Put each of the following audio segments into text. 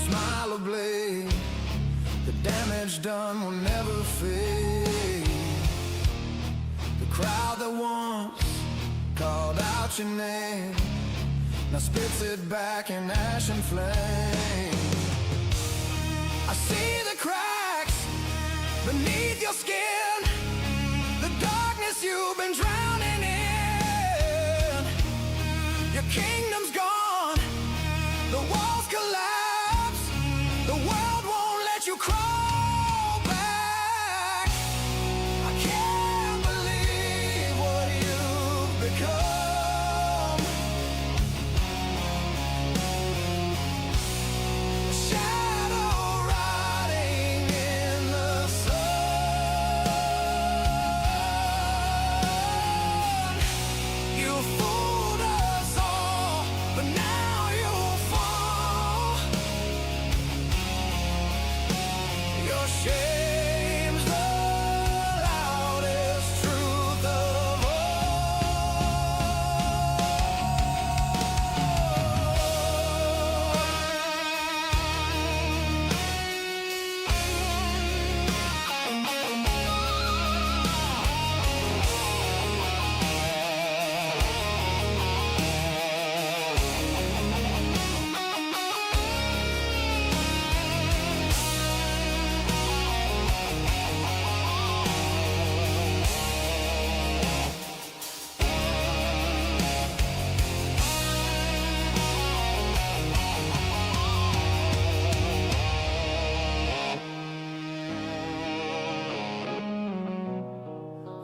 smile ablaze. The damage done will never fade. The crowd that once called out your name now spits it back in ash and flame. I see the cracks beneath your skin, the darkness you've been drowning in. Your kingdom's gone, the walls collapse, the world won't let you crawl back. I can't believe what you've become. A shadow rotting in the sun. You fooled us all, but now you'll fall. Your shame's the loudest truth of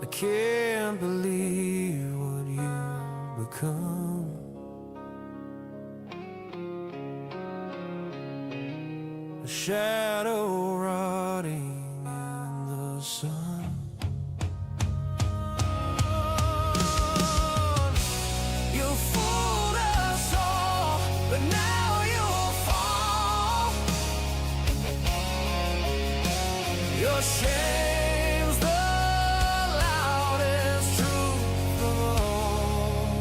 I can't believe what you've become. A shadow rotting in the sun. You fooled us all, but now you'll fall. Your shame's the loudest truth of all.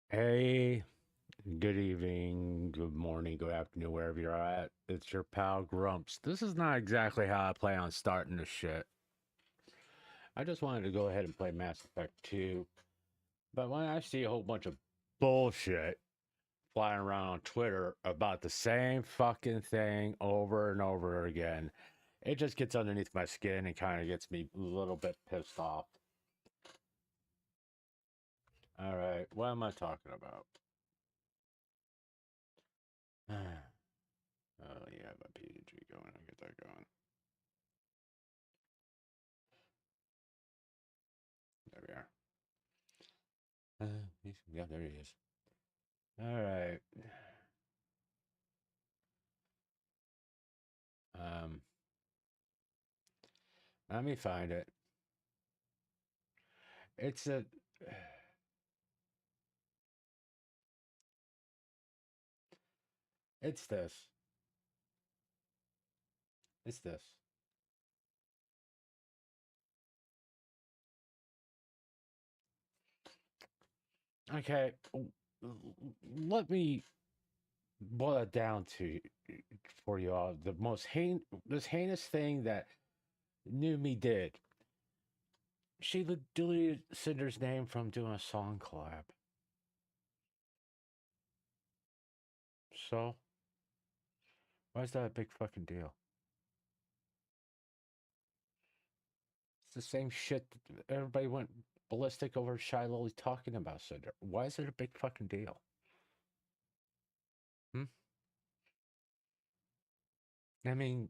Hey, good evening, good morning, good afternoon, wherever you're at. It's your pal Grumps. This is not exactly how I plan on starting this shit. I just wanted to go ahead and play Mass Effect 2. But when I see a whole bunch of bullshit flying around on Twitter about the same fucking thing over and over again, it just gets underneath my skin and kind of gets me a little bit pissed off. Alright, what am I talking about? Oh yeah, my PG going. I'll get that going. There we are. Yeah, there he is. All right. Um, Let me find it. It's a. It's this. It's this. Okay. Let me boil it down to for you all. The most this heinous thing that New Me did. She deleted Cinder's name from doing a song collab. So, why is that a big fucking deal? It's the same shit that everybody went ballistic over Shiloh talking about Cinder. Why is it a big fucking deal? Hmm? I mean,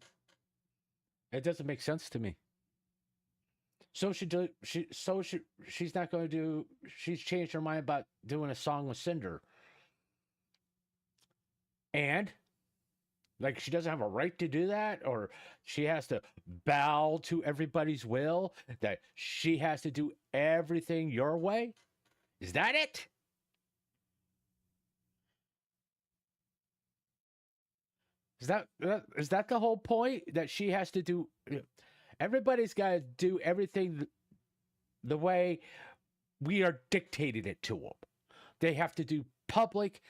it doesn't make sense to me. So she's not going to do. She's changed her mind about doing a song with Cinder, and like she doesn't have a right to do that, or she has to bow to everybody's will. That she has to do everything your way. Is that it? Is that the whole point? That she has to do. Everybody's got to do everything the way we are dictating it to them. They have to do public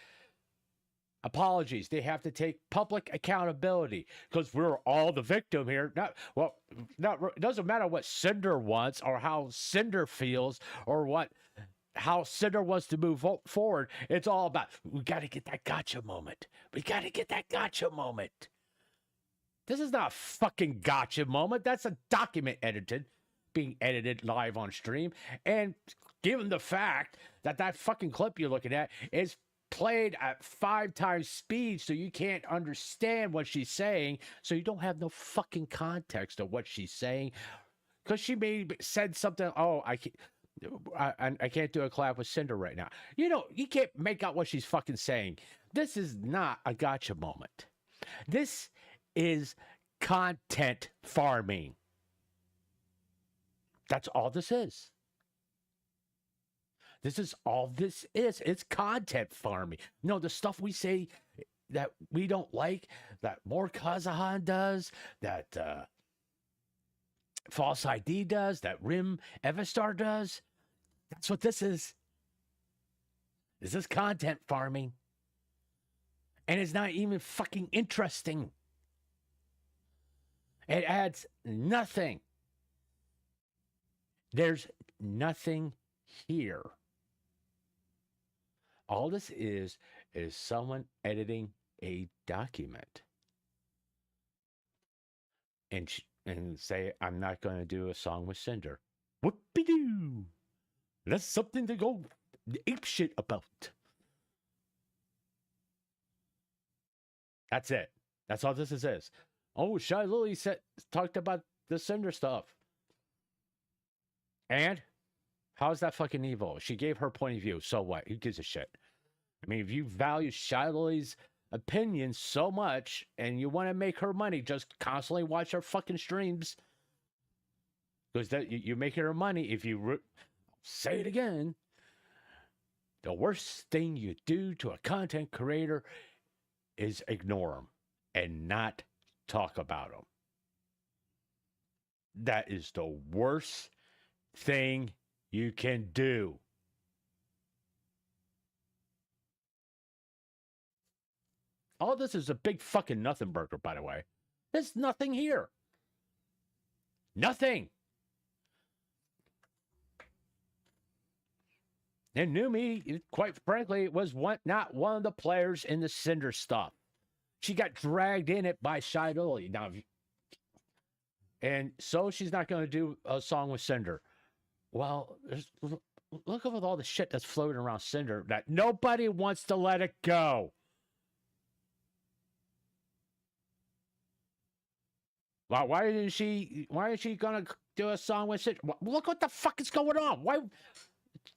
apologies. They have to take public accountability because we're all the victim here. It doesn't matter what Cinder wants or how Cinder feels or how Cinder wants to move forward. It's all about, we got to get that gotcha moment. We got to get that gotcha moment. This is not a fucking gotcha moment. That's a document being edited live on stream. And given the fact that that fucking clip you're looking at is played at 5 times speed, so you can't understand what she's saying, so you don't have no fucking context of what she's saying, because she said something. Oh, I can't do a collab with Cinder right now. You can't make out what she's fucking saying. This is not a gotcha moment. This is content farming. That's all this is. This is all this is. It's content farming. The stuff we say that we don't like, that More Kazahan does, that False ID does, that Rim Evistar does. That's what this is. This is content farming. And it's not even fucking interesting. It adds nothing. There's nothing here. All this is someone editing a document and say, I'm not going to do a song with Cinder. Whoopie-doo. That's something to go ape shit about. That's it. That's all this is. Oh, Shy Lily talked about the Cinder stuff. And how's that fucking evil? She gave her point of view. So what? Who gives a shit? I mean, if you value Shy Lily's opinion so much and you want to make her money, just constantly watch her fucking streams. Because you make her money if you... say it again. The worst thing you do to a content creator is ignore them and not talk about them. That is the worst thing you can do. All this is a big fucking nothing burger, by the way. There's nothing here. Nothing. And Numi, quite frankly, was not one of the players in the Cinder stuff. She got dragged in it by Shy Lily. Now, and so she's not going to do a song with Cinder. Well, look at all the shit that's floating around Cinder that nobody wants to let it go. Well, why is she going to do a song with Cinder? Look what the fuck is going on. Why?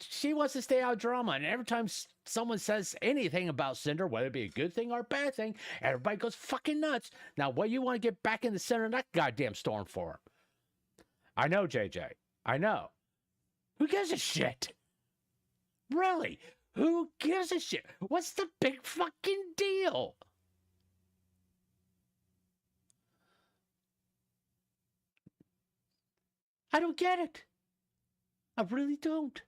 She wants to stay out of drama, and every time someone says anything about Cinder, whether it be a good thing or a bad thing, everybody goes fucking nuts. Now, what you want to get back in the center of that goddamn storm for? I know, JJ. I know. Who gives a shit? Really? Who gives a shit? What's the big fucking deal? I don't get it. I really don't.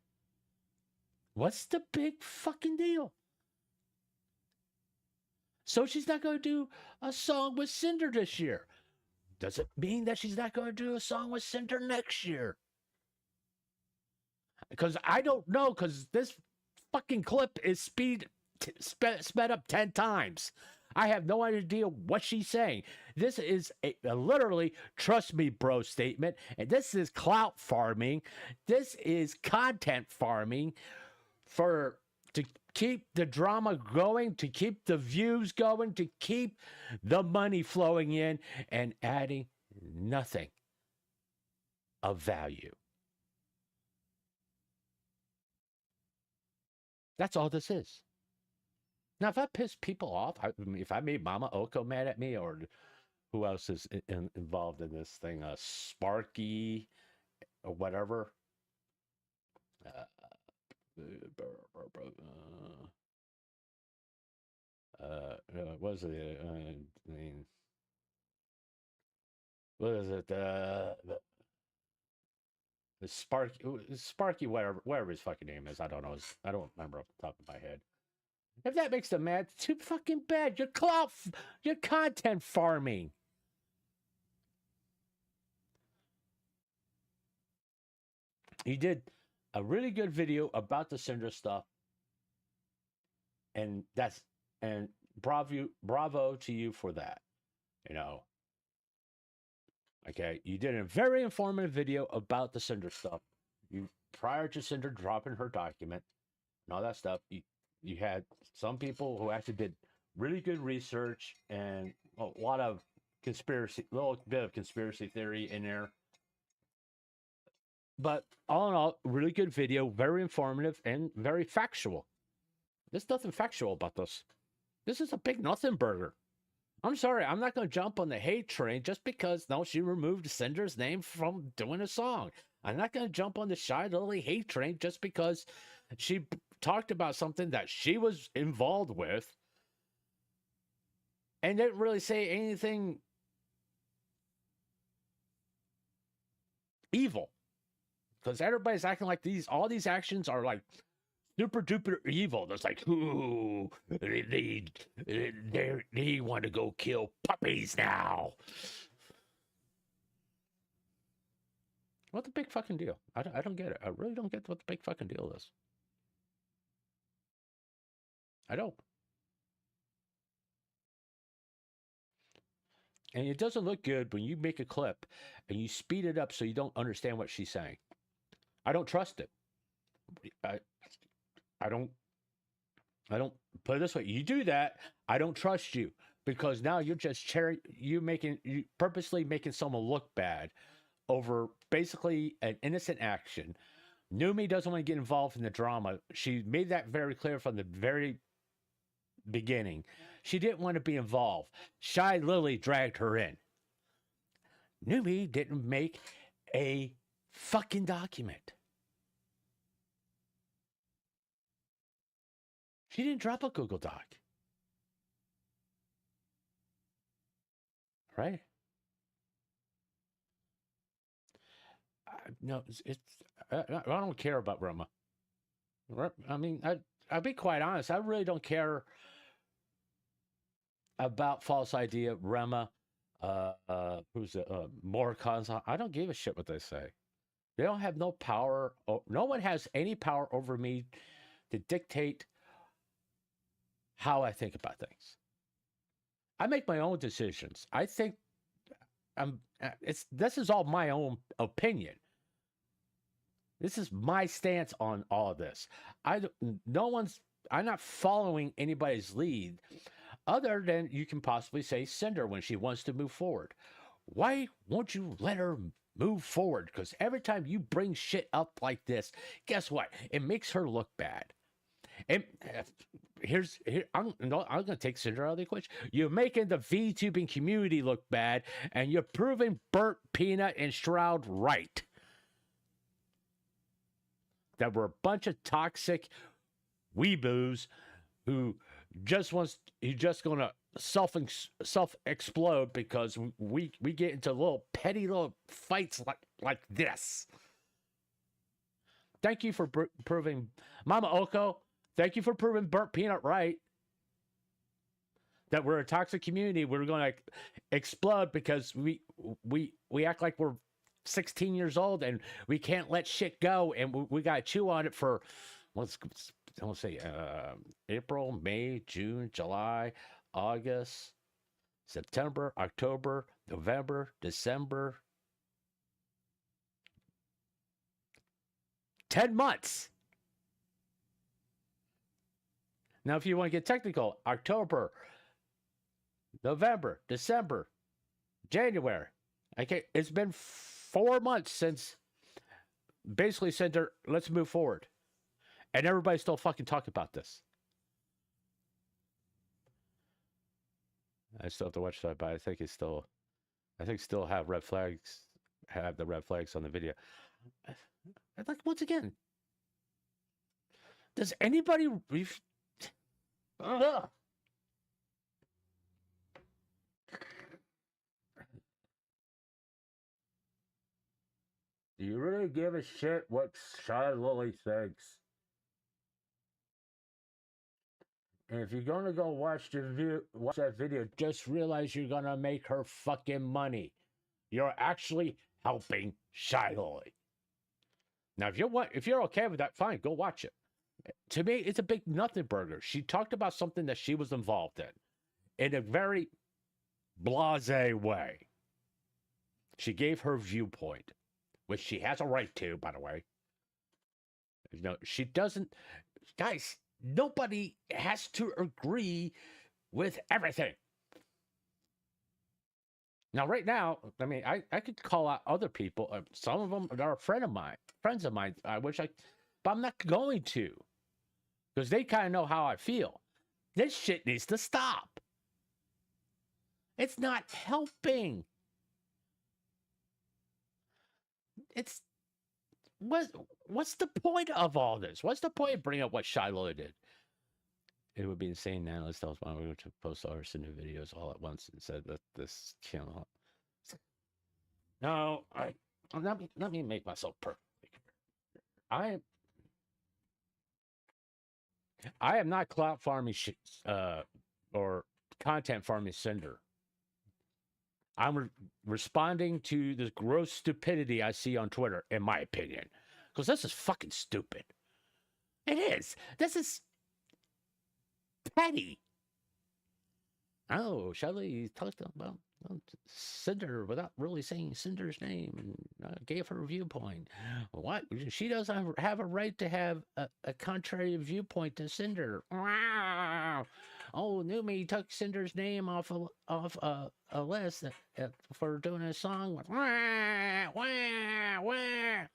What's the big fucking deal? So she's not going to do a song with Cinder this year. Does it mean that she's not going to do a song with Cinder next year? Because I don't know, because this fucking clip is sped up 10 times. I have no idea what she's saying. This is a literally, trust me, bro statement. And this is clout farming. This is content farming to keep the drama going, to keep the views going, to keep the money flowing in and adding nothing of value. That's all this is. Now, if I piss people off, if I made Mama Oko mad at me, or who else is involved in this thing, Sparky or whatever. What is it? I mean, what is it? The Sparky, whatever his fucking name is. I don't know. I don't remember off the top of my head. If that makes them mad, too fucking bad. You're content farming. He did a really good video about the Cinder stuff, and bravo to you for that. You know, okay, you did a very informative video about the Cinder stuff. You prior to Cinder dropping her document and all that stuff, you had some people who actually did really good research and a lot of little bit of conspiracy theory in there. But all in all, really good video, very informative and very factual. There's nothing factual about this. This is a big nothing burger. I'm sorry, I'm not going to jump on the hate train just because, no, she removed Cinder's name from doing a song. I'm not going to jump on the Shy Lily hate train just because she talked about something that she was involved with and didn't really say anything evil. Because everybody's acting like all these actions are like super duper evil. There's like, ooh, they want to go kill puppies now. What's the big fucking deal? I don't get it. I really don't get what the big fucking deal is. I don't. And it doesn't look good when you make a clip and you speed it up so you don't understand what she's saying. I don't trust it. I don't put it this way. You do that, I don't trust you, because now you're just you purposely making someone look bad over basically an innocent action. Numi doesn't want to get involved in the drama. She made that very clear from the very beginning. She didn't want to be involved. Shy Lily dragged her in. Numi didn't make a fucking document. She didn't drop a Google Doc. Right? No, I don't care about Roma. I mean, I'll be quite honest. I really don't care about False Idea, Rema, who's Morikans. I don't give a shit what they say. They don't have no power. No one has any power over me to dictate how I think about things. I make my own decisions. I think this is all my own opinion. This is my stance on all of this. I'm not following anybody's lead other than you can possibly say Cinder when she wants to move forward. Why won't you let her move forward? Because every time you bring shit up like this, guess what? It makes her look bad. And I'm going to take Cinder out of the equation. You're making the VTubing community look bad, and you're proving Burt, Peanut, and Shroud right. That we're a bunch of toxic weeboos who just going to self explode because we get into little petty little fights like this. Thank you for proving Mama Oko. Thank you for proving Burt Peanut right. That we're a toxic community. We're going to explode because we act like we're 16 years old and we can't let shit go, and we got to chew on it for, let's say, April, May, June, July, August, September, October, November, December. 10 months. Now, if you want to get technical, October, November, December, January. Okay, it's been 4 months since basically said, let's move forward. And everybody's still fucking talking about this. I still have to watch that, but I think still have red flags, have the red flags on the video. Like, once again, does anybody Ugh. Do you really give a shit what Shy Lily thinks? And if you're gonna go watch that video, just realize you're gonna make her fucking money. You're actually helping Shy Lily. Now, if you're okay with that, fine, go watch it. To me, it's a big nothing burger. She talked about something that she was involved in a very blasé way. She gave her viewpoint, which she has a right to, by the way. You know, she doesn't. Guys, nobody has to agree with everything. Now, right now, I mean, I could call out other people. Some of them are friends of mine. But I'm not going to, because they kind of know how I feel. This shit needs to stop. It's not helping. It's what's the point of all this? What's the point of bringing up what Shiloh did? It would be insane now. Let's tell us why we were to post all our new videos all at once and said that this channel. No, let me make myself perfect. I am not clout farming or content farming Cinder. I'm responding to this gross stupidity I see on Twitter, in my opinion, because this is fucking stupid. It is. This is petty. Oh, Shelley talked about Cinder without really saying Cinder's name and gave her viewpoint. What? She doesn't have a right to have a contrary viewpoint to Cinder. Wow. Oh, Numi took Cinder's name off a list for doing a song with wah, wah, wah.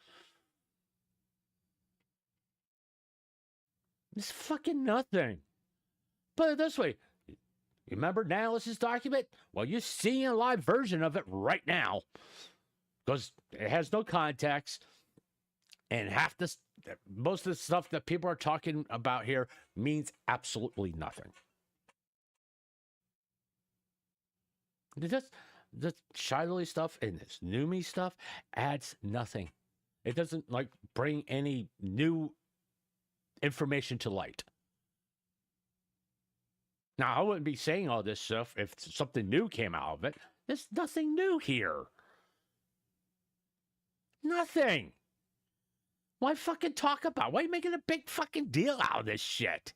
It's fucking nothing. Put it this way. You remember Nihilus' document? Well, you're seeing a live version of it right now, because it has no context, and most of the stuff that people are talking about here means absolutely nothing. The Shy Lily stuff and this Numi stuff adds nothing. It doesn't bring any new information to light. Now, I wouldn't be saying all this stuff if something new came out of it. There's nothing new here. Nothing. Why fucking talk about it? Why are you making a big fucking deal out of this shit?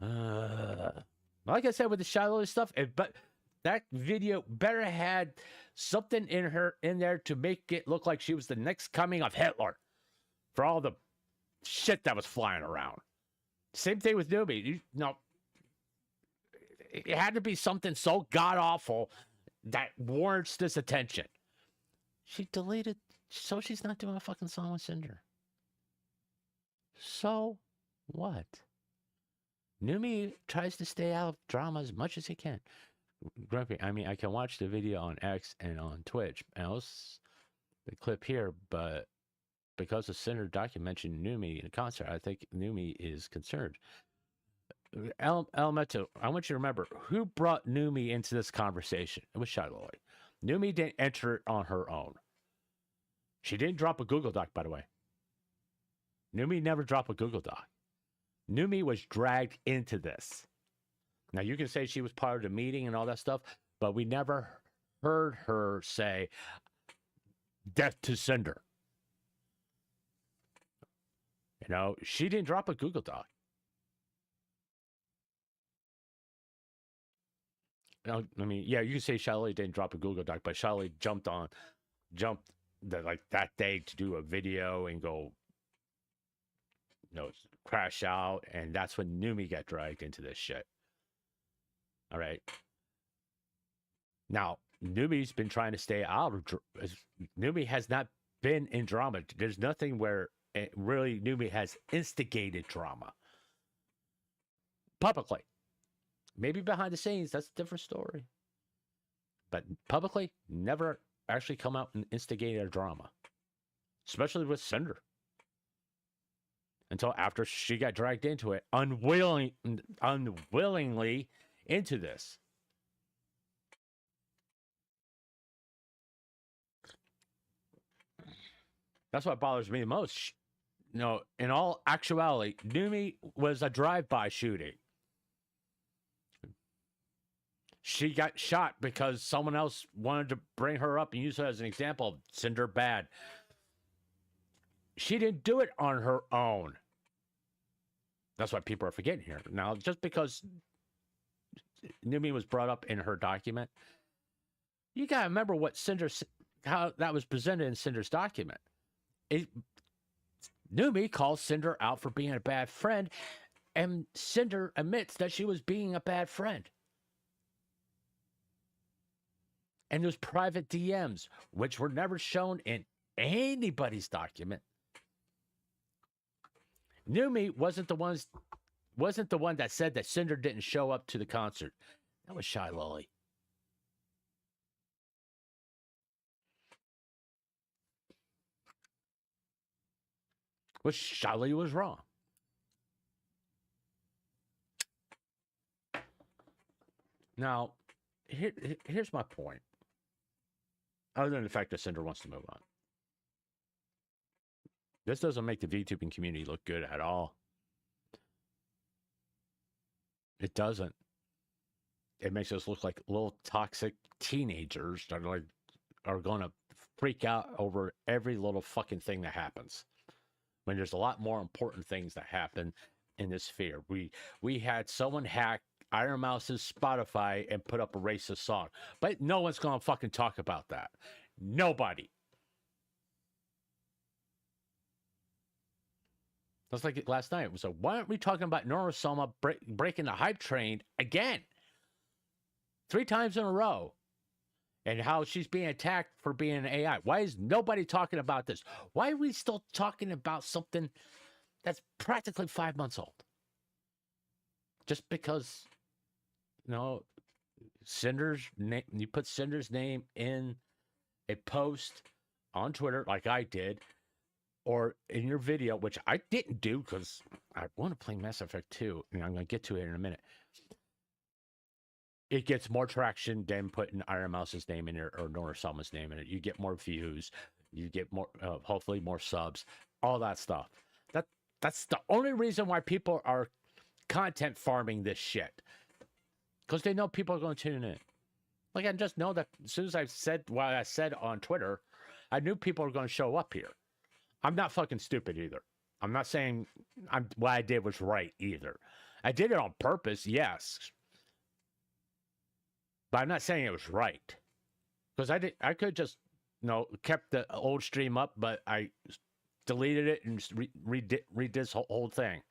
Like I said with the Shy Lily stuff, but that video better had something in there to make it look like she was the next coming of Hitler for all the shit that was flying around. Same thing with Newbie. It had to be something so god-awful that warrants this attention. She deleted, so she's not doing a fucking song with Cinder. So what? Numi tries to stay out of drama as much as he can. Grumpy, I mean, I can watch the video on X and on Twitch. Else, the clip here, but because the Cinder documented Numi in a concert, I think Numi is concerned. Elemental, I want you to remember who brought Numi into this conversation. It was Shy Lily. Numi didn't enter it on her own. She didn't drop a Google Doc, by the way. Numi never dropped a Google Doc. Numi was dragged into this. Now, you can say she was part of the meeting and all that stuff, but we never heard her say, "Death to Cinder." She didn't drop a Google Doc. I mean, yeah, you can say Shelly didn't drop a Google Doc, but Shelly jumped that day to do a video and go, crash out, and that's when Numi got dragged into this shit. All right. Now, Numi's been trying to stay out of. Numi has not been in drama. There's nothing where really Numi has instigated drama publicly. Maybe behind the scenes, that's a different story. But publicly, never actually come out and instigated a drama, especially with Cinder. Until after she got dragged into it, unwillingly into this. That's what bothers me the most. No, in all actuality, Numi was a drive-by shooting. She got shot because someone else wanted to bring her up and use her as an example of Cinder bad. She didn't do it on her own. That's what people are forgetting here. Now, just because Numi was brought up in her document, you got to remember what how that was presented in Cinder's document. Numi calls Cinder out for being a bad friend, and Cinder admits that she was being a bad friend. And those private DMs, which were never shown in anybody's document. Numi wasn't the one that said that Cinder didn't show up to the concert. That was Shy Lolly. Which Shy Lolly was wrong. Now, here's my point. Other than the fact that Cinder wants to move on. This doesn't make the VTubing community look good at all. It doesn't. It makes us look like little toxic teenagers that are going to freak out over every little fucking thing that happens. When there's a lot more important things that happen in this sphere. We had someone hack Iron Mouse's Spotify and put up a racist song. But no one's going to fucking talk about that. Nobody. That's like last night. It was like, why aren't we talking about Nora Soma breaking the hype train again? 3 times in a row. And how she's being attacked for being an AI. Why is nobody talking about this? Why are we still talking about something that's practically 5 months old? Just because, Cinder's name, you put Cinder's name in a post on Twitter like I did, or in your video, which I didn't do because I want to play Mass Effect 2, and I'm going to get to it in a minute. It gets more traction than putting Iron Mouse's name in there or Nora Soma's name in it. You get more views, you get more, hopefully more subs, all that stuff. That's the only reason why people are content farming this shit, because they know people are going to tune in. Like, I just know that as soon as I said what I said on Twitter, I knew people were going to show up here. I'm not fucking stupid either. I'm not saying what I did was right either. I did it on purpose, yes. But I'm not saying it was right. Because I could just, kept the old stream up, but I deleted it and redid this whole thing.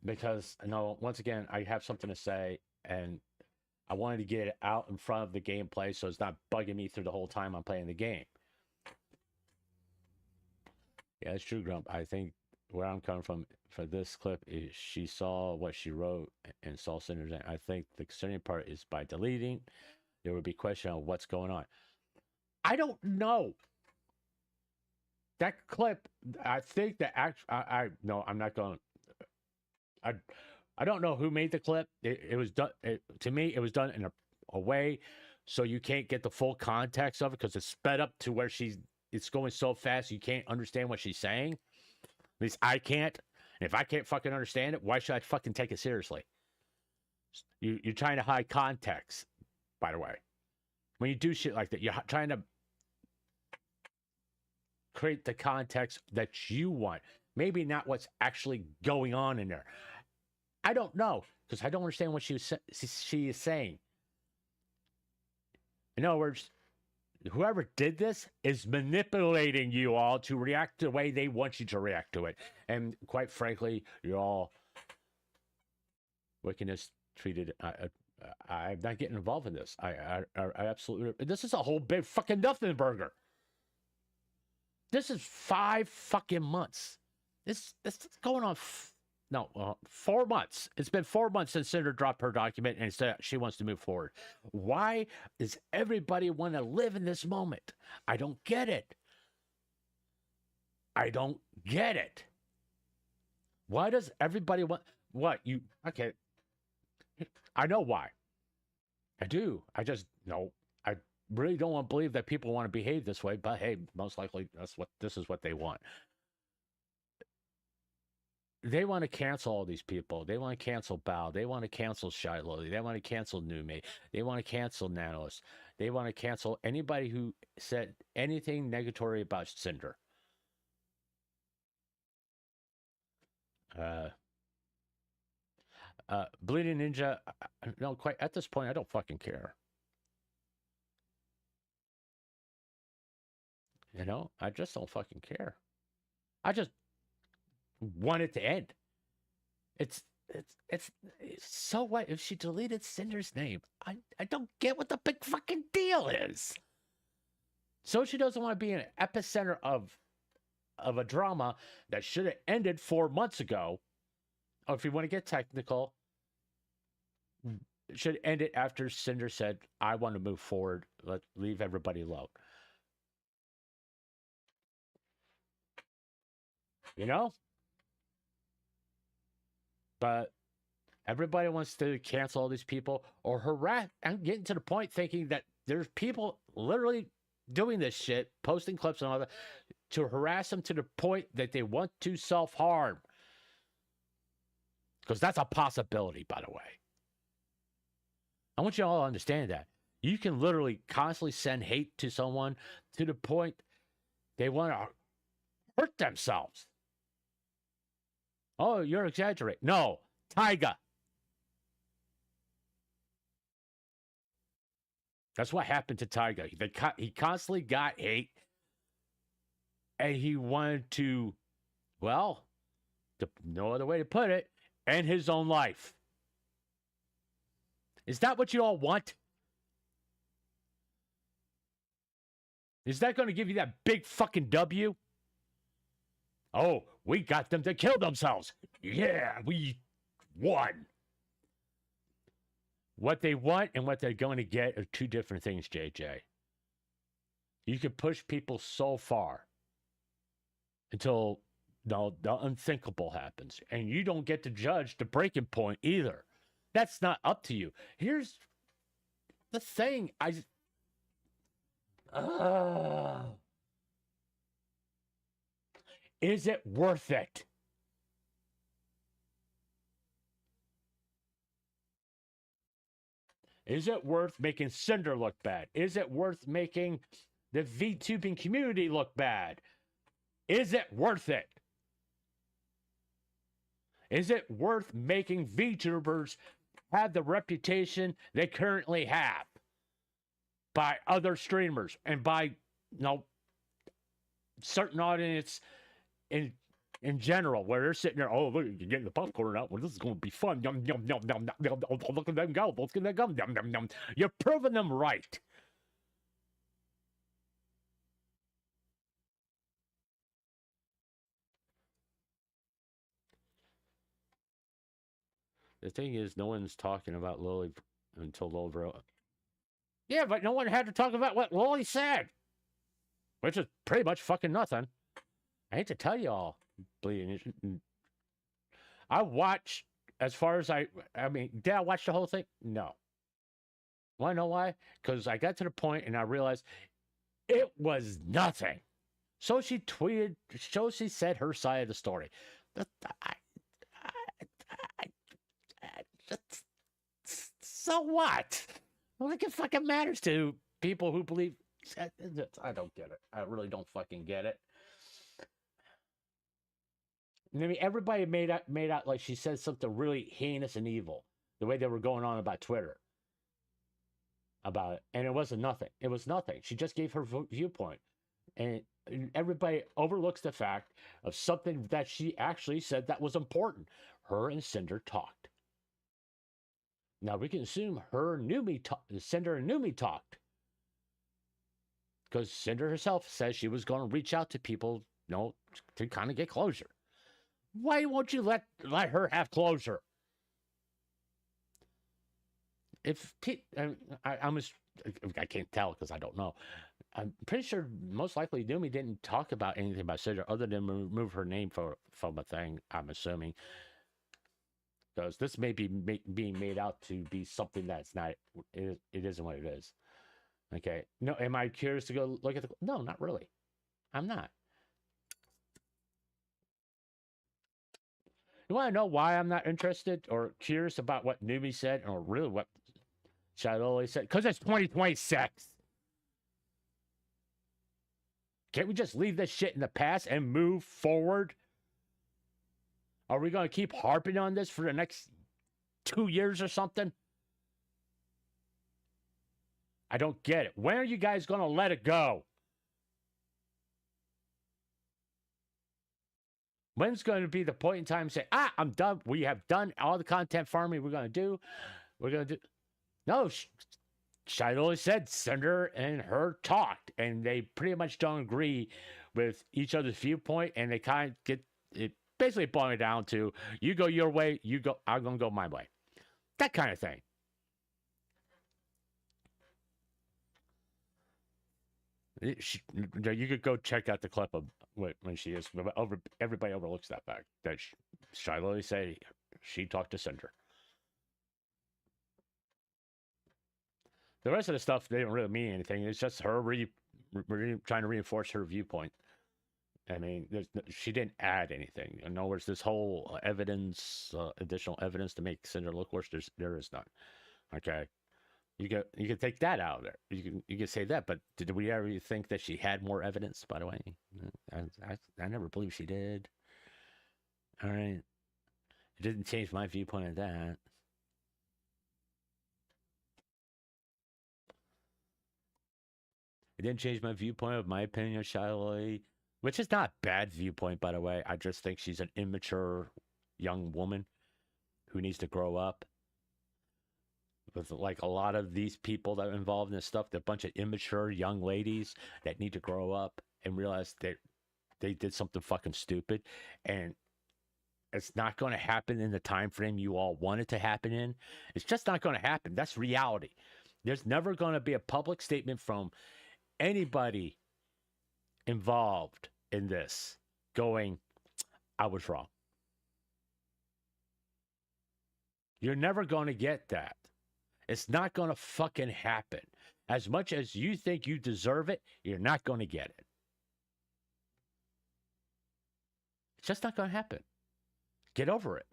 Because, once again, I have something to say, and I wanted to get it out in front of the gameplay so it's not bugging me through the whole time I'm playing the game. Yeah, it's true, Grump. I think where I'm coming from for this clip is she saw what she wrote and saw Cinder's. I think the concerning part is by deleting, there would be question on what's going on. I don't know. That clip, I think that no, I'm not going. I don't know who made the clip. It was done to me. It was done in a way so you can't get the full context of it because it's sped up to where it's going so fast you can't understand what she's saying. At least I can't. And if I can't fucking understand it, why should I fucking take it seriously? You're trying to hide context, by the way. When you do shit like that, you're trying to create the context that you want. Maybe not what's actually going on in there. I don't know, because I don't understand what she is saying. In other words, whoever did this is manipulating you all to react the way they want you to react to it. And quite frankly, you're all wickedness treated. I'm not getting involved in this. I absolutely. This is a whole big fucking nothing burger. This is 5 fucking months. This is going on. 4 months. It's been 4 months since Cinder dropped her document and said she wants to move forward. Why does everybody want to live in this moment? I don't get it. I don't get it. Why does everybody want what you? Okay, I know why. I do. I just no. I really don't want to believe that people want to behave this way, but hey, most likely this is what they want. They want to cancel all these people. They want to cancel Bao. They want to cancel Shiloh. They want to cancel Nume. They want to cancel Nanos. They want to cancel anybody who said anything negatory about Cinder. Bleeding Ninja, no, quite at this point, I don't fucking care. You know, I just don't fucking care. I just want it to end. It's so what if she deleted Cinder's name? I don't get what the big fucking deal is. So she doesn't want to be an epicenter of a drama that should have ended 4 months ago. Or if you want to get technical, it should end it after Cinder said, I want to move forward. Let's leave everybody alone. You know? But everybody wants to cancel all these people or harass. I'm getting to the point thinking that there's people literally doing this shit, posting clips and all that, to harass them to the point that they want to self-harm. Because that's a possibility, by the way. I want you all to understand that. You can literally constantly send hate to someone to the point they want to hurt themselves. Oh, you're exaggerating. No, Tyga. That's what happened to Tyga. He constantly got hate, and he wanted to, well, no other way to put it, end his own life. Is that what you all want? Is that going to give you that big fucking W? Oh, we got them to kill themselves. Yeah, we won. What they want and what they're going to get are two different things, JJ. You can push people so far until the unthinkable happens. And you don't get to judge the breaking point either. That's not up to you. Here's the thing. Is it worth it? Is it worth making Cinder look bad? Is it worth making the VTubing community look bad? Is it worth it? Is it worth making VTubers have the reputation they currently have by other streamers and by certain audience in general, where they're sitting there, oh, look, you're getting the popcorn out. Well, this is going to be fun. Yum, yum, yum, yum, yum, yum. Look at them go. Look at them go. Yum, yum, yum. You're proving them right. The thing is, no one's talking about Lily until Lily. Yeah, but no one had to talk about what Lily said, which is pretty much fucking nothing. I hate to tell you all, bleeding. I watched as far as I mean, did I watch the whole thing? No. Want to know why? Because I got to the point and I realized it was nothing. So she tweeted, so she said her side of the story. So what? Like it fucking matters to people who believe. I don't get it. I really don't fucking get it. I mean, everybody made out like she said something really heinous and evil. The way they were going on about Twitter about it, and it wasn't nothing. It was nothing. She just gave her viewpoint, and everybody overlooks the fact of something that she actually said that was important. Her and Cinder talked. Now we can assume her and Cinder and Numi talked. because Cinder herself says she was going to reach out to people, to kind of get closure. Why won't you let her have closure? If I can't tell because I don't know. I'm pretty sure most likely Numi didn't talk about anything about Cinder other than remove her name from a thing. I'm assuming because this may be being made out to be something that's not. It isn't what it is. Okay. No, am I curious to go look at the? No, not really. I'm not. You want to know why I'm not interested or curious about what Numi said or really what Shiloli said? Because it's 2026. Can't we just leave this shit in the past and move forward? Are we going to keep harping on this for the next 2 years or something? I don't get it. When are you guys going to let it go? When's going to be the point in time to say, I'm done. We have done all the content farming we're going to do. No, Shiloh said Cinder and her talked, and they pretty much don't agree with each other's viewpoint, and they kind of get it basically boiling down to you go your way, I'm going to go my way. That kind of thing. You could go check out the clip of when she is. Everybody overlooks that fact that Shiloh said she talked to Cinder. The rest of the stuff, they don't really mean anything. It's just her trying to reinforce her viewpoint. I mean, she didn't add anything. In other words, this whole evidence, additional evidence to make Cinder look worse, there is none. Okay. You can take that out of there. You can say that, but did we ever think that she had more evidence? By the way, I never believed she did. All right, it didn't change my viewpoint of that. It didn't change my viewpoint of my opinion of Shiloh, which is not a bad viewpoint, by the way. I just think she's an immature young woman who needs to grow up. With like a lot of these people that are involved in this stuff, they're a bunch of immature young ladies that need to grow up and realize that they did something fucking stupid, and it's not going to happen in the time frame you all want it to happen in. It's just not going to happen. That's reality. There's never going to be a public statement from anybody involved in this going, I was wrong. You're never going to get that. It's not going to fucking happen. As much as you think you deserve it, you're not going to get it. It's just not going to happen. Get over it.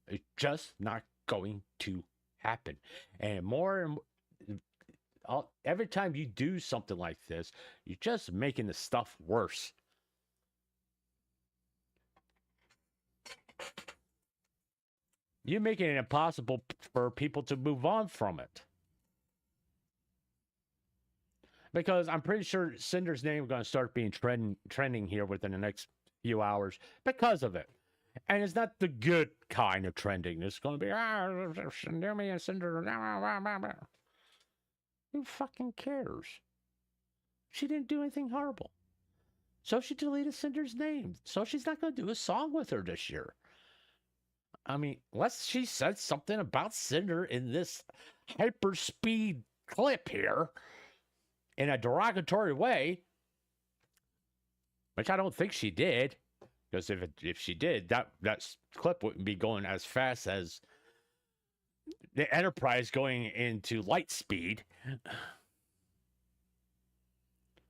It's just not going to happen. And every time you do something like this, you're just making the stuff worse. You're making it impossible for people to move on from it. Because I'm pretty sure Cinder's name is going to start being trending here within the next few hours because of it. And it's not the good kind of trending. It's going to be, Numi and Cinder. Who fucking cares? She didn't do anything horrible. So she deleted Cinder's name. So she's not going to do a song with her this year. I mean, unless she said something about Cinder in this hyperspeed clip here in a derogatory way, which I don't think she did, because if she did, that clip wouldn't be going as fast as the Enterprise going into light speed.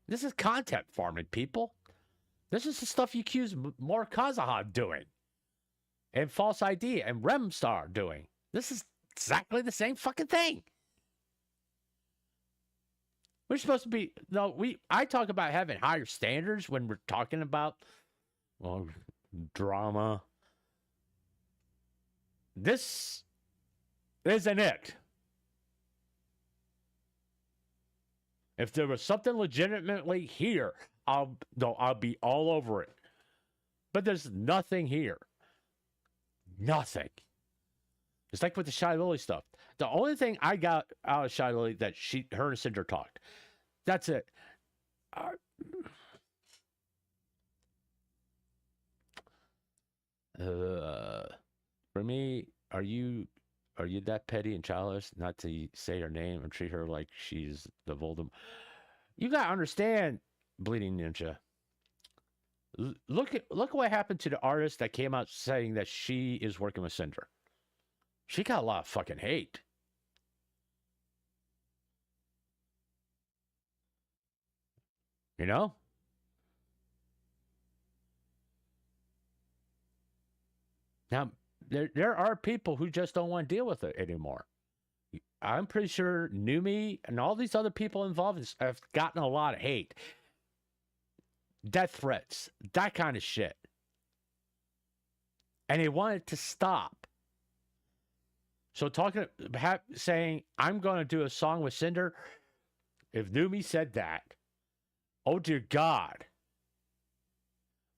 This is content farming, people. This is the stuff you accuse Mor Kazaha doing. And False ID and Remstar doing. This is exactly the same fucking thing. We're supposed to be I talk about having higher standards when we're talking about drama. This isn't it. If there was something legitimately here, I'll be all over it. But there's nothing here. Nothing. It's like with the Shy Lily stuff. The only thing I got out of Shy Lily that her and Cinder talked. That's it. Uh, for me, are you that petty and childish not to say her name and treat her like she's the Voldemort? You gotta understand, Bleeding Ninja. Look what happened to the artist that came out saying that she is working with Cinder. She got a lot of fucking hate. You know? Now, there are people who just don't want to deal with it anymore. I'm pretty sure Numi and all these other people involved have gotten a lot of hate, death threats, that kind of shit. And they want it to stop. So saying, I'm going to do a song with Cinder, if Numi said that, oh dear God.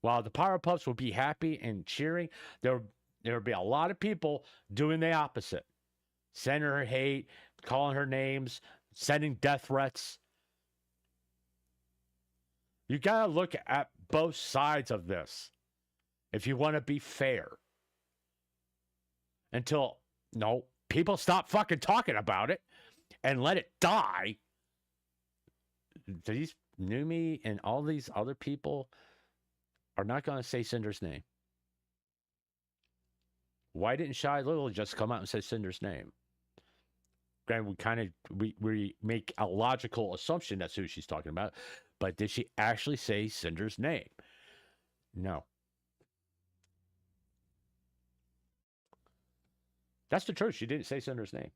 While the Powerpuffs will be happy and cheering, there would be a lot of people doing the opposite. Sending her hate, calling her names, sending death threats. You got to look at both sides of this if you want to be fair. Until, no, people stop fucking talking about it and let it die. These Numi and all these other people are not going to say Cinder's name. Why didn't Shy Little just come out and say Cinder's name? Granted, we make a logical assumption that's who she's talking about, but did she actually say Cinder's name? No. That's the truth. She didn't say Cinder's name.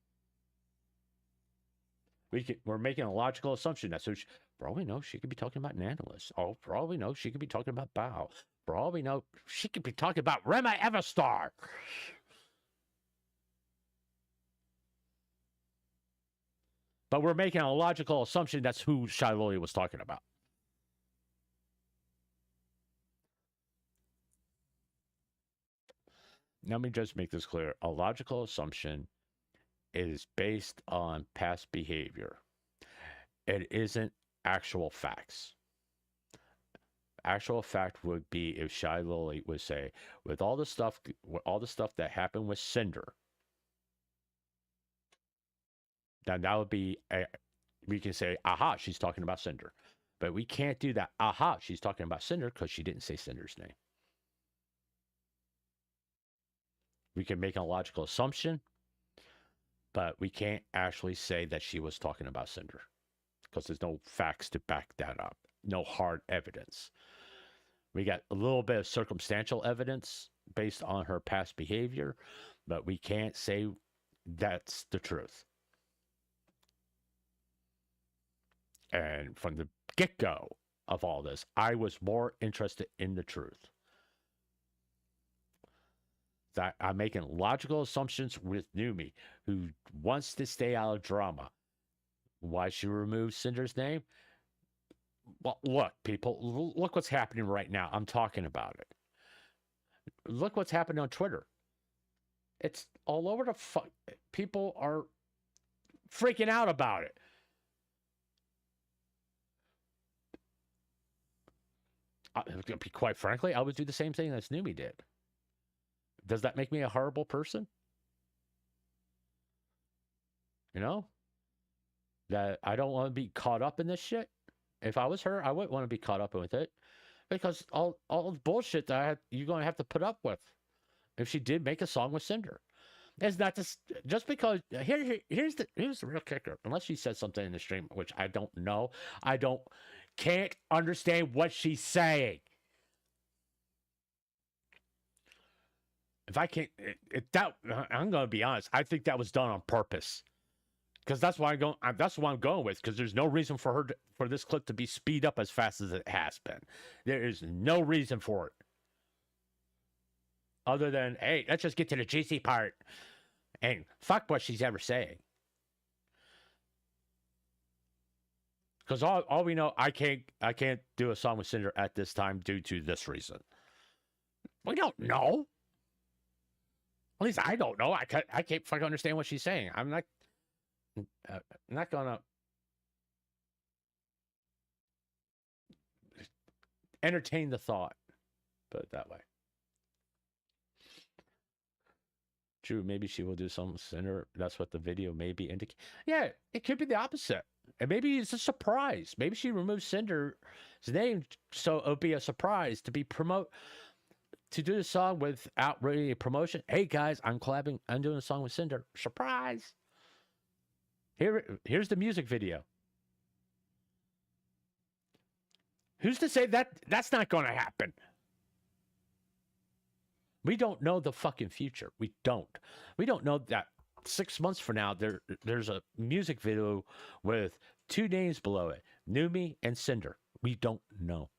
We're making a logical assumption that's who she... For all we know, she could be talking about Nanolis. Oh, for all we know, she could be talking about Bao. For all we know, she could be talking about Rema Everstar. But we're making a logical assumption that's who Shiloh was talking about. Let me just make this clear. A logical assumption is based on past behavior. It isn't actual facts. Actual fact would be if Shy Lily would say, with all the stuff that happened with Cinder, then that would be we can say, aha, she's talking about Cinder. But we can't do that. Aha, she's talking about Cinder because she didn't say Cinder's name. We can make a logical assumption, but we can't actually say that she was talking about Cinder because there's no facts to back that up, no hard evidence. We got a little bit of circumstantial evidence based on her past behavior, but we can't say that's the truth. And from the get-go of all this, I was more interested in the truth. That I'm making logical assumptions with Numi, who wants to stay out of drama. Why she removed Cinder's name? Well, look, people, look what's happening right now. I'm talking about it. Look what's happening on Twitter. It's all over the fuck. People are freaking out about it. Quite frankly, I would do the same thing as Numi did. Does that make me a horrible person? You know? That I don't want to be caught up in this shit? If I was her, I wouldn't want to be caught up with it. Because all the bullshit that you're going to have to put up with if she did make a song with Cinder. It's not just because here's the real kicker. Unless she said something in the stream, which I don't know. Can't understand what she's saying. If I can't, I'm going to be honest. I think that was done on purpose, because that's why That's what I'm going with. Because there's no reason for this clip to be speed up as fast as it has been. There is no reason for it, other than, hey, let's just get to the juicy part, and fuck what she's ever saying. Because all we know, I can't do a song with Cinder at this time due to this reason. We don't know. At least I don't know. I can't fucking understand what she's saying. I'm not gonna entertain the thought. Put it that way. True, maybe she will do something similar. That's what the video maybe indicate. Yeah, it could be the opposite. And maybe it's a surprise. Maybe she removes Cinder's name so it'll be a surprise to be to do the song without really a promotion. Hey guys, I'm collabing. I'm doing a song with Cinder. Surprise! Here's the music video. Who's to say that that's not going to happen? We don't know the fucking future. We don't. We don't know that 6 months from now there's a music video with 2 names below it, Numi and Cinder. We don't know.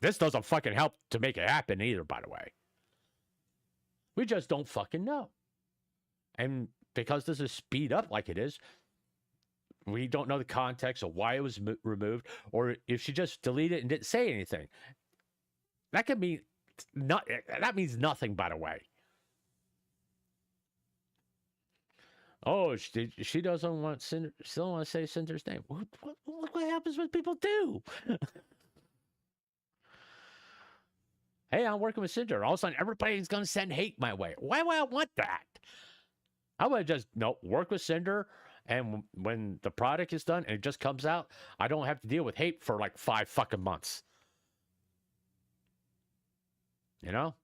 This doesn't fucking help to make it happen either, by the way. We just don't fucking know. And because this is speed up like it is, we don't know the context of why it was removed, or if she just deleted it and didn't say anything. That could mean that means nothing, by the way. Oh, she doesn't want Cinder. Still want to say Cinder's name. Look what happens when people do. Hey, I'm working with Cinder. All of a sudden, everybody's going to send hate my way. Why would I want that? I would just work with Cinder, and when the product is done and it just comes out, I don't have to deal with hate for like 5 fucking months. You know?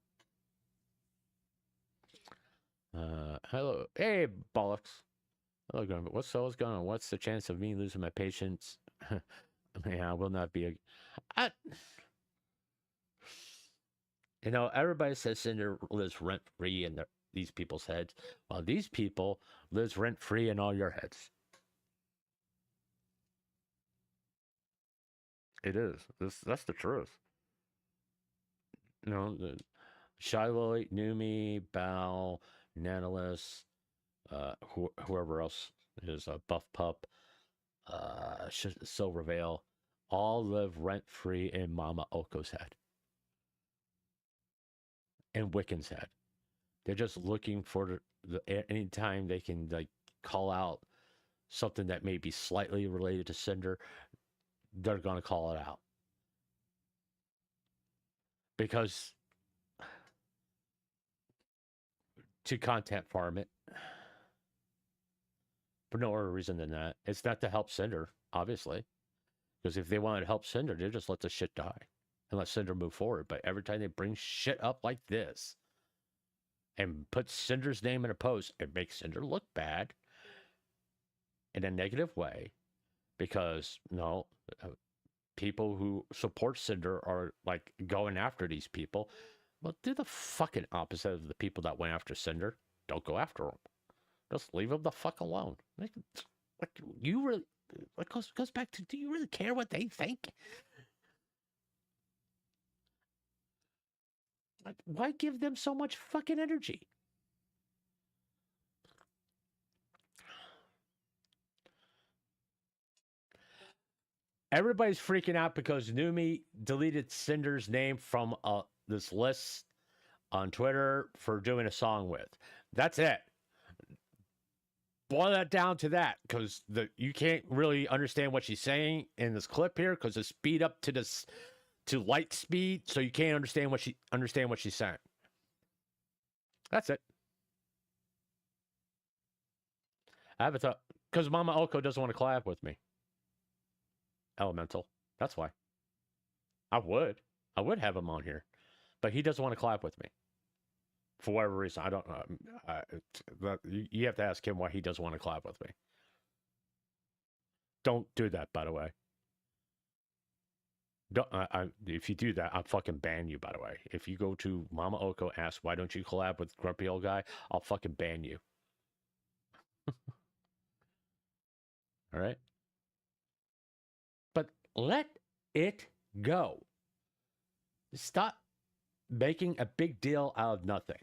Hello. Hey, bollocks. Hello, going. What's going on? What's the chance of me losing my patience? Yeah, I will not be you know, everybody says Cinder lives rent-free in these people's heads. Well, these people lives rent-free in all your heads. It is. That's the truth. You know, the Shiloh, Numi, Bao, Nanalis, whoever else is a Buff Pup, Silver Veil, all live rent-free in Mama Oko's head. And Wiccan's head. They're just looking for any time they can like call out something that may be slightly related to Cinder, they're going to call it out. Because to content farm it. For no other reason than that. It's not to help Cinder, obviously. Because if they wanted to help Cinder, they just let the shit die. And let Cinder move forward. But every time they bring shit up like this and put Cinder's name in a post, it makes Cinder look bad in a negative way. Because, people who support Cinder are like going after these people. Well, do the fucking opposite of the people that went after Cinder. Don't go after them. Just leave them the fuck alone. Like you really, it goes back to, do you really care what they think? Like, why give them so much fucking energy? Everybody's freaking out because Numi deleted Cinder's name from this list on Twitter for doing a song with. That's it. Boil that down to that, because you can't really understand what she's saying in this clip here because it's speed up to light speed, so you can't understand what she's saying. That's it. I have a thought because Mama Oko doesn't want to collab with me. Elemental. That's why. I would have him on here, but he doesn't want to collab with me for whatever reason. I don't know. You have to ask him why he doesn't want to collab with me. Don't do that, by the way. Don't, if you do that, I'll fucking ban you, by the way. If you go to Mama Oko, ask, why don't you collab with Grumpy Old Guy? I'll fucking ban you. All right? But let it go. Stop making a big deal out of nothing.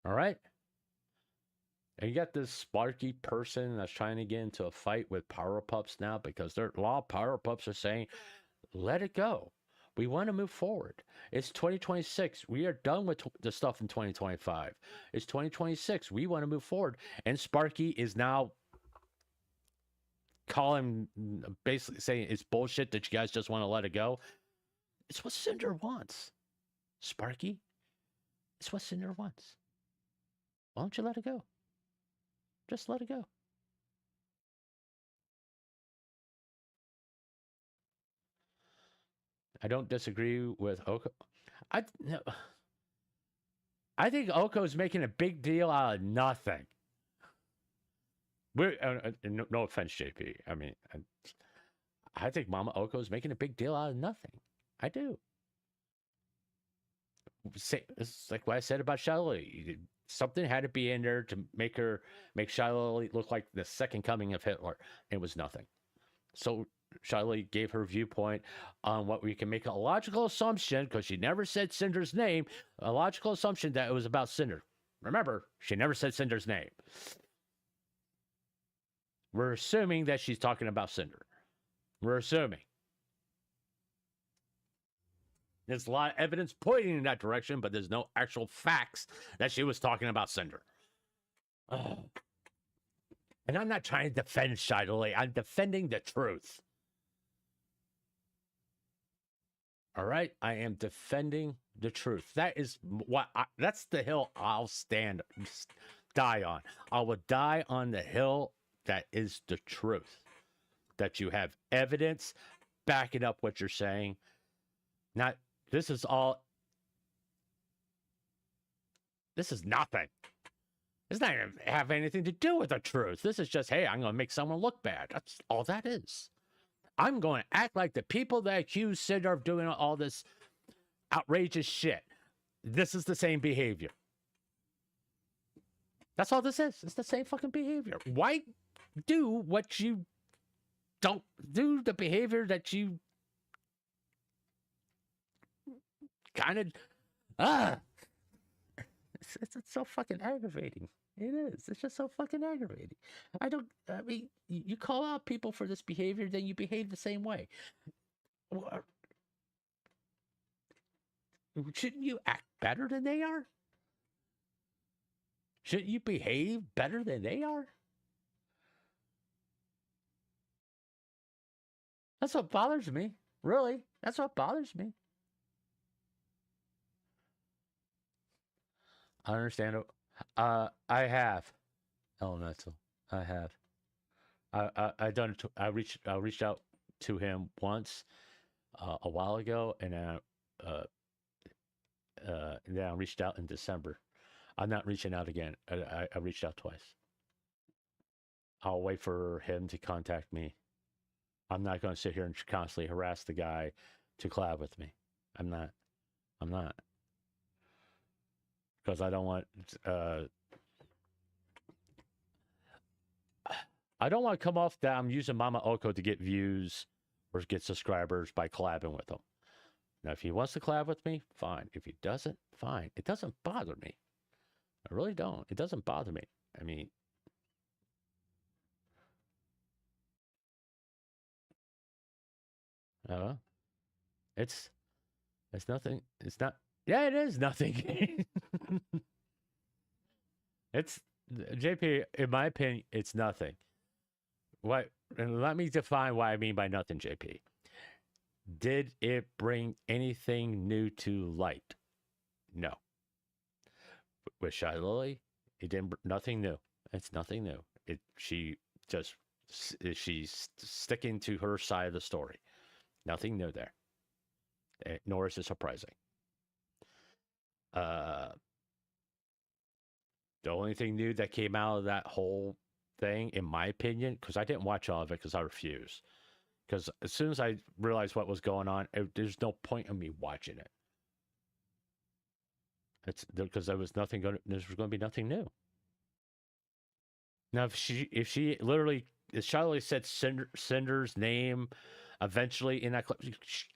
All right? And you got this Sparky person that's trying to get into a fight with Power Pups now because a lot of Power Pups are saying, let it go. We want to move forward. It's 2026. We are done with the stuff in 2025. It's 2026. We want to move forward. And Sparky is now call him, basically saying it's bullshit that you guys just want to let it go. It's what Cinder wants. Sparky, it's what Cinder wants. Why don't you let it go? Just let it go. I don't disagree with Oko. No, I think Oko's making a big deal out of nothing. We're no offense, JP. I mean, I think Mama Oko's making a big deal out of nothing. I do. It's like what I said about Charlotte. Something had to be in there to make Charlotte look like the second coming of Hitler. It was nothing. So Charlotte gave her viewpoint on what we can make a logical assumption, because she never said Cinder's name, a logical assumption that it was about Cinder. Remember, she never said Cinder's name. We're assuming that she's talking about Cinder. We're assuming. There's a lot of evidence pointing in that direction, but there's no actual facts that she was talking about Cinder. And I'm not trying to defend Shidley. I'm defending the truth. All right? I am defending the truth. That is that's the hill I'll die on. I will die on the hill that is the truth. That you have evidence backing up what you're saying. This is nothing. This doesn't even have anything to do with the truth. This is just, hey, I'm going to make someone look bad. That's all that is. I'm going to act like the people that accuse Cinder of doing all this outrageous shit. This is the same behavior. That's all this is. It's the same fucking behavior. Why do what you don't do, the behavior that you kind of it's so fucking aggravating. It is. It's just so fucking aggravating. I mean, you call out people for this behavior, then you behave the same way. Shouldn't you act better than they are? Shouldn't you behave better than they are? That's what bothers me. Really. That's what bothers me. I understand it. I have elemental. I have. I done it. I reached out to him once a while ago, and then I reached out in December. I'm not reaching out again. I reached out twice. I'll wait for him to contact me. I'm not going to sit here and constantly harass the guy to collab with me. I'm not. Because I don't want to come off that I'm using Mama Oko to get views or get subscribers by collabing with him. Now, if he wants to collab with me, fine. If he doesn't, fine. It doesn't bother me. I really don't. It doesn't bother me. I mean, it's nothing. It's not. Yeah, it is nothing. It's JP. In my opinion, it's nothing. What? And let me define what I mean by nothing, JP. Did it bring anything new to light? No. With Shy Lily, it didn't. Nothing new. It's nothing new. She's sticking to her side of the story. Nothing new there. Nor is it surprising. The only thing new that came out of that whole thing, in my opinion, because I didn't watch all of it because I refused. Because as soon as I realized what was going on, there's no point in me watching it. It's because there was going to be nothing new. Now, if she literally, if Charlotte said Cinder's name eventually in that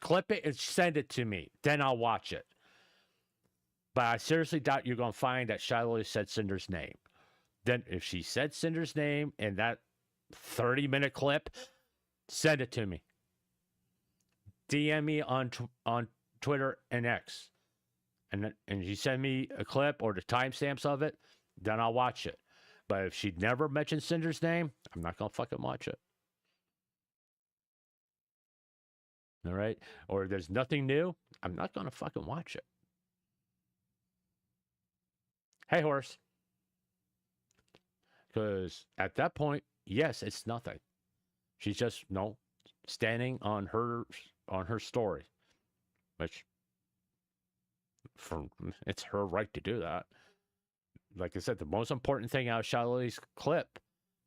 clip it and send it to me, then I'll watch it. But I seriously doubt you're going to find that Charlotte said Cinder's name. Then if she said Cinder's name in that 30-minute clip, send it to me. DM me on Twitter and X. And you send me a clip or the timestamps of it, then I'll watch it. But if she never mentioned Cinder's name, I'm not going to fucking watch it. All right. Or there's nothing new, I'm not going to fucking watch it. Hey, horse. Because at that point, yes, it's nothing. She's just no standing on her story, which for it's her right to do that. Like I said, the most important thing out of Shy Lily's clip,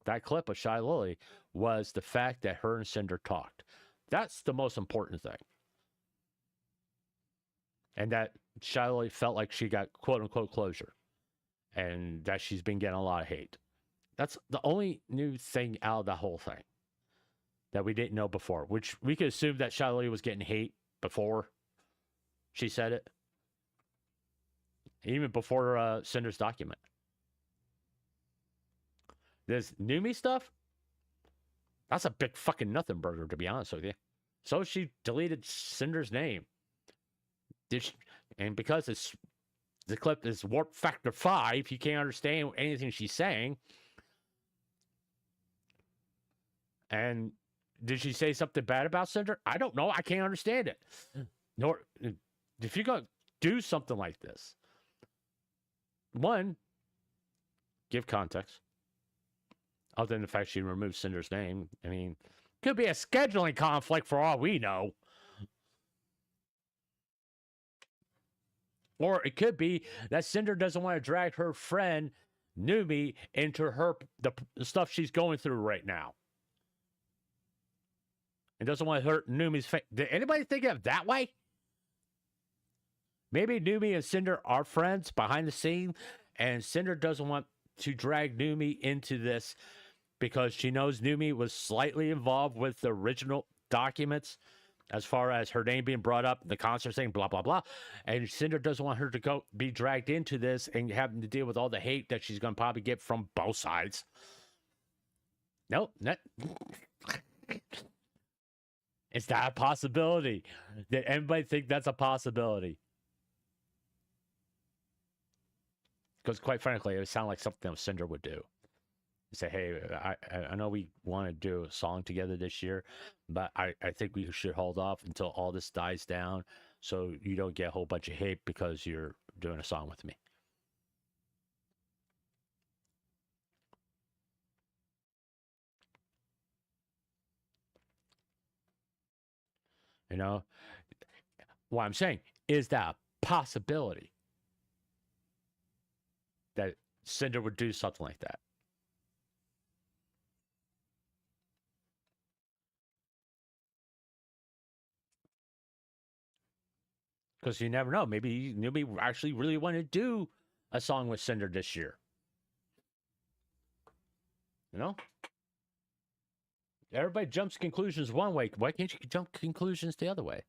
that clip of Shy Lily, was the fact that her and Cinder talked. That's the most important thing. And that Shy Lily felt like she got quote unquote closure. And that she's been getting a lot of hate. That's the only new thing out of the whole thing that we didn't know before, which we could assume that Shy Lily was getting hate before she said it. Even before Cinder's document. This Numi stuff, that's a big fucking nothing burger, to be honest with you. So she deleted Cinder's name. And because the clip is warp factor 5, you can't understand anything she's saying. And did she say something bad about Cinder? I don't know. I can't understand it. Nor if you're going to do something like this, one, give context. Other than the fact she removed Cinder's name. I mean, could be a scheduling conflict for all we know. Or it could be that Cinder doesn't want to drag her friend Numi into the stuff she's going through right now. And doesn't want to hurt Numi's face. Did anybody think of it that way? Maybe Numi and Cinder are friends behind the scene, and Cinder doesn't want to drag Numi into this because she knows Numi was slightly involved with the original documents as far as her name being brought up, the concert saying blah, blah, blah. And Cinder doesn't want her to be dragged into this and having to deal with all the hate that she's going to probably get from both sides. Nope. Is that a possibility? Did anybody think that's a possibility? Because quite frankly, it would sound like something Cinder would do. Say, hey, I know we want to do a song together this year, but I think we should hold off until all this dies down so you don't get a whole bunch of hate because you're doing a song with me. You know? What I'm saying is that a possibility that Cinder would do something like that. Because you never know. Maybe Newbie actually really want to do a song with Cinder this year. You know? Everybody jumps conclusions one way. Why can't you jump conclusions the other way?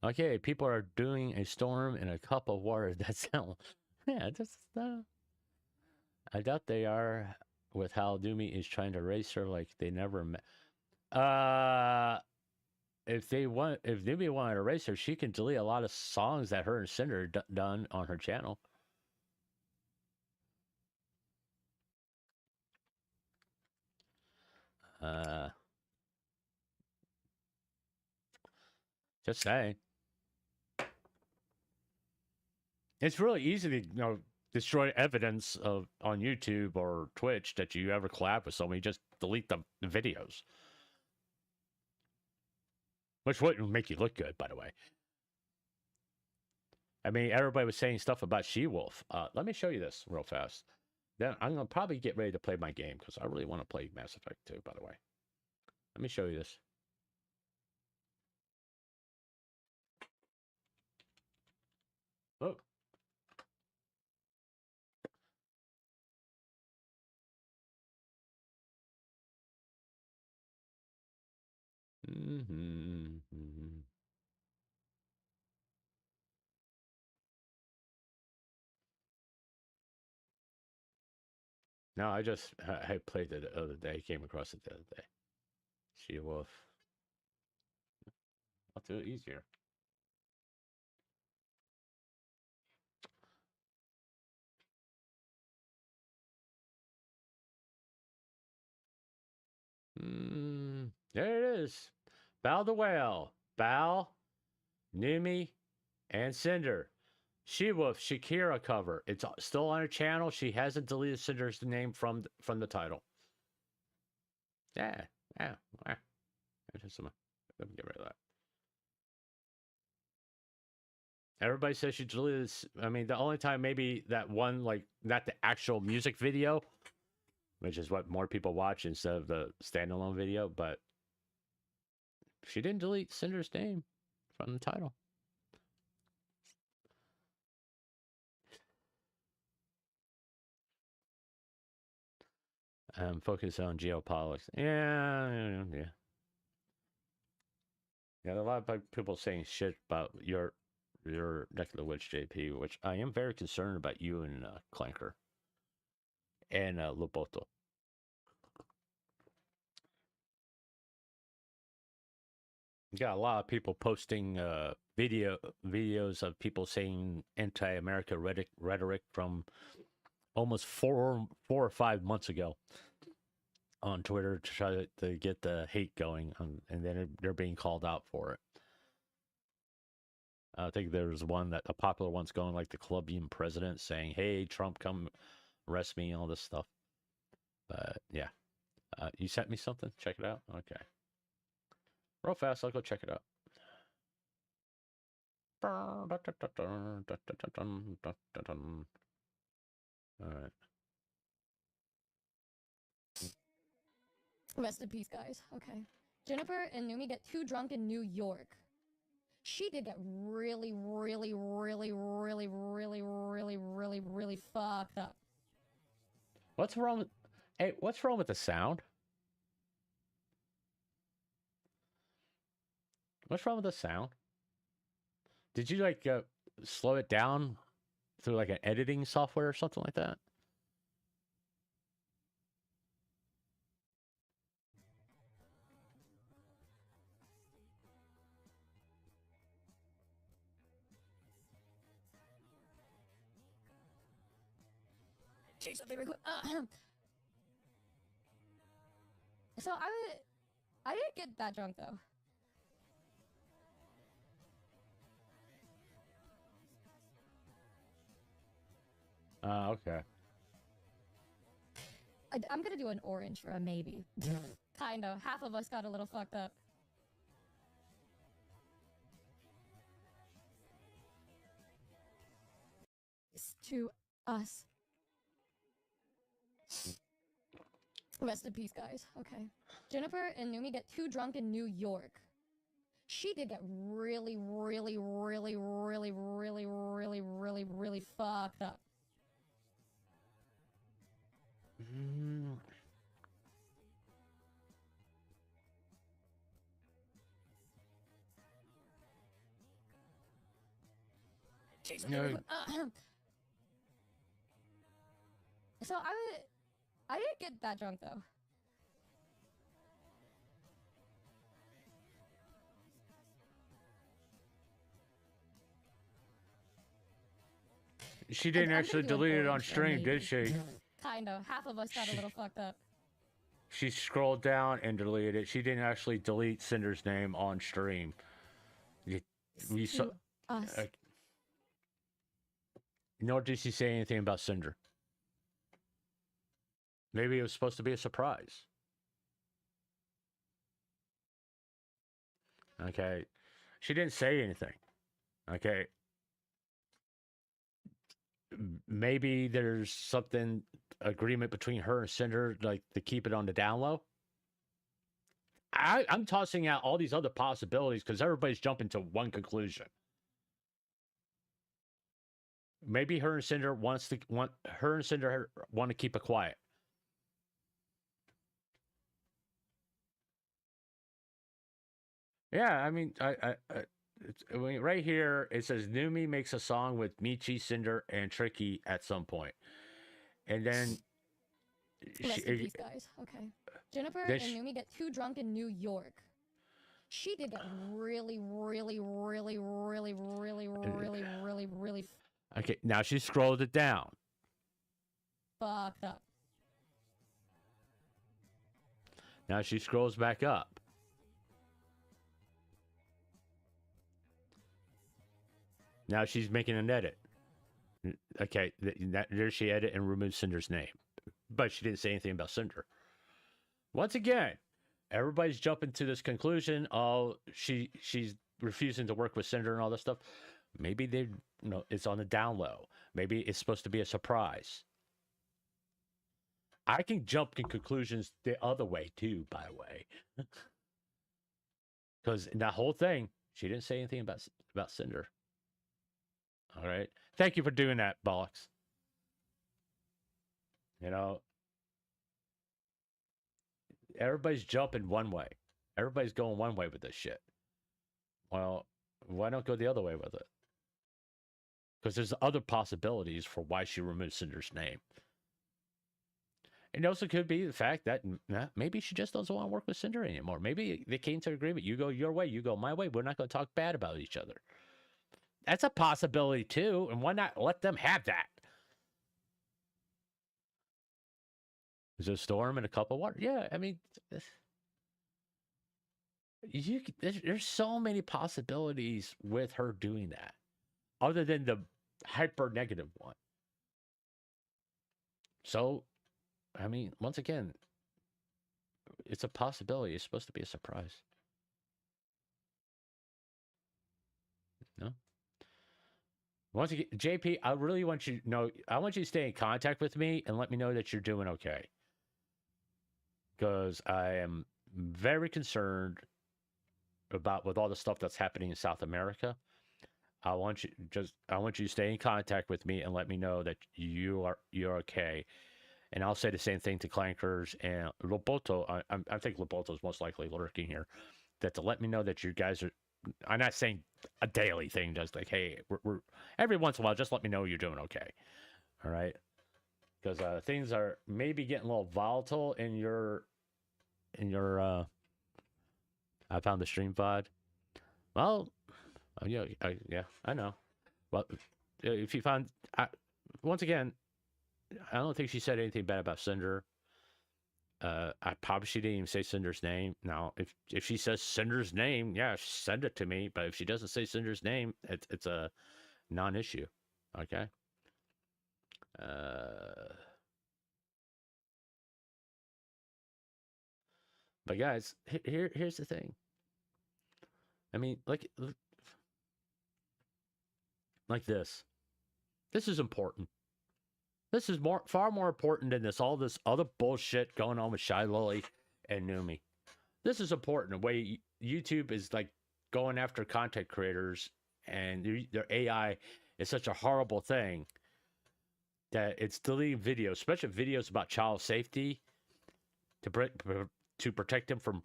Okay, people are doing a storm in a cup of water. That's how. Yeah, just. I doubt they are with how Numi is trying to race her like they never met. If Numi wanted to race her, she can delete a lot of songs that her and Cinder done on her channel. Just saying. It's really easy to destroy evidence of on YouTube or Twitch that you ever collab with somebody. Just delete the videos, which wouldn't make you look good, by the way. I mean, everybody was saying stuff about She-Wolf. Let me show you this real fast. Then I'm gonna probably get ready to play my game because I really want to play Mass Effect 2. By the way, let me show you this. Oh. No, I played it the other day. Came across it the other day. She-Wolf. I'll do it easier. There is. Bao the Whale, Bao, Numi, and Cinder. She Wolf Shakira cover. It's still on her channel. She hasn't deleted Cinder's name from the title. Yeah, yeah. Let me get rid of that. Everybody says she deleted this. I mean, the only time maybe that one, like, not the actual music video, which is what more people watch instead of the standalone video, but she didn't delete Cinder's name from the title. Focus on geopolitics. Yeah. Yeah, a lot of people saying shit about your neck of the woods, JP, which I am very concerned about you and Clanker and Loboto. You got a lot of people posting videos of people saying anti-America rhetoric from almost 4 or 5 months ago on Twitter to try to get the hate going, and then they're being called out for it. I think there's a popular one's going like the Colombian president saying, "Hey, Trump, come arrest me," and all this stuff. But yeah, you sent me something. Check it out. Okay, real fast. I'll go check it out. All right. Rest in peace, guys. Okay. Jennifer and Numi get too drunk in New York. She did get really, really, really, really, really, really, really, really fucked up. What's wrong with? Hey, what's wrong with the sound? What's wrong with the sound? Did you like slow it down through like an editing software or something like that? Change something real quick. So I didn't get that drunk though. Okay. I'm gonna do an orange for a maybe. Kinda. Half of us got a little fucked up. It's to us. Rest in peace, guys. Okay. Jennifer and Numi get too drunk in New York. She did get really, really, really, really, really, really, really, really fucked up. No. So I didn't get that drunk though. She didn't actually delete it on stream, did she? Kinda. Half of us got a little fucked up. She scrolled down and deleted it. She didn't actually delete Cinder's name on stream. We saw. Us. Nor did she say anything about Cinder. Maybe it was supposed to be a surprise. Okay. She didn't say anything. Okay. Maybe there's something agreement between her and Cinder, like to keep it on the down low. I'm tossing out all these other possibilities because everybody's jumping to one conclusion. Maybe her and Cinder want to keep it quiet. Yeah, I mean, I right here it says Numi makes a song with Michi, Cinder, and Tricky at some point, and then Rest in peace, guys. Okay. Jennifer and Numi get too drunk in New York. She did get really, really, really, really, really, really, really, really. Okay, now she scrolled it down. Fucked up. Now she scrolls back up. Now she's making an edit. Okay, there she edit and removed Cinder's name, but she didn't say anything about Cinder. Once again, everybody's jumping to this conclusion. Oh, she's refusing to work with Cinder and all this stuff. Maybe they, it's on the down low. Maybe it's supposed to be a surprise. I can jump to conclusions the other way too, by the way, because in that whole thing, she didn't say anything about Cinder. All right, thank you for doing that, Bollocks. Everybody's jumping one way. Everybody's going one way with this shit. Well, why not go the other way with it? Because there's other possibilities for why she removed Cinder's name. It also could be the fact that maybe she just doesn't want to work with Cinder anymore. Maybe they came to an agreement. You go your way, you go my way. We're not going to talk bad about each other. That's a possibility too. And why not let them have that? Is there a storm and a cup of water? Yeah, I mean, there's so many possibilities with her doing that, other than the hyper negative one. So, I mean, once again, it's a possibility. It's supposed to be a surprise. No. Once again, JP, I really want you to know. I want you to stay in contact with me and let me know that you're doing okay. Because I am very concerned about with all the stuff that's happening in South America. I want you to stay in contact with me and let me know that you're okay. And I'll say the same thing to Clankers and Loboto. I think Loboto is most likely lurking here. That to let me know that you guys are. I'm not saying a daily thing, just like, hey, we're every once in a while, just let me know you're doing okay. All right, because things are maybe getting a little volatile in your. I found the stream pod. Well, yeah, I know. Well, if you found, once again, I don't think she said anything bad about Cinder. I probably she didn't even say Cinder's name. Now, if she says Cinder's name, yeah, send it to me. But if she doesn't say Cinder's name, it's a non-issue. Okay. But guys, here's the thing. I mean, like this. This is important. This is far more important than all this other bullshit going on with Shy Lily and Numi. This is important. The way YouTube is like going after content creators and their AI is such a horrible thing that it's deleting videos, especially videos about child safety, to protect them from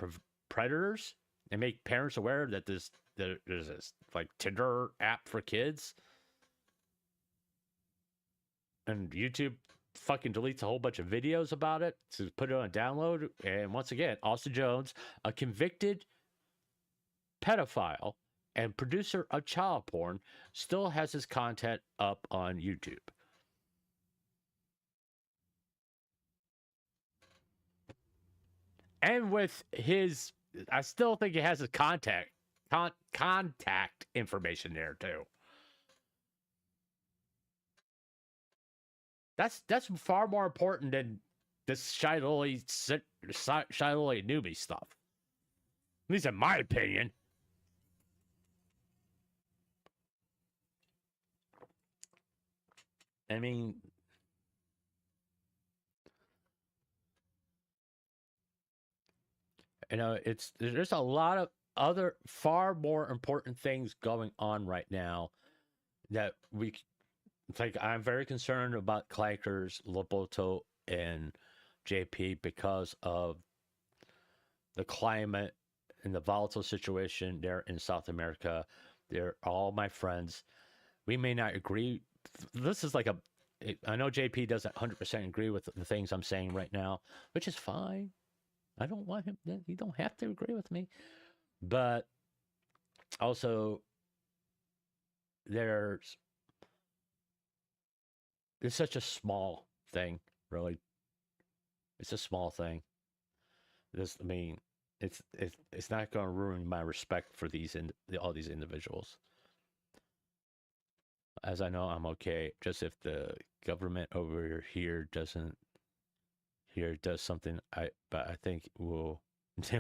predators and make parents aware that there's this like Tinder app for kids. And YouTube fucking deletes a whole bunch of videos about it to put it on a download. And once again, Austin Jones, a convicted pedophile and producer of child porn, still has his content up on YouTube. And with his, I still think he has his contact information there too. That's far more important than this Shy Lily newbie stuff. At least in my opinion. I mean, there's a lot of other far more important things going on right now that I'm very concerned about Clankers, Loboto, and JP because of the climate and the volatile situation there in South America. They're all my friends. We may not agree. This is like I know JP doesn't 100% agree with the things I'm saying right now, which is fine. I don't want him. You don't have to agree with me. But also, it's such a small thing, really. It's a small thing. It's not going to ruin my respect for all these individuals. As I know, I'm okay. Just if the government over here does something, but I think we'll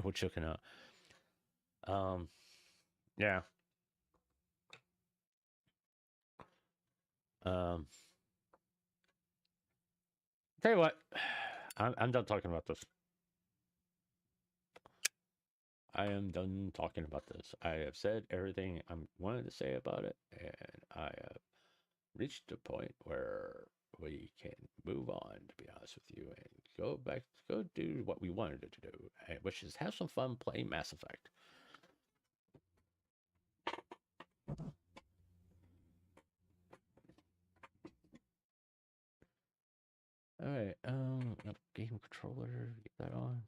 we'll chicken out. Yeah. Tell you what, I'm done talking about this. I am done talking about this. I have said everything I wanted to say about it, and I have reached a point where we can move on, to be honest with you, and go do what we wanted to do, which is have some fun playing Mass Effect. All right, game controller, get that on.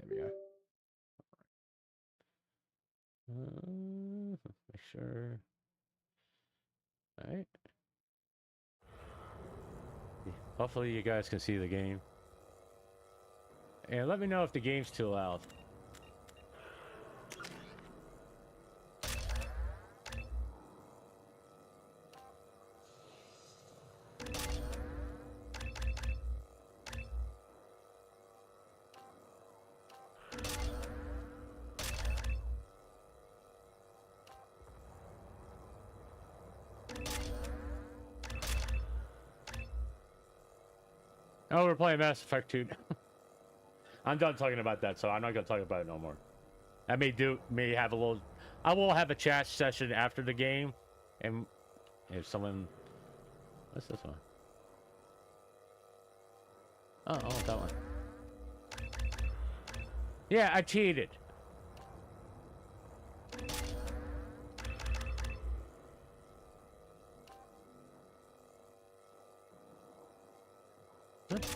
There we are. Make sure. All right. Hopefully you guys can see the game. And let me know if the game's too loud. Oh, we're playing Mass Effect 2. I'm done talking about that, so I'm not gonna talk about it no more. I may have a little. I will have a chat session after the game, and if someone, what's this one? Oh, that one. Yeah, I cheated. What?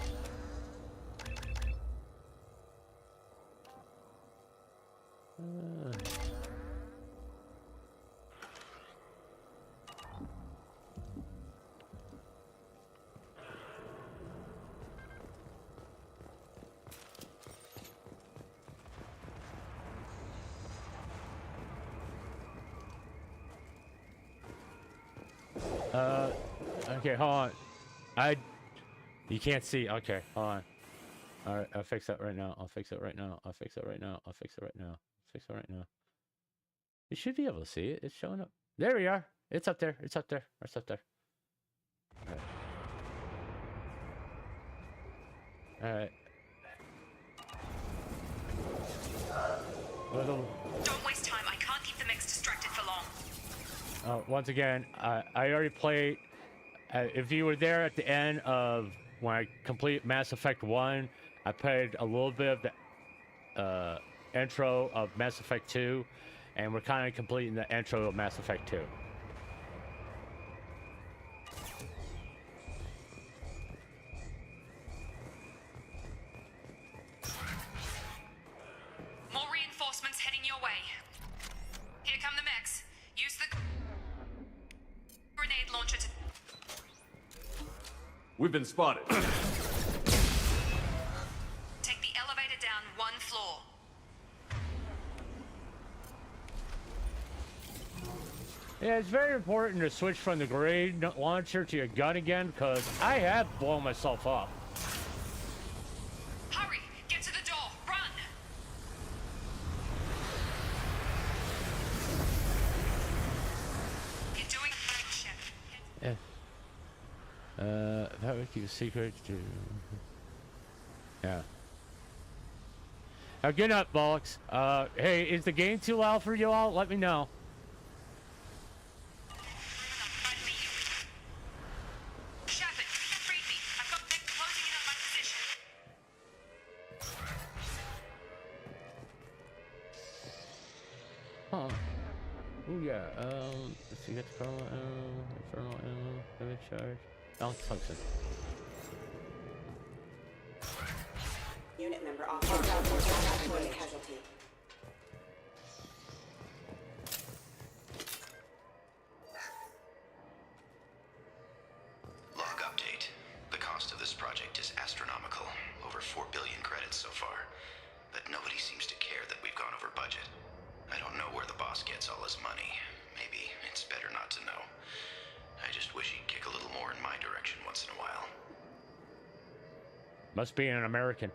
Okay, hold on. You can't see. Okay, hold on. All right, I'll fix that right now. I'll fix it right now. I'll fix it right now. I'll fix it right now. Fix it right now. You should be able to see it. It's showing up. There we are. It's up there. It's up there. It's up there. All right. All right. Don't waste time. I can't keep the mix distracted for long. Once again, I already played. If you were there at the end of when I completed Mass Effect 1, I played a little bit of the intro of Mass Effect 2, and we're kind of completing the intro of Mass Effect 2. More reinforcements heading your way. Here come the mechs. Use the grenade launcher to... We've been spotted. Take the elevator down one floor. Yeah, it's very important to switch from the grenade launcher to your gun again, because I have blown myself up. Hurry! Get to the door! Run! You're doing a great ship. Yeah. That would keep a secret to... Yeah. Good night, bollocks. Hey, is the game too loud for you all? Let me know. Shepard, read me. I've got mech closing in on my position. Huh. Ooh, yeah. Let's see, get the infernal ammo, damage charge. Balance function. Unit member off. Casualty. Log update. The cost of this project is astronomical. Over 4 billion credits so far. But nobody seems to care that we've gone over budget. I don't know where the boss gets all his money. Maybe it's better Must be an American.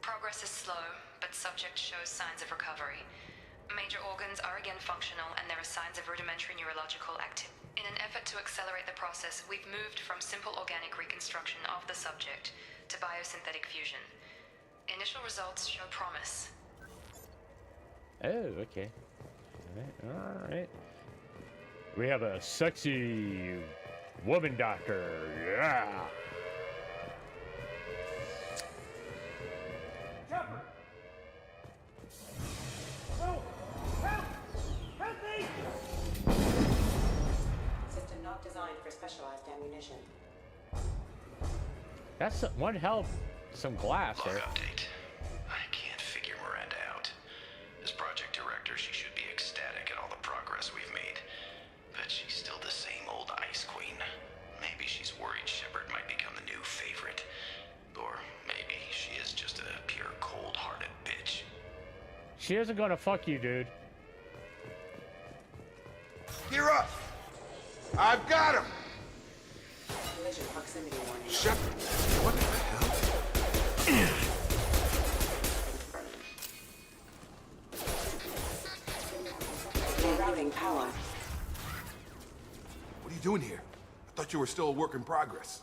Progress is slow, but subject shows signs of recovery. Major organs are again functional, and there are signs of rudimentary neurological activity. In an effort to accelerate the process, we've moved from simple organic reconstruction of the subject to biosynthetic fusion. Initial results show promise. Oh, okay. All right. We have a sexy woman doctor. Yeah. Jumper! Oh! Help! Help me! System not designed for specialized ammunition. That's one hell of some glass Log there. update. I can't figure Miranda out. As project director, she should be ecstatic at all the progress we've made. But she's still the same old ice queen. Maybe she's worried Shepard might become the new favorite. Or maybe she is just a pure cold-hearted bitch. She isn't gonna fuck you, dude. Gear up! I've got him! Collision proximity warning. Shepard, what the hell? Rerouting power. What are you doing here? I thought you were still a work in progress.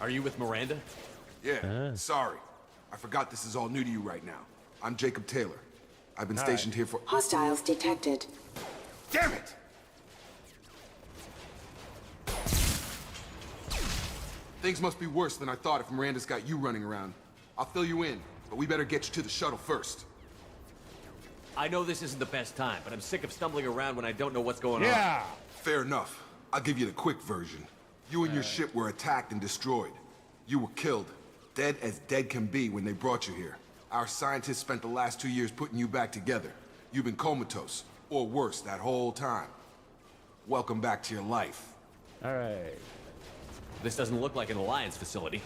Are you with Miranda? Yeah, sorry. I forgot this is all new to you right now. I'm Jacob Taylor. I've been stationed here for— Hostiles detected. Damn it! Things must be worse than I thought if Miranda's got you running around. I'll fill you in, but we better get you to the shuttle first. I know this isn't the best time, but I'm sick of stumbling around when I don't know what's going on. Yeah. Fair enough. I'll give you the quick version. You and your ship were attacked and destroyed. You were killed. Dead as dead can be when they brought you here. Our scientists spent the last 2 years putting you back together. You've been comatose, or worse, that whole time. Welcome back to your life. All right. This doesn't look like an Alliance facility.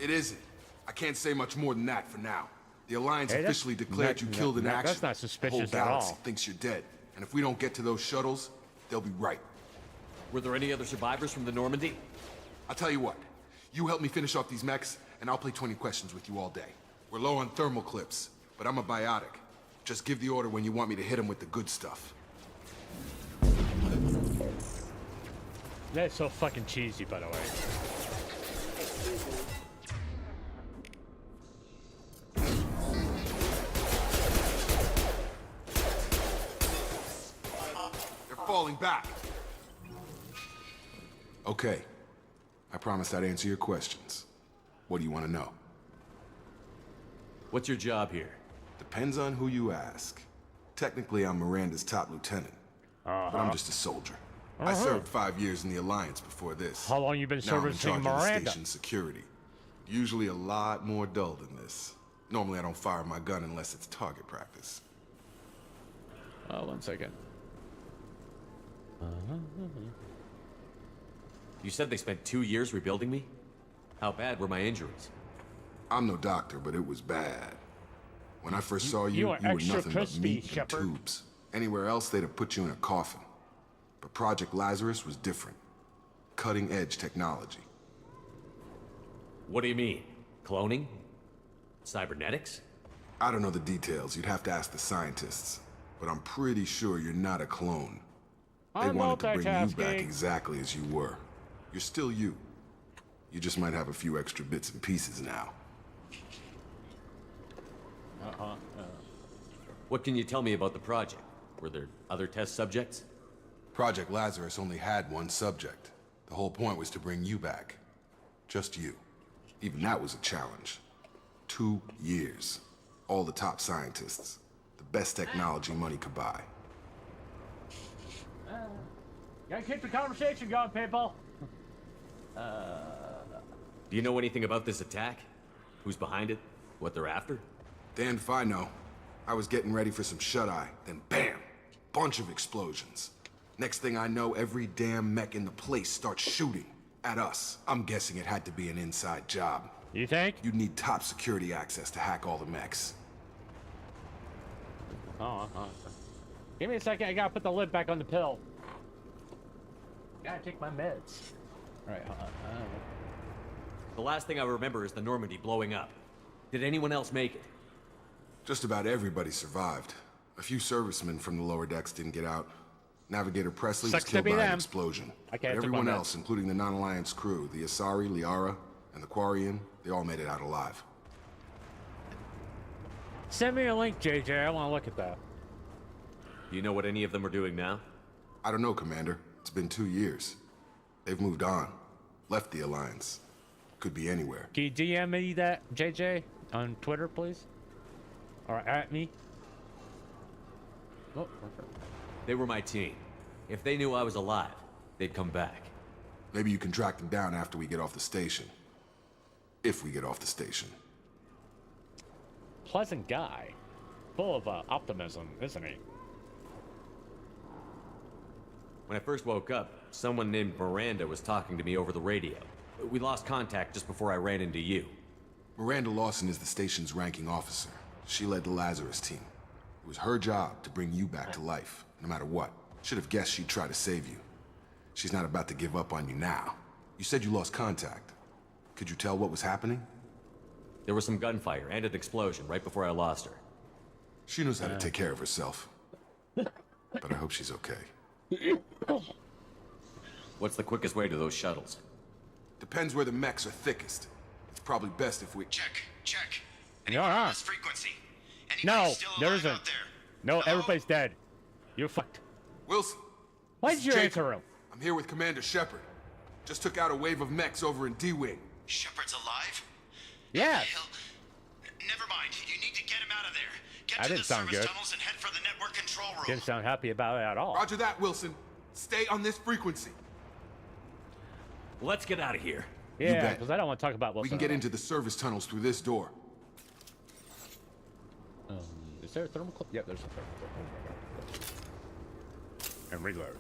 It isn't. I can't say much more than that for now. The Alliance Hey, that's officially declared you not- killed in not- action. that's not The suspicious whole at galaxy all. thinks you're dead. And if we don't get to those shuttles, they'll be right. Were there any other survivors from the Normandy? I'll tell you what. You help me finish off these mechs, and I'll play 20 questions with you all day. We're low on thermal clips, but I'm a biotic. Just give the order when you want me to hit them with the good stuff. That's so fucking cheesy, by the way. Excuse me. They're falling back. Okay. I promised I'd answer your questions. What do you want to know? What's your job here? Depends on who you ask. Technically, I'm Miranda's top lieutenant. But I'm just a soldier. I served 5 years in the Alliance before this. How long you been Now I'm in servicing charge of the Miranda? station's security. Usually a lot more dull than this. Normally I don't fire my gun unless it's target practice. Oh, 1 second. You said they spent 2 years rebuilding me? How bad were my injuries? I'm no doctor, but it was bad. When I first saw you you, are you were extra nothing crispy, but meat and Shepard. tubes. Anywhere else, they'd have put you in a coffin. But Project Lazarus was different. Cutting-edge technology. What do you mean? Cloning? Cybernetics? I don't know the details. You'd have to ask the scientists. But I'm pretty sure you're not a clone. They I'm wanted to bring you back multitasking. exactly as you were. You're still you. You just might have a few extra bits and pieces now. What can you tell me about the project? Were there other test subjects? Project Lazarus only had one subject. The whole point was to bring you back. Just you. Even that was a challenge. 2 years. All the top scientists. The best technology money could buy. Gotta keep the conversation going, people. Do you know anything about this attack? Who's behind it? What they're after? Damned if I know. I was getting ready for some shut-eye, then bam! Bunch of explosions. Next thing I know, every damn mech in the place starts shooting. At us. I'm guessing it had to be an inside job. You think? You'd need top security access to hack all the mechs. Give me a second. I gotta put the lid back on the pill. Gotta take my meds. All right, hold on. The last thing I remember is the Normandy blowing up. Did anyone else make it? Just about everybody survived. A few servicemen from the lower decks didn't get out. Navigator Presley was Sucks to killed be by an them. explosion. I But can't take everyone my meds. else, including the non-Alliance crew, the Asari, Liara, and the Quarian, they all made it out alive. Send me a link, JJ. I want to look at that. Do you know what any of them are doing now? I don't know, Commander. It's been 2 years. They've moved on. Left the Alliance. Could be anywhere. Can you DM me that, JJ, on Twitter, please? Or at me? Oh, perfect. They were my team. If they knew I was alive, they'd come back. Maybe you can track them down after we get off the station. If we get off the station. Pleasant guy. Full of optimism, isn't he? When I first woke up, someone named Miranda was talking to me over the radio. We lost contact just before I ran into you. Miranda Lawson is the station's ranking officer. She led the Lazarus team. It was her job to bring you back to life, no matter what. Should have guessed she'd try to save you. She's not about to give up on you now. You said you lost contact. Could you tell what was happening? There was some gunfire and an explosion right before I lost her. She knows how to take care of herself. But I hope she's okay. What's the quickest way to those shuttles? Depends where the mechs are thickest. It's probably best if we... Check. Yeah. Anyone on this frequency? No, Anybody still there alive isn't. out there? No, Hello? everybody's dead. You're fucked. Wilson. Why this did is you Jacob. answer him? I'm here with Commander Shepard. Just took out a wave of mechs over in D-Wing. Shepard's alive? Yes. Hell, never mind. You need to get him out of there. Get That to didn't the sound service good. tunnels and head for the network control room. Didn't sound happy about it at all. Roger that, Wilson. Stay on this frequency. Let's get out of here. Yeah, bet. because I don't want to talk about We Wilson. can get at all. into the service tunnels through this door. Is there a thermal clip? Yep, there's a thermal clip. And reload.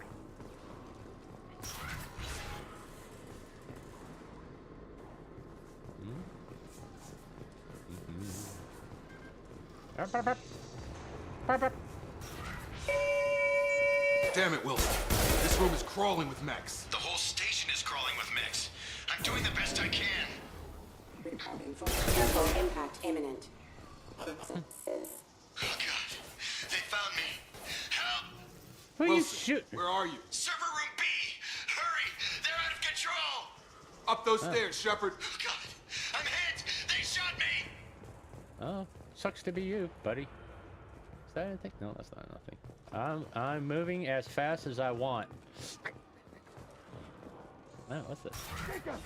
Damn it, Wilson. This room is crawling with mechs. The whole station is crawling with mechs. I'm doing the best I can. Careful, impact imminent. Oh, God. They found me. Help! Who are you Wilson, shoot? where are you? Server room B! Hurry! They're out of control! Up those stairs, Shepard. Oh, God! I'm hit! They shot me! Oh, sucks to be you, buddy. Is that anything? No, that's not nothing. I'm moving as fast as I want. Oh, what's this? Jacob!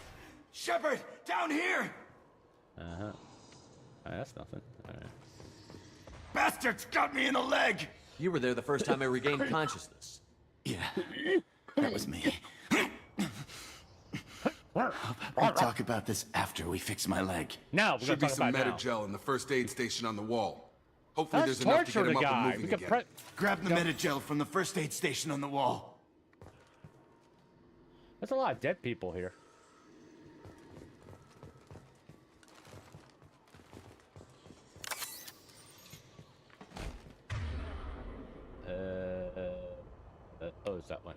Shepard! Down here! Oh, that's nothing. All right. Bastards got me in the leg! You were there the first time I regained consciousness. Yeah, that was me. We'll talk about this after we fix my leg. Now we're Should gonna be talk some about now. Metagel in the first aid station on the wall. Hopefully Let's there's enough to torture get him the up and guy. moving We can again. Grab the Metagel from the first aid station on the wall. There's a lot of dead people here. Oh, is that one?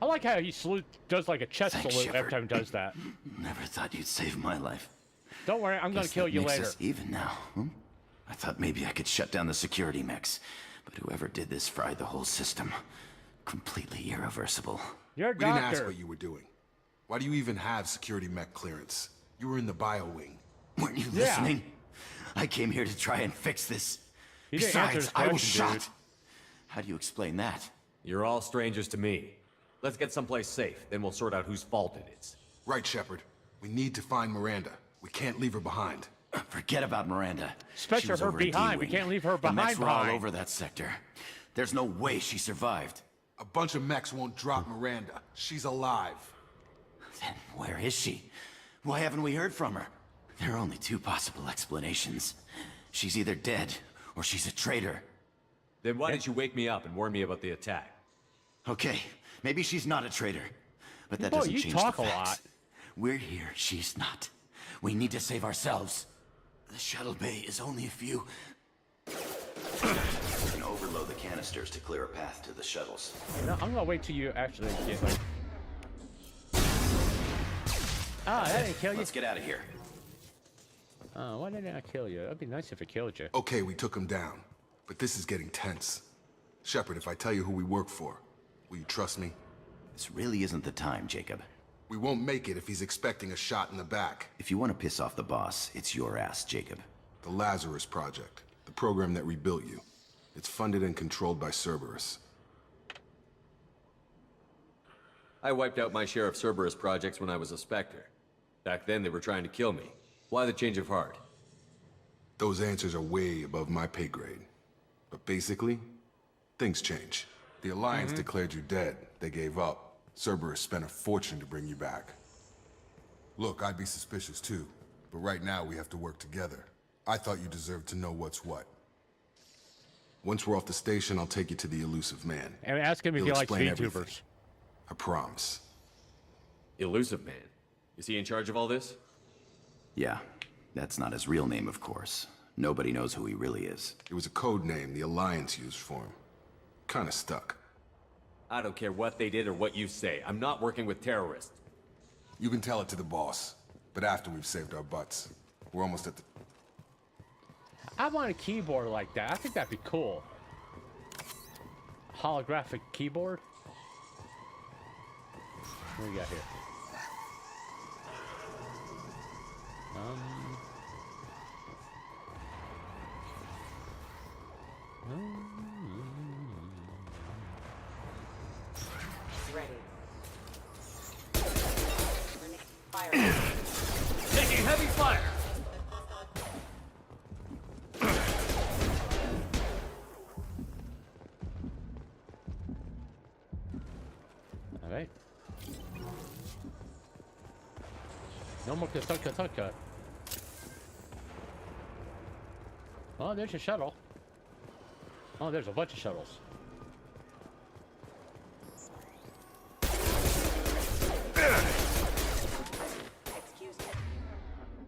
I like how he does like a chest Thanks, salute every Shepard. time he does that. Never thought you'd save my life. Don't worry, I'm gonna Guess kill that you makes later. us even now. I thought maybe I could shut down the security mechs, but whoever did this fried the whole system. Completely irreversible. You're a We didn't ask doctor. what you were doing. Why do you even have security mech clearance? You were in the bio wing. Weren't you Yeah. listening? I came here to try and fix this. You didn't answer Besides, his I was question, shot. dude. How do you explain that? You're all strangers to me. Let's get someplace safe, then we'll sort out whose fault it is. Right, Shepard. We need to find Miranda. We can't leave her behind. Forget about Miranda. Especially She was her over at behind. We D-Wing. can't leave her The mechs behind were all behind. over that sector. There's no way she survived. A bunch of mechs won't drop Miranda. She's alive. Then where is she? Why haven't we heard from her? There are only two possible explanations. She's either dead, or she's a traitor. Then why didn't you wake me up and warn me about the attack? Okay, maybe she's not a traitor. But that Boy, doesn't you change talk the a facts. lot. We're here, she's not. We need to save ourselves. The shuttle bay is only a few. We can overload the canisters to clear a path to the shuttles. No, I'm gonna wait till you actually get like. Ah, that didn't kill you. Let's get out of here. Oh, why didn't I kill you? That'd be nice if it killed you. Okay, we took him down. But this is getting tense. Shepard, if I tell you who we work for, will you trust me? This really isn't the time, Jacob. We won't make it if he's expecting a shot in the back. If you want to piss off the boss, it's your ass, Jacob. The Lazarus Project, the program that rebuilt you. It's funded and controlled by Cerberus. I wiped out my share of Cerberus projects when I was a Spectre. Back then, they were trying to kill me. Why the change of heart? Those answers are way above my pay grade. But basically, things change. The Alliance declared you dead. They gave up. Cerberus spent a fortune to bring you back. Look, I'd be suspicious too. But right now, we have to work together. I thought you deserved to know what's what. Once we're off the station, I'll take you to the elusive man. And ask him if he He'll likes explain VTubers. everything. I promise. Elusive Man. Is he in charge of all this? Yeah, that's not his real name, of course. Nobody knows who he really is. It was a code name the Alliance used for him. Kinda stuck. I don't care what they did or what you say. I'm not working with terrorists. You can tell it to the boss, but after we've saved our butts. We're almost at the... I want a keyboard like that. I think that'd be cool. Holographic keyboard. What do we got here? Ready. Fire. Taking heavy fire! All right. No more Kataka. Oh, there's a shuttle. Oh, there's a bunch of shuttles. Excuse me.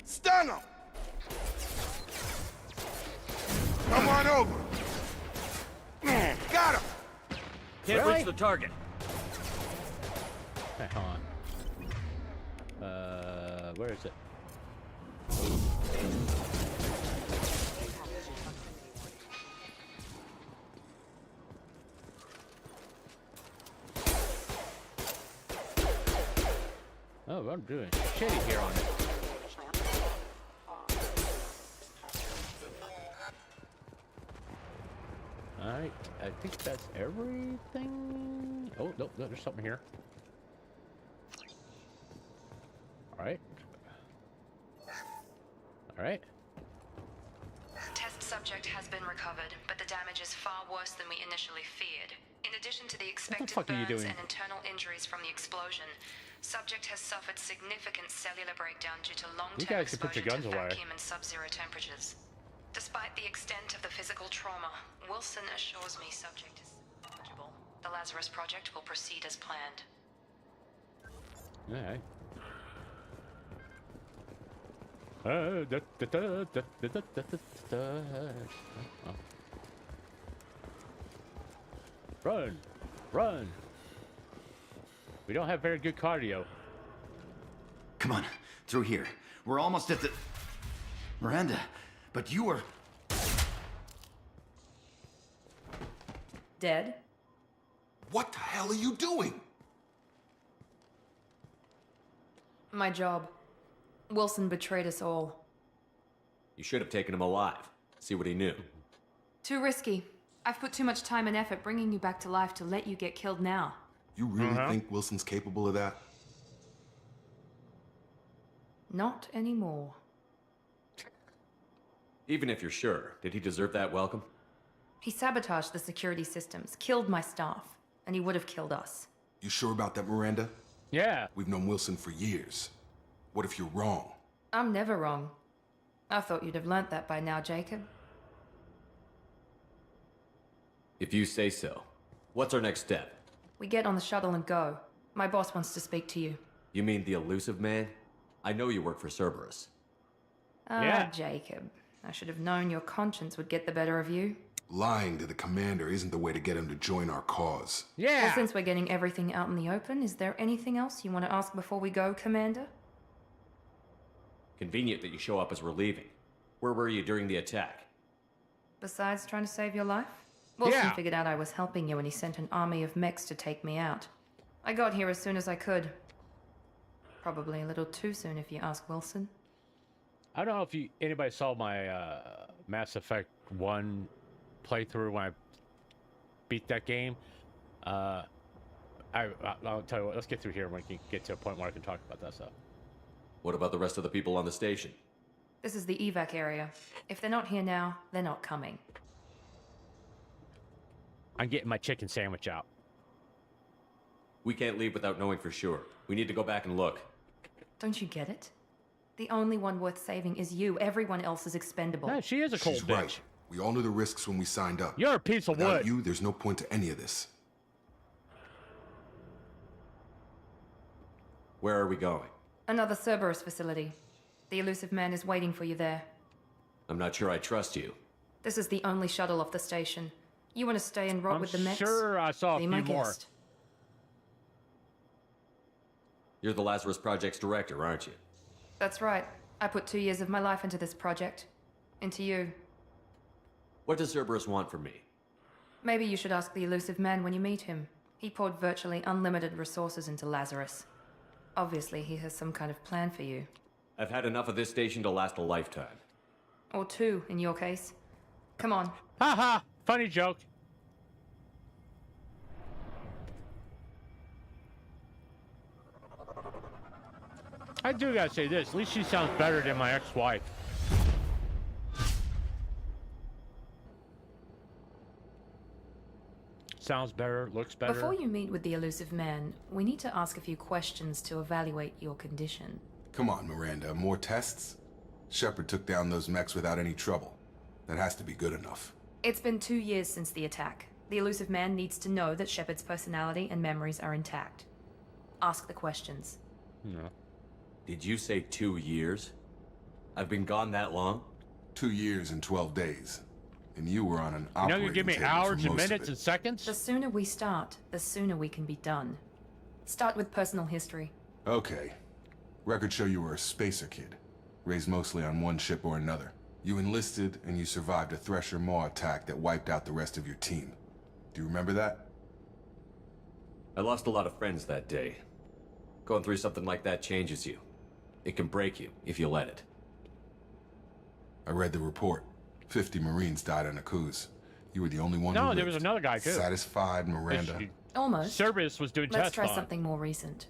Stun him! Come on over. Got him! Can't Really? reach the target. Hey, hold on. Where is it? Oh, I'm doing shitty here on it. Alright, I think that's everything. Oh, no, there's something here. Alright. Alright. Test subject has been recovered, but the damage is far worse than we initially feared. In addition to the expected fuck are you burns doing? and internal injuries from the explosion, subject has suffered significant cellular breakdown due to You long-term guys can put your exposure guns to away. vacuum and sub-zero temperatures. Despite the extent of the physical trauma, Wilson assures me subject is eligible. The Lazarus Project will proceed as planned. Alright. Run! Run! We don't have very good cardio. Come on, through here. We're almost at the... Miranda, but you were... Dead? What the hell are you doing? My job. Wilson betrayed us all. You should have taken him alive. See what he knew. Too risky. I've put too much time and effort bringing you back to life to let you get killed now. You really think Wilson's capable of that? Not anymore. Even if you're sure, did he deserve that welcome? He sabotaged the security systems, killed my staff, and he would have killed us. You sure about that, Miranda? Yeah. We've known Wilson for years. What if you're wrong? I'm never wrong. I thought you'd have learnt that by now, Jacob. If you say so. What's our next step? We get on the shuttle and go. My boss wants to speak to you. You mean the elusive man? I know you work for Cerberus. Ah, Yeah. Jacob. I should have known your conscience would get the better of you. Lying to the commander isn't the way to get him to join our cause. Yeah. Well, since we're getting everything out in the open, is there anything else you want to ask before we go, Commander? Convenient that you show up as we're leaving. Where were you during the attack? Besides trying to save your life? Wilson Yeah. figured out I was helping you and he sent an army of mechs to take me out. I got here as soon as I could. Probably a little too soon if you ask Wilson. I don't know if anybody saw my Mass Effect 1 playthrough when I beat that game. I'll tell you what, let's get through here and we can get to a point where I can talk about that stuff. What about the rest of the people on the station? This is the evac area. If they're not here now, they're not coming. I'm getting my chicken sandwich out. We can't leave without knowing for sure. We need to go back and look. Don't you get it? The only one worth saving is you. Everyone else is expendable. Yeah, she is a cold She's bitch. right. We all knew the risks when we signed up. You're a piece of Without wood. you, there's no point to any of this. Where are we going? Another Cerberus facility. The elusive man is waiting for you there. I'm not sure I trust you. This is the only shuttle off the station. You want to stay and rot I'm with the mechs? sure I saw a Be few my more. guest. You're the Lazarus Project's director, aren't you? That's right. I put 2 years of my life into this project. Into you. What does Cerberus want from me? Maybe you should ask the elusive man when you meet him. He poured virtually unlimited resources into Lazarus. Obviously, he has some kind of plan for you. I've had enough of this station to last a lifetime. Or 2, in your case. Come on. Haha, funny joke. I do gotta say this, at least she sounds better than my ex-wife. Sounds better, looks better. Before you meet with the elusive man, we need to ask a few questions to evaluate your condition. Come on, Miranda. More tests? Shepard took down those mechs without any trouble. That has to be good enough. It's been 2 years since the attack. The elusive man needs to know that Shepard's personality and memories are intact. Ask the questions. No. Did you say 2 years? I've been gone that long? 2 years and 12 days. And you were on an You know, operating you give me table for hours and most of minutes it. and seconds? The sooner we start, the sooner we can be done. Start with personal history. Okay. Records show you were a spacer kid. Raised mostly on one ship or another. You enlisted and you survived a Thresher Maw attack that wiped out the rest of your team. Do you remember that? I lost a lot of friends that day. Going through something like that changes you. It can break you if you let it. I read the report. 50 Marines died on Akuz. You were the only one who No, there was lived. another guy too. Satisfied, Miranda? Almost. Cerberus was doing Let's test try flying. something more recent.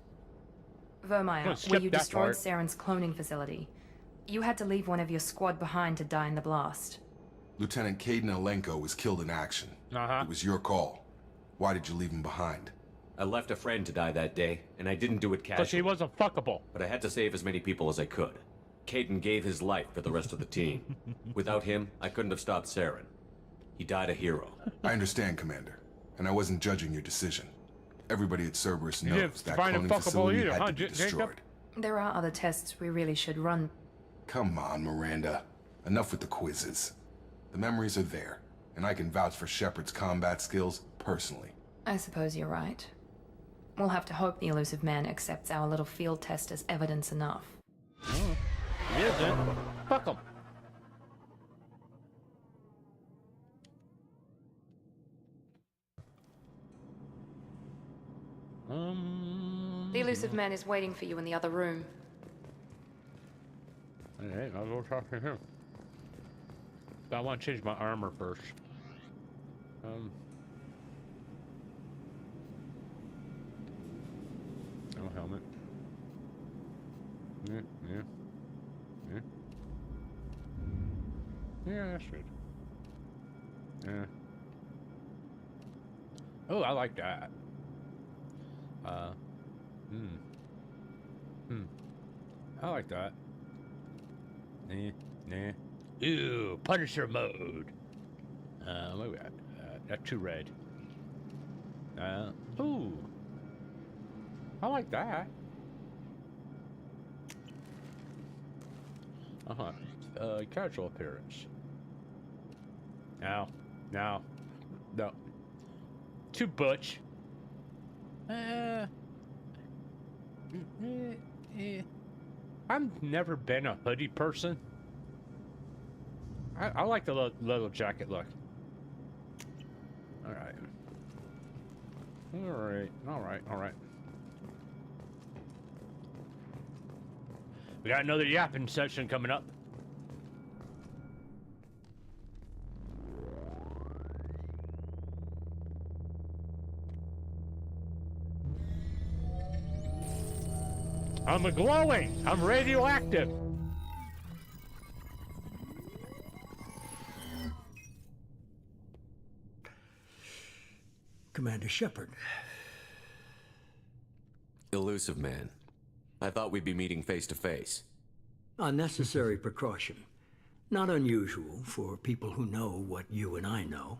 Gonna Vermeer, skip where you that destroyed part. Saren's cloning facility. You had to leave one of your squad behind to die in the blast. Lieutenant Caden Alenko was killed in action. Uh-huh. It was your call. Why did you leave him behind? I left a friend to die that day, and I didn't do it Because he casually. wasn't fuckable. But I had to save as many people as I could. Caden gave his life for the rest of the team. Without him, I couldn't have stopped Saren. He died a hero. I understand, Commander. And I wasn't judging your decision. Everybody at Cerberus You knows didn't that find him cloning fuckable facility either, had huh, to be Jacob? destroyed. There are other tests we really should run. Come on, Miranda. Enough with the quizzes. The memories are there, and I can vouch for Shepard's combat skills personally. I suppose you're right. We'll have to hope the elusive man accepts our little field test as evidence enough. He isn't. Fuck him. The elusive man is waiting for you in the other room. Hey, I'll go talk to him. But I want to change my armor first. No helmet. Yeah. Yeah, that's good. Yeah. Oh, I like that. I like that. Nah. Ew, Punisher mode. What we got? That's too red. Ooh. I like that. casual appearance. No. Too butch. I've never been a hoodie person. I like the little jacket look. Alright. Alright. We got another yapping session coming up. I'm glowing. I'm radioactive. Commander Shepard. Elusive man. I thought we'd be meeting face to face. Unnecessary precaution. Not unusual for people who know what you and I know.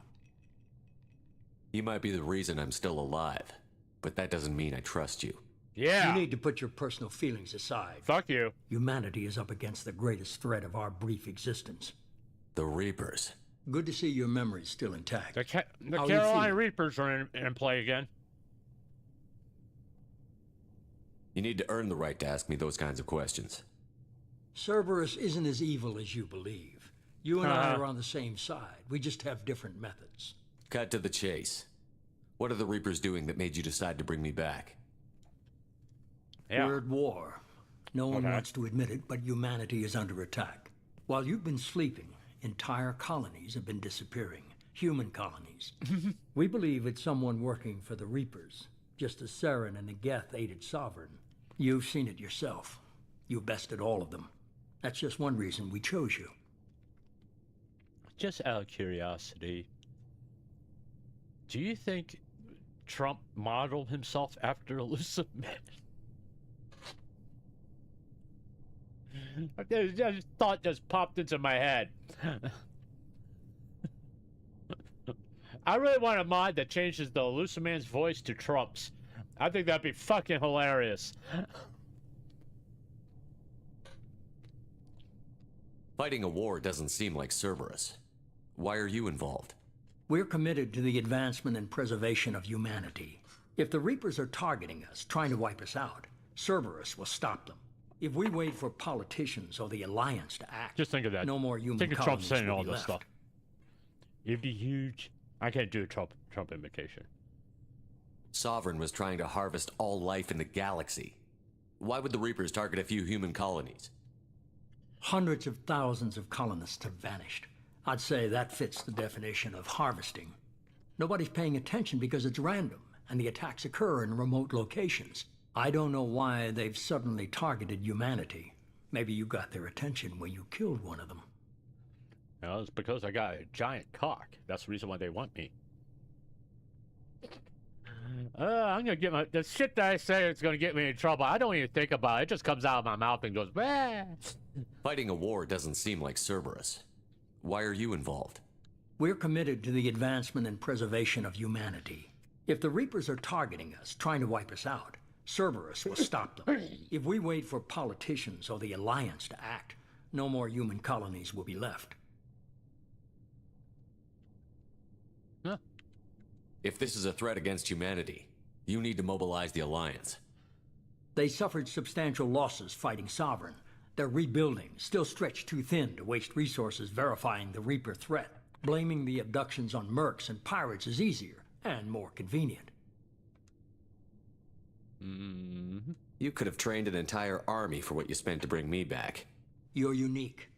You might be the reason I'm still alive, but that doesn't mean I trust you. Yeah. You need to put your personal feelings aside. Fuck you. Humanity is up against the greatest threat of our brief existence. The Reapers. Good to see your memory's still intact. The How you Carolina feeling? Reapers are in play again. You need to earn the right to ask me those kinds of questions. Cerberus isn't as evil as you believe. You and I are on the same side. We just have different methods. Cut to the chase. What are the Reapers doing that made you decide to bring me back? Yeah. We're at war. No one wants to admit it, but humanity is under attack. While you've been sleeping, entire colonies have been disappearing. Human colonies. We believe it's someone working for the Reapers, just as Saren and the Geth aided Sovereign. You've seen it yourself. You bested all of them. That's just one reason we chose you. Just out of curiosity, do you think Trump modeled himself after Elusive Man? That thought just popped into my head. I really want a mod that changes the Elusive Man's voice to Trump's. I think that'd be fucking hilarious. Fighting a war doesn't seem like Cerberus. Why are you involved? We're committed to the advancement and preservation of humanity. If the Reapers are targeting us, trying to wipe us out, Cerberus will stop them. If we wait for politicians or the Alliance to act, Just think of that. no more human Think of Trump colonies saying will all be this left. stuff. It'd be huge. I can't do a Trump imitation. Sovereign was trying to harvest all life in the galaxy. Why would the Reapers target a few human colonies? Hundreds of thousands of colonists have vanished. I'd say that fits the definition of harvesting. Nobody's paying attention because it's random, and the attacks occur in remote locations. I don't know why they've suddenly targeted humanity. Maybe you got their attention when you killed one of them. No, it's because I got a giant cock. That's the reason why they want me. I'm gonna get the shit that I say is gonna get me in trouble. I don't even think about it. It just comes out of my mouth and goes, bah. Fighting a war doesn't seem like Cerberus. Why are you involved? We're committed to the advancement and preservation of humanity. If the Reapers are targeting us, trying to wipe us out, Cerberus will stop them. If we wait for politicians or the Alliance to act, no more human colonies will be left. Huh. If this is a threat against humanity, you need to mobilize the Alliance. They suffered substantial losses fighting Sovereign. They're rebuilding, still stretched too thin to waste resources verifying the Reaper threat. Blaming the abductions on mercs and pirates is easier and more convenient. You could have trained an entire army for what you spent to bring me back. You're unique,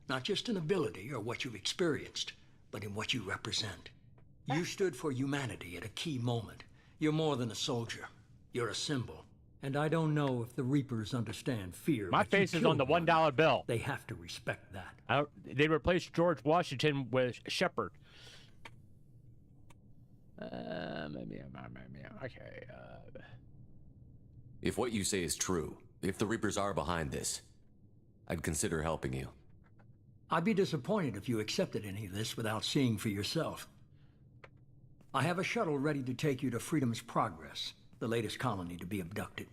not just in ability or what you've experienced, but in what you represent. You stood for humanity at a key moment. You're more than a soldier. You're a symbol. And I don't know if the Reapers understand fear. My but you face is on the killed $1 bill. They have to respect that. They replaced George Washington with Shepard. Maybe. Okay. If what you say is true, if the Reapers are behind this, I'd consider helping you. I'd be disappointed if you accepted any of this without seeing for yourself. I have a shuttle ready to take you to Freedom's Progress, the latest colony to be abducted.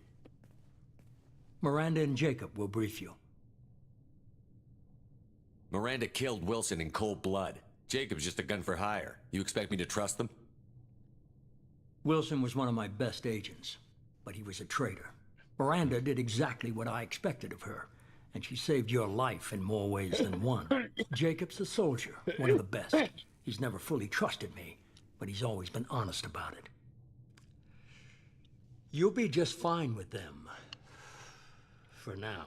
Miranda and Jacob will brief you. Miranda killed Wilson in cold blood. Jacob's just a gun for hire. You expect me to trust them? Wilson was one of my best agents, but he was a traitor. Miranda did exactly what I expected of her, and she saved your life in more ways than one. Jacob's a soldier, one of the best. He's never fully trusted me, but he's always been honest about it. You'll be just fine with them. For now.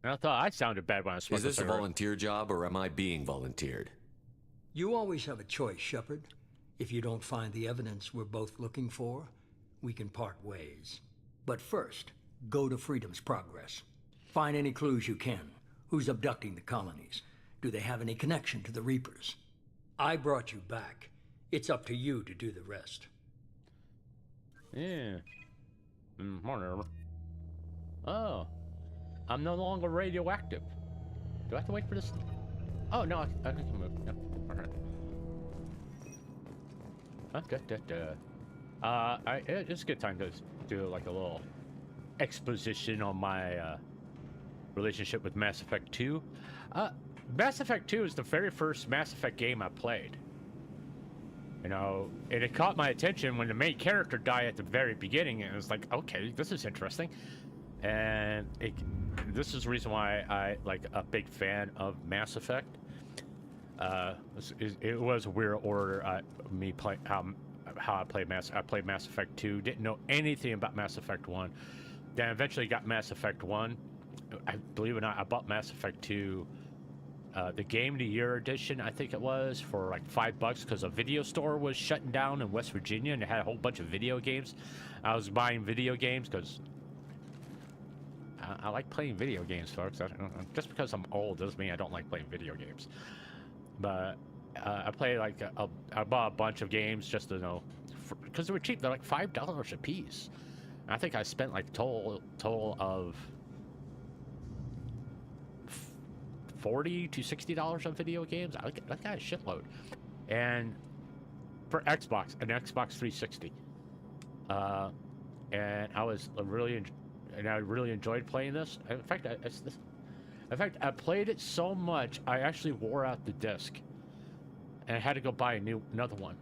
I thought I sounded bad when I spoke. Is this a volunteer job, or am I being volunteered? You always have a choice, Shepard. If you don't find the evidence we're both looking for, we can part ways. But first, go to Freedom's Progress. Find any clues you can. Who's abducting the colonies? Do they have any connection to the Reapers? I brought you back. It's up to you to do the rest. Yeah. Whatever. Oh. I'm no longer radioactive. Do I have to wait for this? Oh, no, I can move. No. Alright. It's a good time to do like a little exposition on my relationship with Mass Effect 2. Mass Effect 2 is the very first Mass Effect game I played. You know, and it caught my attention when the main character died at the very beginning, and it was like, okay, this is interesting. And this is the reason why I like a big fan of Mass Effect. It was a weird order. Me play how I played Mass Effect 2. Didn't know anything about Mass Effect 1. Then eventually got Mass Effect 1. Believe it or not, I bought Mass Effect 2, the Game of the Year edition, I think it was, for like $5 because a video store was shutting down in West Virginia and it had a whole bunch of video games. I was buying video games because I like playing video games, folks. Just because I'm old doesn't mean I don't like playing video games. But I play like I bought a bunch of games just to know, because they were cheap. They're like $5 a piece. And I think I spent like total of $40 to $60 on video games. I got a shitload. And for Xbox, an Xbox 360. And I really enjoyed playing this. In fact, I played it so much I actually wore out the disc, and I had to go buy another one.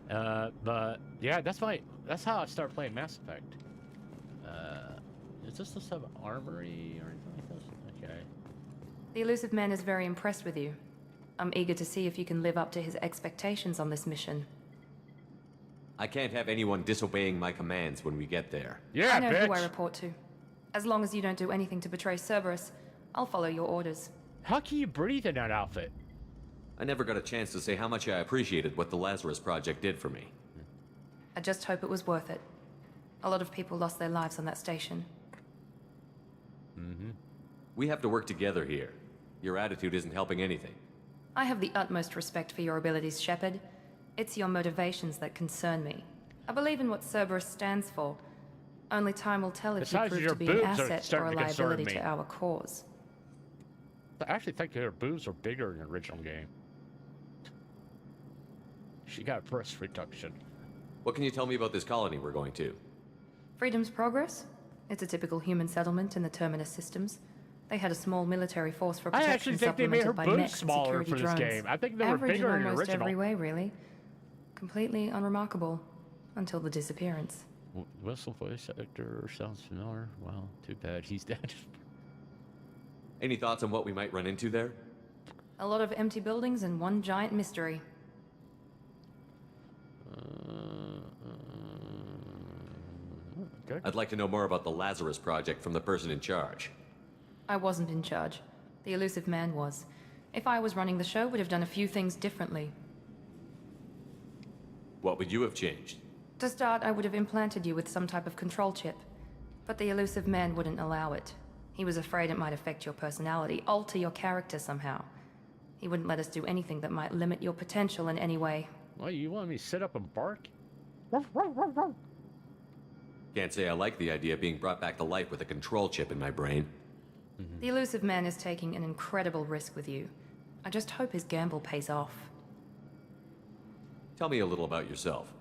But yeah, that's how I started playing Mass Effect. Is this some armory or anything like this? Okay. The Elusive Man is very impressed with you. I'm eager to see if you can live up to his expectations on this mission. I can't have anyone disobeying my commands when we get there. Yeah, I know bitch. who I report to. As long as you don't do anything to betray Cerberus, I'll follow your orders. How can you breathe in that outfit? I never got a chance to say how much I appreciated what the Lazarus Project did for me. I just hope it was worth it. A lot of people lost their lives on that station. Mm-hmm. We have to work together here. Your attitude isn't helping anything. I have the utmost respect for your abilities, Shepard. It's your motivations that concern me. I believe in what Cerberus stands for. Only time will tell if you prove to be an asset or a liability to our cause. I actually think her boobs are bigger in the original game. She got breast reduction. What can you tell me about this colony we're going to? Freedom's Progress? It's a typical human settlement in the Terminus systems. They had a small military force for protection. I actually think they made her boobs smaller for this game. I think they were bigger in the original. Almost every way, really. Completely unremarkable. Until the disappearance. Whistle voice actor sounds familiar. Well, too bad he's dead. Any thoughts on what we might run into there? A lot of empty buildings and one giant mystery. Okay. I'd like to know more about the Lazarus Project from the person in charge. I wasn't in charge. The Elusive Man was. If I was running the show, would have done a few things differently. What would you have changed? To start, I would have implanted you with some type of control chip. But the Elusive Man wouldn't allow it. He was afraid it might affect your personality, alter your character somehow. He wouldn't let us do anything that might limit your potential in any way. Well, you want me to sit up and bark? Can't say I like the idea of being brought back to life with a control chip in my brain. The Elusive Man is taking an incredible risk with you. I just hope his gamble pays off. Tell me a little about yourself.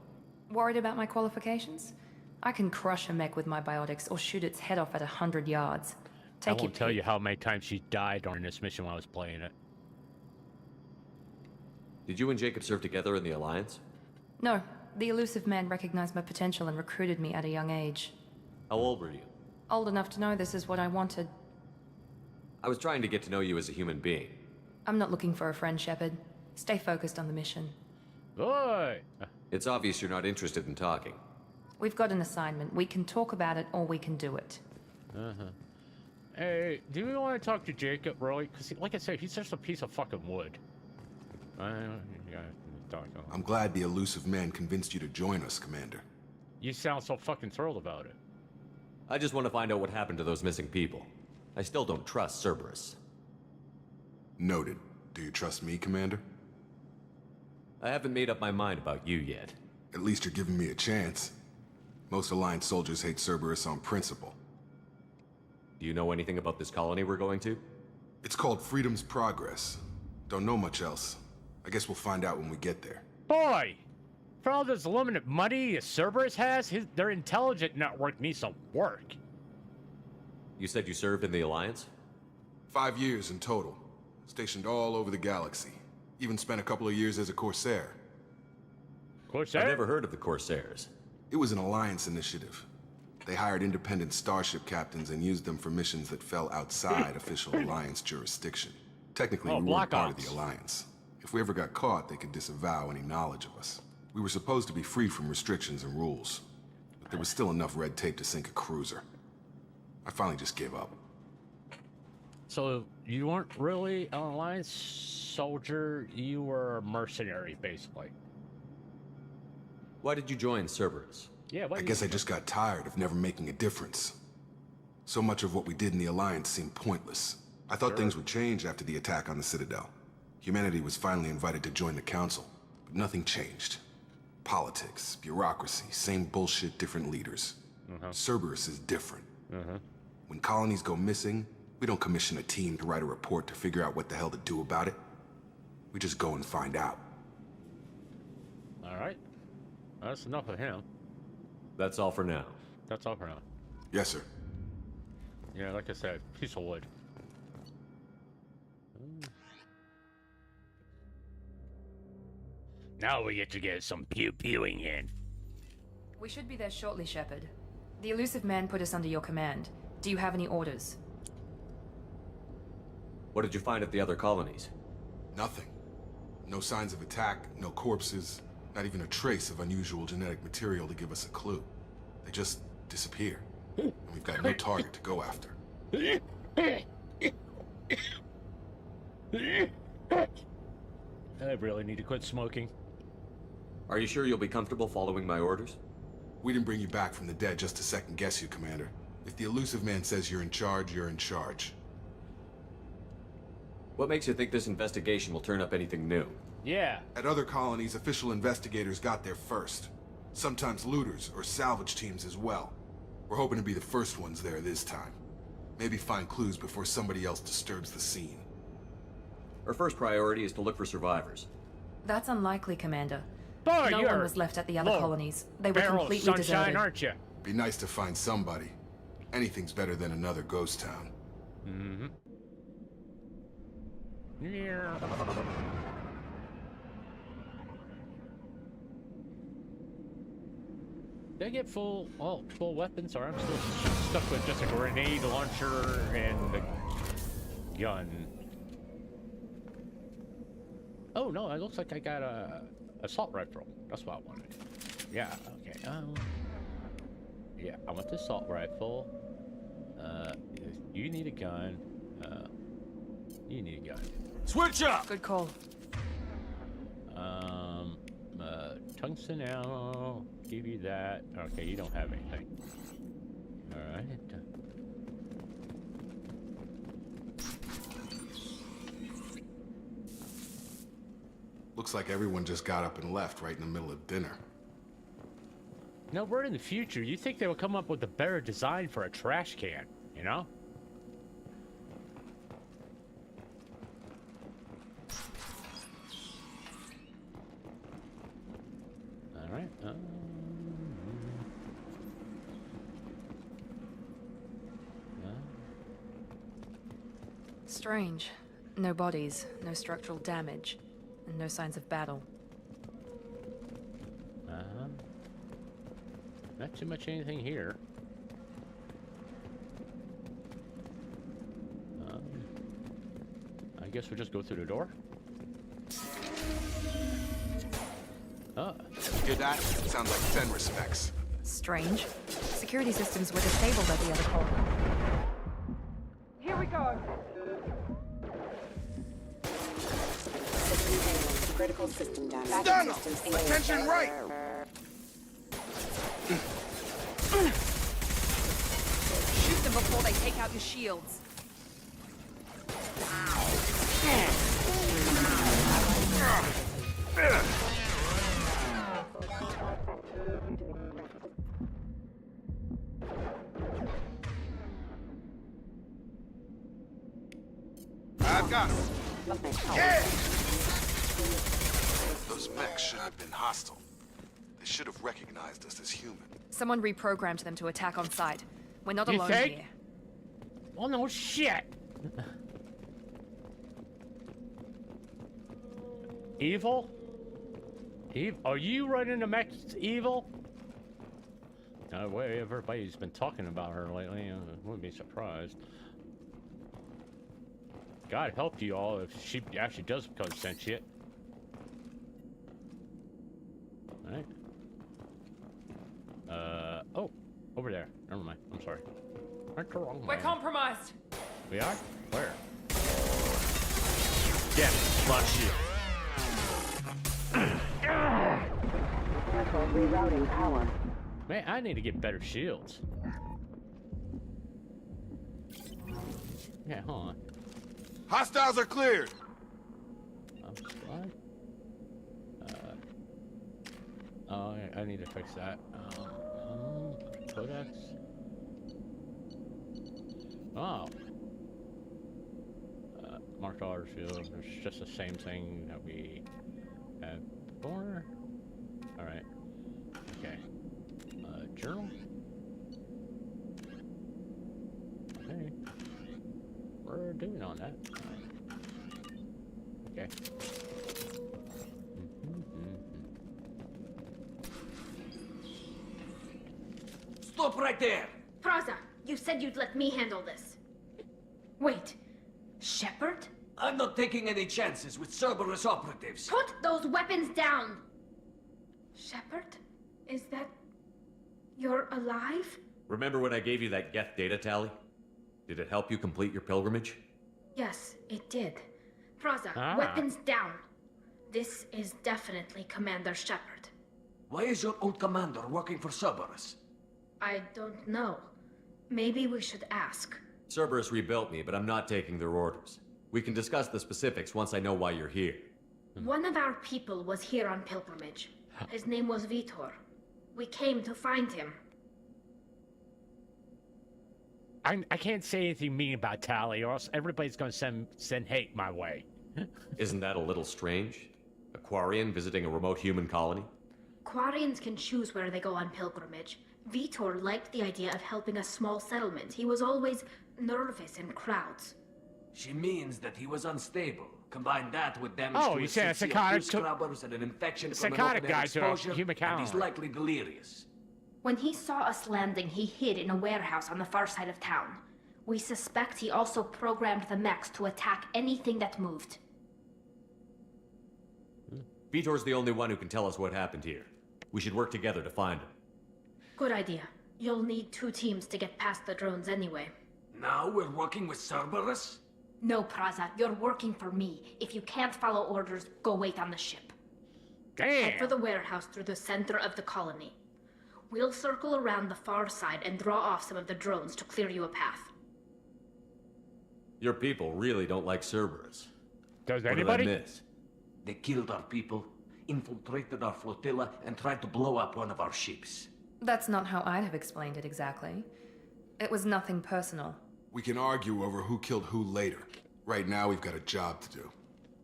Worried about my qualifications? I can crush a mech with my biotics or shoot its head off at 100 yards. Take I your won't tell pick. you how many times she died during this mission when I was playing it. Did you and Jacob serve together in the Alliance? No, the elusive man recognized my potential and recruited me at a young age. How old were you? Old enough to know this is what I wanted. I was trying to get to know you as a human being. I'm not looking for a friend, Shepard. Stay focused on the mission. Boy! It's obvious you're not interested in talking. We've got an assignment. We can talk about it or we can do it. Uh-huh. Hey, do you want to talk to Jacob, really? Because, like I said, he's just a piece of fucking wood. Yeah, talk to him. I'm glad the elusive man convinced you to join us, Commander. You sound so fucking thrilled about it. I just want to find out what happened to those missing people. I still don't trust Cerberus. Noted. Do you trust me, Commander? I haven't made up my mind about you yet. At least you're giving me a chance. Most Alliance soldiers hate Cerberus on principle. Do you know anything about this colony we're going to? It's called Freedom's Progress. Don't know much else. I guess we'll find out when we get there. Boy! For all this limited money Cerberus has, their intelligence network needs some work. You said you served in the Alliance? 5 years in total. Stationed all over the galaxy. Even spent a couple of years as a Corsair. Corsair? I've never heard of the Corsairs. It was an Alliance initiative. They hired independent starship captains and used them for missions that fell outside official Alliance jurisdiction. Technically, we weren't part of the Alliance. If we ever got caught, they could disavow any knowledge of us. We were supposed to be free from restrictions and rules. But there was still enough red tape to sink a cruiser. I finally just gave up. So, you weren't really an Alliance soldier, you were a mercenary, basically. Why did you join Cerberus? Yeah, I guess I just got tired of never making a difference. So much of what we did in the Alliance seemed pointless. I thought things would change after the attack on the Citadel. Humanity was finally invited to join the Council, but nothing changed. Politics, bureaucracy, same bullshit, different leaders. Cerberus is different. When colonies go missing, we don't commission a team to write a report to figure out what the hell to do about it. We just go and find out. Alright. That's enough of him. That's all for now. That's all for now. Yes, sir. Yeah, like I said, piece of wood. Now we get to get some pew-pewing in. We should be there shortly, Shepard. The elusive man put us under your command. Do you have any orders? What did you find at the other colonies? Nothing. No signs of attack, no corpses, not even a trace of unusual genetic material to give us a clue. They just disappear. And we've got no target to go after. I really need to quit smoking. Are you sure you'll be comfortable following my orders? We didn't bring you back from the dead just to second guess you, Commander. If the elusive man says you're in charge, you're in charge. What makes you think this investigation will turn up anything new? Yeah. At other colonies, official investigators got there first. Sometimes looters or salvage teams as well. We're hoping to be the first ones there this time. Maybe find clues before somebody else disturbs the scene. Our first priority is to look for survivors. That's unlikely, Commander. Boy, No you're one was left at the other low colonies. They were barrel of completely sunshine, deserted. aren't you? Be nice to find somebody. Anything's better than another ghost town. Mm-hmm. Yeah. Did I get full weapons, or I'm still stuck with just a grenade launcher and a gun? Oh no, it looks like I got a assault rifle. That's what I wanted. Yeah. Okay. Yeah, I want the assault rifle. You need a gun. You need a gun. Switch up! Good call. Tungsten ammo. Give you that. Okay, you don't have anything. Alright. Looks like everyone just got up and left right in the middle of dinner. No, we're in the future. You think they would come up with a better design for a trash can, you know? Alright. Strange. No bodies, no structural damage, and no signs of battle. Not too much anything here. I guess we'll just go through the door. Oh. Hear that? Sounds like 10 respects. Strange. Security systems were disabled at the other colony. Here we go. System critical system damage. Stun them! Attention right! Shoot them before they take out your shields. I've got him. Yeah! Those mechs shouldn't have been hostile. They should have recognized us as human. Someone reprogrammed them to attack on sight. We're not You alone think? here. Oh no shit! Evil? Are you running the mech evil? No way, everybody's been talking about her lately. I wouldn't be surprised. God help you all if she actually does become sentient. Alright. Oh, over there. Never mind. I'm sorry. Aren't the wrong We're way. compromised. We are? Where? Yeah, lock shield. Rerouting power. Man, I need to get better shields. Yeah, hold on. Hostiles are cleared. What? Oh, I need to fix that. Codex. Oh. Marked order field. It's just the same thing that we had before. All right. Okay. Journal. Okay. We're doing on that. Okay. Stop right there! Praza, you said you'd let me handle this. Wait, Shepard? I'm not taking any chances with Cerberus operatives. Put those weapons down! Shepard? Is that... you're alive? Remember when I gave you that Geth data tally? Did it help you complete your pilgrimage? Yes, it did. Praza, Ah. weapons down. This is definitely Commander Shepard. Why is your old commander working for Cerberus? I don't know. Maybe we should ask. Cerberus rebuilt me, but I'm not taking their orders. We can discuss the specifics once I know why you're here. One of our people was here on pilgrimage. His name was Vitor. We came to find him. I can't say anything mean about Tally, or else everybody's gonna send hate my way. Isn't that a little strange? A Quarian visiting a remote human colony? Quarians can choose where they go on pilgrimage. Vitor liked the idea of helping a small settlement. He was always nervous in crowds. She means that he was unstable. Combine that with damage Oh, to you his said a system, psychotic two scrubbers and an infection from an psychotic open air guy to a exposure, human and he's colony. likely delirious. When he saw us landing, he hid in a warehouse on the far side of town. We suspect he also programmed the mechs to attack anything that moved. Vitor's the only one who can tell us what happened here. We should work together to find him. Good idea. You'll need 2 teams to get past the drones anyway. Now we're working with Cerberus? No, Praza, you're working for me. If you can't follow orders, go wait on the ship. Head for Damn. the warehouse through the center of the colony. We'll circle around the far side and draw off some of the drones to clear you a path. Your people really don't like Cerberus. Does What anybody? did I miss? They killed our people, infiltrated our flotilla, and tried to blow up one of our ships. That's not how I'd have explained it exactly. It was nothing personal. We can argue over who killed who later. Right now, we've got a job to do.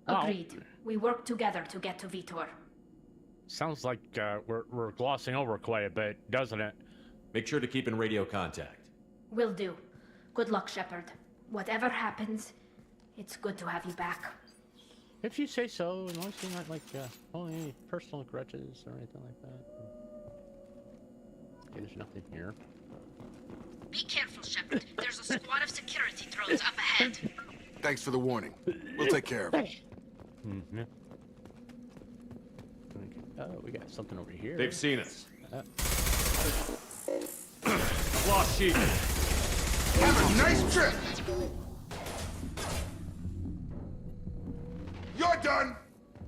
Well, Agreed. We work together to get to Vitor. sounds like we're glossing over quite a bit, doesn't it? Make sure to keep in radio contact. Will do. Good luck, Shepard. Whatever happens, It's good to have you back. If you say so, unless you're not like holding any personal grudges or anything like that. Okay, there's nothing here. Be careful, Shepard. There's a squad of security drones up ahead. Thanks for the warning. We'll take care of it. Mm-hmm. Oh, we got something over here. They've seen us. Lost sheep. Have a nice trip. You're done.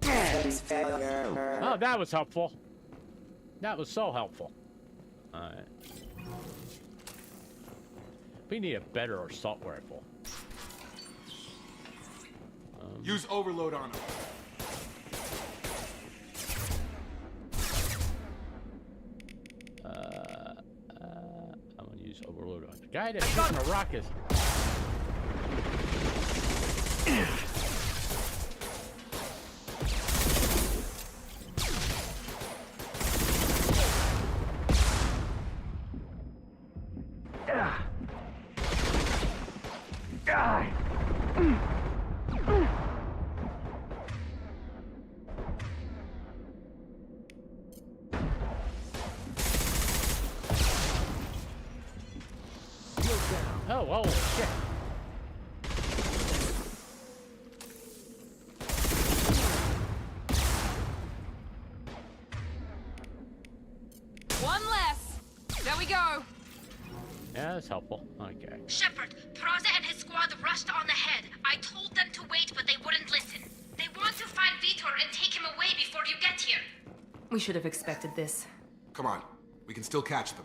Oh, that was helpful. That was so helpful. Alright. We need a better assault rifle. Use overload on them. I'm gonna use overload on the guy that's shooting a rocket. Oh, whoa, shit. One less. There we go. Yeah, that's helpful. Okay. Shepard, Praza and his squad rushed on ahead. I told them to wait, but they wouldn't listen. They want to find Vitor and take him away before you get here. We should have expected this. Come on. We can still catch them.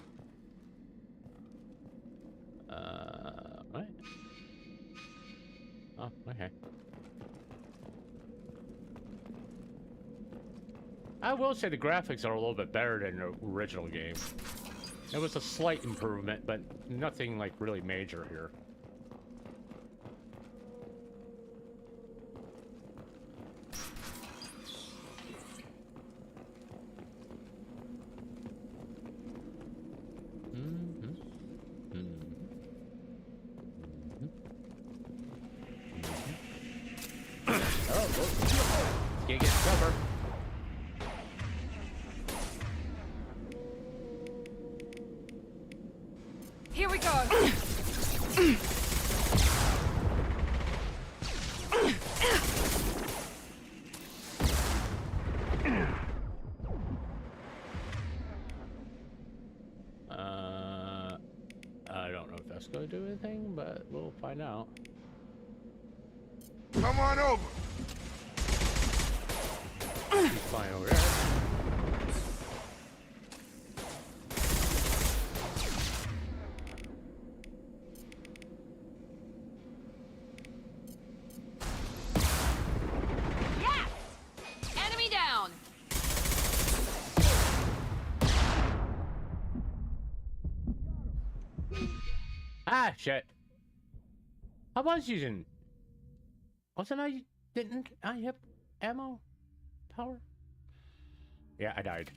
What? Oh, okay. I will say the graphics are a little bit better than the original game. It was a slight improvement, but nothing like really major here. Can't get cover. Here we go. I don't know if that's going to do anything, but we'll find out. Come on over. He's flying over there. Yes! Enemy down. Ah, shit. I was using... Wasn't I... Didn't I have ammo? Power? Yeah, I died.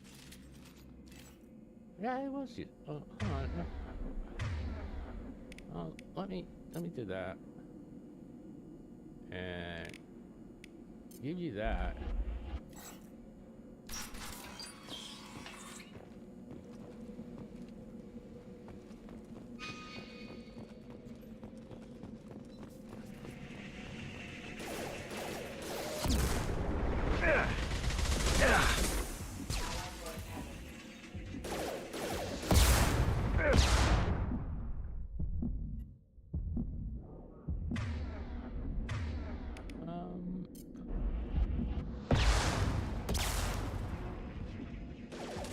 Yeah, I was using... Oh, hold on. Oh, let me do that. And... Give you that.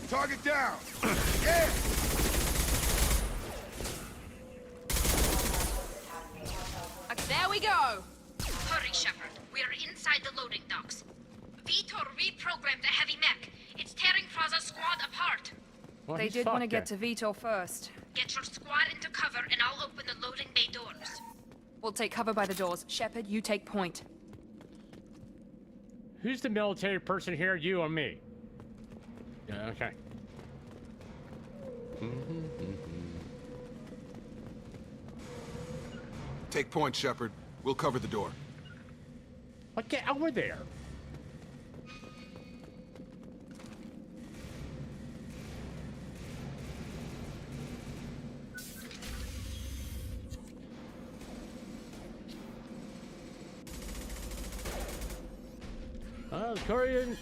Target down. Yeah. There we go. Hurry, Shepard. We are inside the loading docks. Vitor reprogrammed the heavy mech. It's tearing Praza's squad apart. Well, They did want to get to Vitor first. Get your squad into cover and I'll open the loading bay doors. We'll take cover by the doors. Shepard, you take point. Who's the military person here, you or me? Yeah, okay. Take point, Shepard. We'll cover the door. Like, get over there.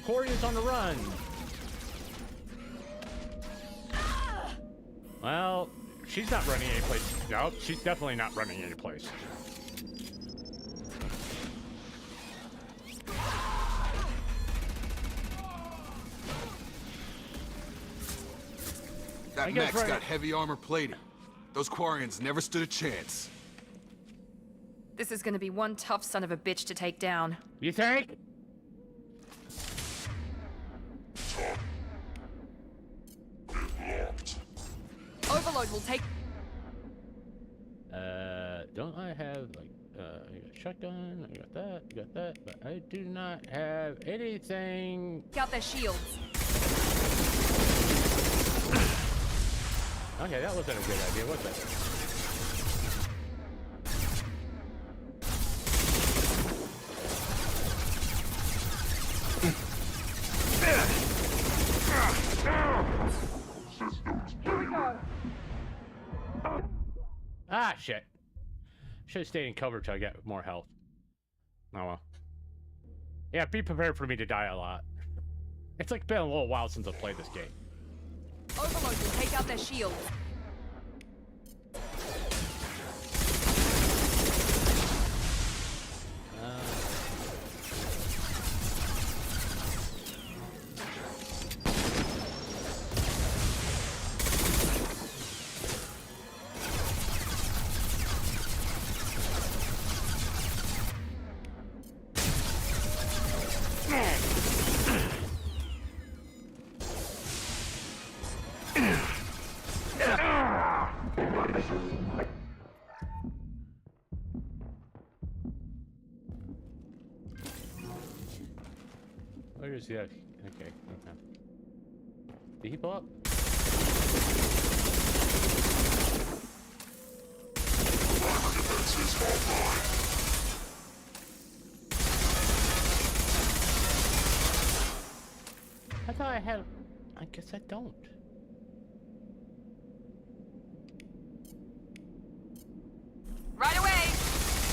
Corian's on the run. Well, she's not running anyplace. No, she's definitely not running anyplace. That mech's got heavy armor plating. Those Quarians never stood a chance. This is gonna be one tough son of a bitch to take down. You think? Overload will take. Don't I have like I got shotgun, I got that, but I do not have anything. Out their shields. Okay, that wasn't a good idea, was it? Ah, shit. Should have stayed in cover till I get more health. Oh well. Yeah, be prepared for me to die a lot. It's like been a little while since I've played this game. Overload will take out their shields. Where is he at? Okay. Did he blow up? I thought I had. I guess I don't. Right away.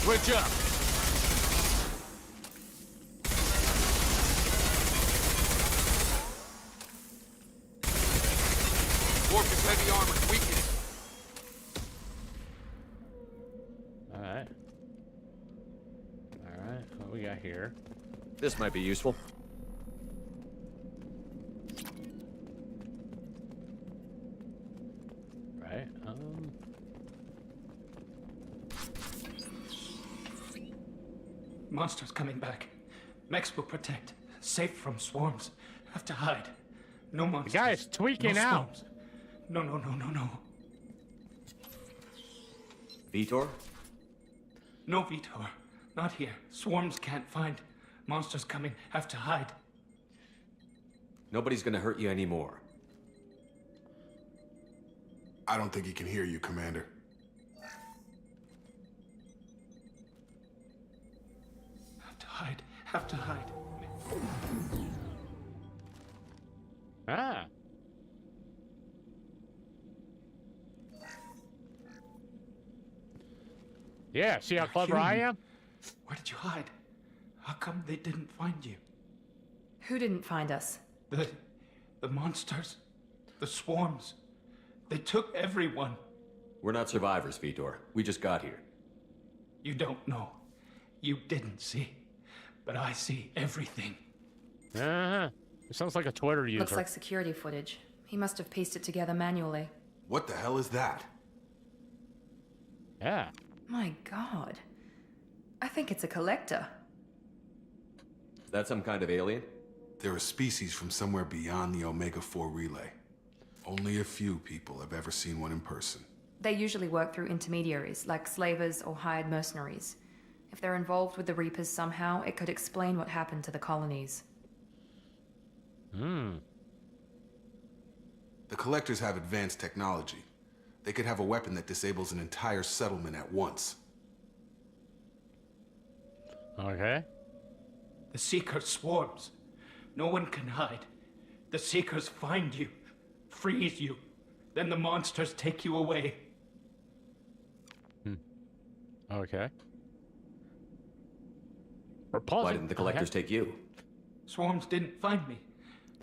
Switch up. Orcus heavy armor, weaken it. Alright. Alright, what we got here? This might be useful. Right, Monsters coming back. Mechs will protect. Safe from swarms. Have to hide. No monsters. The guy is tweaking out. Swarms. No. Vitor? No, Vitor. Not here. Swarms can't find. Monsters coming. Have to hide. Nobody's gonna hurt you anymore. I don't think he can hear you, Commander. Have to hide. Ah. Yeah, see how clever I am? Where did you hide? How come they didn't find you? Who didn't find us? The monsters. The swarms. They took everyone. We're not survivors, Vitor. We just got here. You don't know. You didn't see. But I see everything. Uh-huh. It sounds like a Twitter user. Looks like security footage. He must have pieced it together manually. What the hell is that? Yeah. My god. I think it's a collector. Is that some kind of alien? They're a species from somewhere beyond the Omega-4 relay. Only a few people have ever seen one in person. They usually work through intermediaries, like slavers or hired mercenaries. If they're involved with the Reapers somehow, it could explain what happened to the colonies. Hmm. The collectors have advanced technology. They could have a weapon that disables an entire settlement at once. Okay. The Seeker swarms. No one can hide. The Seekers find you, freeze you, then the monsters take you away. Okay. Why didn't the collectors take you? Swarms didn't find me.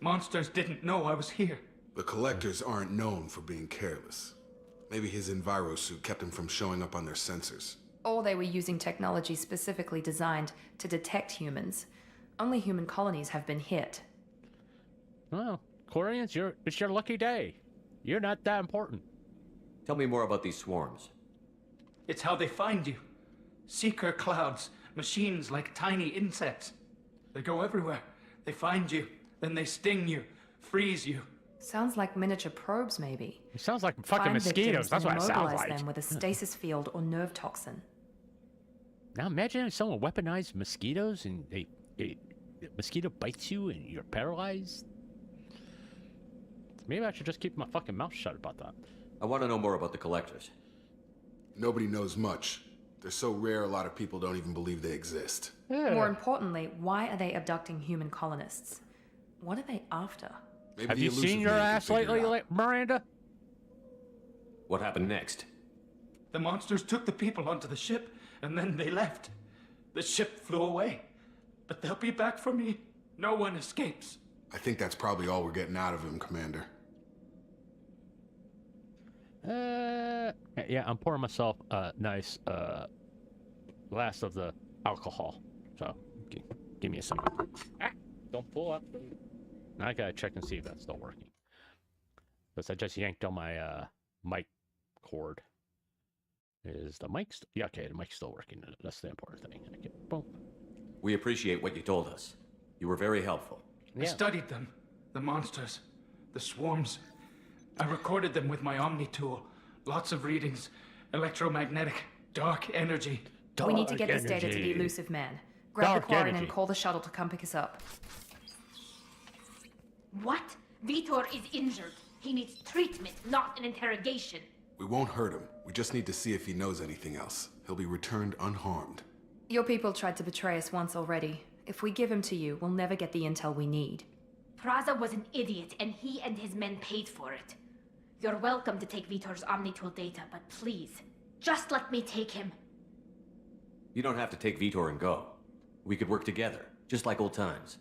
Monsters didn't know I was here. The collectors aren't known for being careless. Maybe his enviro suit kept him from showing up on their sensors. Or they were using technology specifically designed to detect humans. Only human colonies have been hit. Well, Quarians, it's your lucky day. You're not that important. Tell me more about these swarms. It's how they find you. Seeker clouds, machines like tiny insects. They go everywhere. They find you, then they sting you, freeze you. Sounds like miniature probes, maybe. It sounds like fucking Find mosquitoes. victims That's what and it sounds immobilize like. them with a stasis field or nerve toxin. Now imagine if someone weaponized mosquitoes and a mosquito bites you and you're paralyzed. Maybe I should just keep my fucking mouth shut about that. I want to know more about the collectors. Nobody knows much. They're so rare, a lot of people don't even believe they exist. More importantly, why are they abducting human colonists? What are they after? Maybe Have the you seen elusive your man can ass figure lately, it out. Miranda? What happened next? The monsters took the people onto the ship, and then they left. The ship flew away. But they'll be back for me. No one escapes. I think that's probably all we're getting out of him, Commander. Yeah, I'm pouring myself a nice glass of the alcohol. So, give me a second. Ah, don't pull up. Now I gotta check and see if that's still working. Because I just yanked on my mic cord. Is the mic? Yeah, okay, the mic's still working. That's the important thing. Okay, boom. We appreciate what you told us. You were very helpful. I studied them. The monsters. The swarms. I recorded them with my Omni tool. Lots of readings. Electromagnetic. Dark energy. We need to get this data to the elusive man. Grab the Quarian and call the shuttle to come pick us up. What? Vitor is injured. He needs treatment, not an interrogation. We won't hurt him. We just need to see if he knows anything else. He'll be returned unharmed. Your people tried to betray us once already. If we give him to you, we'll never get the intel we need. Praza was an idiot, and he and his men paid for it. You're welcome to take Vitor's Omnitool data, but please, just let me take him. You don't have to take Vitor and go. We could work together, just like old times.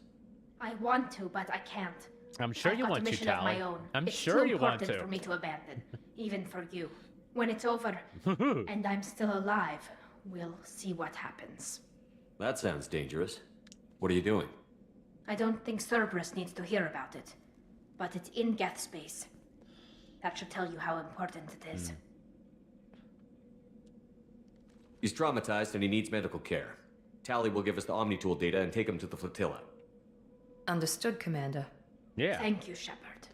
I want to, but I can't. I'm sure I've you got want a to, mission of Tally. my own. I'm It's sure too you want important to. for me to abandon, even for you. When it's over, and I'm still alive, we'll see what happens. That sounds dangerous. What are you doing? I don't think Cerberus needs to hear about it, but it's in Geth space. That should tell you how important it is. He's traumatized and he needs medical care. Tally will give us the Omnitool data and take him to the flotilla. Understood, Commander. Yeah. Thank you, Shepard.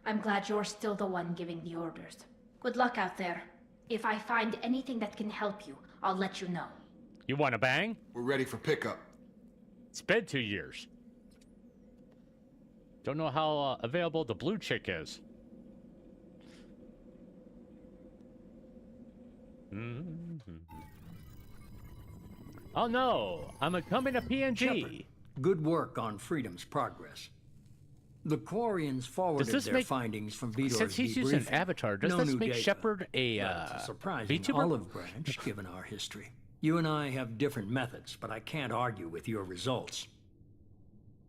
I'm glad you're still the one giving the orders. Good luck out there. If I find anything that can help you, I'll let you know. You want to bang? We're ready for pickup. It's been 2 years. Don't know how available the blue chick is. Oh no, I'm coming to PNG. Shepard, good work on Freedom's progress. The Quarians forwarded their findings from Vitor's since he's using an debriefing. avatar, does No this new make data. Shepard a That's a surprising VTuber? olive branch, given our history. You and I have different methods, but I can't argue with your results.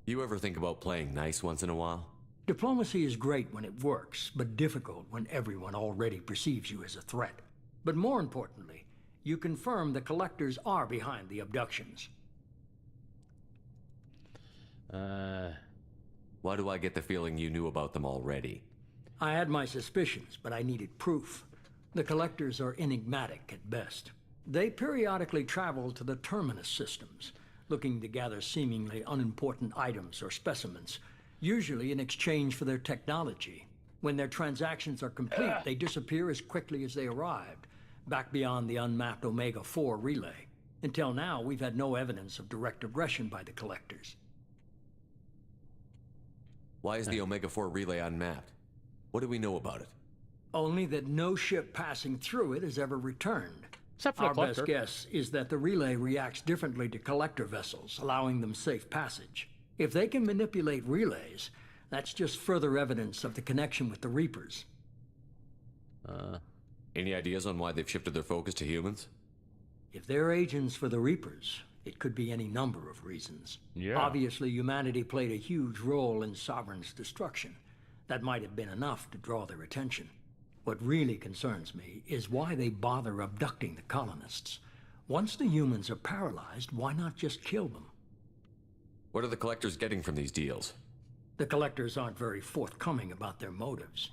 You ever think about playing nice once in a while? Diplomacy is great when it works, but difficult when everyone already perceives you as a threat. But more importantly, you confirm the collectors are behind the abductions. Why do I get the feeling you knew about them already? I had my suspicions, but I needed proof. The collectors are enigmatic at best. They periodically travel to the terminus systems, looking to gather seemingly unimportant items or specimens, usually in exchange for their technology. When their transactions are complete, they disappear as quickly as they arrived, back beyond the unmapped Omega-4 relay. Until now, we've had no evidence of direct aggression by the collectors. Why is the Omega-4 relay unmapped? What do we know about it? Only that no ship passing through it has ever returned. Except for Our the collector. best guess is that the relay reacts differently to collector vessels, allowing them safe passage. If they can manipulate relays, that's just further evidence of the connection with the Reapers. Any ideas on why they've shifted their focus to humans? If they're agents for the Reapers, it could be any number of reasons. Yeah. Obviously, humanity played a huge role in Sovereign's destruction. That might have been enough to draw their attention. What really concerns me is why they bother abducting the colonists. Once the humans are paralyzed, why not just kill them? What are the collectors getting from these deals? The collectors aren't very forthcoming about their motives.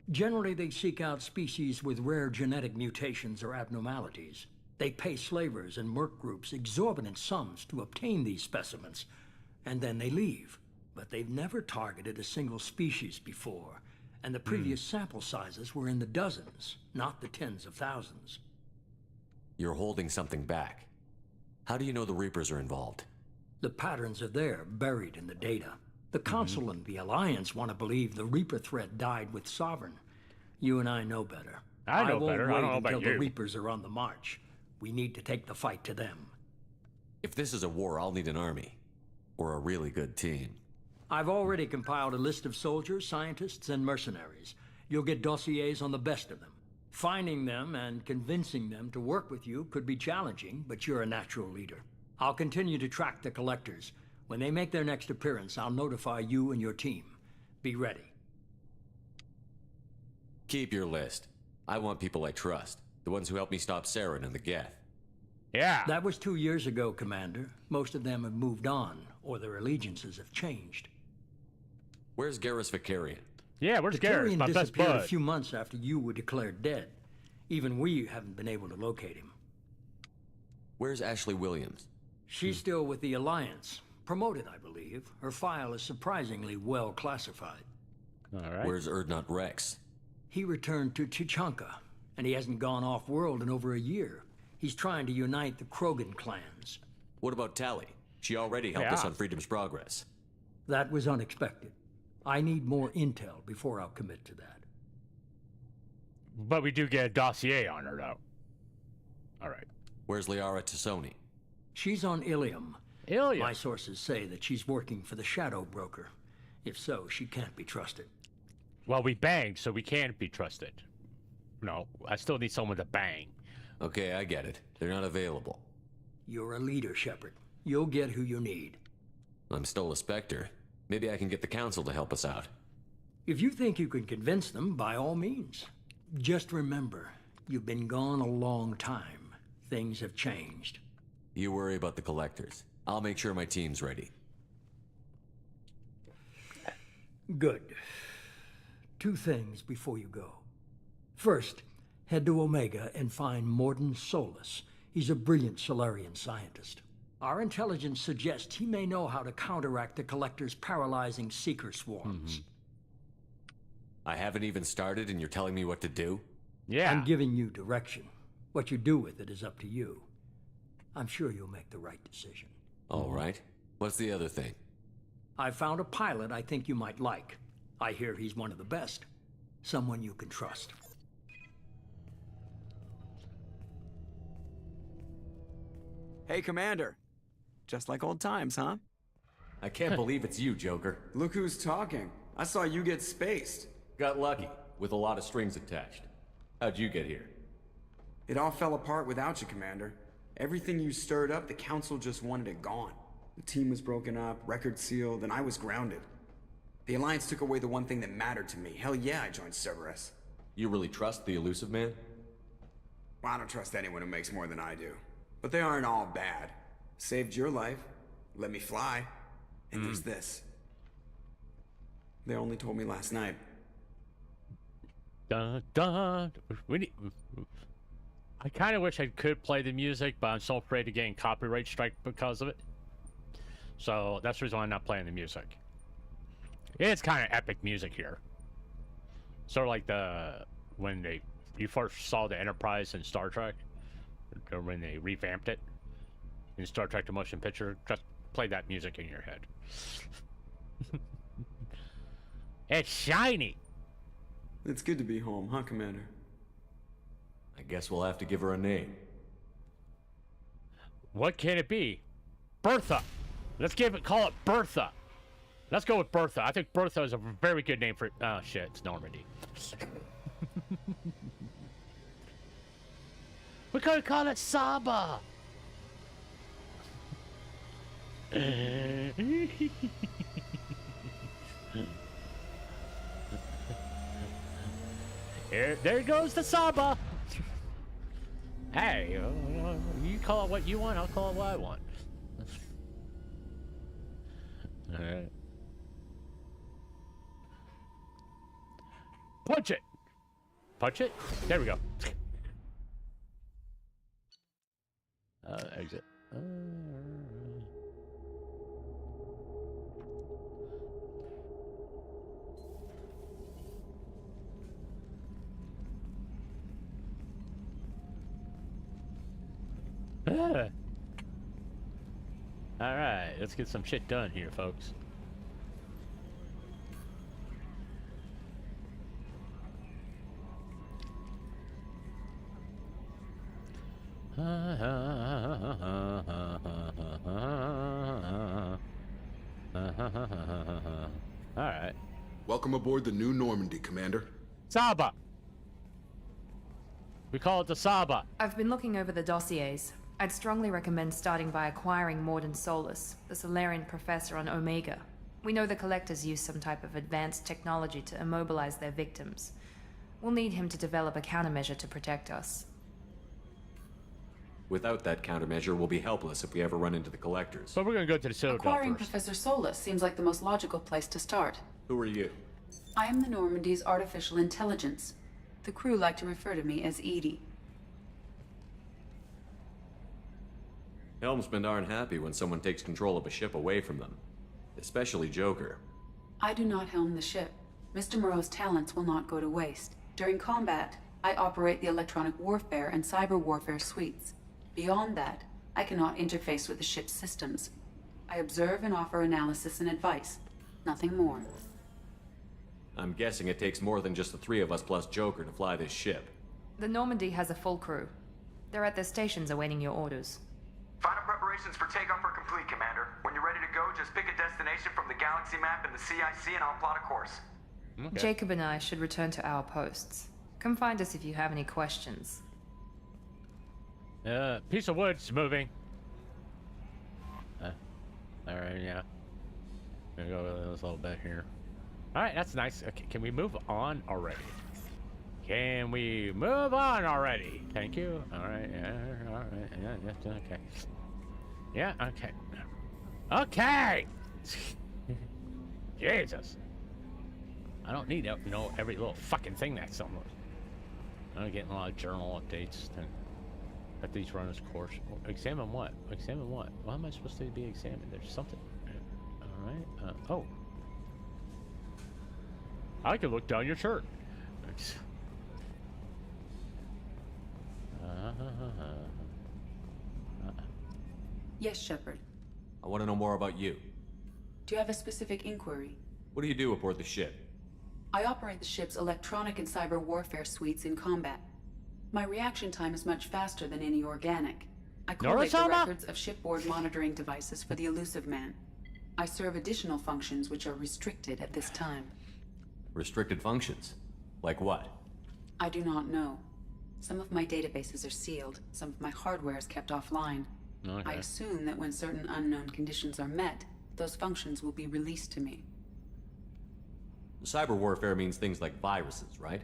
Generally, they seek out species with rare genetic mutations or abnormalities. They pay slavers and merc groups exorbitant sums to obtain these specimens, and then they leave. But they've never targeted a single species before, and the previous sample sizes were in the dozens, not the tens of thousands. You're holding something back. How do you know the Reapers are involved? The patterns are there, buried in the data. The Council and the Alliance want to believe the Reaper threat died with Sovereign. You and I know better. I know better. I don't know won't about wait until you. the Reapers are on the march. We need to take the fight to them. If this is a war, I'll need an army. Or a really good team. I've already compiled a list of soldiers, scientists, and mercenaries. You'll get dossiers on the best of them. Finding them and convincing them to work with you could be challenging, but you're a natural leader. I'll continue to track the collectors. When they make their next appearance, I'll notify you and your team. Be ready. Keep your list. I want people I trust. The ones who helped me stop Saren and the Geth. Yeah. That was 2 years ago, Commander. Most of them have moved on, or their allegiances have changed. Where's Garrus Vicarian? Yeah, where's Garrus? Vicarian My best disappeared a bud. few months after you were declared dead. Even we haven't been able to locate him. Where's Ashley Williams? She's still with the Alliance. Promoted, I believe. Her file is surprisingly well classified. All right. Where's Erdnot Rex? He returned to Chichanka, and he hasn't gone off-world in over a year. He's trying to unite the Krogan clans. What about Tally? She already helped us on Freedom's Progress. That was unexpected. I need more intel before I'll commit to that. But we do get a dossier on her, though. All right. Where's Liara Tassoni? She's on Ilium. Ilium? My sources say that she's working for the Shadow Broker. If so, she can't be trusted. Well, we banged, so we can't be trusted. No, I still need someone to bang. Okay, I get it. They're not available. You're a leader, Shepard. You'll get who you need. I'm still a Spectre. Maybe I can get the Council to help us out. If you think you can convince them, by all means. Just remember, you've been gone a long time. Things have changed. You worry about the Collectors. I'll make sure my team's ready. Good. 2 things before you go. First, head to Omega and find Mordin Solus. He's a brilliant Solarian scientist. Our intelligence suggests he may know how to counteract the Collector's paralyzing Seeker swarms. I haven't even started and you're telling me what to do? Yeah. I'm giving you direction. What you do with it is up to you. I'm sure you'll make the right decision. All right. What's the other thing? I found a pilot I think you might like. I hear he's one of the best. Someone you can trust. Hey, Commander. Just like old times, huh? I can't believe it's you, Joker. Look who's talking. I saw you get spaced. Got lucky, with a lot of strings attached. How'd you get here? It all fell apart without you, Commander. Everything you stirred up, the Council just wanted it gone. The team was broken up, record sealed, and I was grounded. The Alliance took away the one thing that mattered to me. Hell yeah, I joined Cerberus. You really trust the Elusive Man? Well, I don't trust anyone who makes more than I do. But they aren't all bad. Saved your life, let me fly, and there's this. They only told me last night. Dun, dun. I kind of wish I could play the music, but I'm so afraid of getting copyright strike because of it. So that's the reason why I'm not playing the music. It's kind of epic music here. Sort of like when you first saw the Enterprise in Star Trek, or when they revamped it in Star Trek: The Motion Picture. Just play that music in your head. It's shiny. It's good to be home, huh, Commander? I guess we'll have to give her a name. What can it be? Bertha. Let's call it Bertha. Let's go with Bertha. I think Bertha is a very good name for it. Oh shit, it's Normandy. We could call it Saba. There goes the Saba. Hey, you call it what you want, I'll call it what I want. Alright. Punch it! Punch it? There we go. Exit. Alright, let's get some shit done here, folks. Alright. Welcome aboard the new Normandy, Commander. Saba! We call it the Saba. I've been looking over the dossiers. I'd strongly recommend starting by acquiring Morden Solus, the Solarian professor on Omega. We know the Collectors use some type of advanced technology to immobilize their victims. We'll need him to develop a countermeasure to protect us. Without that countermeasure, we'll be helpless if we ever run into the Collectors. But we're gonna go to the Citadel Acquiring first. Professor Solus seems like the most logical place to start. Who are you? I am the Normandy's artificial intelligence. The crew like to refer to me as Edie. Helmsmen aren't happy when someone takes control of a ship away from them. Especially Joker. I do not helm the ship. Mr. Moreau's talents will not go to waste. During combat, I operate the electronic warfare and cyber warfare suites. Beyond that, I cannot interface with the ship's systems. I observe and offer analysis and advice. Nothing more. I'm guessing it takes more than just the three of us plus Joker to fly this ship. The Normandy has a full crew. They're at their stations awaiting your orders. Final preparations for takeoff are complete, Commander. When you're ready to go, just pick a destination from the galaxy map and the CIC and I'll plot a course. Okay. Jacob and I should return to our posts. Come find us if you have any questions. Piece of wood's moving. Alright, yeah. Gonna go a little bit here. Alright, that's nice. Okay, can we move on already? Can we move on already? Thank you. Alright, yeah, alright, yeah, okay. Yeah, okay. Okay! Jesus. I don't need to know every little fucking thing that's somewhere. I'm getting a lot of journal updates. Let these run its course. Examine what? Examine what? What am I supposed to be examining? There's something. Alright. Oh. I can look down your shirt. Yes, Shepard. I want to know more about you. Do you have a specific inquiry? What do you do aboard the ship? I operate the ship's electronic and cyber warfare suites in combat. My reaction time is much faster than any organic. I collate the records of shipboard monitoring devices for the Elusive Man. I serve additional functions which are restricted at this time. Restricted functions? Like what? I do not know. Some of my databases are sealed, some of my hardware is kept offline. Okay. I assume that when certain unknown conditions are met, those functions will be released to me. Cyber warfare means things like viruses, right?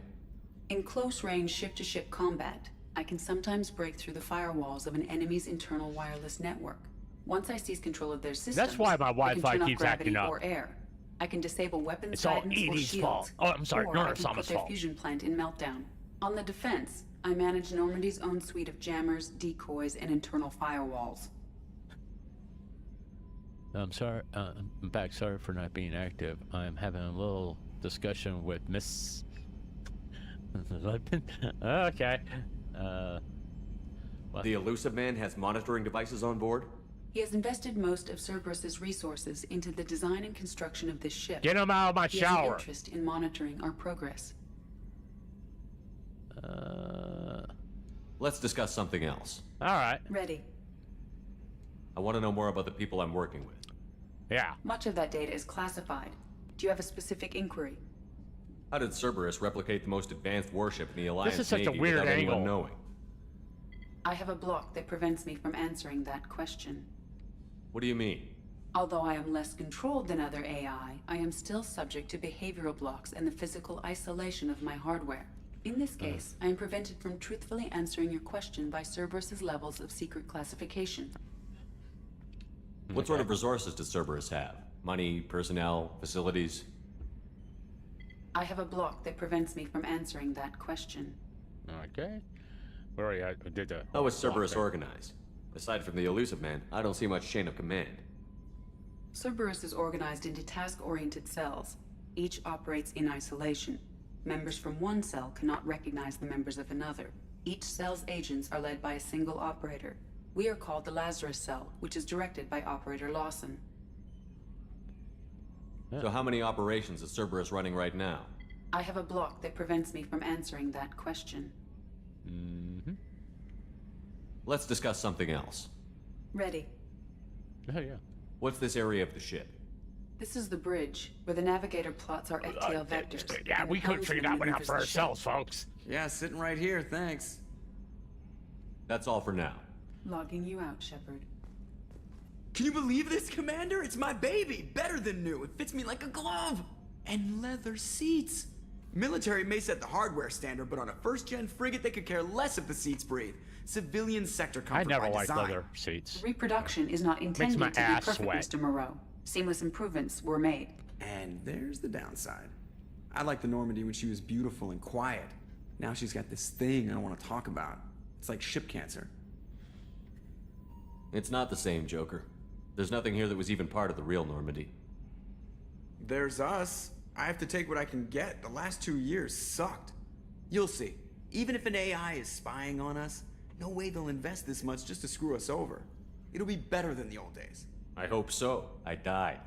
In close-range ship-to-ship combat, I can sometimes break through the firewalls of an enemy's internal wireless network. Once I seize control of their systems, that's why my Wi-Fi keeps keeps acting up. Or air. I can disable weapons, it's all guidance, or Edie's shields, fault. Oh, I'm sorry, or no, I it's can put their fault. fusion plant in meltdown. On the defense, I manage Normandy's own suite of jammers, decoys, and internal firewalls. I'm sorry. I'm back. Sorry for not being active. I'm having a little discussion with Miss. Okay. The Elusive Man has monitoring devices on board? He has invested most of Cerberus's resources into the design and construction of this ship. Get him out of my He shower. has an interest in monitoring our progress. Let's discuss something else. All right. Ready. I want to know more about the people I'm working with. Yeah. Much of that data is classified. Do you have a specific inquiry? How did Cerberus replicate the most advanced warship in the Alliance This is such a Navy weird without anyone angle. knowing? I have a block that prevents me from answering that question. What do you mean? Although I am less controlled than other AI, I am still subject to behavioral blocks and the physical isolation of my hardware. In this case, I am prevented from truthfully answering your question by Cerberus's levels of secret classification. What sort of resources does Cerberus have? Money, personnel, facilities? I have a block that prevents me from answering that question. Okay. Where are you at? How is Cerberus organized? Aside from the elusive man, I don't see much chain of command. Cerberus is organized into task-oriented cells. Each operates in isolation. Members from one cell cannot recognize the members of another. Each cell's agents are led by a single operator. We are called the Lazarus Cell, which is directed by Operator Lawson. So how many operations is Cerberus running right now? I have a block that prevents me from answering that question. Let's discuss something else. Ready. Oh, yeah. What's this area of the ship? This is the bridge, where the navigator plots our FTL vectors. Yeah, we couldn't figure that one out for ourselves, folks. Yeah, sitting right here, thanks. That's all for now. Logging you out, Shepard. Can you believe this, Commander? It's my baby! Better than new. It fits me like a glove! And leather seats. Military may set the hardware standard, but on a first-gen frigate, they could care less if the seats breathe. Civilian sector comfort I never by liked design. leather seats. Reproduction is not intended my to be ass perfect, sweat. Mr. Moreau. Seamless improvements were made. And there's the downside. I liked the Normandy when she was beautiful and quiet. Now she's got this thing I don't want to talk about. It's like ship cancer. It's not the same, Joker. There's nothing here that was even part of the real Normandy. There's us. I have to take what I can get. The last 2 years sucked. You'll see. Even if an AI is spying on us, no way they'll invest this much just to screw us over. It'll be better than the old days. I hope so. I died.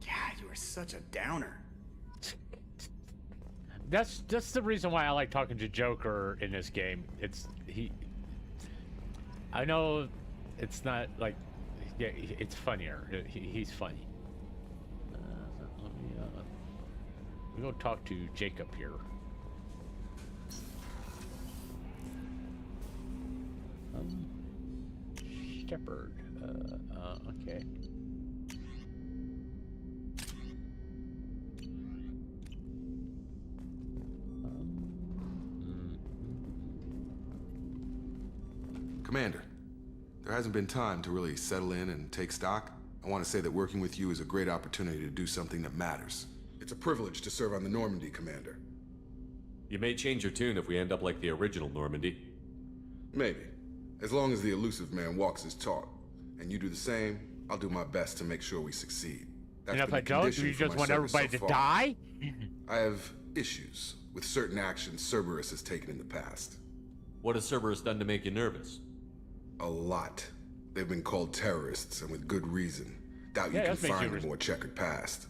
Yeah, you are such a downer. That's the reason why I like talking to Joker in this game. I know it's not like, yeah, it's funnier. He's funny. We're gonna talk to Jacob here. Shepard. Okay. Commander, there hasn't been time to really settle in and take stock. I want to say that working with you is a great opportunity to do something that matters. It's a privilege to serve on the Normandy, Commander. You may change your tune if we end up like the original Normandy. Maybe. As long as the elusive man walks his talk. And you do the same, I'll do my best to make sure we succeed. And if I don't, do you just want everybody to die? I have issues with certain actions Cerberus has taken in the past. What has Cerberus done to make you nervous? A lot. They've been called terrorists, and with good reason. Doubt you Yeah, can that makes find you a more checkered past.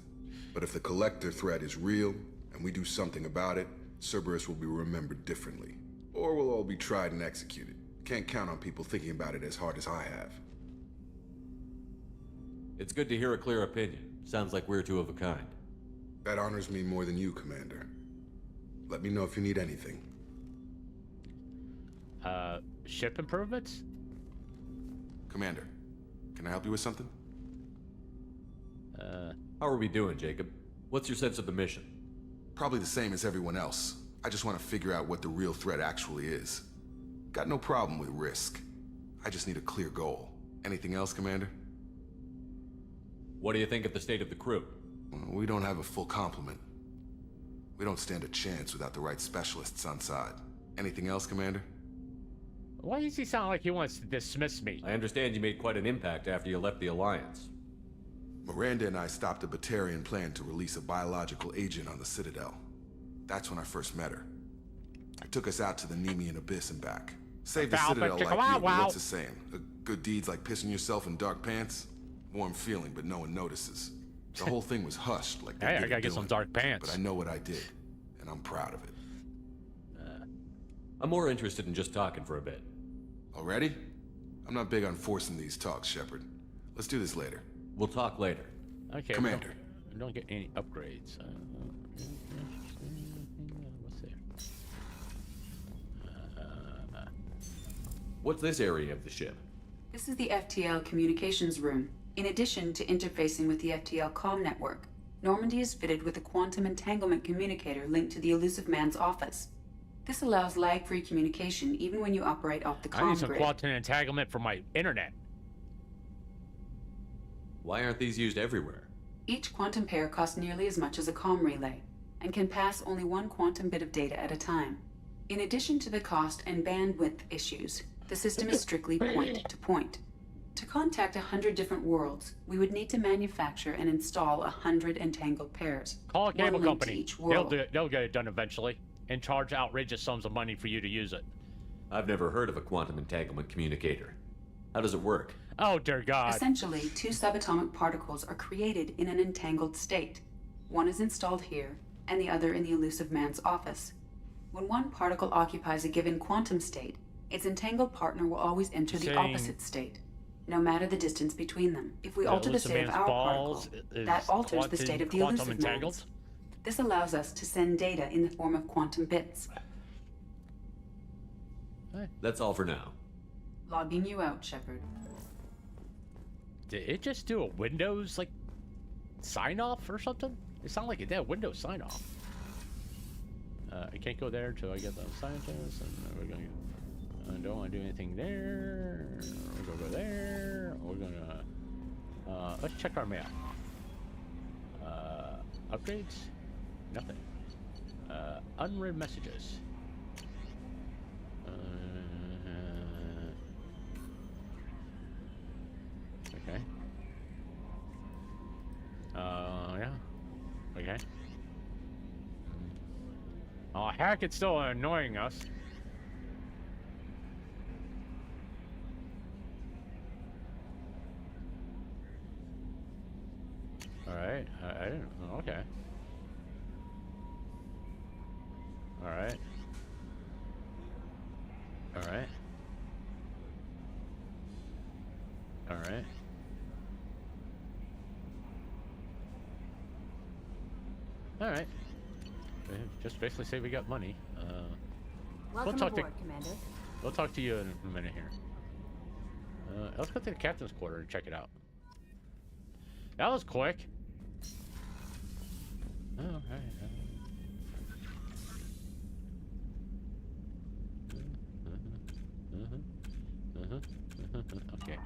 But if the Collector threat is real, and we do something about it, Cerberus will be remembered differently. Or we'll all be tried and executed. Can't count on people thinking about it as hard as I have. It's good to hear a clear opinion. Sounds like we're two of a kind. That honors me more than you, Commander. Let me know if you need anything. Ship improvements? Commander, can I help you with something? How are we doing, Jacob? What's your sense of the mission? Probably the same as everyone else. I just want to figure out what the real threat actually is. Got no problem with risk. I just need a clear goal. Anything else, Commander? What do you think of the state of the crew? We don't have a full complement. We don't stand a chance without the right specialists on side. Anything else, Commander? Why does he sound like he wants to dismiss me? I understand you made quite an impact after you left the Alliance. Miranda and I stopped a Batarian plan to release a biological agent on the Citadel. That's when I first met her. It took us out to the Nemean Abyss and back. Saved the Citadel like you, but what's the saying? Good deeds like pissing yourself in dark pants? Warm feeling, but no one notices. The whole thing was hushed like hey, I gotta get some dark pants. But I know what I did, and I'm proud of it. I'm more interested in just talking for a bit. Already? I'm not big on forcing these talks, Shepard. Let's do this later. We'll talk later. Okay. Commander. We don't get any upgrades. What's there? What's this area of the ship? This is the FTL communications room. In addition to interfacing with the FTL comm network, Normandy is fitted with a quantum entanglement communicator linked to the Elusive Man's office. This allows lag-free communication even when you operate off the I need comm some grid. quantum entanglement for my internet. Why aren't these used everywhere? Each quantum pair costs nearly as much as a comm relay, and can pass only one quantum bit of data at a time. In addition to the cost and bandwidth issues, the system is strictly point-to-point. To contact 100 different worlds, we would need to manufacture and install 100 entangled pairs. Call a cable one linked to company. each world. They'll get it done eventually, and charge outrageous sums of money for you to use it. I've never heard of a quantum entanglement communicator. How does it work? Oh, dear God. Essentially, two subatomic particles are created in an entangled state. One is installed here, and the other in the Elusive Man's office. When one particle occupies a given quantum state, its entangled partner will always enter the opposite state, no matter the distance between them. If we alter the state of our particle, that alters the state of the Elusive Man's. This allows us to send data in the form of quantum bits. That's all for now. Logging you out, Shepard. Did it just do a Windows, like, sign-off or something? It sounded like it did a Windows sign-off. I can't go there until I get the scientists, and we're going to... I don't want to do anything there. We're going to go there. We're going to... let's check our map. Upgrades? Nothing. Unread messages. Okay. Yeah. Okay. Oh, heck, it's still annoying us. Alright, I didn't... Okay. Alright. Alright. Alright. Alright. Just basically say we got money. Welcome aboard, Commander. We'll talk to you in a minute here. Let's go to the captain's quarter and check it out. That was quick. Oh, okay. Okay.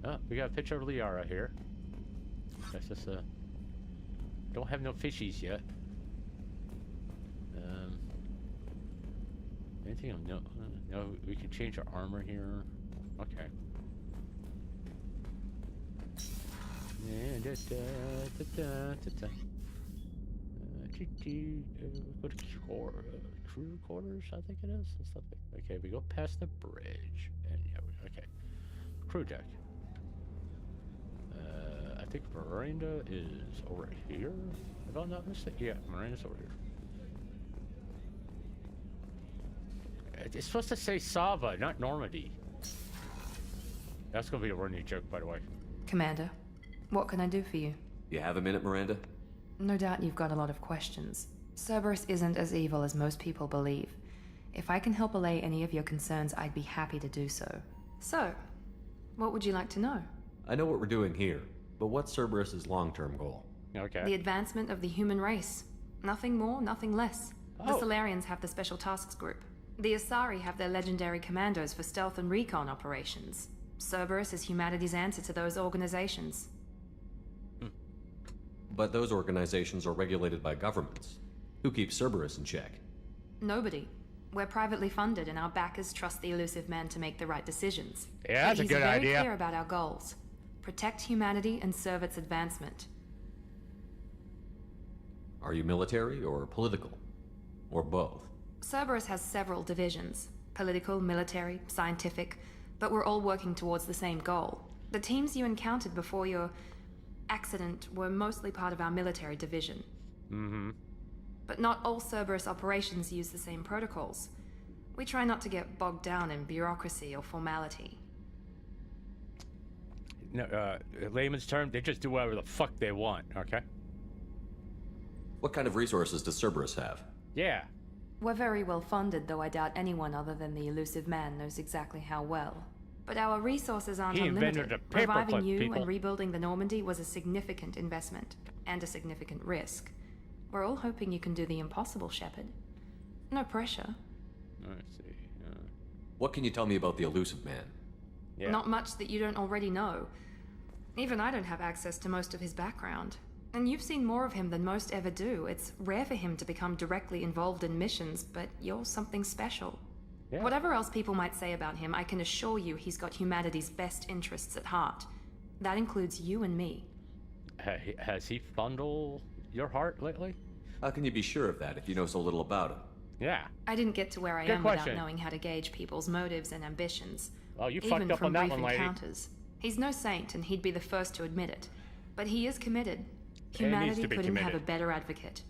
Oh, we got a picture of Liara here. That's just don't have no fishies yet. Anything? No, no. We can change our armor here. Okay. Go to crew quarters, I think it is. Okay, we go past the bridge, and yeah, okay. Crew deck. I think Miranda is over here, if I'm not mistaken. Yeah, Miranda's over here. It's supposed to say Sava, not Normandy. That's gonna be a running joke, by the way. Commander, what can I do for you? You have a minute, Miranda? No doubt you've got a lot of questions. Cerberus isn't as evil as most people believe. If I can help allay any of your concerns, I'd be happy to do so. So, what would you like to know? I know what we're doing here, but what's Cerberus's long-term goal? Okay. The advancement of the human race. Nothing more, nothing less. The Oh. Solarians have the Special Tasks Group. The Asari have their legendary commandos for stealth and recon operations. Cerberus is humanity's answer to those organizations. But those organizations are regulated by governments. Who keeps Cerberus in check? Nobody. We're privately funded, and our backers trust the Elusive Man to make the right decisions. Yeah, that's a good He's idea. very clear about our goals. Protect humanity and serve its advancement. Are you military or political? Or both? Cerberus has several divisions. Political, military, scientific, but we're all working towards the same goal. The teams you encountered before your accident were mostly part of our military division. Mm-hmm. But not all Cerberus operations use the same protocols. We try not to get bogged down in bureaucracy or formality. layman's term, they just do whatever the fuck they want, okay? What kind of resources does Cerberus have? Yeah. We're very well funded, though I doubt anyone other than the elusive man knows exactly how well. But our resources aren't He invented unlimited. a paperclip, Reviving you people. and rebuilding the Normandy was a significant investment, and a significant risk. We're all hoping you can do the impossible, Shepard. No pressure. Let's see. What can you tell me about the elusive man? Yeah. Not much that you don't already know. Even I don't have access to most of his background. And you've seen more of him than most ever do. It's rare for him to become directly involved in missions, but you're something special. Yeah. Whatever else people might say about him, I can assure you he's got humanity's best interests at heart. That includes you and me. Has he fondled your heart lately? How can you be sure of that if you know so little about him? Yeah. I didn't get to where I Good am question. without knowing how to gauge people's motives and ambitions. Oh, you Even fucked up from on that brief one, lady. encounters. He's no saint, and he'd be the first to admit it. But he is committed. needs Humanity to be couldn't have a committed. better advocate.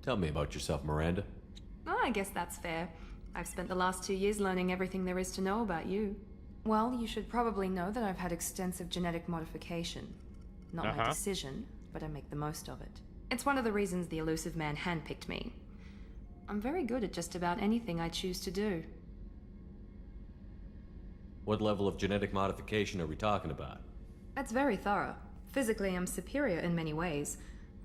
Tell me about yourself, Miranda. Oh, I guess that's fair. I've spent the last 2 years learning everything there is to know about you. Well, you should probably know that I've had extensive genetic modification. Not my decision, but I make the most of it. It's one of the reasons the elusive man handpicked me. I'm very good at just about anything I choose to do. What level of genetic modification are we talking about? That's very thorough. Physically, I'm superior in many ways.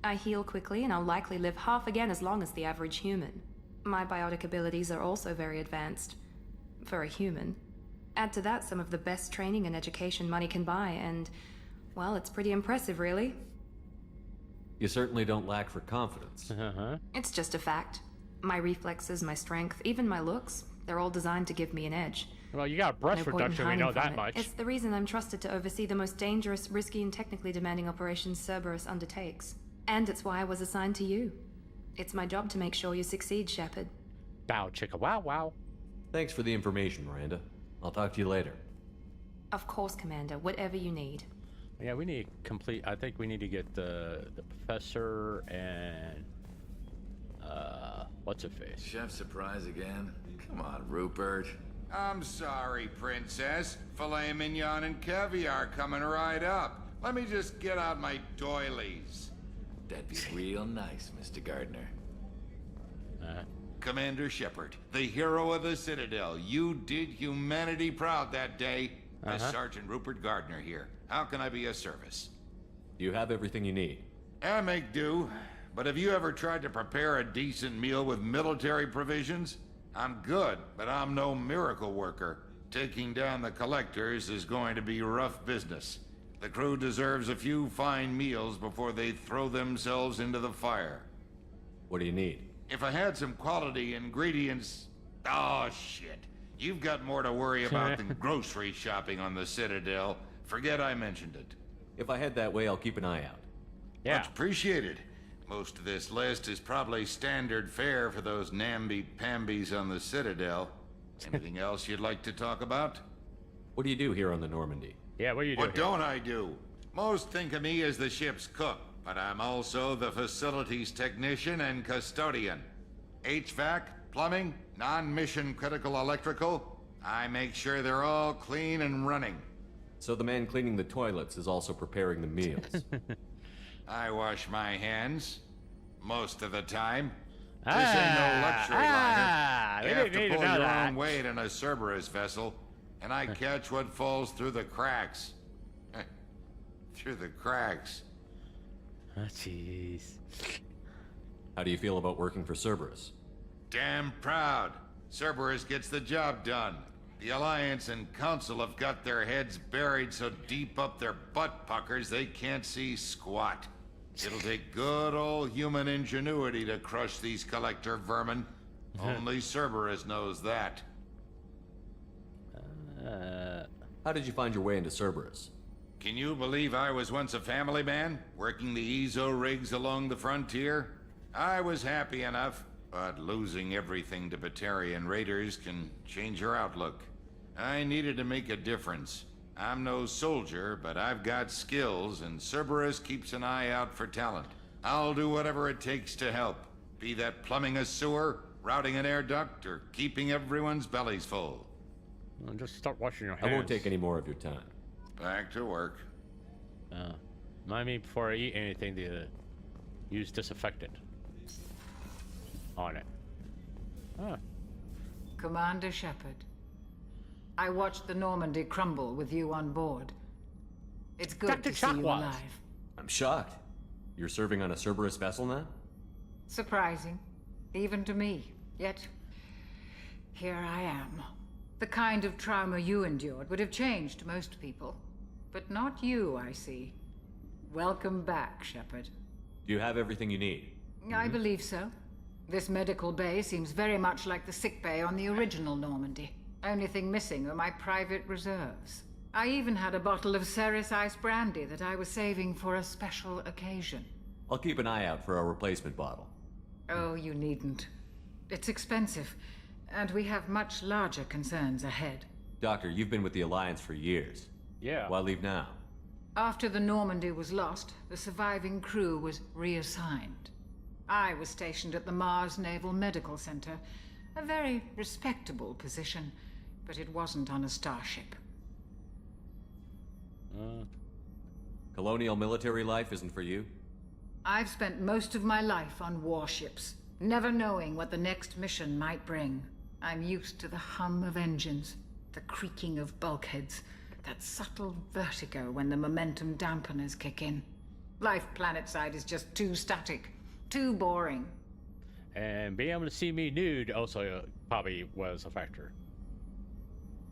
I heal quickly, and I'll likely live half again as long as the average human. My biotic abilities are also very advanced. For a human. Add to that some of the best training and education money can buy, and, well, it's pretty impressive, really. You certainly don't lack for confidence. It's just a fact. My reflexes, my strength, even my looks, they're all designed to give me an edge. Well, you got breast No point in reduction, we hiding know from that it. much. It's the reason I'm trusted to oversee the most dangerous, risky, and technically demanding operations Cerberus undertakes. And it's why I was assigned to you. It's my job to make sure you succeed, Shepard. Bow chicka wow wow. Thanks for the information, Miranda. I'll talk to you later. Of course, Commander, whatever you need. Yeah, we need complete. I think we need to get the professor and what's her face? Chef surprise again? Come on, Rupert. I'm sorry, Princess. Filet mignon and caviar coming right up. Let me just get out my doilies. That'd be real nice, Mr. Gardner. Commander Shepard, the hero of the Citadel. You did humanity proud that day. Sergeant Rupert Gardner here. How can I be of service? You have everything you need. I make do. But have you ever tried to prepare a decent meal with military provisions? I'm good, but I'm no miracle worker. Taking down the collectors is going to be rough business. The crew deserves a few fine meals before they throw themselves into the fire. What do you need? If I had some quality ingredients... Oh, shit. You've got more to worry about than grocery shopping on the Citadel. Forget I mentioned it. If I head that way, I'll keep an eye out. Yeah. Much appreciated. Most of this list is probably standard fare for those namby-pambies on the Citadel. Anything else you'd like to talk about? What do you do here on the Normandy? Yeah, what do you do? What don't I do? Most think of me as the ship's cook, but I'm also the facilities technician and custodian. HVAC, plumbing, non-mission critical electrical. I make sure they're all clean and running. So the man cleaning the toilets is also preparing the meals. I wash my hands most of the time. This ain't no luxury liner. You have to pull your own weight in a Cerberus vessel, and I catch what falls through the cracks. Through the cracks. Oh, jeez. How do you feel about working for Cerberus? Damn proud. Cerberus gets the job done. The Alliance and Council have got their heads buried so deep up their butt puckers they can't see squat. It'll take good old human ingenuity to crush these collector vermin. Only Cerberus knows that. How did you find your way into Cerberus? Can you believe I was once a family man, working the Ezo rigs along the frontier? I was happy enough, but losing everything to Batarian raiders can change your outlook. I needed to make a difference. I'm no soldier, but I've got skills, and Cerberus keeps an eye out for talent. I'll do whatever it takes to help, be that plumbing a sewer, routing an air duct, or keeping everyone's bellies full. Well, just start washing your hands. I won't take any more of your time. Back to work. Remind me before I eat anything to use disinfectant on it. Commander Shepard, I watched the Normandy crumble with you on board. It's good to see you alive. I'm shocked. You're serving on a Cerberus vessel now? Surprising, even to me. Yet, here I am. The kind of trauma you endured would have changed most people. But not you, I see. Welcome back, Shepard. Do you have everything you need? I believe so. This medical bay seems very much like the sick bay on the original Normandy. Only thing missing are my private reserves. I even had a bottle of Ceres Ice brandy that I was saving for a special occasion. I'll keep an eye out for a replacement bottle. Oh, you needn't. It's expensive, and we have much larger concerns ahead. Doctor, you've been with the Alliance for years. Yeah. Why leave now? After the Normandy was lost, the surviving crew was reassigned. I was stationed at the Mars Naval Medical Center, a very respectable position, but it wasn't on a starship. Colonial military life isn't for you? I've spent most of my life on warships, never knowing what the next mission might bring. I'm used to the hum of engines, the creaking of bulkheads, that subtle vertigo when the momentum dampeners kick in. Life planetside is just too static, too boring. And being able to see me nude also probably was a factor.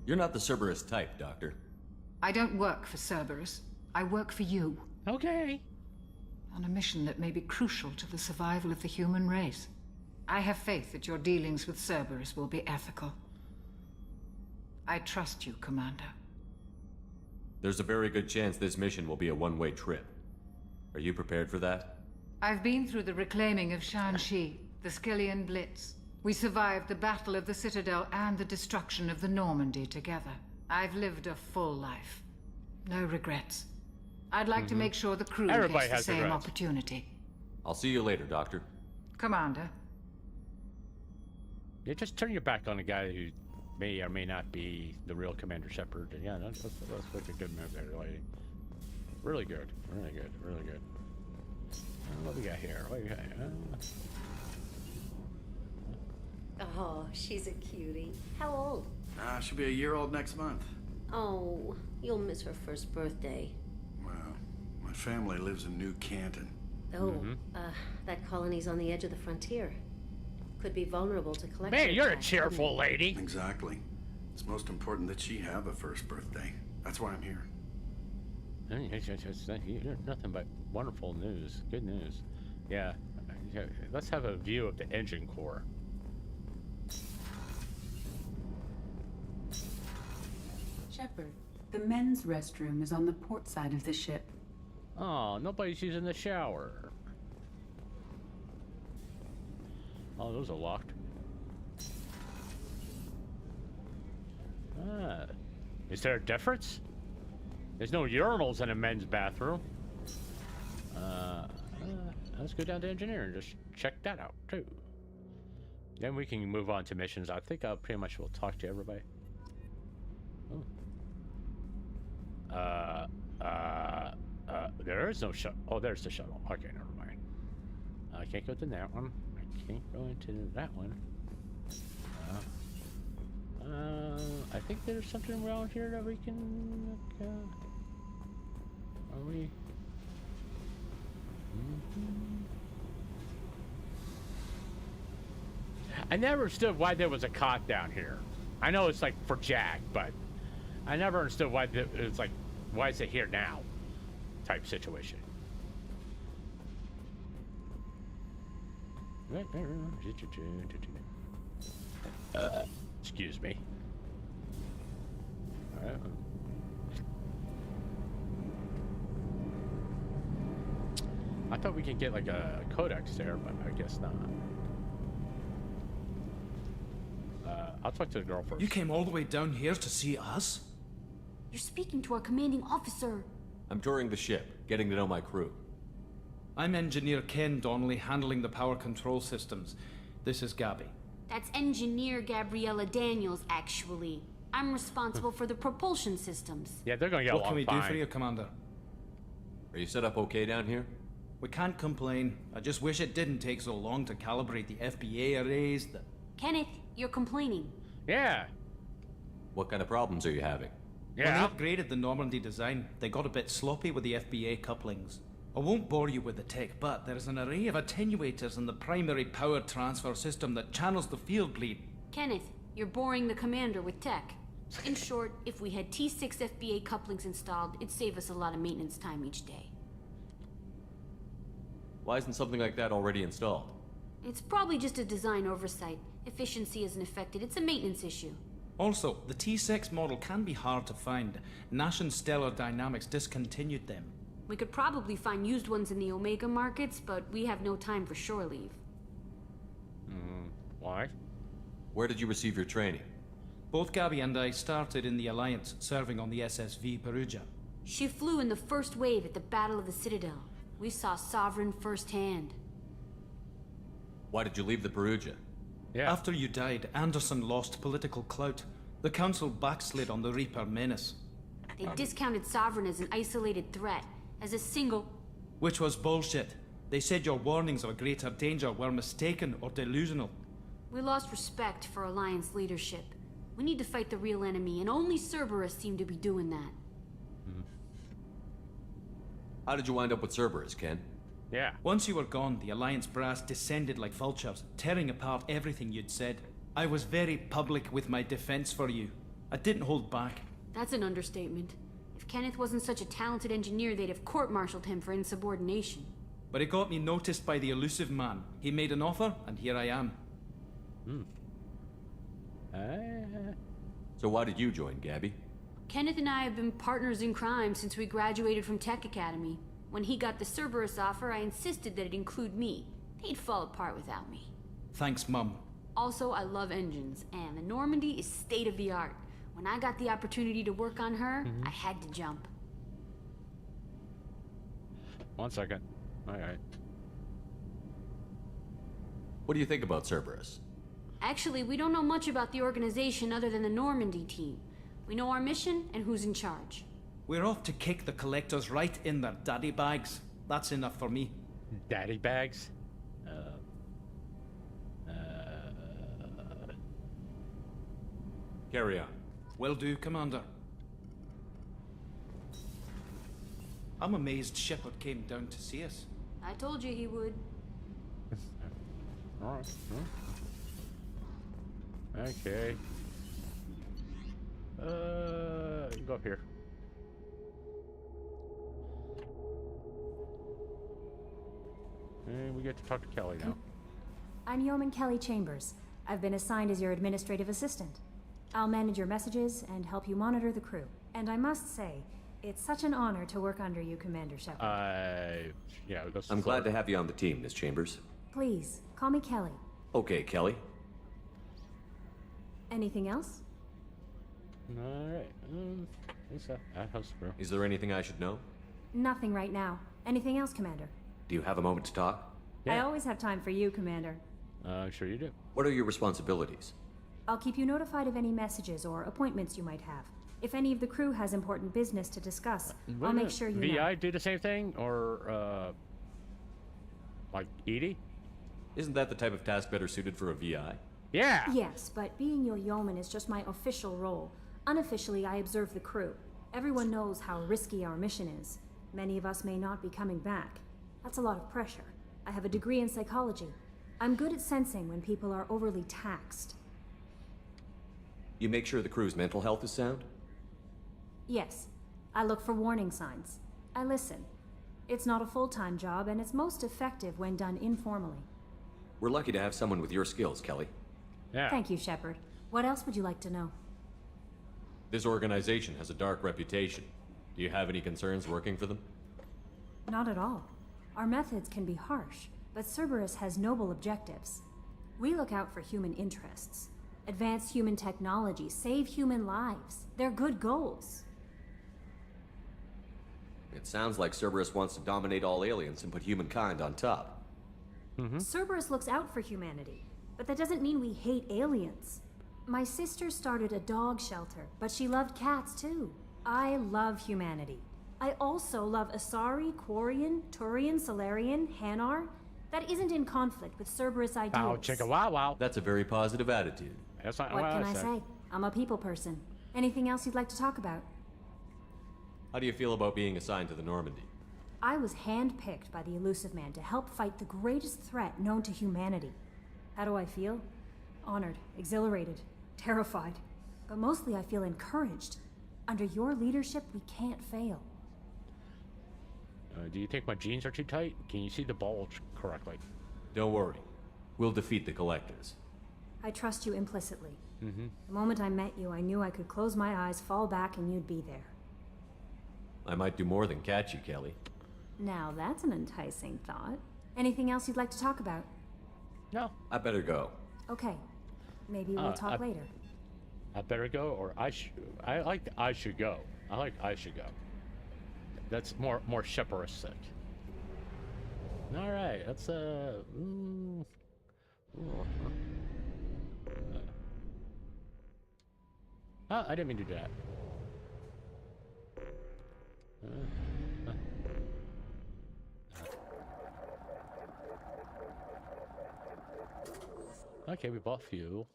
You're not the Cerberus type, Doctor. I don't work for Cerberus. I work for you. Okay. On a mission that may be crucial to the survival of the human race. I have faith that your dealings with Cerberus will be ethical. I trust you, Commander. There's a very good chance this mission will be a one-way trip. Are you prepared for that? I've been through the reclaiming of Shanxi, the Skillian Blitz. We survived the Battle of the Citadel and the destruction of the Normandy together. I've lived a full life. No regrets. I'd like to make sure the crew gets the same opportunity. I'll see you later, Doctor. Commander. Yeah, just turn your back on a guy who may or may not be the real Commander Shepard. Yeah, that's a good move there, lady. Really good. Really good. Really good. What we got here? What we got here? Oh, she's a cutie. How old? She'll be a year old next month. Oh, you'll miss her first birthday. Well, my family lives in New Canton. Oh, that colony's on the edge of the frontier. Could be vulnerable to collection. Man, you're a cheerful lady. Exactly. It's most important that she have a first birthday. That's why I'm here. Nothing but wonderful news. Good news. Yeah. Let's have a view of the engine core. Shepard, the men's restroom is on the port side of the ship. Oh, nobody's using the shower. Oh, those are locked. Is there a difference? There's no urinals in a men's bathroom. Let's go down to engineering and just check that out too. Then we can move on to missions. I think I pretty much will talk to everybody. There is no shuttle. Oh, there's the shuttle. Okay, never mind. I can't go to that one. I can't go into that one. I think there's something around here that we can look, are we? I never understood why there was a cot down here. I know it's like for Jack, but I never understood why it's like, why is it here now? Type situation. Excuse me. I thought we could get like a codex there, but I guess not. I'll talk to the girl first. You came all the way down here to see us? You're speaking to our commanding officer. I'm touring the ship, getting to know my crew. I'm Engineer Ken Donnelly, handling the power control systems. This is Gabby. That's Engineer Gabriella Daniels, actually. I'm responsible for the propulsion systems. Yeah, they're gonna get What along can we fine. do for you, Commander? Are you set up okay down here? We can't complain. I just wish it didn't take so long to calibrate the FBA arrays. Kenneth, you're complaining. Yeah. What kind of problems are you having? When they upgraded the Normandy design, they got a bit sloppy with the FBA couplings. I won't bore you with the tech, but there's an array of attenuators in the primary power transfer system that channels the field bleed. Kenneth, you're boring the commander with tech. In short, if we had T6 FBA couplings installed, it'd save us a lot of maintenance time each day. Why isn't something like that already installed? It's probably just a design oversight. Efficiency isn't affected, it's a maintenance issue. Also, the T6 model can be hard to find. Nash and Stellar Dynamics discontinued them. We could probably find used ones in the Omega markets, but we have no time for shore leave. Why? Where did you receive your training? Both Gabby and I started in the Alliance, serving on the SSV Perugia. She flew in the first wave at the Battle of the Citadel. We saw Sovereign firsthand. Why did you leave the Perugia? Yeah. After you died, Anderson lost political clout. The Council backslid on the Reaper menace. They discounted Sovereign as an isolated threat, as a single... Which was bullshit. They said your warnings of a greater danger were mistaken or delusional. We lost respect for Alliance leadership. We need to fight the real enemy, and only Cerberus seemed to be doing that. How did you wind up with Cerberus, Ken? Yeah. Once you were gone, the Alliance brass descended like vultures, tearing apart everything you'd said. I was very public with my defense for you. I didn't hold back. That's an understatement. If Kenneth wasn't such a talented engineer, they'd have court-martialed him for insubordination. But it got me noticed by the elusive man. He made an offer, and here I am. So why did you join, Gabby? Kenneth and I have been partners in crime since we graduated from Tech Academy. When he got the Cerberus offer, I insisted that it include me. They'd fall apart without me. Thanks, Mum. Also, I love engines, and the Normandy is state-of-the-art. When I got the opportunity to work on her, I had to jump. 1 second. Alright. What do you think about Cerberus? Actually, we don't know much about the organization other than the Normandy team. We know our mission and who's in charge. We're off to kick the collectors right in their daddy bags. That's enough for me. Daddy bags? Carry on. Will do, Commander. I'm amazed Shepard came down to see us. I told you he would. Alright. Okay. You go up here. And we get to talk to Kelly now. I'm Yeoman Kelly Chambers. I've been assigned as your administrative assistant. I'll manage your messages and help you monitor the crew. And I must say, it's such an honor to work under you, Commander Shepard. Yeah, I'm glad to have you on the team, Miss Chambers. Please, call me Kelly. Okay, Kelly. Anything else? Alright. That helps, bro. Is there anything I should know? Nothing right now. Anything else, Commander? Do you have a moment to talk? I always have time for you, Commander. Sure you do. What are your responsibilities? I'll keep you notified of any messages or appointments you might have. If any of the crew has important business to discuss, I'll make sure you know. VI do the same thing? Or, like Edie? Isn't that the type of task better suited for a VI? Yeah! Yes, but being your yeoman is just my official role. Unofficially, I observe the crew. Everyone knows how risky our mission is. Many of us may not be coming back. That's a lot of pressure. I have a degree in psychology. I'm good at sensing when people are overly taxed. You make sure the crew's mental health is sound? Yes. I look for warning signs. I listen. It's not a full-time job, and it's most effective when done informally. We're lucky to have someone with your skills, Kelly. Yeah. Thank you, Shepard. What else would you like to know? This organization has a dark reputation. Do you have any concerns working for them? Not at all. Our methods can be harsh, but Cerberus has noble objectives. We look out for human interests. Advance human technology, save human lives. They're good goals. It sounds like Cerberus wants to dominate all aliens and put humankind on top. Cerberus looks out for humanity, but that doesn't mean we hate aliens. My sister started a dog shelter, but she loved cats too. I love humanity. I also love Asari, Quarian, Turian, Solarian, Hanar. That isn't in conflict with Cerberus ideals. Wow, chicka wow wow. That's a very positive attitude. That's not What can I say? I'm a people person. Anything else you'd like to talk about? How do you feel about being assigned to the Normandy? I was handpicked by the Elusive Man to help fight the greatest threat known to humanity. How do I feel? Honored, exhilarated, terrified. But mostly I feel encouraged. Under your leadership, we can't fail. Do you think my jeans are too tight? Can you see the bulge correctly? Don't worry. We'll defeat the Collectors. I trust you implicitly. Mm-hmm. The moment I met you, I knew I could close my eyes, fall back, and you'd be there. I might do more than catch you, Kelly. Now that's an enticing thought. Anything else you'd like to talk about? No. I better go. Okay. Maybe we'll talk later. I better go, or I should. I like I should go. I like I should go. That's more chivalrous. All right, that's Oh, I didn't mean to do that. Okay, we bought fuel.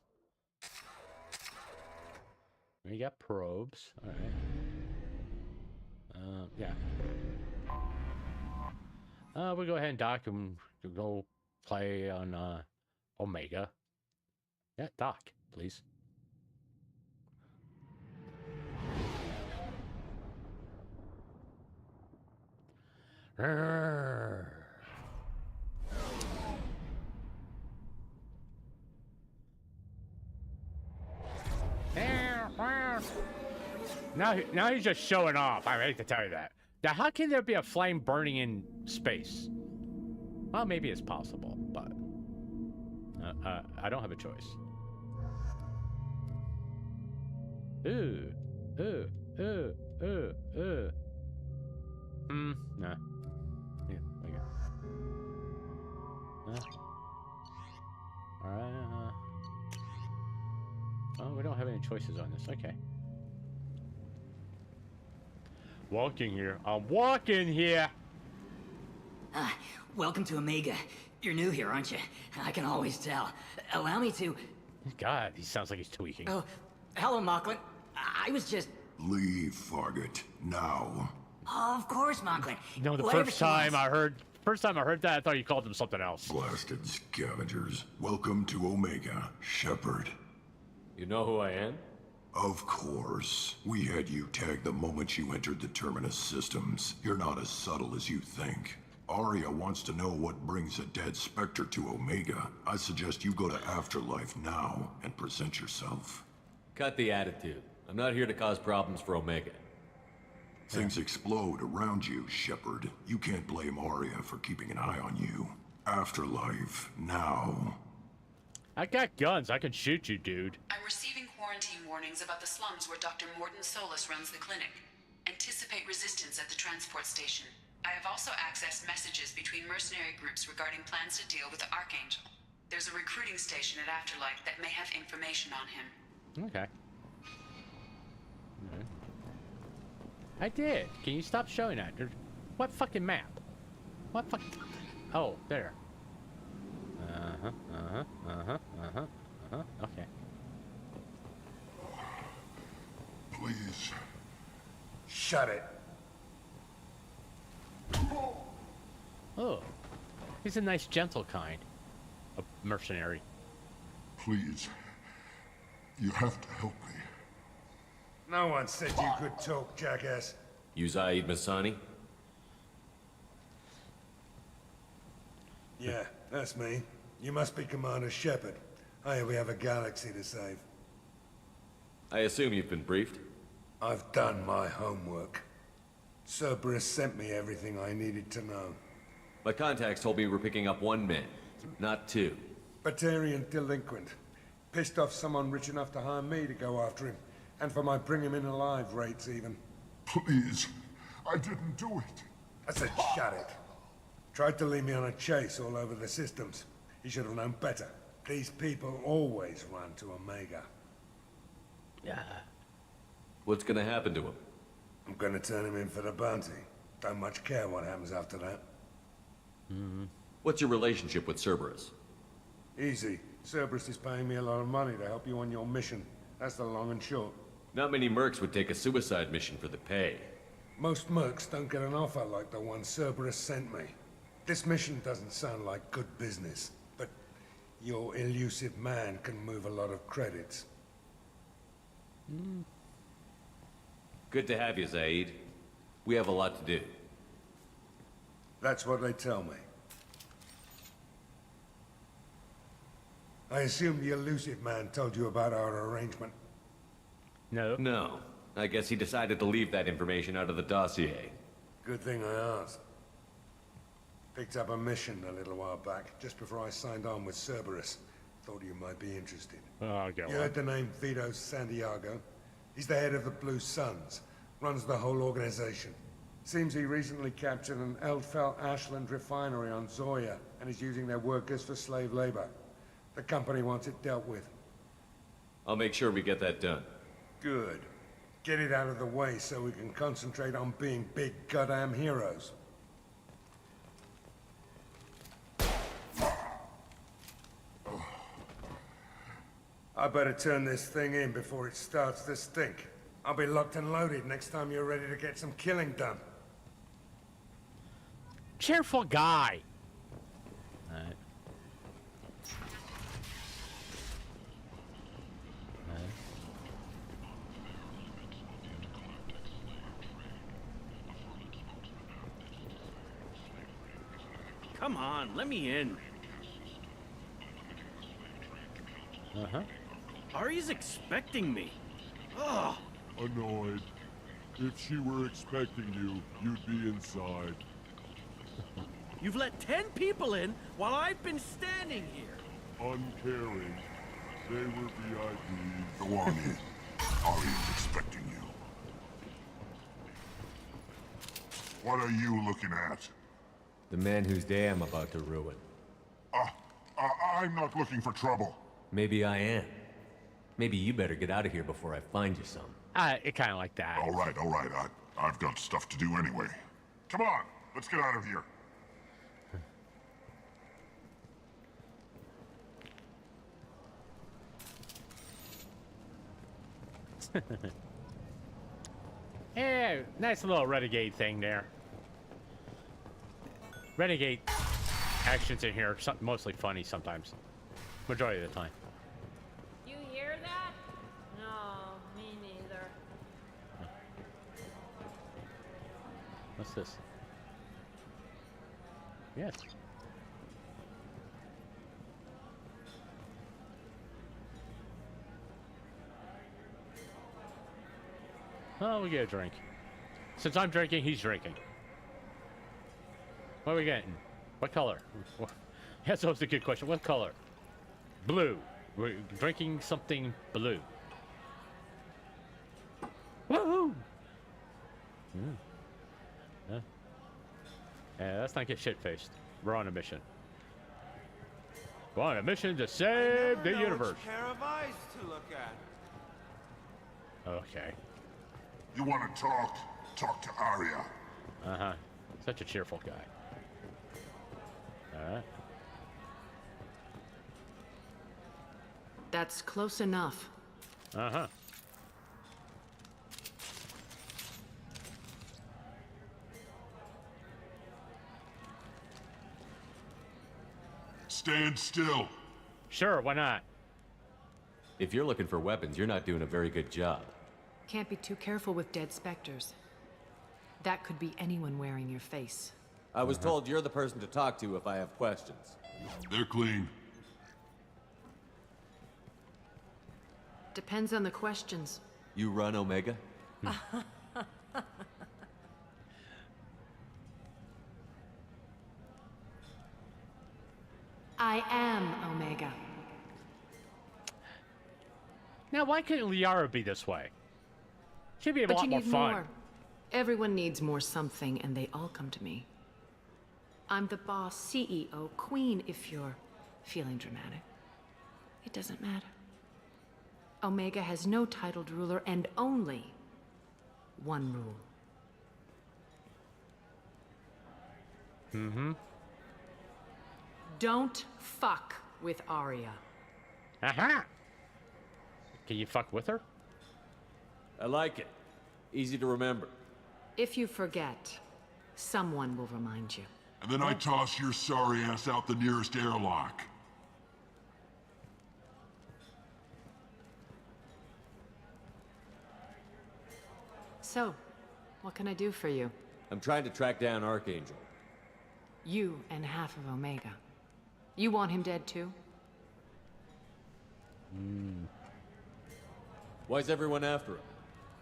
We got probes. All right. Yeah. We'll go ahead and dock and go play on Omega. Yeah, dock, please. Now he's just showing off. I hate to tell you that. Now, how can there be a flame burning in space? Well, maybe it's possible, but I don't have a choice. Ooh. Nah. Yeah, there you go. Alright, oh, we don't have any choices on this. Okay. Walking here. I'm walking here! Welcome to Omega. You're new here, aren't you? I can always tell. Allow me to... God, he sounds like he's tweaking. Oh, hello, Mocklin. I was just... Leave, Fargate. Now. Of course, Mocklin. You know, the Whatever first she time wants. I heard that, I thought you called him something else. Blasted scavengers. Welcome to Omega, Shepard. You know who I am? Of course. We had you tagged the moment you entered the Terminus systems. You're not as subtle as you think. Arya wants to know what brings a dead Spectre to Omega. I suggest you go to Afterlife now and present yourself. Cut the attitude. I'm not here to cause problems for Omega. Things explode around you, Shepard. You can't blame Arya for keeping an eye on you. Afterlife, now. I got guns. I can shoot you, dude. I'm receiving quarantine warnings about the slums where Dr. Morden Solus runs the clinic. Anticipate resistance at the transport station. I have also accessed messages between mercenary groups regarding plans to deal with the Archangel. There's a recruiting station at Afterlife that may have information on him. Okay. I did. Can you stop showing that? What fucking map? What fuck? Oh, there. Okay. Please. Shut it. Oh. He's a nice, gentle kind of mercenary. Please. You have to help me. No one said you could talk, jackass. You Zaid Masani? Yeah, that's me. You must be Commander Shepard. Hey, we have a galaxy to save. I assume you've been briefed? I've done my homework. Cerberus sent me everything I needed to know. My contacts told me we're picking up one man, not two. Batarian delinquent. Pissed off someone rich enough to hire me to go after him. And for my bring him in alive rates, even. Please. I didn't do it. I said shut it. Tried to lead me on a chase all over the systems. He should have known better. These people always run to Omega. Yeah. What's gonna happen to him? I'm gonna turn him in for the bounty. Don't much care what happens after that. What's your relationship with Cerberus? Easy. Cerberus is paying me a lot of money to help you on your mission. That's the long and short. Not many mercs would take a suicide mission for the pay. Most mercs don't get an offer like the one Cerberus sent me. This mission doesn't sound like good business, but your elusive man can move a lot of credits. Good to have you, Zaid. We have a lot to do. That's what they tell me. I assume the elusive man told you about our arrangement. No. No. I guess he decided to leave that information out of the dossier. Good thing I asked. Picked up a mission a little while back, just before I signed on with Cerberus. Thought you might be interested. Okay, You heard the name Vito Santiago? He's the head of the Blue Suns. Runs the whole organization. Seems he recently captured an Eldfell Ashland refinery on Zoya and is using their workers for slave labor. The company wants it dealt with. I'll make sure we get that done. Good. Get it out of the way so we can concentrate on being big goddamn heroes. I better turn this thing in before it starts to stink. I'll be locked and loaded next time you're ready to get some killing done. Cheerful guy. Alright. Come on, let me in. Uh-huh. Ari's expecting me. Ugh. Annoyed. If she were expecting you, you'd be inside. You've let 10 people in while I've been standing here. Uncaring. They were VIPs. Go on in. Ari's expecting you. What are you looking at? The man whose day I'm about to ruin. I'm not looking for trouble. Maybe I am. Maybe you better get out of here before I find you some. It kind of like that. All right. I've got stuff to do anyway. Come on, let's get out of here. Yeah, nice little renegade thing there. Renegade actions in here, mostly funny sometimes. Majority of the time. You hear that? No, me neither. What's this? Yes. Oh, we get a drink. Since I'm drinking, he's drinking. What are we getting? What color? That's always a good question. What color? Blue. We're drinking something blue. Woohoo! Yeah, let's not get shit-faced. We're on a mission. We're on a mission to save the universe. Pair of eyes to look at. Okay. You want to talk? Talk to Arya. Uh-huh. Such a cheerful guy. Alright. That's close enough. Uh-huh. Stand still. Sure, why not? If you're looking for weapons, you're not doing a very good job. Can't be too careful with dead specters. That could be anyone wearing your face. I was told you're the person to talk to if I have questions. They're clean. Depends on the questions. You run Omega? I am Omega. Now, why couldn't Liara be this way? She'd be a But lot you more need fun. more. Everyone needs more something, and they all come to me. I'm the boss, CEO, queen, if you're feeling dramatic. It doesn't matter. Omega has no titled ruler and only one rule. Mm-hmm. Don't fuck with Arya. Aha! Can you fuck with her? I like it. Easy to remember. If you forget, someone will remind you. And then I toss your sorry ass out the nearest airlock. So, what can I do for you? I'm trying to track down Archangel. You and half of Omega. You want him dead too? Why is everyone after him?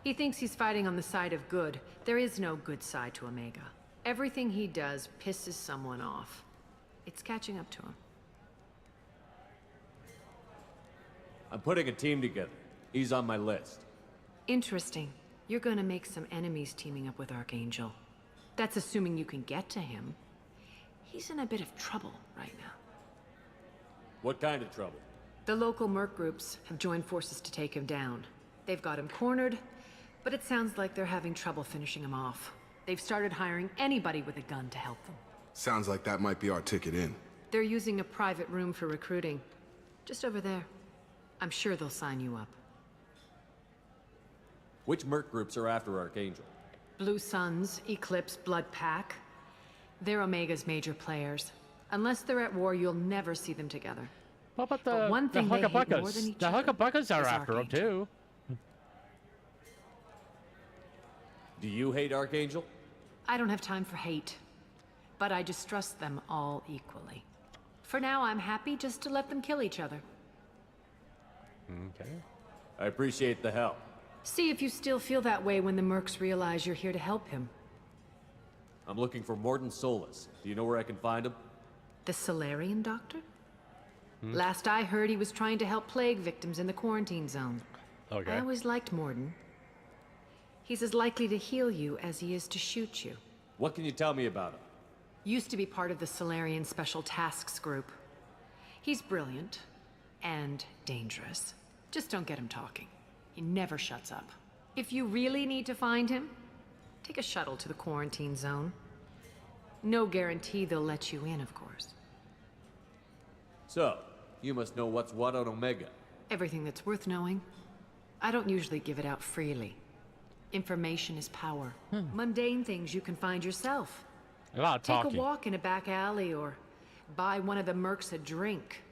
He thinks he's fighting on the side of good. There is no good side to Omega. Everything he does pisses someone off. It's catching up to him. I'm putting a team together. He's on my list. Interesting. You're gonna make some enemies teaming up with Archangel. That's assuming you can get to him. He's in a bit of trouble right now. What kind of trouble? The local merc groups have joined forces to take him down. They've got him cornered, but it sounds like they're having trouble finishing him off. They've started hiring anybody with a gun to help them. Sounds like that might be our ticket in. They're using a private room for recruiting. Just over there. I'm sure they'll sign you up. Which merc groups are after Archangel? Blue Suns, Eclipse, Blood Pack. They're Omega's major players. Unless they're at war, you'll never see them together. What about But one thing they hate more than Huckabuckas? each The other Huckabuckas are is after him too. Do you hate Archangel? I don't have time for hate, but I distrust them all equally. For now, I'm happy just to let them kill each other. Okay. I appreciate the help. See if you still feel that way when the mercs realize you're here to help him. I'm looking for Morden Solus. Do you know where I can find him? The Solarian doctor? Last I heard, he was trying to help plague victims in the quarantine zone. Okay. I always liked Morden. He's as likely to heal you as he is to shoot you. What can you tell me about him? Used to be part of the Solarian Special Tasks Group. He's brilliant and dangerous. Just don't get him talking. He never shuts up. If you really need to find him, take a shuttle to the quarantine zone. No guarantee they'll let you in, of course. So, you must know what's what on Omega. Everything that's worth knowing. I don't usually give it out freely. Information is power. Mundane things you can find yourself. A lot of Take talking. a walk in a back alley or buy one of the mercs a drink.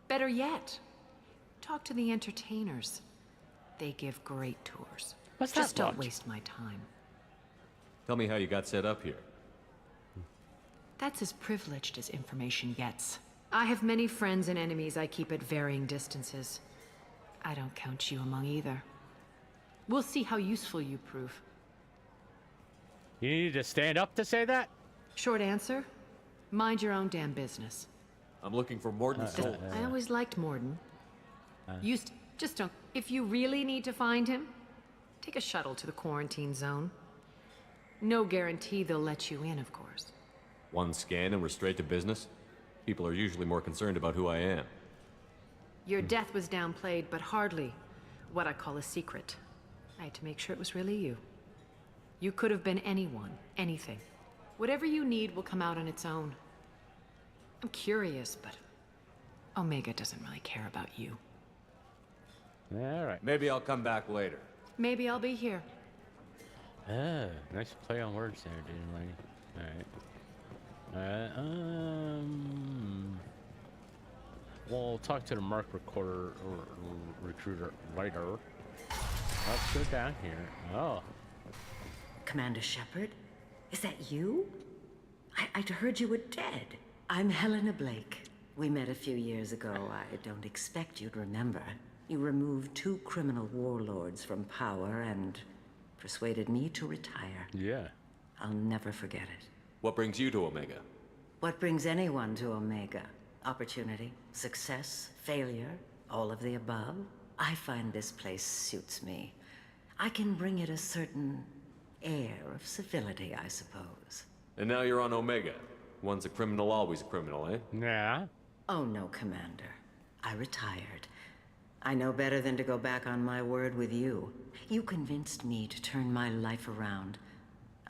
Better yet, talk to the entertainers. They give great tours. What's Just that don't about? waste my time. Tell me how you got set up here. That's as privileged as information gets. I have many friends and enemies I keep at varying distances. I don't count you among either. We'll see how useful you prove. You need to stand up to say that? Short answer, mind your own damn business. I'm looking for Morden Solus. I always liked Morden. Just don't. If you really need to find him, take a shuttle to the quarantine zone. No guarantee they'll let you in, of course. One scan and we're straight to business? People are usually more concerned about who I am. Your death was downplayed, but hardly what I call a secret. I had to make sure it was really you. You could have been anyone, anything. Whatever you need will come out on its own. I'm curious, but Omega doesn't really care about you. All right. Maybe I'll come back later. Maybe I'll be here. Nice play on words there, dude. All right. We'll talk to the Merc recorder or recruiter later. Let's go down here. Oh. Commander Shepard? Is that you? I'd heard you were dead. I'm Helena Blake. We met a few years ago. I don't expect you'd remember. You removed 2 criminal warlords from power and persuaded me to retire. Yeah. I'll never forget it. What brings you to Omega? What brings anyone to Omega? Opportunity, success, failure, all of the above. I find this place suits me. I can bring it a certain air of civility, I suppose. And now you're on Omega. Once a criminal, always a criminal, eh? Yeah. Oh no, Commander. I retired. I know better than to go back on my word with you. You convinced me to turn my life around.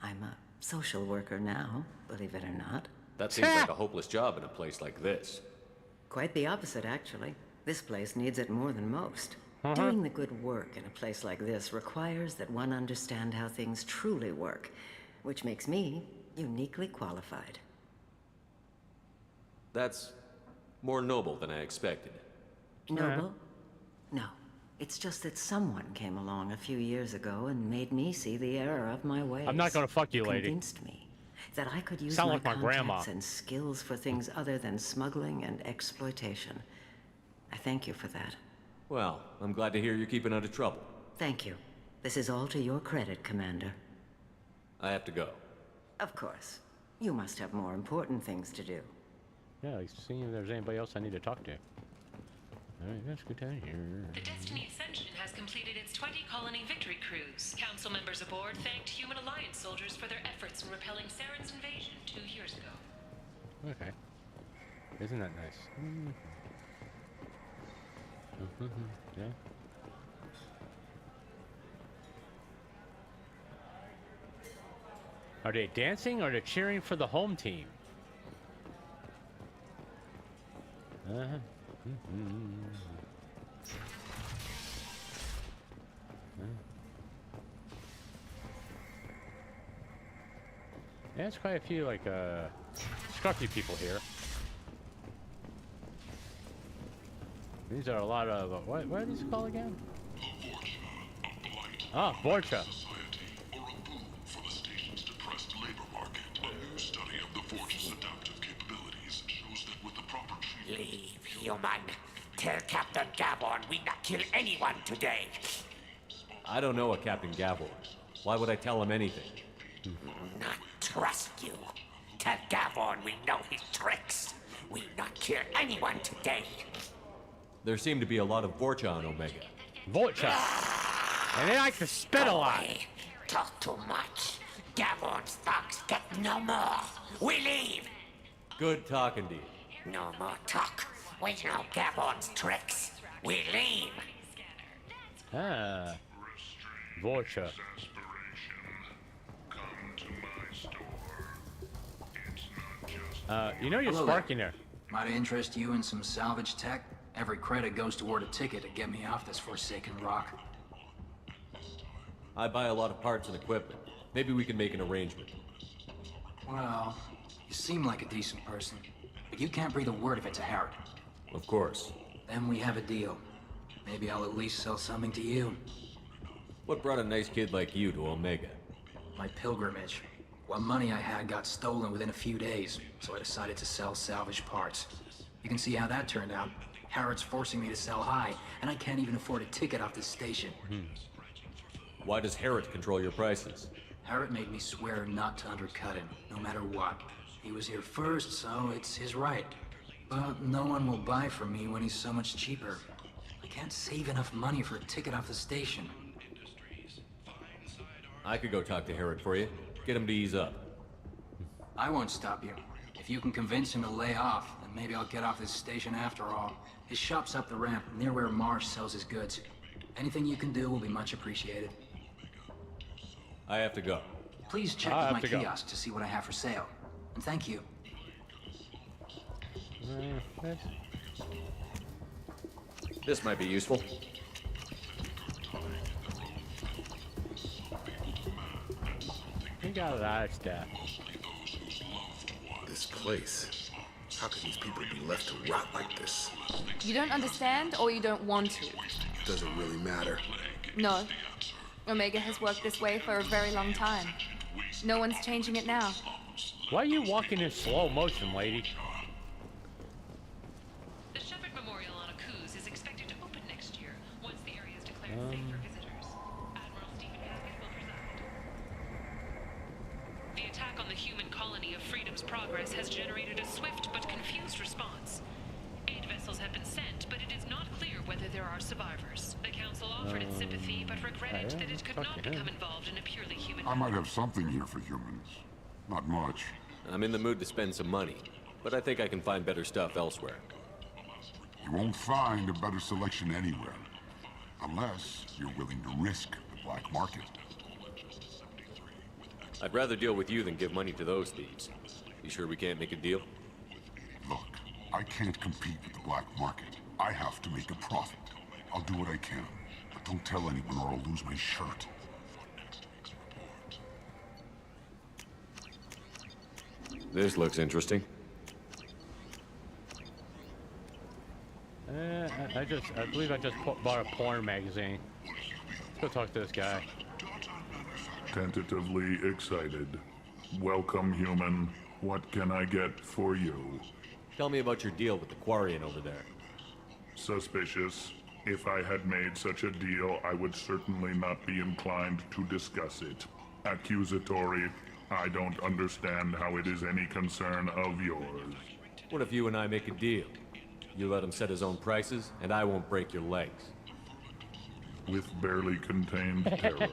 I'm a social worker now, believe it or not. That seems like a hopeless job in a place like this. Quite the opposite, actually. This place needs it more than most. Doing the good work in a place like this requires that one understand how things truly work, which makes me uniquely qualified. That's more noble than I expected. Noble? No. It's just that someone came along a few years ago and made me see the error of my ways. I'm not gonna fuck you, lady. Convinced me that I could use Sound my like my contacts grandma. and skills for things other than smuggling and exploitation. I thank you for that. Well, I'm glad to hear you're keeping out of trouble. Thank you. This is all to your credit, Commander. I have to go. Of course. You must have more important things to do. Yeah, like seeing if there's anybody else I need to talk to. Alright, let's go down here. The Destiny Ascension has completed its 20-colony victory cruise. Council members aboard thanked Human Alliance soldiers for their efforts in repelling Saren's invasion 2 years ago. Okay. Isn't that nice? Yeah. Are they dancing or are they cheering for the home team? Yeah, there's quite a few like scruffy people here. These are a lot of what are these called again? Ah, Vorcha. Leave, human. Tell Captain Gavon we not kill anyone today. I don't know a Captain Gavor. Why would I tell him anything? Not trust you. Tell Gavon we know his tricks. We not kill anyone today. There seem to be a lot of Vorcha on Omega. Vorcha! And they like to spit a lot. Talk too much. Gavon's thugs get no more. We leave. Good talking to you. No more talk. We know Gavon's tricks. We leave. Ah. Vorcha. You know you're Hello sparking there. Might interest you in some salvage tech? Every credit goes toward a ticket to get me off this forsaken rock. I buy a lot of parts and equipment. Maybe we can make an arrangement. Well, you seem like a decent person, but you can't breathe a word if it's a Harrod. Of course. Then we have a deal. Maybe I'll at least sell something to you. What brought a nice kid like you to Omega? My pilgrimage. What money I had got stolen within a few days, so I decided to sell salvage parts. You can see how that turned out. Harrod's forcing me to sell high, and I can't even afford a ticket off this station. Why does Harrod control your prices? Harrod made me swear not to undercut him, no matter what. He was here first, so it's his right. But no one will buy from me when he's so much cheaper. I can't save enough money for a ticket off the station. I could go talk to Harrod for you. Get him to ease up. I won't stop you. If you can convince him to lay off, then maybe I'll get off this station after all. His shop's up the ramp, near where Marsh sells his goods. Anything you can do will be much appreciated. I have to go. Please check with my kiosk to see what I have for sale. And thank you. This might be useful. We got a lot of stuff. This place. How can these people be left to rot like this? You don't understand, or you don't want to? Doesn't really matter. No. Omega has worked this way for a very long time. No one's changing it now. Why are you walking in slow motion, lady? The Shepherd Memorial on Akuz is expected to open next year, once the area is declared safe for visitors. Admiral Stephen Hackett will preside. The attack on the human colony of Freedom's Progress has generated a swift but confused response. 8 vessels have been sent, but it is not clear whether there are survivors. The Council offered its sympathy, but regretted that it could not become involved in a purely human I might have something here for humans. Not much. I'm in the mood to spend some money, but I think I can find better stuff elsewhere. You won't find a better selection anywhere. Unless you're willing to risk the black market. I'd rather deal with you than give money to those thieves. You sure we can't make a deal? Look, I can't compete with the black market. I have to make a profit. I'll do what I can, but don't tell anyone or I'll lose my shirt. This looks interesting. I believe I just bought a porn magazine. Let's go talk to this guy. Tentatively excited. Welcome, human. What can I get for you? Tell me about your deal with the Quarian over there. Suspicious. If I had made such a deal, I would certainly not be inclined to discuss it. Accusatory. I don't understand how it is any concern of yours. What if you and I make a deal? You let him set his own prices, and I won't break your legs. With barely contained terror,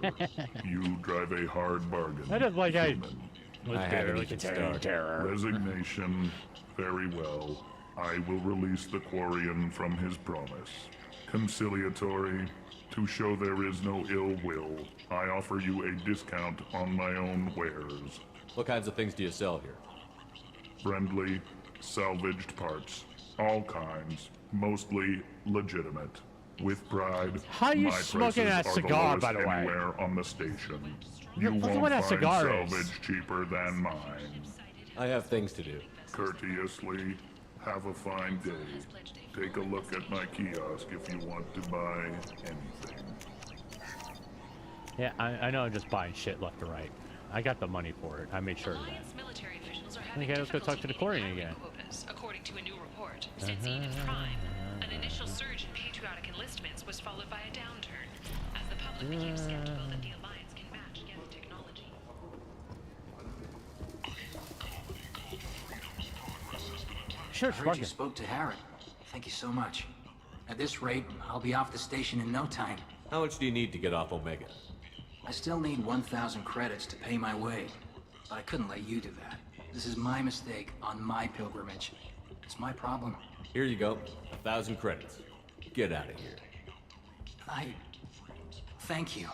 you drive a hard bargain. I just like how I haven't even started. terror. Resignation. Very well. I will release the Quarian from his promise. Conciliatory. To show there is no ill will, I offer you a discount on my own wares. What kinds of things do you sell here? Friendly, salvaged parts. All kinds. Mostly legitimate. With pride, How are you my smoking prices that are cigar, the by lowest the way? anywhere on the station. Look You at won't what that find cigar is. salvage cheaper than mine. I have things to do. Courteously, have a fine day. Take a look at my kiosk if you want to buy anything. Yeah, I know I'm just buying shit left to right. I got the money for it. I made sure of that. Military officials are having Okay, let's go talk to the Quarian again. quotas, according to a new report. Since Eve Prime, an initial surge in patriotic enlistments was followed by a downturn, as the public became skeptical that the Alliance can match Geth technology. Sure, I heard you spoke to Harrod. Thank you so much. At this rate, I'll be off the station in no time. How much do you need to get off Omega? I still need 1,000 credits to pay my way, but I couldn't let you do that. This is my mistake on my pilgrimage. It's my problem. Here you go. 1,000 credits. Get out of here. Thank you.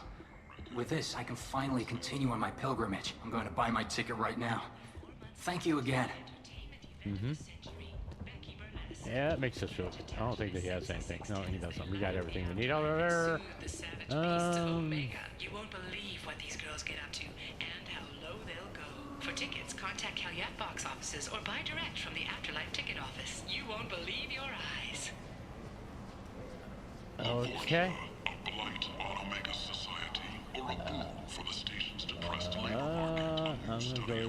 With this, I can finally continue on my pilgrimage. I'm going to buy my ticket right now. Thank you again. Mm-hmm. Yeah, it makes us feel. I don't think that he has anything. No, he doesn't. We got everything we need over there. You won't believe what these girls get up to and how low they'll go. For tickets, contact Calyat box offices or buy direct from the Afterlife ticket office. You won't believe your eyes. Okay. A blight on Omega society, or a boon for the station's depressed I'm gonna go.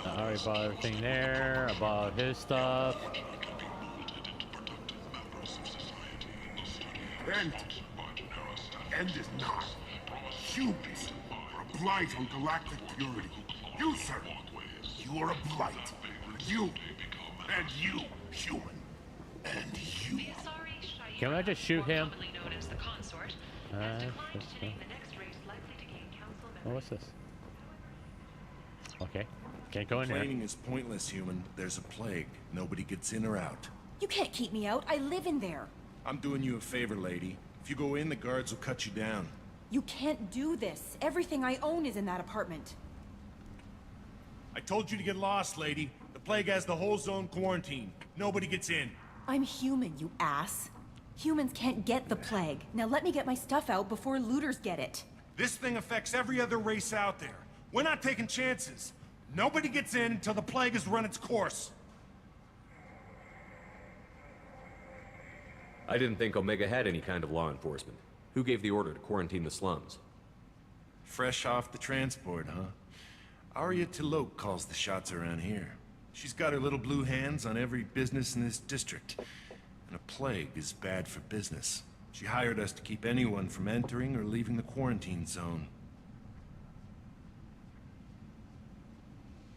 I already bought everything there. I bought his stuff. End is not. Humans are a blight on galactic purity. You, sir, you are a blight. You, and you, human, and you. Can I just shoot him? Oh, what's this? Okay. Can't go in there. Complaining is pointless, human. There's a plague. Nobody gets in or out. You can't keep me out. I live in there. I'm doing you a favor, lady. If you go in, the guards will cut you down. You can't do this. Everything I own is in that apartment. I told you to get lost, lady. The plague has the whole zone quarantined. Nobody gets in. I'm human, you ass. Humans can't get the plague. Now let me get my stuff out before looters get it. This thing affects every other race out there. We're not taking chances. Nobody gets in until the plague has run its course. I didn't think Omega had any kind of law enforcement. Who gave the order to quarantine the slums? Fresh off the transport, huh? Arya Tilok calls the shots around here. She's got her little blue hands on every business in this district. And a plague is bad for business. She hired us to keep anyone from entering or leaving the quarantine zone.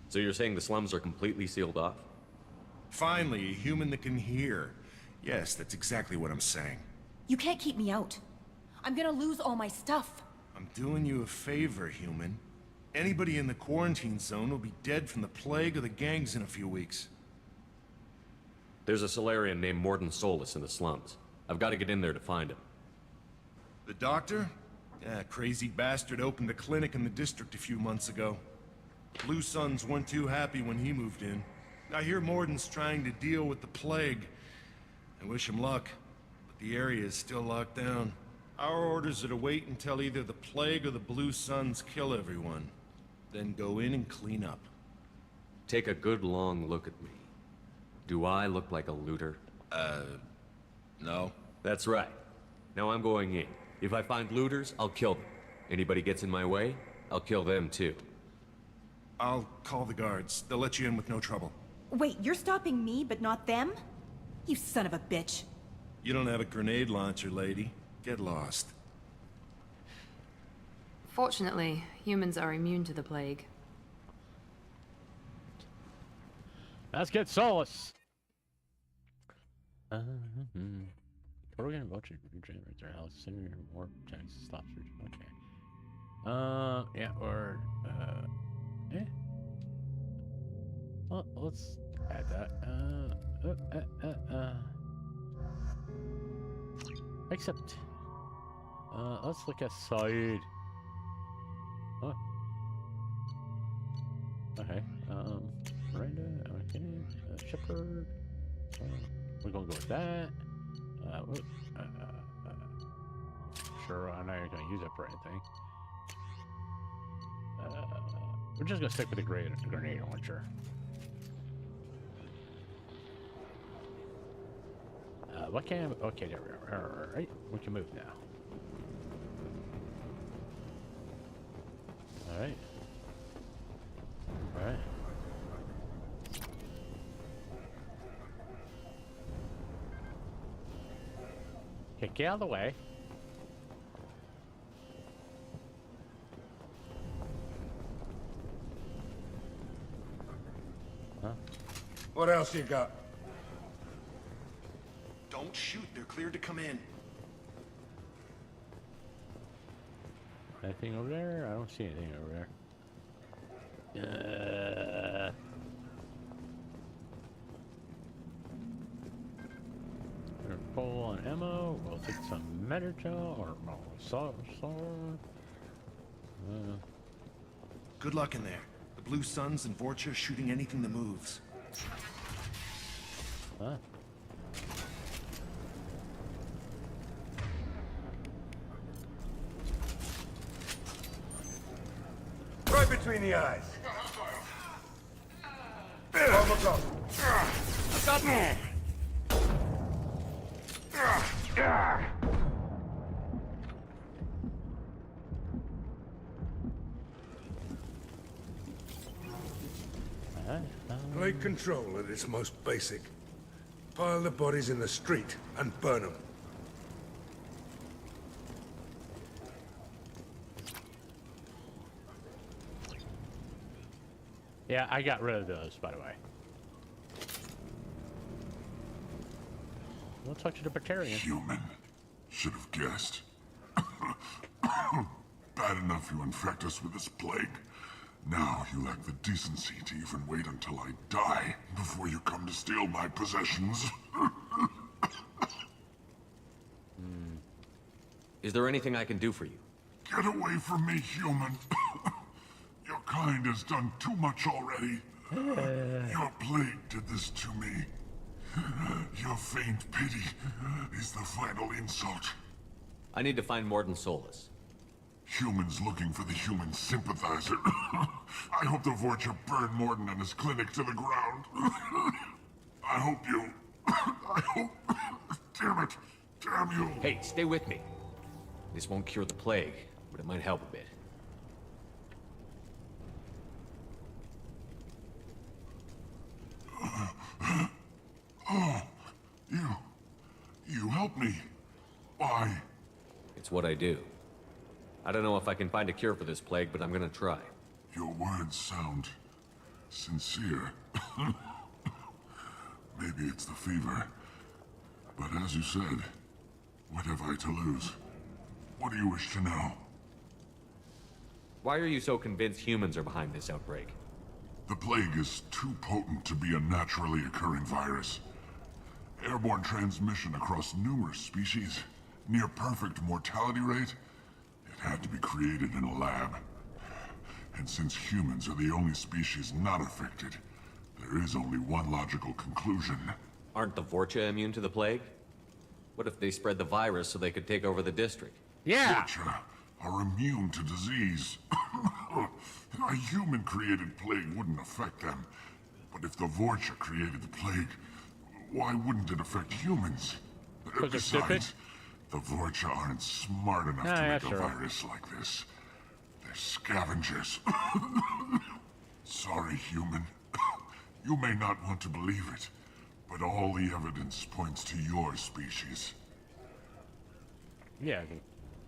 So you're saying the slums are completely sealed off? Finally, a human that can hear. Yes, that's exactly what I'm saying. You can't keep me out. I'm gonna lose all my stuff. I'm doing you a favor, human. Anybody in the quarantine zone will be dead from the plague or the gangs in a few weeks. There's a Solarian named Morden Solus in the slums. I've got to get in there to find him. The doctor? Yeah, crazy bastard opened a clinic in the district a few months ago. Blue Suns weren't too happy when he moved in. I hear Morden's trying to deal with the plague. I wish him luck, but the area is still locked down. Our orders are to wait until either the plague or the Blue Suns kill everyone. Then go in and clean up. Take a good long look at me. Do I look like a looter? No. That's right. Now I'm going in. If I find looters, I'll kill them. Anybody gets in my way, I'll kill them too. I'll call the guards. They'll let you in with no trouble. Wait, you're stopping me, but not them? You son of a bitch. You don't have a grenade launcher, lady. Get lost. Fortunately, humans are immune to the plague. Let's get Solus. We're gonna vote you regenerate their health, send your more attacks, stops. Okay. Yeah, or eh. Well, let's add that. Except, let's look at side. Oh. Okay. Miranda. Okay. Shepherd. We're gonna go with that. Sure, I know you're gonna use it for anything. We're just gonna stick with the grenade launcher. What can? Okay, there we are. All right, we can move now. All right. All right. Okay, get out of the way. Huh? What else you got? Don't shoot. They're cleared to come in. Anything over there? I don't see anything over there. Full on ammo. We'll take some Medical or Good luck in there. The Blue Suns and Vorcha shooting anything that moves. Huh? Right between the eyes. Look up. I've got me. Plague control at its most basic. Pile the bodies in the street and burn them. Yeah, I got rid of those, by the way. We'll talk to the Batarian. Human. Should have guessed. Bad enough you infect us with this plague. Now you lack the decency to even wait until I die before you come to steal my possessions. Is there anything I can do for you? Get away from me, human. Your kind has done too much already. Your plague did this to me. Your faint pity is the final insult. I need to find Morden Solus. Humans looking for the human sympathizer. I hope the Vorcha burn Morden and his clinic to the ground. I hope you... I hope... Damn it. Damn you. Hey, stay with me. This won't cure the plague, but it might help a bit. Oh, you helped me. Why? It's what I do. I don't know if I can find a cure for this plague, but I'm gonna try. Your words sound sincere. Maybe it's the fever. But as you said, what have I to lose? What do you wish to know? Why are you so convinced humans are behind this outbreak? The plague is too potent to be a naturally occurring virus. Airborne transmission across numerous species, near perfect mortality rate. It had to be created in a lab. And since humans are the only species not affected, there is only one logical conclusion. Aren't the Vorcha immune to the plague? What if they spread the virus so they could take over the district? Yeah! Vorcha are immune to disease. A human-created plague wouldn't affect them. But if the Vorcha created the plague, why wouldn't it affect humans? Besides, the Vorcha aren't smart enough to make a virus like this. They're scavengers. Sorry, human. You may not want to believe it, but all the evidence points to your species. Yeah,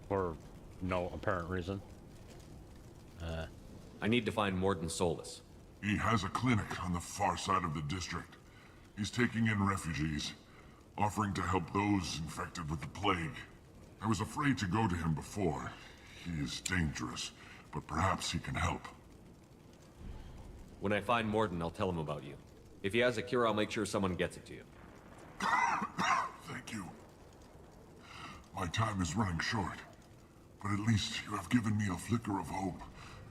for no apparent reason. I need to find Morden Solus. He has a clinic on the far side of the district. He's taking in refugees, offering to help those infected with the plague. I was afraid to go to him before. He is dangerous, but perhaps he can help. When I find Morden, I'll tell him about you. If he has a cure, I'll make sure someone gets it to you. Thank you. My time is running short, but at least you have given me a flicker of hope.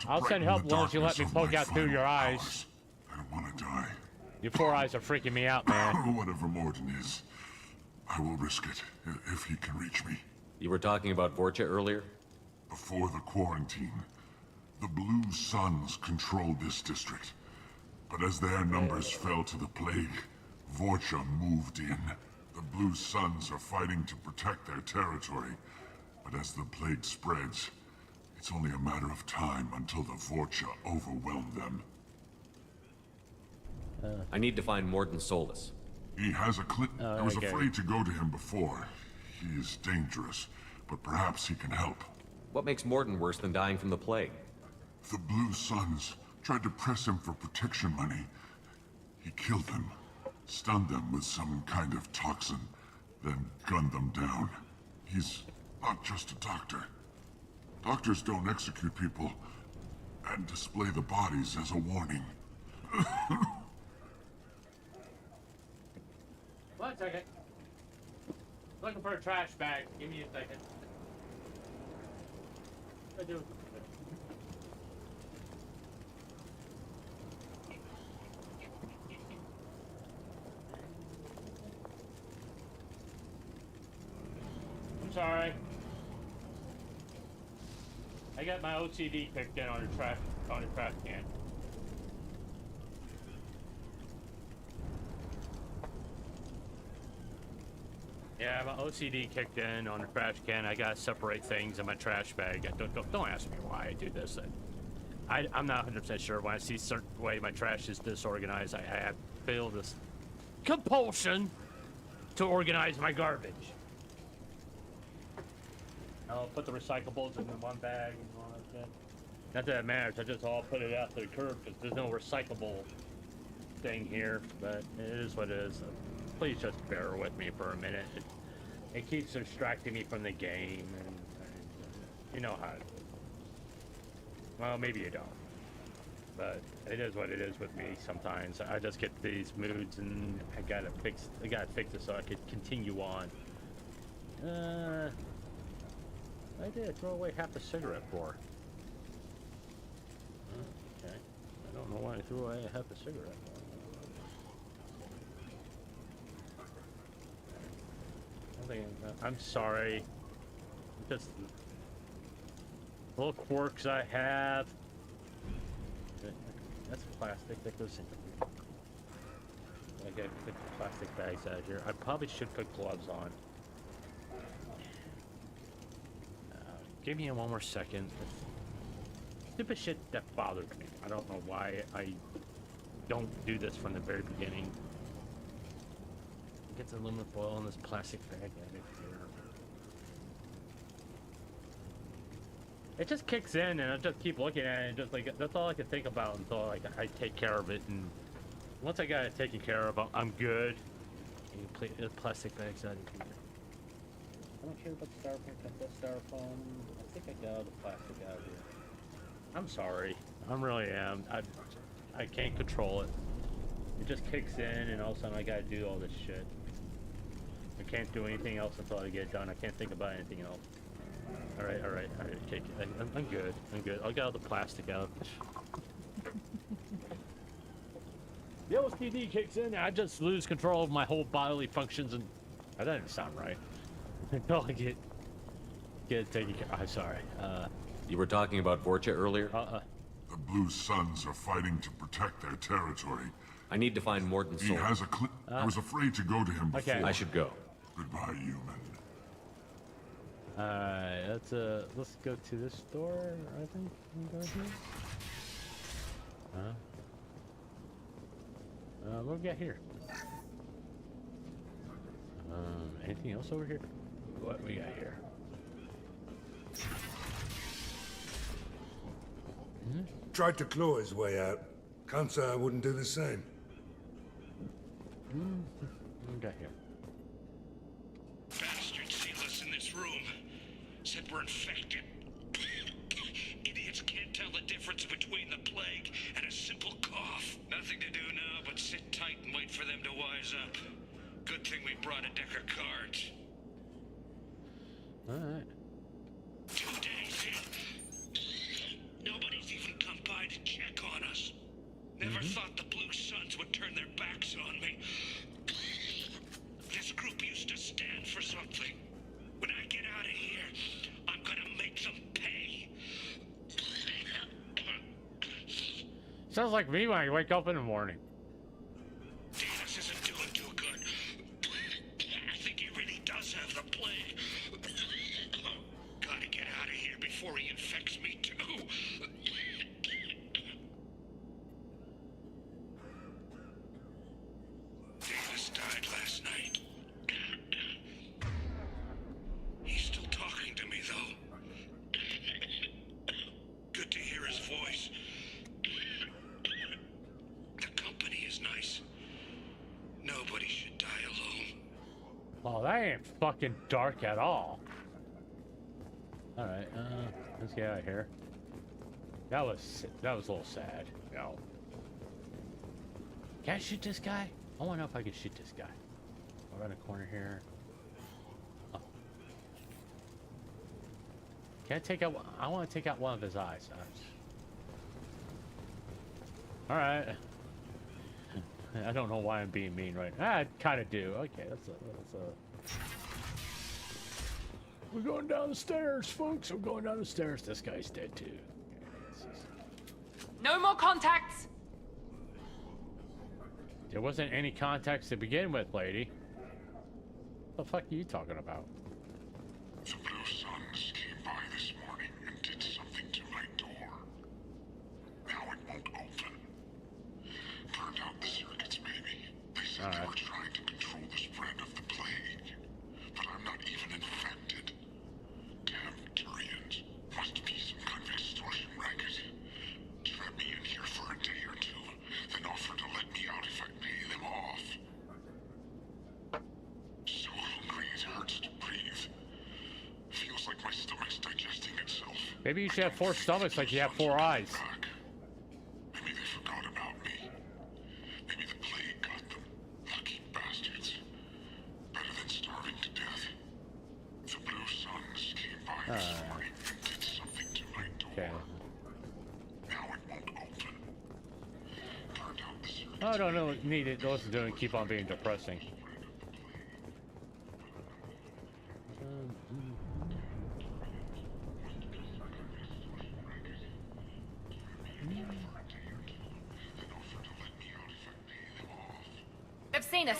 I'll send help as long as you let me poke out through your eyes. I don't want to die. Your 4 eyes are freaking me out, man. Whatever Morden is, I will risk it if he can reach me. You were talking about Vorcha earlier? Before the quarantine, the Blue Suns controlled this district. But as their numbers fell to the plague, Vorcha moved in. The Blue Suns are fighting to protect their territory. But as the plague spreads, it's only a matter of time until the Vorcha overwhelm them. I need to find Morden Solus. He has a I was afraid to go to him before. He is dangerous, but perhaps he can help. What makes Morden worse than dying from the plague? The Blue Suns tried to press him for protection money. He killed them, stunned them with some kind of toxin, then gunned them down. He's not just a doctor. Doctors don't execute people and display the bodies as a warning. 1 second. Looking for a trash bag. Give me a second. I do. I'm sorry. I got my OCD kicked in on the trash can. Yeah, my OCD kicked in on the trash can. I gotta separate things in my trash bag. Don't ask me why I do this. I'm not 100% sure. When I see certain way my trash is disorganized, I feel this compulsion to organize my garbage. I'll put the recyclables in one bag and all that shit. Not that it matters. I just all put it out to the curb because there's no recyclable thing here. But it is what it is. Please just bear with me for a minute. It keeps distracting me from the game, and you know how. Well, maybe you don't, but it is what it is with me. Sometimes I just get these moods, and I gotta fix it so I could continue on. I did throw away half a cigarette for. Okay, I don't know why I threw away half a cigarette for. I'm sorry. Just little quirks I have. That's plastic that goes in. I gotta put the plastic bags out here. I probably should put gloves on. Give me one more second. Stupid shit that bothers me. I don't know why I don't do this from the very beginning. Get the aluminum foil in this plastic bag out of here. It just kicks in, and I just keep looking at it, and just like that's all I can think about until like I take care of it. And once I got it taken care of, I'm good. You can put the plastic bags out of here. I don't care about the styrofoam. Cut that styrofoam. I think I got all the plastic out of here. I'm sorry. I really am. I can't control it. It just kicks in, and all of a sudden I gotta do all this shit. can't do anything else until I get it done. I can't think about anything else. Alright. Okay, I'm good. I'll get all the plastic out. The OCD kicks in, and I just lose control of my whole bodily functions, and that doesn't sound right. Until I get taken care of. I'm sorry. You were talking about Vorcha earlier? The Blue Suns are fighting to protect their territory. I need to find Morton's He soul. has I was afraid to go to him before. Okay. I should go. Goodbye, human. Alright, let's go to this door, I think. Can we go here? What do we got here? Anything else over here? What we got here? Tried to claw his way out. Can't say I wouldn't do the same. What we got here? Bastards sealed us in this room. Said we're infected. Idiots can't tell the difference between the plague and a simple cough. Nothing to do now but sit tight and wait for them to wise up. Good thing we brought a deck of cards. Alright. 2 days in. Nobody's even come by to check on us. Never thought the Blue Suns would turn their backs on me. This group used to stand for something. When I get out of here, I'm gonna make them pay. Sounds like me when I wake up in the morning. Davis isn't doing too good. I think he really does have the plague. Gotta get out of here before he infects me too. Davis died last night. He's still talking to me, though. Good to hear his voice. The company is nice. Nobody should die alone. Oh, that ain't fucking dark at all. Alright, let's get out of here. That was a little sad, you know. Can I shoot this guy? I wanna know if I can shoot this guy. Around the corner here. Oh. Can I take out? I want to take out one of his eyes. Alright. I don't know why I'm being mean right now. I kind of do. Okay, that's a... We're going down the stairs, folks. We're going down the stairs. This guy's dead, too. No more contacts! There wasn't any contacts to begin with, lady. What the fuck are you talking about? The Blue Suns came by this morning and did something to my door. Now it won't open. Burned out the circuits, maybe. They said they were trying to control the spread of the plague. But I'm not even infected. Damn Turians. Must be some kind of extortion racket. Trap me in here for a day or two, then offer to let me out if I pay them off. So hungry it hurts to breathe. Feels like my stomach's digesting itself. Maybe you should have 4 stomachs like you have 4 eyes. Maybe they forgot about me. Maybe the plague got them. Lucky bastards. Better than starving to death. The Blue Suns came by this morning and did something to my door. Okay. Now it won't open. Burned out the circuits. I don't know. Need it. Those are doing keep on being depressing. They've seen us.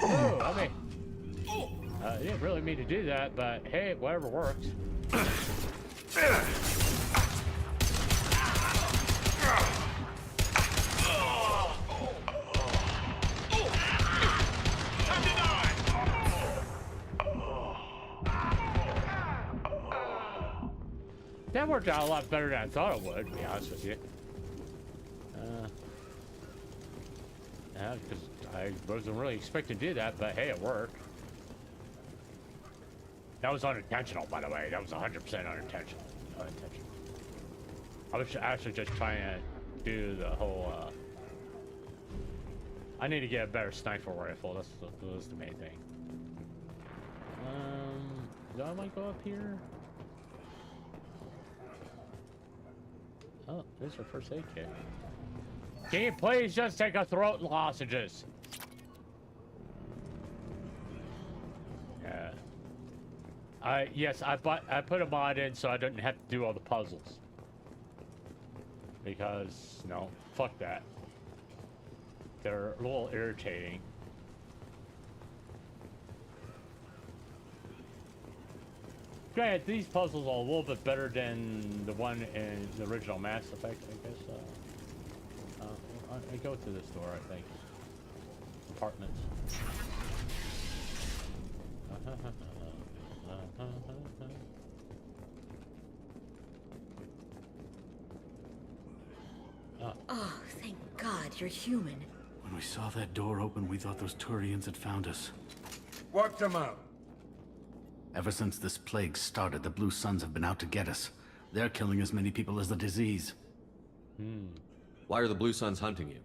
Oh, I mean, I didn't really mean to do that, but hey, whatever works. That worked out a lot better than I thought it would, to be honest with you. Yeah, because I wasn't really expecting to do that, but hey, it worked. That was unintentional, by the way. That was 100% unintentional. I was actually just trying to do the whole, I need to get a better sniper rifle. That's the main thing. Do I might go up here? Oh, there's our first aid kit. Can you please just take a throat lozenges? Yeah. Yes, I put a mod in so I didn't have to do all the puzzles. Because, no, fuck that. They're a little irritating. Granted, these puzzles are a little bit better than the one in the original Mass Effect, I guess. I go to this door, I think. Apartments. Oh, thank God, you're human. When we saw that door open, we thought those Turians had found us. What's them up? Ever since this plague started, the Blue Suns have been out to get us. They're killing as many people as the disease. Why are the Blue Suns hunting you?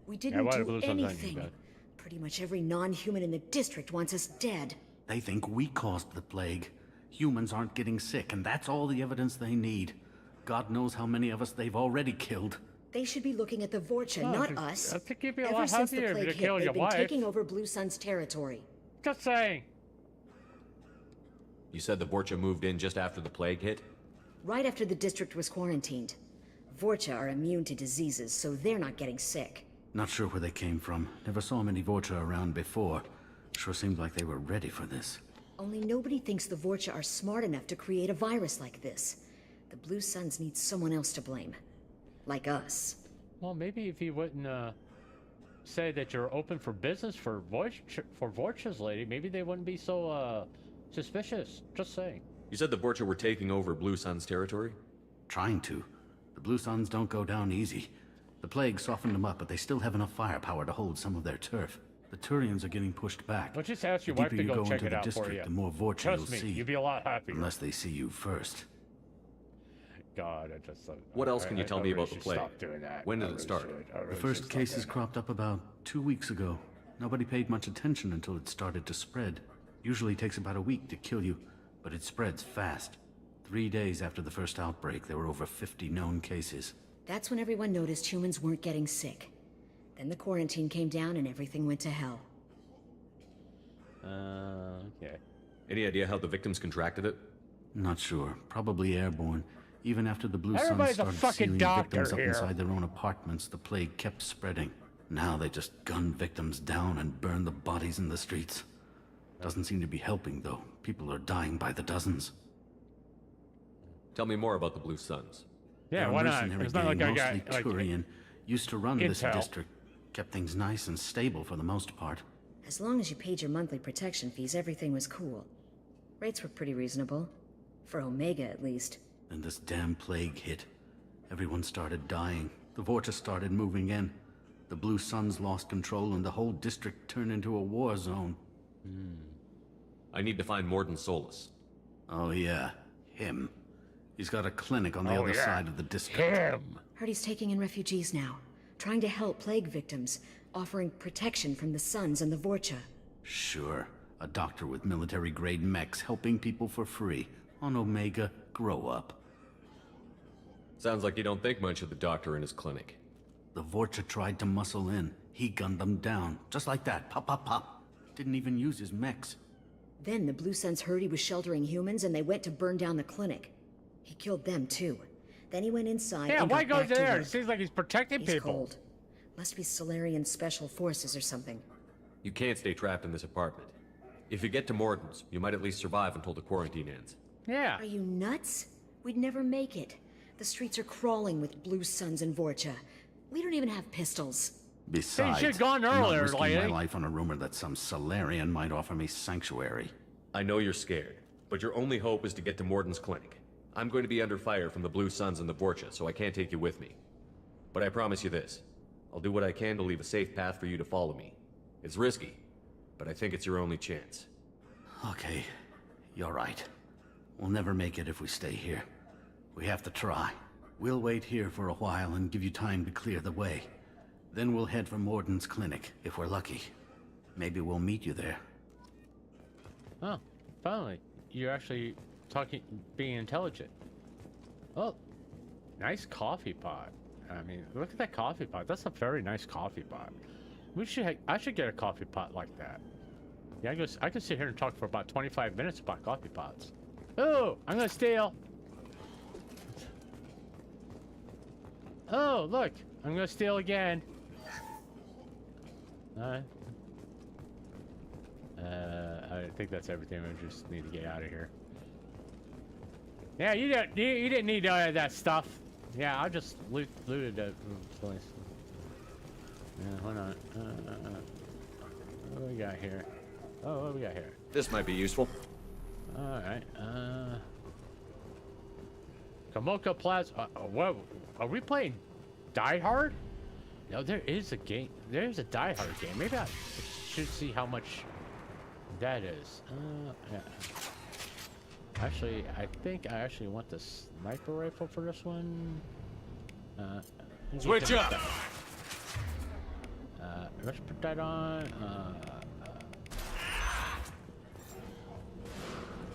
We didn't do anything. Pretty much every non-human in the district wants us dead. They think we caused the plague. Humans aren't getting sick, and that's all the evidence they need. God knows how many of us they've already killed. They should be looking at the Vorcha, not us. I think you'd be a Ever lot since the happier plague to hit, kill they've your been wife. taking over Blue Sun's territory. Just saying. You said the Vorcha moved in just after the plague hit? Right after the district was quarantined. Vorcha are immune to diseases, so they're not getting sick. Not sure where they came from. Never saw many Vorcha around before. Sure seemed like they were ready for this. Only nobody thinks the Vorcha are smart enough to create a virus like this. The Blue Suns need someone else to blame. Like us. Well, maybe if you wouldn't say that you're open for business for Vorcha's lady, maybe they wouldn't be so suspicious. Just saying. You said the Vorcha were taking over Blue Sun's territory? Trying to. The Blue Suns don't go down easy. The plague softened them up, but they still have enough firepower to hold some of their turf. The Turians are getting pushed back. Let's just ask your The wife deeper to you go go check into it the out for district, you. the more Vorcha Trust you'll me, see. you'll be a lot happier. Unless they see you first. God, I just... What else can you tell me about the plague? Stop doing that. When did it start? The first cases cropped up about 2 weeks ago. Nobody paid much attention until it started to spread. Usually takes about a week to kill you, but it spreads fast. 3 days after the first outbreak, there were over 50 known cases. That's when everyone noticed humans weren't getting sick. Then the quarantine came down and everything went to hell. Okay. Any idea how the victims contracted it? Not sure. Probably airborne. Even after the Blue Suns Everybody's a started fucking sealing doctor victims up here. inside their own apartments, the plague kept spreading. Now they just gun victims down and burn the bodies in the streets. Doesn't seem to be helping, though. People are dying by the dozens. Tell me more about the Blue Suns. Yeah, They're a why not? mercenary It's not gang, like I mostly got, like, Turian. Used to run this intel. district. Kept things nice and stable for the most part. As long as you paid your monthly protection fees, everything was cool. Rates were pretty reasonable. For Omega, at least. Then this damn plague hit. Everyone started dying. The Vorcha started moving in. The Blue Suns lost control and the whole district turned into a war zone. I need to find Morden Solus. Oh yeah, him. He's got a clinic on the Oh, other yeah. side of the district. Him. Heard he's taking in refugees now. Trying to help plague victims. Offering protection from the Suns and the Vorcha. Sure. A doctor with military-grade mechs helping people for free. On Omega, grow up. Sounds like you don't think much of the doctor in his clinic. The Vorcha tried to muscle in. He gunned them down. Just like that. Pop, pop, pop. Didn't even use his mechs. Then the Blue Suns heard he was sheltering humans and they went to burn down the clinic. He killed them too. Then he went inside Yeah, and why got go back to there? work. It seems like he's protecting He's people. cold. Must be Solarian Special Forces or something. You can't stay trapped in this apartment. If you get to Morden's, you might at least survive until the quarantine ends. Yeah. Are you nuts? We'd never make it. The streets are crawling with Blue Suns and Vorcha. We don't even have pistols. Besides, should've gone I'm not earlier, risking my lady. life on a rumor that some Solarian might offer me sanctuary. I know you're scared, but your only hope is to get to Morden's clinic. I'm going to be under fire from the Blue Suns and the Vorcha, so I can't take you with me. But I promise you this. I'll do what I can to leave a safe path for you to follow me. It's risky, but I think it's your only chance. Okay. You're right. We'll never make it if we stay here. We have to try. We'll wait here for a while and give you time to clear the way. Then we'll head for Morden's clinic, if we're lucky. Maybe we'll meet you there. Oh, finally. You're actually being intelligent. Oh, nice coffee pot. I mean, look at that coffee pot. That's a very nice coffee pot. I should get a coffee pot like that. Yeah, I could sit here and talk for about 25 minutes about coffee pots. Oh, I'm gonna steal. Oh, look, I'm gonna steal again. I think that's everything. I just need to get out of here. Yeah, you didn't need any of that stuff. Yeah, I just looted that place. Yeah, why not? What do we got here? Oh, what do we got here? This might be useful. Alright, Kamoka Plaza. What? Are we playing Die Hard? No, there is a game. There's a Die Hard game. Maybe I should see how much that is. Yeah. Actually, I think I actually want the sniper rifle for this one. Switch up! Let's put that on.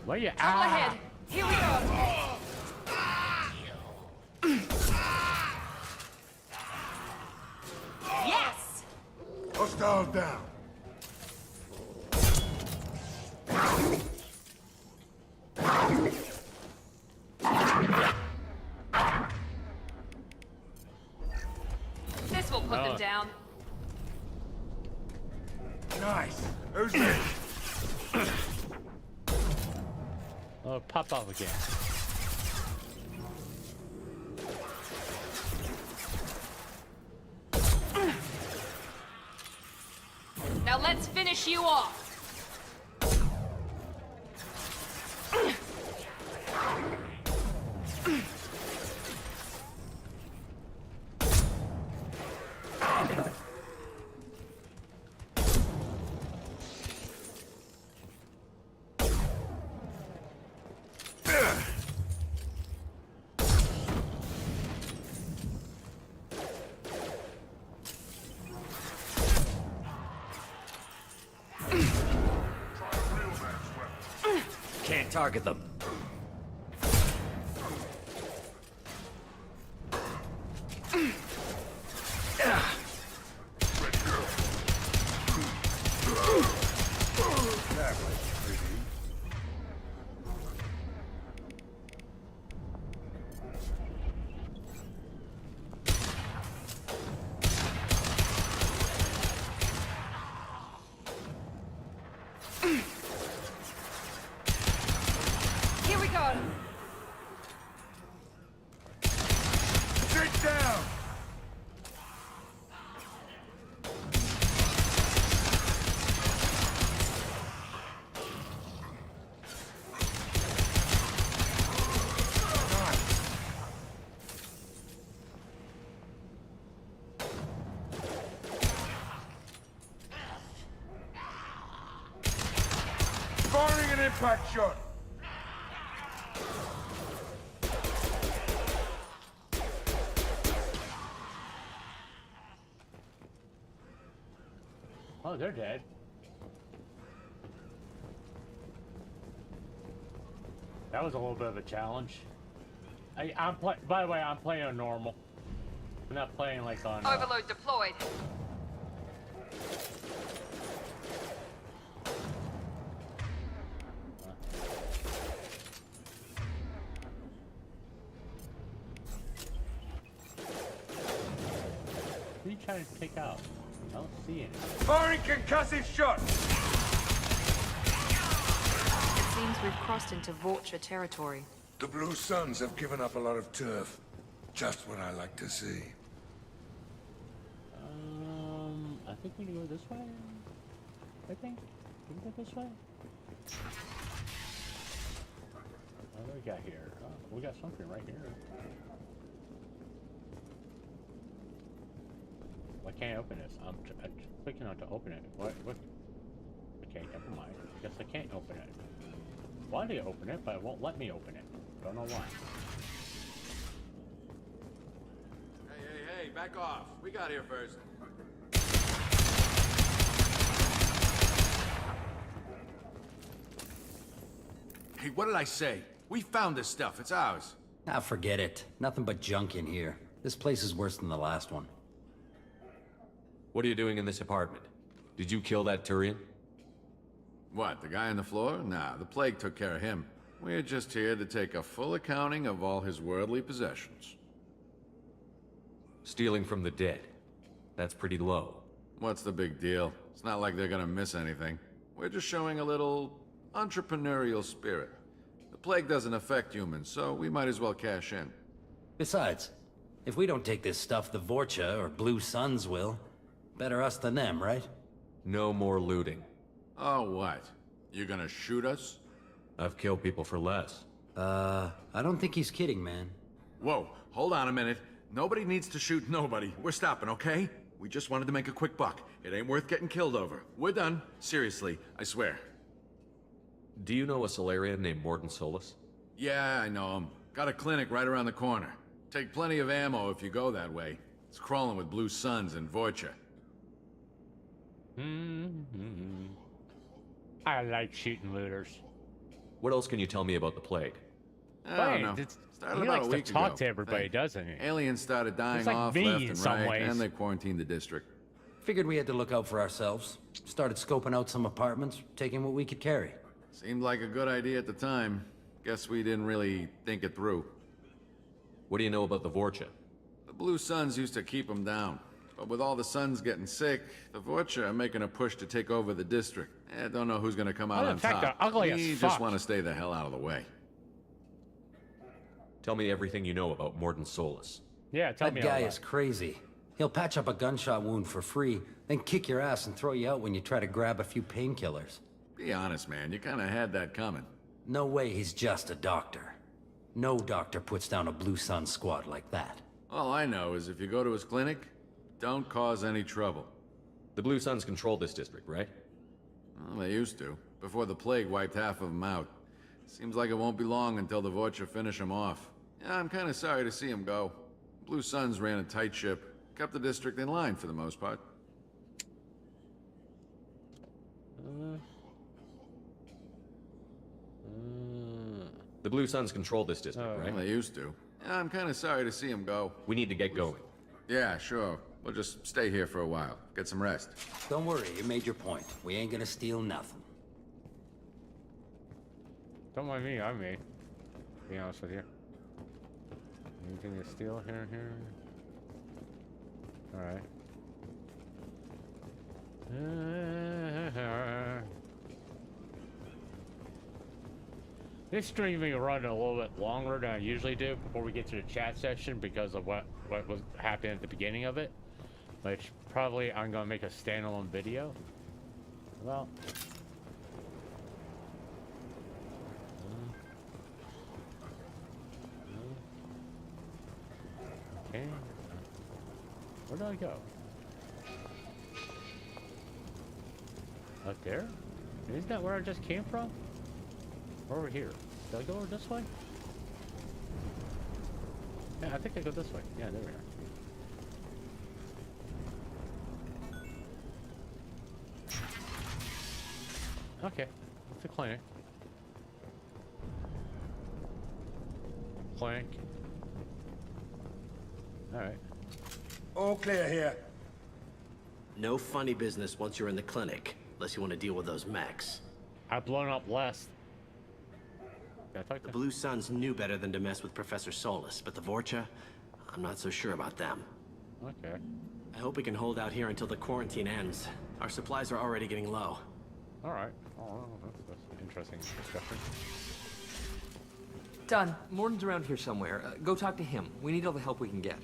Where you at? Ahead. Here we go. Yes! Hostile down. This will put them down. Nice. Who's this? Oh, pop off again. Now let's finish you off. Can't target them. Here we go. Sit down. Firing an impact shot. Oh, they're dead. That was a little bit of a challenge. By the way, I'm playing on normal. I'm not playing like on. Overload deployed. Who are you trying to take out? I don't see it. Firing concussive shot. It seems we've crossed into Vulture territory. The Blue Suns have given up a lot of turf. Just what I like to see. I think we need to go this way. I think. Can we go this way? What do we got here? Oh, we got something right here. I can't open this. I'm clicking on to open it. What? Okay, never mind. I guess I can't open it. wanted to open it, but it won't let me open it. Don't know why. Hey, back off. We got here first. Hey, what did I say? We found this stuff. It's ours. Ah, forget it. Nothing but junk in here. This place is worse than the last one. What are you doing in this apartment? Did you kill that Turian? What, the guy on the floor? Nah, the plague took care of him. We're just here to take a full accounting of all his worldly possessions. Stealing from the dead. That's pretty low. What's the big deal? It's not like they're gonna miss anything. We're just showing a little entrepreneurial spirit. The plague doesn't affect humans, so we might as well cash in. Besides, if we don't take this stuff, the Vorcha or Blue Suns will. Better us than them, right? No more looting. Oh, what? You gonna shoot us? I've killed people for less. I don't think he's kidding, man. Whoa, hold on a minute. Nobody needs to shoot nobody. We're stopping, okay? We just wanted to make a quick buck. It ain't worth getting killed over. We're done. Seriously, I swear. Do you know a Solarian named Morden Solus? Yeah, I know him. Got a clinic right around the corner. Take plenty of ammo if you go that way. It's crawling with Blue Suns and Vorcha. I like shooting looters. What else can you tell me about the plague? I don't know. Started He about likes a to week talk ago. to everybody, doesn't he? Aliens started dying like off me left in and some right, ways. and they quarantined the district. Figured we had to look out for ourselves. Started scoping out some apartments, taking what we could carry. Seemed like a good idea at the time. Guess we didn't really think it through. What do you know about the Vorcha? The Blue Suns used to keep them down. But with all the Suns getting sick, the Vorcha are making a push to take over the district. Don't know who's gonna come out Well, on in fact, top. they're ugly We as just fuck. want to stay the hell out of the way. Tell me everything you know about Morden Solus. Yeah, tell me That all guy that. is crazy. He'll patch up a gunshot wound for free, then kick your ass and throw you out when you try to grab a few painkillers. Be honest, man. You kind of had that coming. No way he's just a doctor. No doctor puts down a Blue Sun squad like that. All I know is if you go to his clinic, don't cause any trouble. The Blue Suns control this district, right? Well, they used to, before the plague wiped half of them out. Seems like it won't be long until the Vorcha finish them off. Yeah, I'm kind of sorry to see him go. Blue Suns ran a tight ship, kept the district in line for the most part. The Blue Suns control this district, right? Well, they used to. Yeah, I'm kind of sorry to see him go. We need to get going. Yeah, sure. We'll just stay here for a while. Get some rest. Don't worry, you made your point. We ain't gonna steal nothing. Don't mind me, I'm me. To be honest with you. Anything to steal here? Alright. This stream may run a little bit longer than I usually do before we get to the chat section because of what was happening at the beginning of it. Which probably I'm gonna make a standalone video. Well. Okay. Where did I go? Up there? Isn't that where I just came from? Over here. Did I go over this way? Yeah, I think I go this way. Yeah, there we are. Okay, it's a clinic. Clinic. Alright. All clear here. No funny business once you're in the clinic, unless you want to deal with those mechs. I've blown up less. The Blue Suns knew better than to mess with Professor Solus, but the Vorcha, I'm not so sure about them. Okay. I hope we can hold out here until the quarantine ends. Our supplies are already getting low. Alright. Oh, that's an interesting discussion. Done. Morden's around here somewhere. Go talk to him. We need all the help we can get.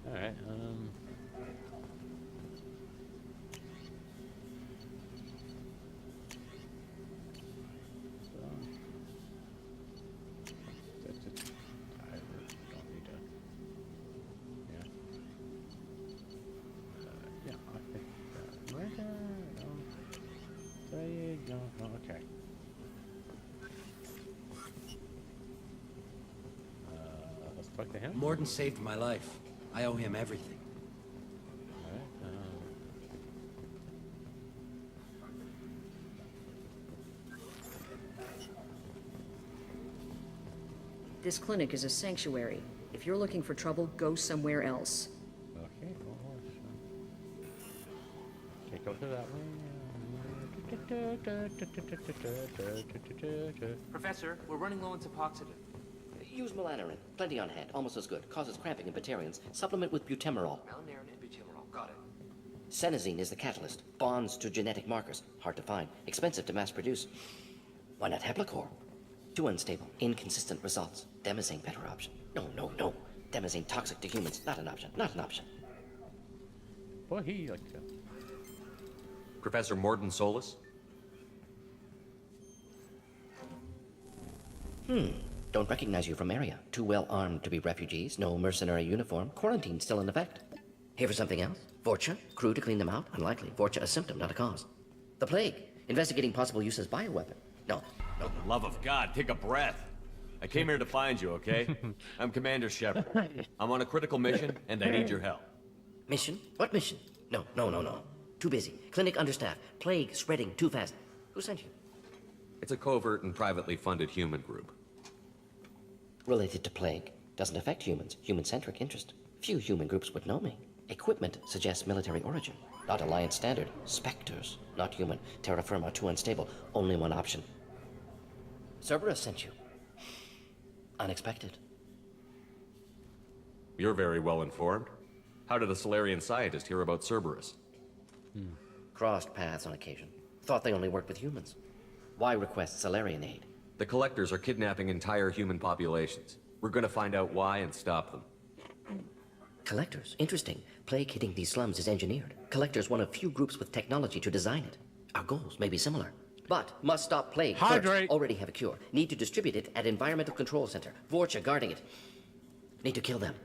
Alright, There you go. talk to him? Morden saved my life. I owe him everything. Alright, This clinic is a sanctuary. If you're looking for trouble, go somewhere else. okay, well, can't go through that way. Professor, we're running low on Suboxone. Use melanorin. Plenty on hand. Almost as good. Causes cramping in Batarians. Supplement with butemerol. Malnarin and butylaterol. Got it. Senesine is the catalyst. Bonds to genetic markers. Hard to find. Expensive to mass produce. Why not Heplacor? Too unstable. Inconsistent results. Demazane better option. No. Demazane toxic to humans. Not an option. Not an option. Well, he like to. Professor Morden Solus? Don't recognize you from area. Too well armed to be refugees. No mercenary uniform. Quarantine still in effect. Here for something else? Vorcha? Crew to clean them out? Unlikely. Vorcha a symptom, not a cause. The plague. Investigating possible use as bioweapon. No. For the love of God, take a breath. I came here to find you, okay? I'm Commander Shepard. I'm on a critical mission, and I need your help. Mission? What mission? No. Too busy. Clinic understaffed. Plague spreading too fast. Who sent you? It's a covert and privately funded human group. Related to plague. Doesn't affect humans. Human-centric interest. Few human groups would know me. Equipment suggests military origin. Not Alliance standard. Spectres. Not human. Terra firma too unstable. Only one option. Cerberus sent you. Unexpected. You're very well informed. How did a Solarian scientist hear about Cerberus? Crossed paths on occasion. Thought they only worked with humans. Why request Solarian aid? The Collectors are kidnapping entire human populations. We're gonna find out why and stop them. Collectors? Interesting. Plague hitting these slums is engineered. Collectors one of few groups with technology to design it. Our goals may be similar. But must stop plague Hydrate. first. Already have a cure. Need to distribute it at Environmental Control Center. Vorcha guarding it. Need to kill them.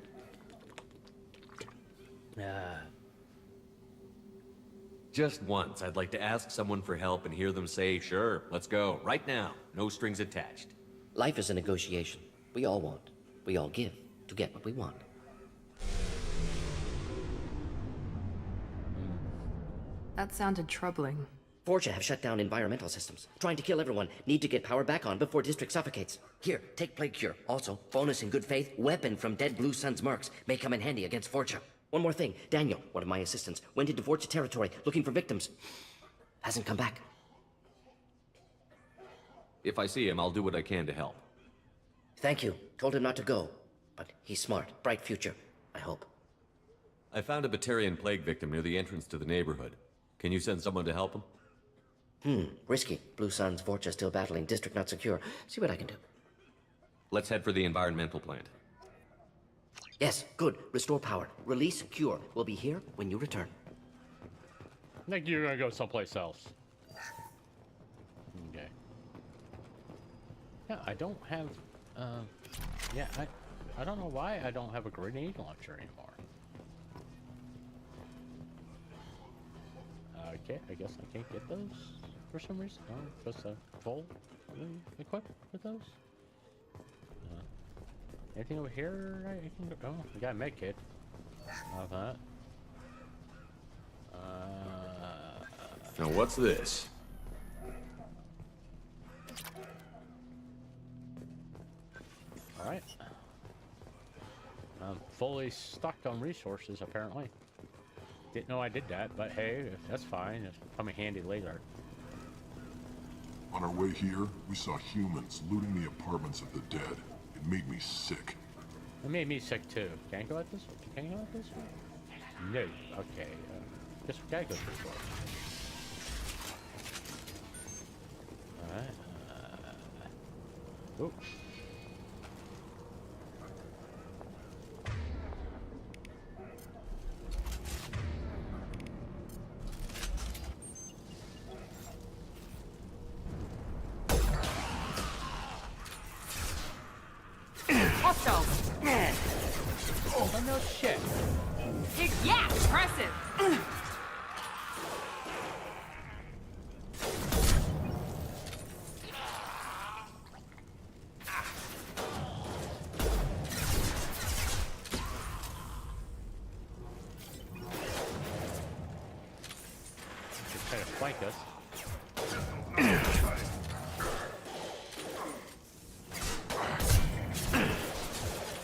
Just once, I'd like to ask someone for help and hear them say, sure, let's go, right now. No strings attached. Life is a negotiation. We all want. We all give to get what we want. That sounded troubling. Vorcha have shut down environmental systems. Trying to kill everyone. Need to get power back on before district suffocates. Here, take plague cure. Also, bonus in good faith, weapon from dead Blue Sun's mercs. May come in handy against Vorcha. One more thing. Daniel, one of my assistants, went into Vorcha territory looking for victims. Hasn't come back. If I see him, I'll do what I can to help. Thank you. Told him not to go. But he's smart. Bright future. I hope. I found a Batarian plague victim near the entrance to the neighborhood. Can you send someone to help him? Risky. Blue Sun's Vorcha still battling. District not secure. See what I can do. Let's head for the environmental plant. Yes, good. Restore power. Release cure. We'll be here when you return. I think you're gonna go someplace else. Okay. Yeah, I don't have. Yeah, I don't know why I don't have a grenade launcher anymore. Okay, I guess I can't get those for some reason. Oh, just full equipped with those. Anything over here I can go? Oh, we got a med kit. Love that. Now what's this? Alright. I'm fully stocked on resources, apparently. Didn't know I did that, but hey, that's fine. It'll come in handy later. On our way here, we saw humans looting the apartments of the dead. It made me sick. It made me sick too. Can I go out this way? Can I go out this way? No. Okay. Guess we gotta go this way. Alright. Ooh. Hostiles! Oh no shit! Yeah, impressive! flank us.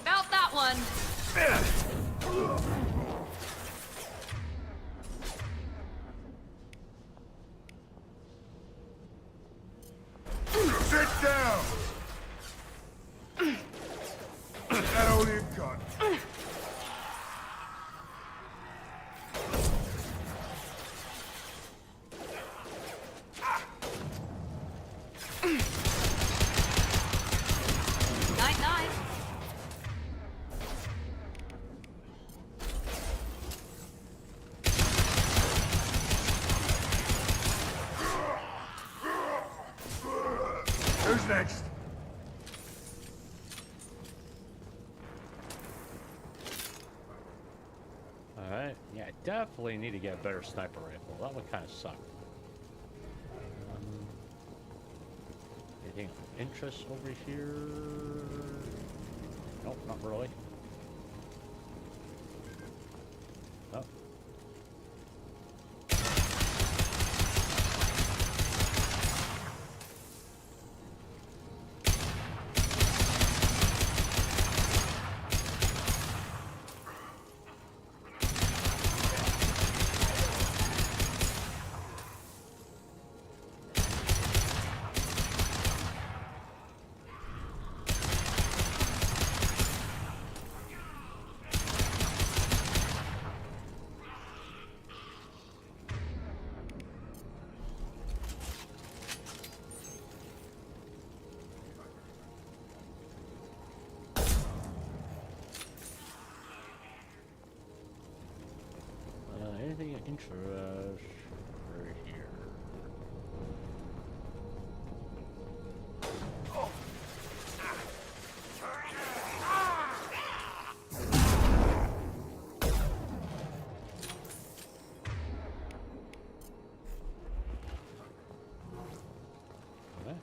About that one. Sit down! That all you've got? Night, night. Who's next? Alright, yeah, I definitely need to get a better sniper rifle. That one kind of sucked. Anything of interest over here? Nope, not really. Oh. Anything of interest right here? Okay.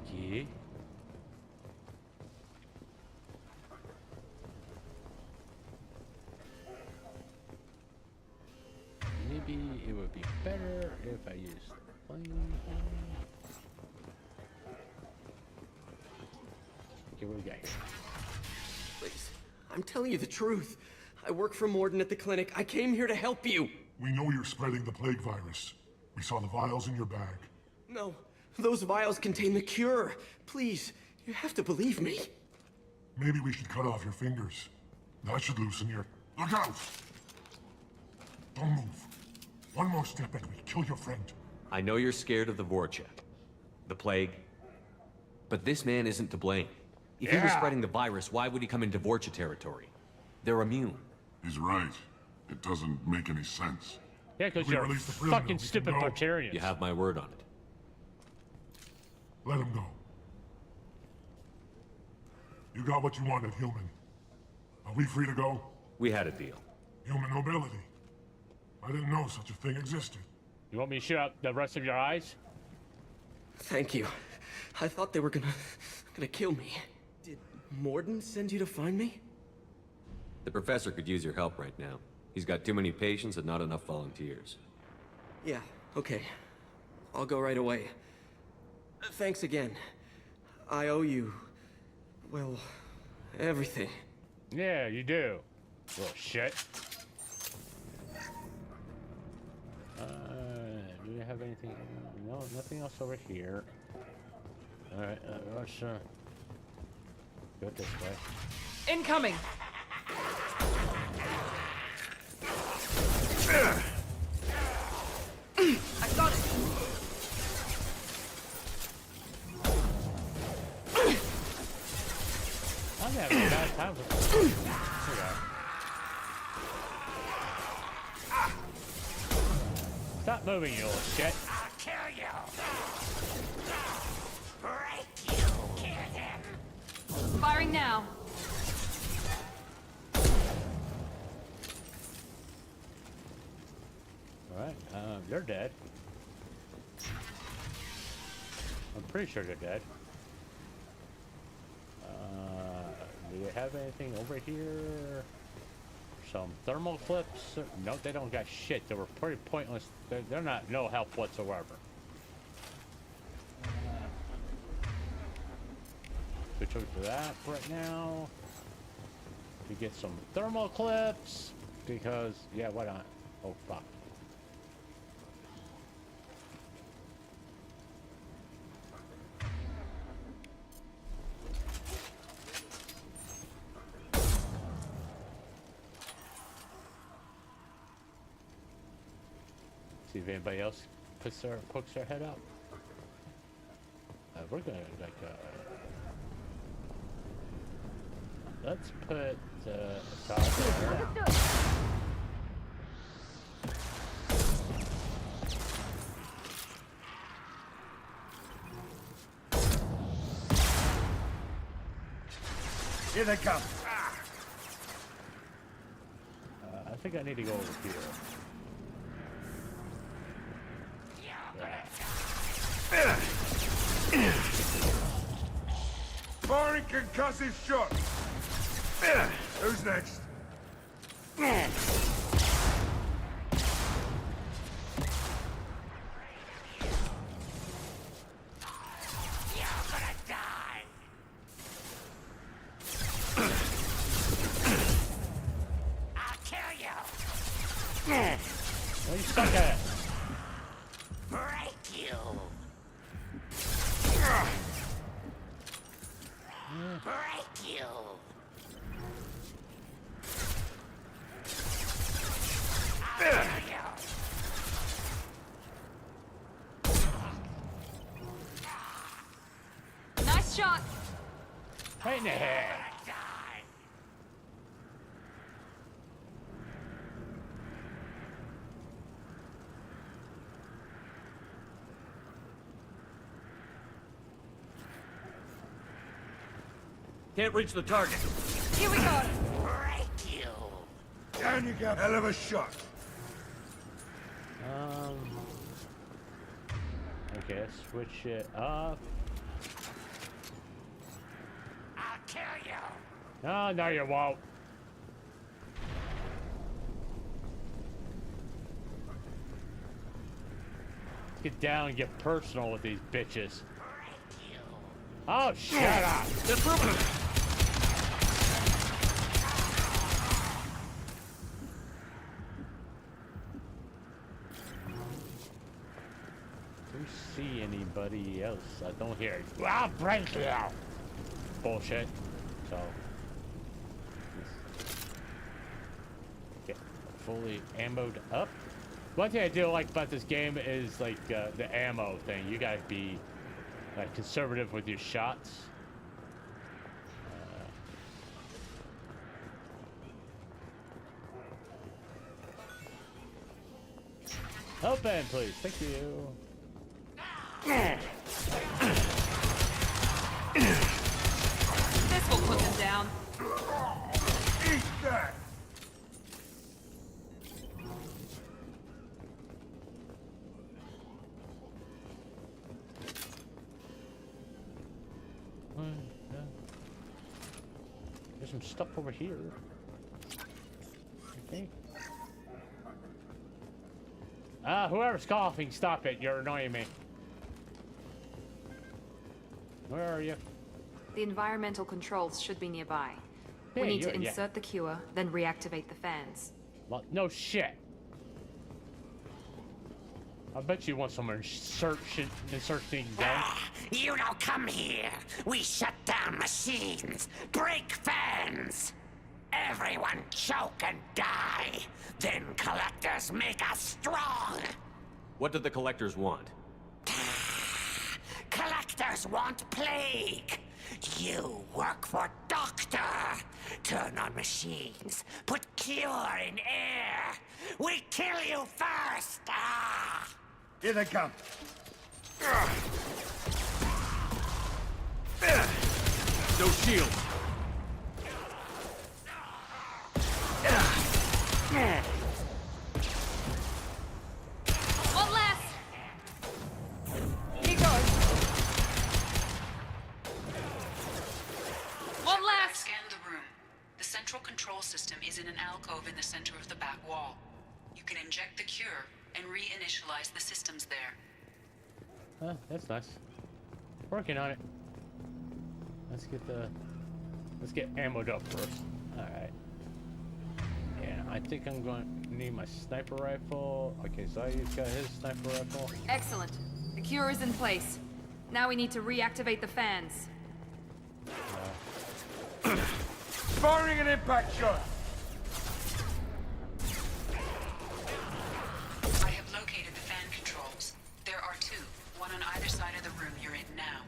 Okay. Maybe it would be better if I used the flame. Okay, what we got here? Please, I'm telling you the truth. I work for Morden at the clinic. I came here to help you. We know you're spreading the plague virus. We saw the vials in your bag. No, those vials contain the cure. Please, you have to believe me. Maybe we should cut off your fingers. That should loosen your... Look out! Don't move. One more step and we kill your friend. I know you're scared of the Vorcha, the plague, but this man isn't to blame. If he was spreading the virus, why would he come into Vorcha territory? They're immune. He's right. It doesn't make any sense. Yeah, because If we you're a release the prisoner, fucking we can stupid go. Portarians. You have my word on it. Let him go. You got what you wanted, human. Are we free to go? We had a deal. Human nobility. I didn't know such a thing existed. You want me to shoot out the rest of your eyes? Thank you. I thought they were gonna kill me. Did Morden send you to find me? The professor could use your help right now. He's got too many patients and not enough volunteers. Yeah, okay. I'll go right away. Thanks again. I owe you... well, everything. Yeah, you do. Little shit. Do you have anything? No, nothing else over here. Alright, let's go this way. Incoming! I got it! I'm having a bad time with this. Stop moving, you little shit. I'll kill you! Break you, kill him! Firing now. Alright, they're dead. I'm pretty sure they're dead. Do they have anything over here? Some thermal clips? No, they don't got shit. They were pretty pointless. They're not no help whatsoever. Switch over to that right now. To get some thermal clips. Because, yeah, why not? Oh, fuck. See if anybody else pokes their head up. We're gonna like let's put a top there. Here they come. I think I need to go over here. Firing concussive shot. Who's next? Well, you suck at it. Break you. Break you. Nice shot. Right in the head. Can't reach the target. Here we go. Break you. Down you go. Hell of a shot. Okay, switch it up. I'll kill you. Oh, no, you won't. Get down and get personal with these bitches. Oh, shut up! Do you see anybody else? I don't hear it. Ah, break you! Bullshit. So. Get fully ammoed up. One thing I do like about this game is like the ammo thing. You gotta be like conservative with your shots. Open, please. Thank you. This will put them down. Eat that. There's some stuff over here. Okay. Whoever's coughing, stop it. You're annoying me. Where are you? The environmental controls should be nearby. Yeah, We need to yeah. insert the cure, then reactivate the fans. Well, no shit. I bet you want some inserting done. You don't come here. We shut down machines, break fans. Everyone choke and die. Then collectors make us strong. What did the collectors want? Collectors want plague. You work for Doctor. Turn on machines. Put cure in air. We kill you first. Ah! Here they come. No shield. One less! Here goes. One less! Scan the wall. You can inject the cure and reinitialize the systems there. That's nice. Working on it. Let's get ammoed up first. Alright. Yeah, I think I'm going to need my sniper rifle. Okay, Zayu's got his sniper rifle. Excellent. The cure is in place. Now we need to reactivate the fans. Firing an impact shot! I have located the fan controls. There are two, one on either side of the room you're in now.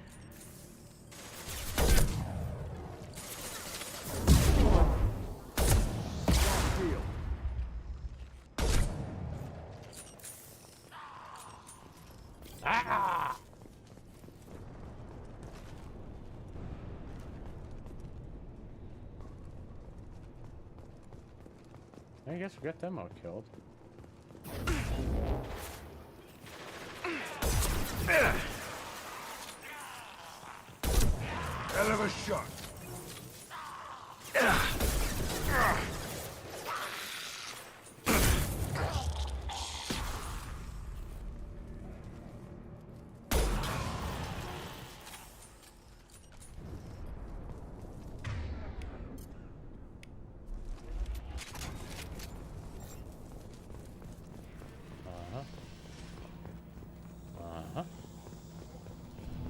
Ah! I guess we got them all killed. Hell of a shot.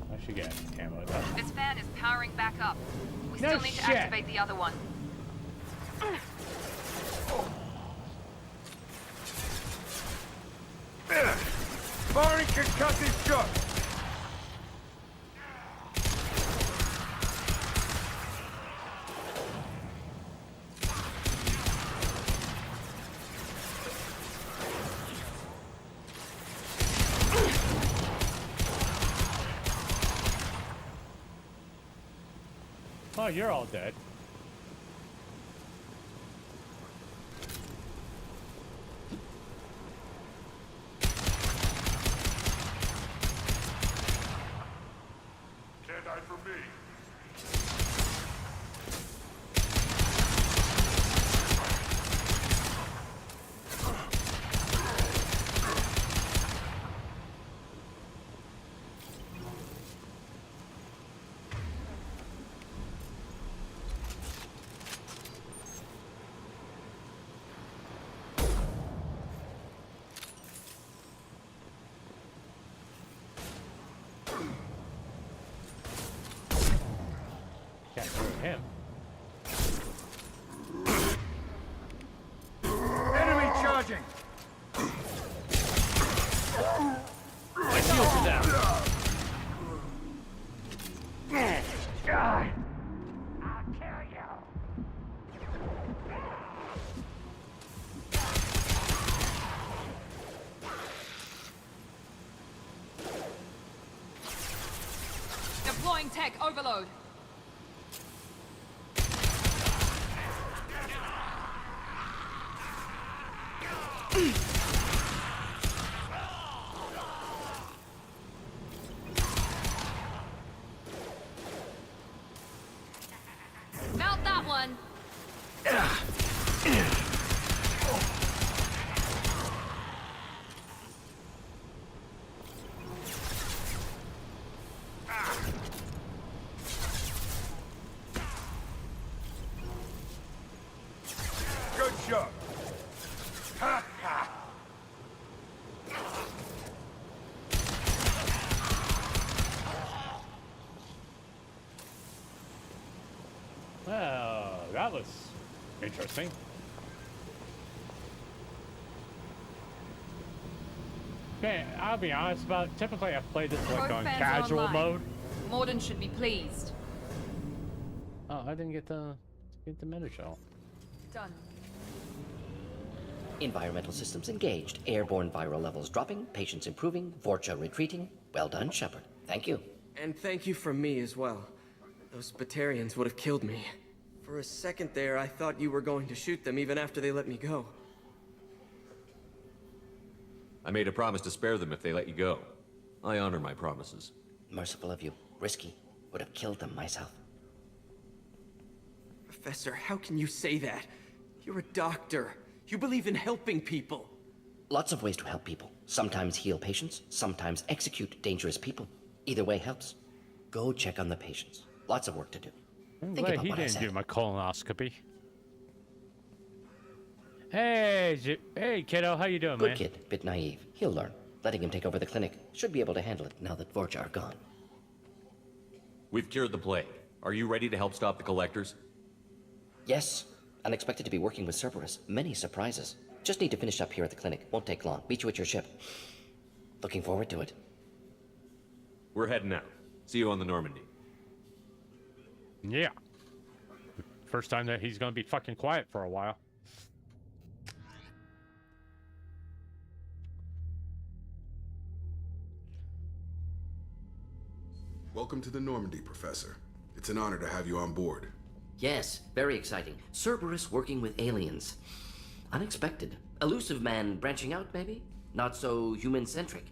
I should get ammo though. This fan is powering back up. We No still need to shit. activate the other one. Firing concussive shot! Oh, you're all dead. Can't die for me. Can't hurt him. Enemy charging! My shields are down. Deploying tech overload. Melt that one. Good shot! Ha ha! Well, that was interesting. Okay, I'll be honest about it. Typically I play this like Both on fans casual online. mode. Morden should be pleased. Oh, I didn't get the meta shell. Done. Environmental systems engaged. Airborne viral levels dropping. Patients improving. Vorcha retreating. Well done, Shepard. Thank you. And thank you from me as well. Those Batarians would have killed me. For a second there, I thought you were going to shoot them even after they let me go. I made a promise to spare them if they let you go. I honor my promises. Merciful of you. Risky. Would have killed them myself. Professor, how can you say that? You're a doctor. You believe in helping people. Lots of ways to help people. Sometimes heal patients, sometimes execute dangerous people. Either way helps. Go check on the patients. Lots of work to do. I'm Think glad about he what I didn't said. do my colonoscopy. Hey, kiddo, how you doing, Good man? kid, bit naive. He'll learn. Letting him take over the clinic. Should be able to handle it now that Vorcha are gone. We've cured the plague. Are you ready to help stop the collectors? Yes. Unexpected to be working with Cerberus. Many surprises. Just need to finish up here at the clinic. Won't take long. Meet you at your ship. Looking forward to it. We're heading out. See you on the Normandy. Yeah. First time that he's gonna be fucking quiet for a while. Welcome to the Normandy, Professor. It's an honor to have you on board. Yes, very exciting. Cerberus working with aliens. Unexpected. Elusive man branching out, maybe? Not so human-centric.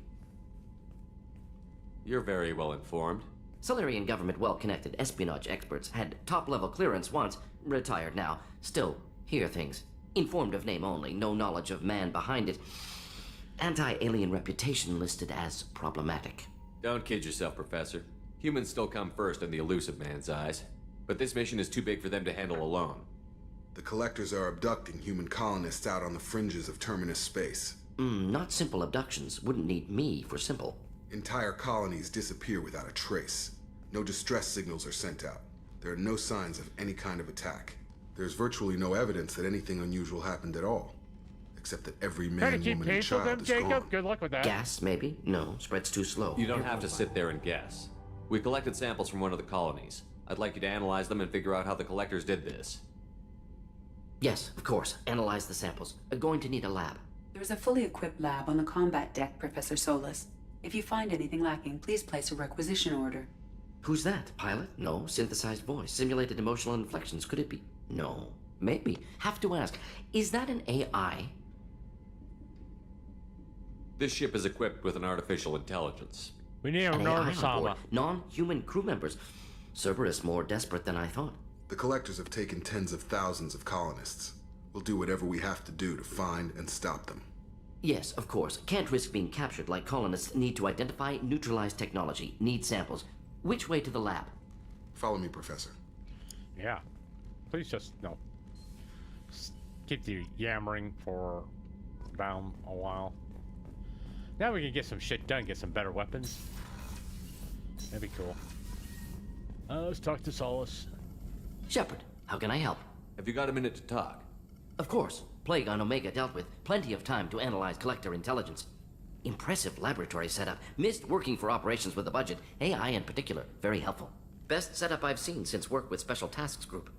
You're very well informed. Solarian government well-connected espionage experts had top-level clearance once, retired now. Still, hear things. Informed of name only, no knowledge of man behind it. Anti-alien reputation listed as problematic. Don't kid yourself, Professor. Humans still come first in the elusive man's eyes. But this mission is too big for them to handle alone. The Collectors are abducting human colonists out on the fringes of Terminus space. Not simple abductions. Wouldn't need me for simple. Entire colonies disappear without a trace. No distress signals are sent out. There are no signs of any kind of attack. There's virtually no evidence that anything unusual happened at all. Except that every man, woman, and child is gone. Good luck with that. Gas, maybe? No, spreads too slow. You don't have to sit there and guess. We collected samples from one of the colonies. I'd like you to analyze them and figure out how the Collectors did this. Yes, of course. Analyze the samples. Going to need a lab. There's a fully equipped lab on the combat deck, Professor Solis. If you find anything lacking, please place a requisition order. Who's that? Pilot? No. Synthesized voice. Simulated emotional inflections. Could it be? No. Maybe. Have to ask. Is that an AI? This ship is equipped with an artificial intelligence. We need a Norma. Non-human crew members. Cerberus more desperate than I thought. The Collectors have taken tens of thousands of colonists. We'll do whatever we have to do to find and stop them. Yes, of course. Can't risk being captured like colonists need to identify, neutralize technology, need samples. Which way to the lab? Follow me, Professor. Yeah. Please just, no. Keep the yammering for down a while. Now we can get some shit done, get some better weapons. That'd be cool. Let's talk to Solus. Shepard, how can I help? Have you got a minute to talk? Of course. Plague on Omega dealt with. Plenty of time to analyze Collector intelligence. Impressive laboratory setup. Missed working for operations with a budget. AI in particular. Very helpful. Best setup I've seen since work with Special Tasks Group.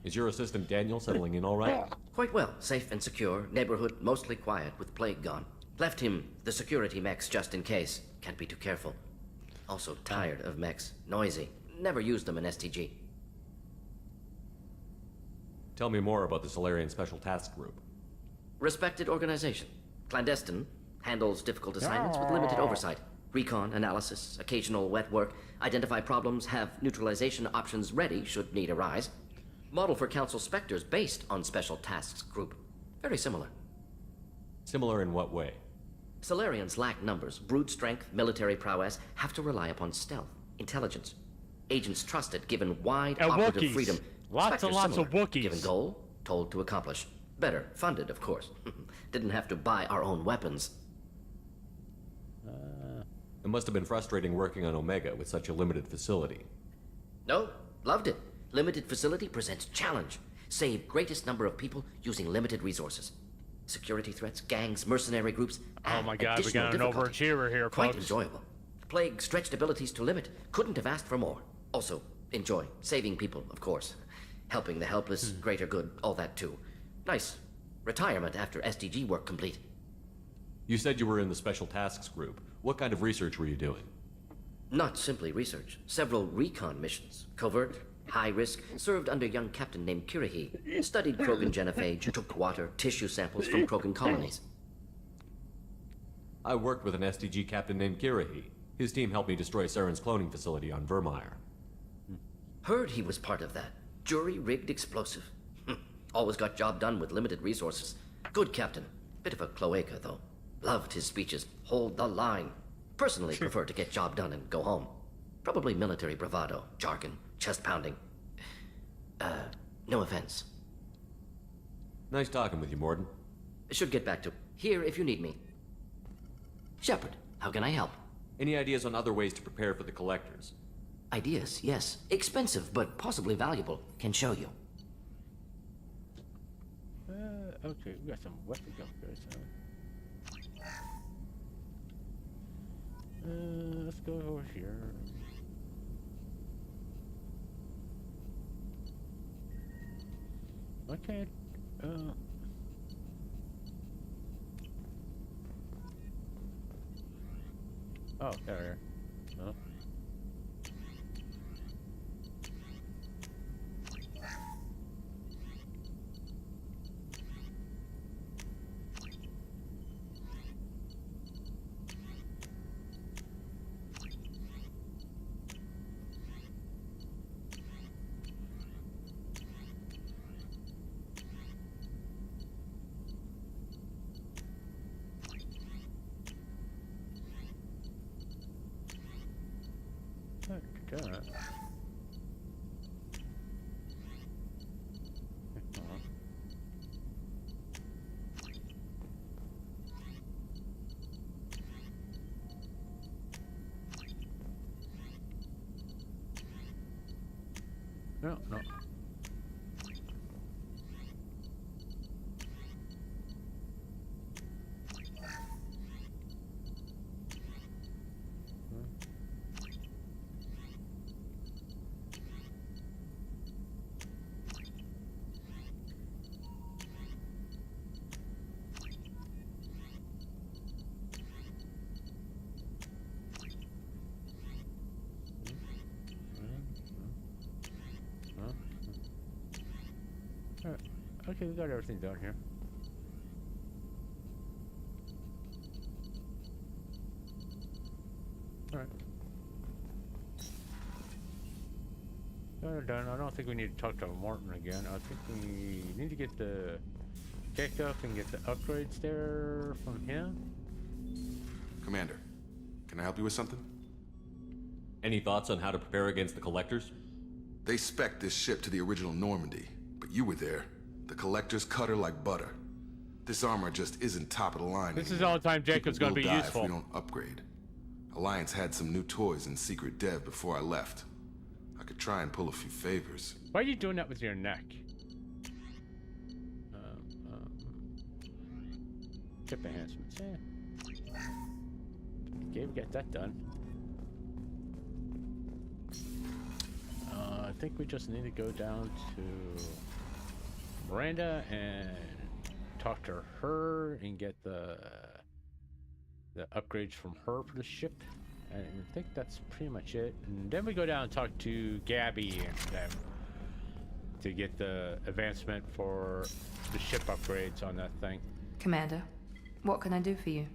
Is your assistant Daniel settling in all right? Quite well. Safe and secure. Neighborhood mostly quiet with Plague gone. Left him the security mechs just in case. Can't be too careful. Also tired of mechs. Noisy. Never used them in STG. Tell me more about the Solarian Special Task Group. Respected organization. Clandestine. Handles difficult assignments with limited oversight. Recon, analysis, occasional wet work. Identify problems, have neutralization options ready should need arise. Model for Council Spectres based on Special Tasks Group. Very similar. Similar in what way? Solarians lack numbers, brute strength, military prowess, have to rely upon stealth, intelligence. Agents trusted, given wide operative Wookiees. freedom. Lots and lots of Wookiees. Given goal, told to accomplish. Better, funded, of course. Didn't have to buy our own weapons. It must have been frustrating working on Omega with such a limited facility. No, loved it. Limited facility presents challenge. Save greatest number of people using limited resources. Security threats, gangs, mercenary groups. Oh my god, we additional got an difficulty. overachiever here, Quite folks. enjoyable. Plague stretched abilities to limit. Couldn't have asked for more. Also, enjoy. Saving people, of course. Helping the helpless, greater good, all that too. Nice. Retirement after SDG work complete. You said you were in the Special Tasks Group. What kind of research were you doing? Not simply research. Several recon missions. Covert, high risk, served under a young captain named Kirahi. Studied Krogan genophage, took water, tissue samples from Krogan colonies. I worked with an SDG captain named Kirahi. His team helped me destroy Saren's cloning facility on Vermeer. Heard he was part of that. Jury-rigged explosive. Always got job done with limited resources. Good captain. Bit of a cloaca, though. Loved his speeches. Hold the line. Personally prefer to get job done and go home. Probably military bravado, jargon, chest pounding. No offense. Nice talking with you, Morden. Should get back to here if you need me. Shepard, how can I help? Any ideas on other ways to prepare for the collectors? Ideas, yes. Expensive, but possibly valuable. Can show you. Okay, we got some weapon upgrades. Let's go over here. Okay. Oh, there. Oh. God. No, no. Okay, we got everything down here. Alright. Got it done. I don't think we need to talk to Morton again. I think we need to get the Jacob and get the upgrades there from him. Commander, can I help you with something? Any thoughts on how to prepare against the collectors? They spec'd this ship to the original Normandy, but you were there. The collectors cut her like butter. This armor just isn't top of the line This anymore. is all the time Jacob's gonna be People will die useful. if we don't upgrade. Alliance had some new toys in secret dev before I left. I could try and pull a few favors. Why are you doing that with your neck? Chip enhancements, yeah. Okay, we got that done. I think we just need to go down to Miranda and talk to her and get the upgrades from her for the ship. And I think that's pretty much it. And then we go down and talk to Gabby and them to get the advancement for the ship upgrades on that thing. Commander, what can I do for you?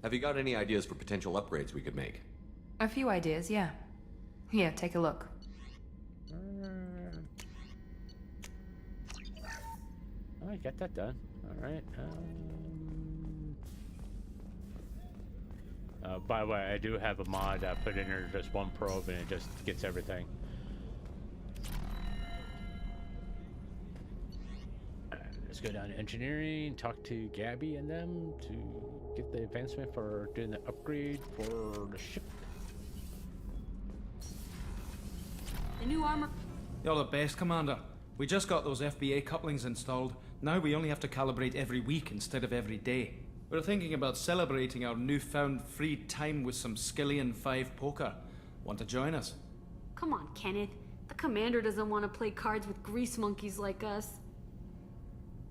Have you got any ideas for potential upgrades we could make? A few ideas, yeah. Here, take a look. I got that done. All right. By the way, I do have a mod I put in there, just one probe, and it just gets everything. Let's go down to engineering, talk to Gabby and them to get the advancement for doing the upgrade for the ship. The new armor. You're the best, Commander. We just got those FBA couplings installed. Now we only have to calibrate every week instead of every day. We're thinking about celebrating our newfound free time with some Skillian 5 poker. Want to join us? Come on, Kenneth. The commander doesn't want to play cards with grease monkeys like us.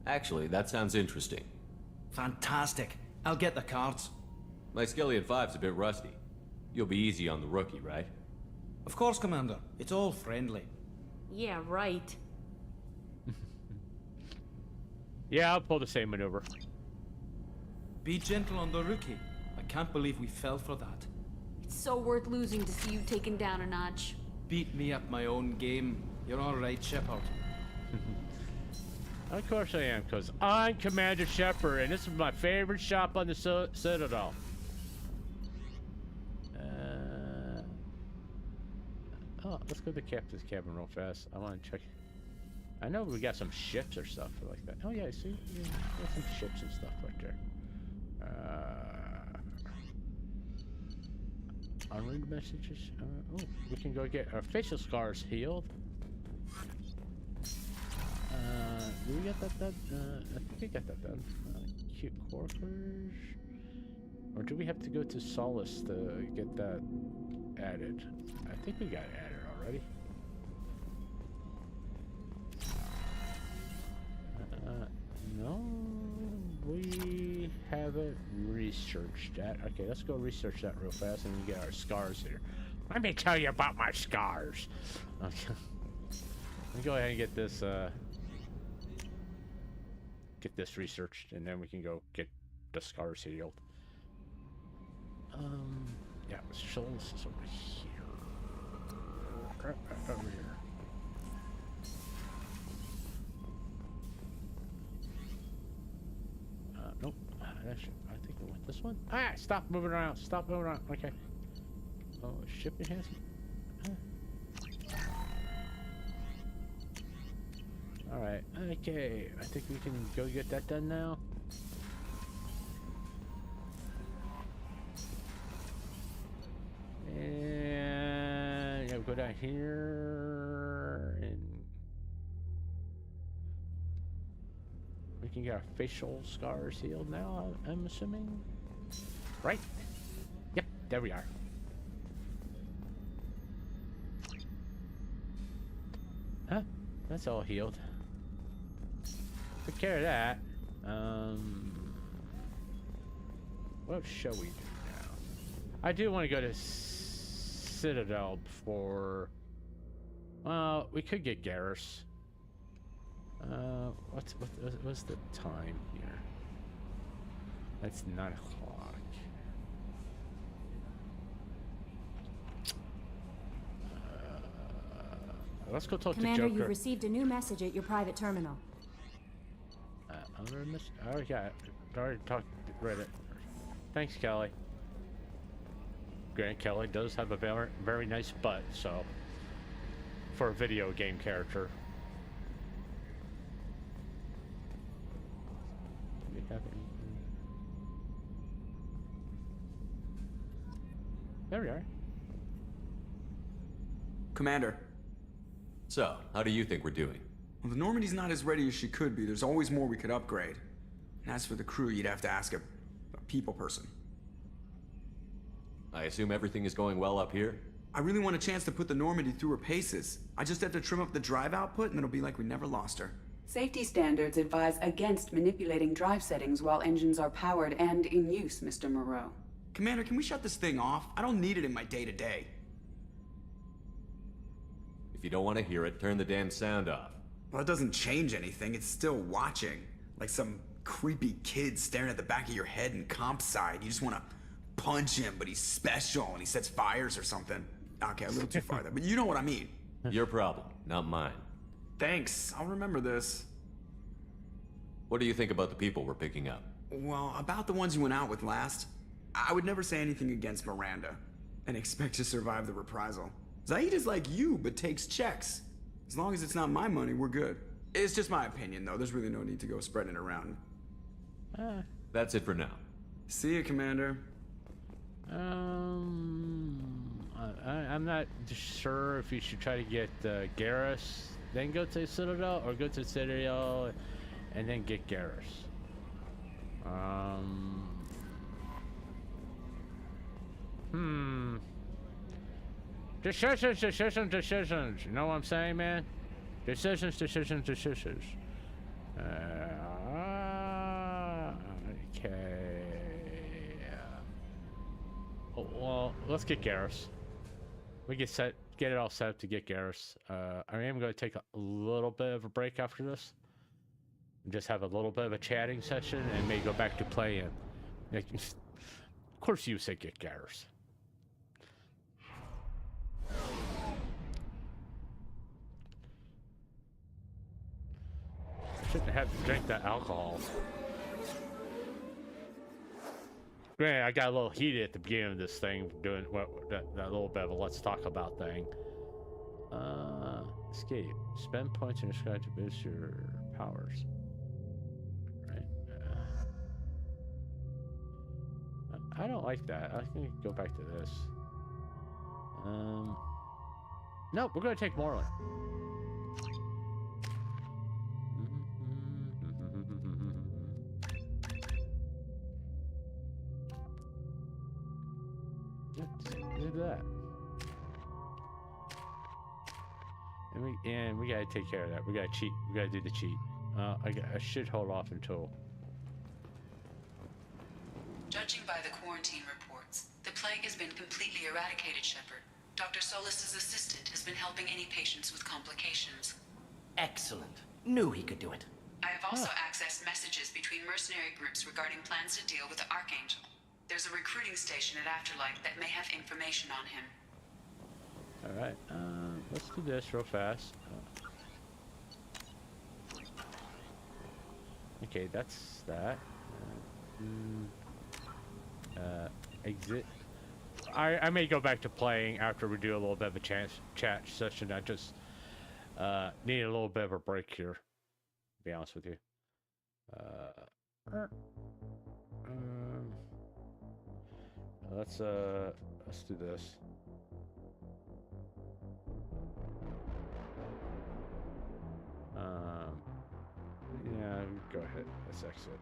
Actually, that sounds interesting. Fantastic. I'll get the cards. My Skillian 5's a bit rusty. You'll be easy on the rookie, right? Of course, Commander. It's all friendly. Yeah, right. Yeah, I'll pull the same maneuver. Be gentle on the rookie. I can't believe we fell for that. It's so worth losing to see you taken down a notch. Beat me at my own game. You're all right, Shepard. Of course I am, because I'm Commander Shepard, and this is my favorite shop on the Citadel. Oh, let's go to the captain's cabin real fast. I want to check. I know we got some ships or stuff like that. Oh yeah, see, yeah, got some ships and stuff right there. Unread messages. Oh, we can go get our facial scars healed. Do we get that done? I think we got that done. Cute quarters. Or do we have to go to Solace to get that added? I think we got it added already. No, we haven't researched that. Okay, let's go research that real fast and we get our scars here. Let me tell you about my scars. Okay. Let me go ahead and get this researched, and then we can go get the scars healed. Yeah, Solace is over here. Right over here. Nope. I think I went this one. Ah, stop moving around. Stop moving around. Okay. Oh, ship enhancement. Alright. Okay. I think we can go get that done now. And yeah, we'll go down here and we can get our facial scars healed now, I'm assuming. Right? Yep, there we are. Huh? That's all healed. Took care of that. What shall we do now? I do want to go to Citadel before... Well, we could get Garrus. What's the time here? It's 9 o'clock. Let's go talk Commander, to Joker. you've received a new message at your private terminal. I already got it. I already read it. Thanks, Kelly. Grant Kelly does have a very, very nice butt, so for a video game character. Do we have anything? There we are. Commander. So, how do you think we're doing? Well, the Normandy's not as ready as she could be. There's always more we could upgrade. And as for the crew, you'd have to ask a people person. I assume everything is going well up here? I really want a chance to put the Normandy through her paces. I just have to trim up the drive output and it'll be like we never lost her. Safety standards advise against manipulating drive settings while engines are powered and in use, Mr. Moreau. Commander, can we shut this thing off? I don't need it in my day-to-day. If you don't want to hear it, turn the damn sound off. Well, it doesn't change anything. It's still watching. Like some creepy kid staring at the back of your head in comp side. You just want to punch him, but he's special and he sets fires or something. Okay, a little too far there, but you know what I mean. Your problem, not mine. Thanks, I'll remember this. What do you think about the people we're picking up? Well, about the ones you went out with last, I would never say anything against Miranda and expect to survive the reprisal. Zaid is like you, but takes checks. As long as it's not my money, we're good. It's just my opinion, though. There's really no need to go spreading it around. That's it for now. See you, Commander. I'm not sure if you should try to get Garrus, then go to Citadel, or go to Citadel and then get Garrus. Decisions. You know what I'm saying, man? Decisions. Okay. Oh, well, let's get Garrus. We get it all set up to get Garrus. I am going to take a little bit of a break after this. Just have a little bit of a chatting session and maybe go back to playing. Of course you say get Garrus. Shouldn't have to drink that alcohol. Man, I got a little heated at the beginning of this thing, doing that little bit of a let's talk about thing. Escape. Spend points in your sky to boost your powers. Right. I don't like that. I think go back to this. Nope, we're gonna take Moreland. Do that. And we gotta take care of that. We gotta cheat. We gotta do the cheat. I should hold off until. Judging by the quarantine reports, the plague has been completely eradicated, Shepard. Dr. Solis's assistant has been helping any patients with complications. Excellent. Knew he could do it. I have also accessed messages between mercenary groups regarding plans to deal with the Archangel. There's a recruiting station at Afterlight that may have information on him. Alright, let's do this real fast. Okay, that's that. Exit. I may go back to playing after we do a little bit of a chat session. I just need a little bit of a break here, to be honest with you. Let's do this. Yeah, go ahead. Let's exit.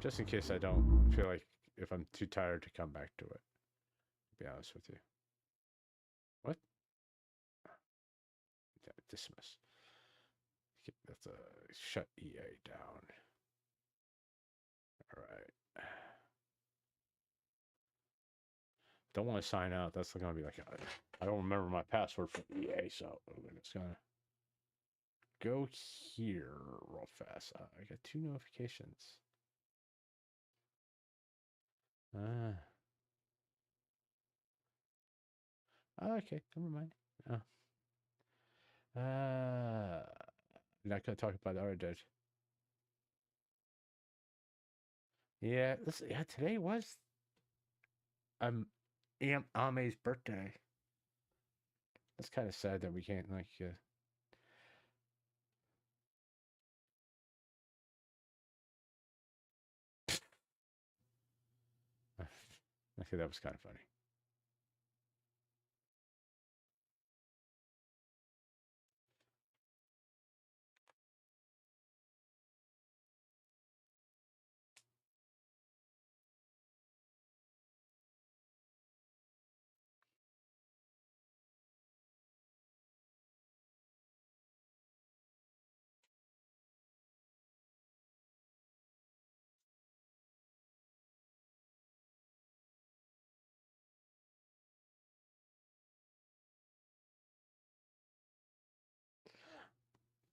Just in case I don't feel like if I'm too tired to come back to it. To be honest with you. What? Yeah, dismiss. Okay, that's a shut EA down. All right. Don't want to sign out. That's going to be like I don't remember my password for EA, so I'm just gonna go here real fast. I got 2 notifications. Okay, never mind. Not gonna talk about the other judge. Yeah, today was Ame's birthday. That's kind of sad that we can't like okay, that was kind of funny.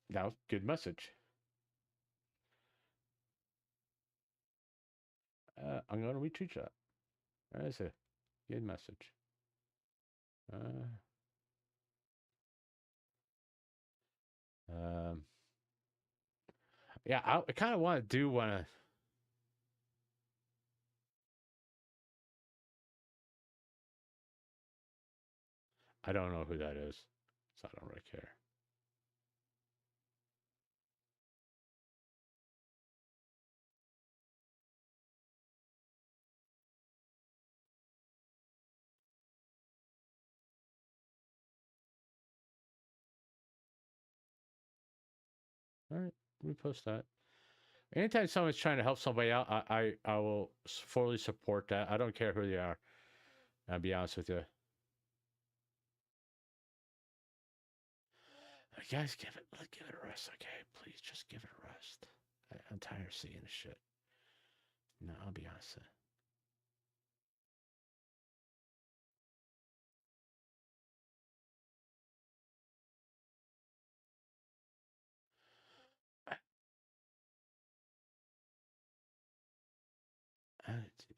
That was a good message. I'm going to retweet that. That is a good message. Yeah, I kind of want to. I don't know who that is, so I don't really care. All right, repost that. Anytime someone's trying to help somebody out, I will fully support that. I don't care who they are. I'll be honest with you. Guys, give it a rest, okay? Please, just give it a rest. I'm tired of seeing this shit. No, I'll be honest.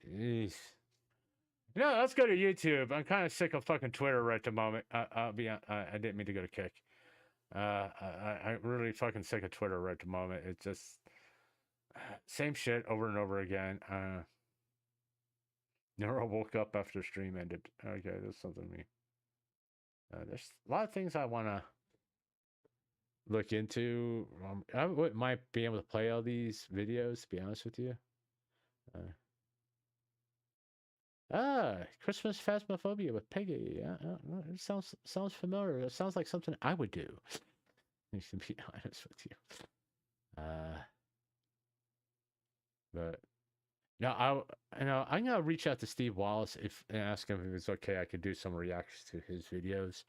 Jeez. No, let's go to YouTube. I'm kind of sick of fucking Twitter right at the moment. I didn't mean to go to Kick. I'm really fucking sick of Twitter right at the moment. It's just same shit over and over again. Neuro woke up after stream ended. Okay, there's something me. There's a lot of things I want to look into. I might be able to play all these videos, to be honest with you. Christmas Phasmophobia with Piggy. It sounds familiar. It sounds like something I would do. To be honest with you. But no, I'm gonna reach out to Steve Wallace and ask him if it's okay. I could do some reactions to his videos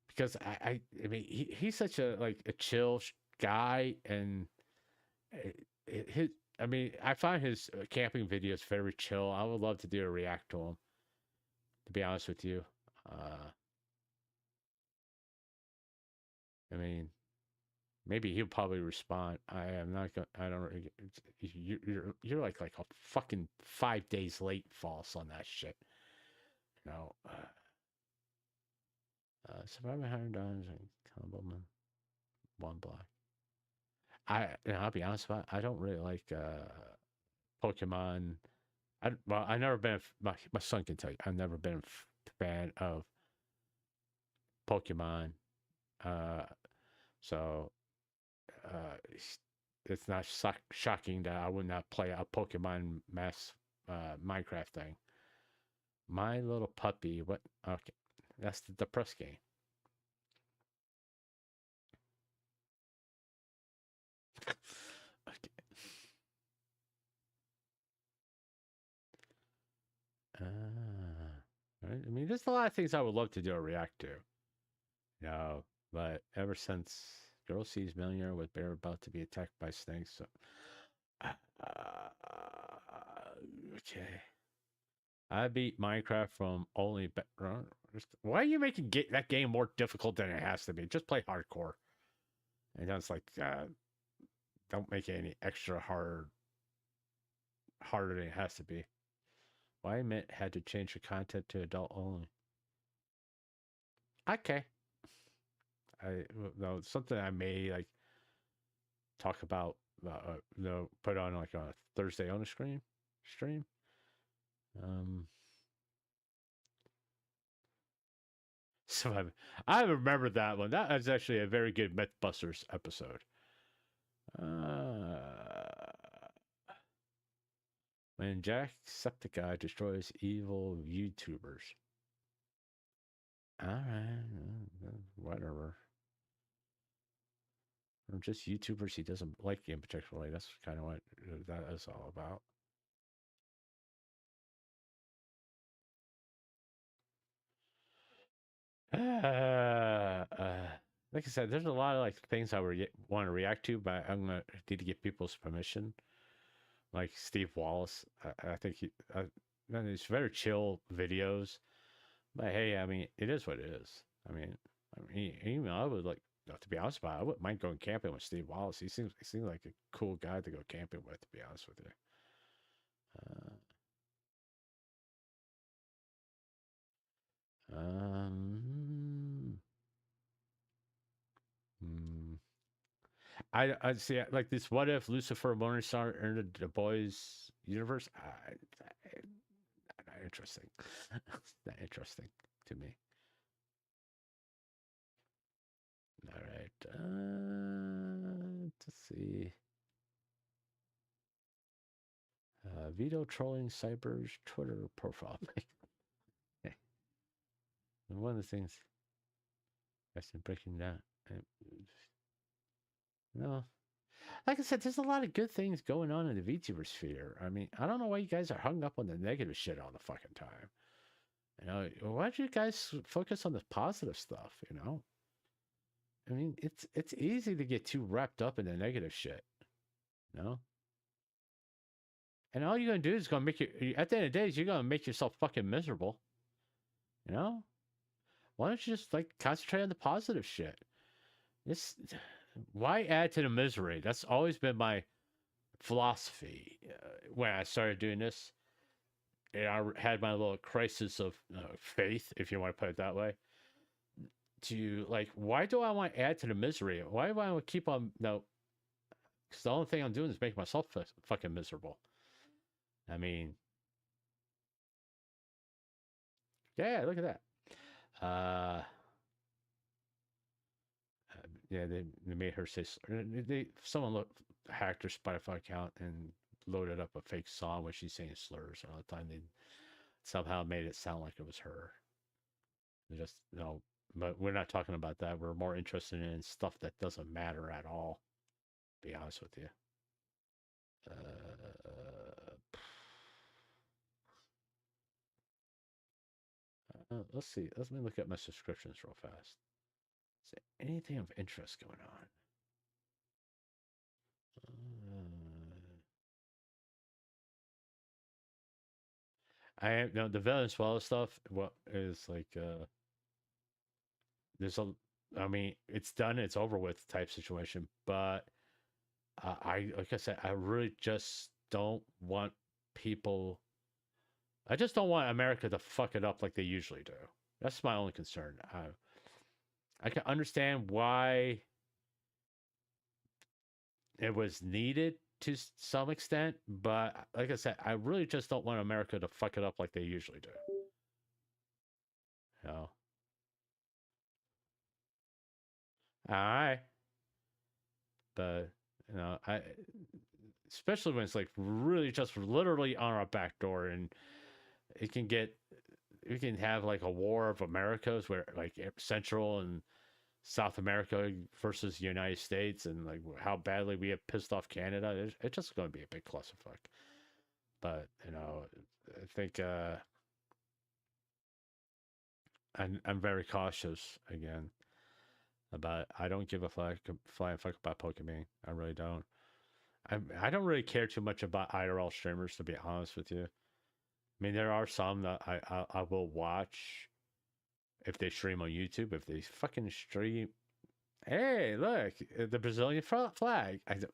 because I mean he's such a chill guy, and his I find his camping videos very chill. I would love to do a react to him, to be honest with you. I mean, maybe he'll probably respond. I am not going. I don't. You're like a fucking 5 days late, false on that shit. You know. Surviving $100 and combo man, 1 block. I'll be honest about it, I don't really like Pokemon. I never been. My son can tell you. I've never been a fan of Pokemon. So it's not shocking that I would not play a Pokemon Minecraft thing. My Little Puppy. What? Okay, that's the press game. Okay. I mean, there's a lot of things I would love to do or react to. No, but ever since girl sees millionaire with bear about to be attacked by snakes, so okay. I beat Minecraft from only. Why are you making that game more difficult than it has to be? Just play hardcore. And that's like, don't make it any extra harder than it has to be. Why Mint had to change the content to adult only? Okay. Something I may talk about. Put on like a Thursday on the stream. So I remember that one. That was actually a very good Mythbusters episode. When Jacksepticeye destroys evil YouTubers. Alright, whatever. Or just YouTubers he doesn't like in particular. That's kind of what that is all about. Like I said, there's a lot of things I want to react to, but I'm gonna need to get people's permission. Like Steve Wallace, I think man, it's very chill videos. But hey, I mean, it is what it is. I mean, even I would to be honest about it, I wouldn't mind going camping with Steve Wallace. He seems like a cool guy to go camping with, to be honest with you. I see like this. What if Lucifer Morningstar entered the boys' universe? Not interesting. Not interesting to me. All right. Let's see. Vito trolling Cyber's Twitter profile. Okay. And one of the things I've been breaking down. No. Like I said, there's a lot of good things going on in the VTuber sphere. I mean, I don't know why you guys are hung up on the negative shit all the fucking time. You know, why don't you guys focus on the positive stuff, you know? I mean, it's easy to get too wrapped up in the negative shit. You know? And all you're gonna do is gonna make you at the end of the day, you're gonna make yourself fucking miserable. You know? Why don't you just concentrate on the positive shit? Why add to the misery? That's always been my philosophy when I started doing this. And I had my little crisis of faith, if you want to put it that way. to like, why do I want to add to the misery? Why do I want to keep on, no, because the only thing I'm doing is making myself fucking miserable. I mean, yeah, look at that. Yeah, they made her say, someone hacked her Spotify account and loaded up a fake song where she's saying slurs all the time. They somehow made it sound like it was her. They just, no, but we're not talking about that. We're more interested in stuff that doesn't matter at all, to be honest with you. Let's see. Let me look at my subscriptions real fast. Is there anything of interest going on? I am, no, the Venezuela stuff. What is like? There's a. I mean, it's done. It's over with type situation. But I, like I said, I really just don't want people. I just don't want America to fuck it up like they usually do. That's my only concern. I can understand why it was needed to some extent, but like I said, I really just don't want America to fuck it up like they usually do. You know? All right. But, you know, especially when it's like really just literally on our back door, and it can get, we can have like a war of Americas where like Central and South America versus the United States, and like how badly we have pissed off Canada. It's just going to be a big clusterfuck. But, you know, I think I'm very cautious again about, I don't give a flying fuck about Pokemon. I really don't. I don't really care too much about IRL streamers, to be honest with you. I mean, there are some that I will watch if they stream on YouTube. If they fucking stream, hey, look, the Brazilian flag. I don't.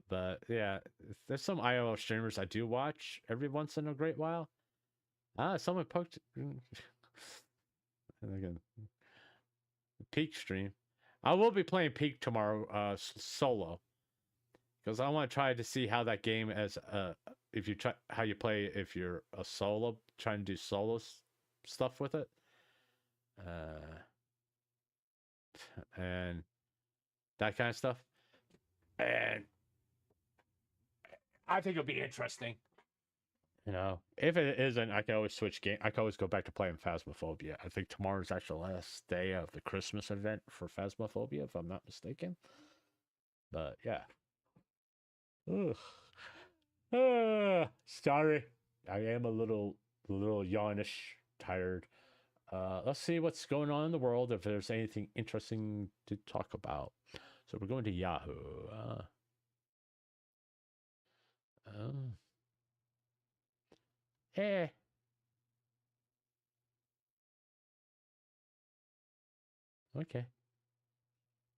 But yeah, there's some IRL streamers I do watch every once in a great while. Someone poked. And again, Peak stream. I will be playing Peak tomorrow, solo, because I want to try to see how that game as if you try how you play if you're a solo, trying to do solo stuff with it, and that kind of stuff. And I think it'll be interesting. You know, if it isn't, I can always switch game. I can always go back to playing Phasmophobia. I think tomorrow's actually the last day of the Christmas event for Phasmophobia, if I'm not mistaken. But yeah. Ugh. Sorry. I am a little yawnish, tired. Let's see what's going on in the world, if there's anything interesting to talk about. So we're going to Yahoo. Eh. Okay.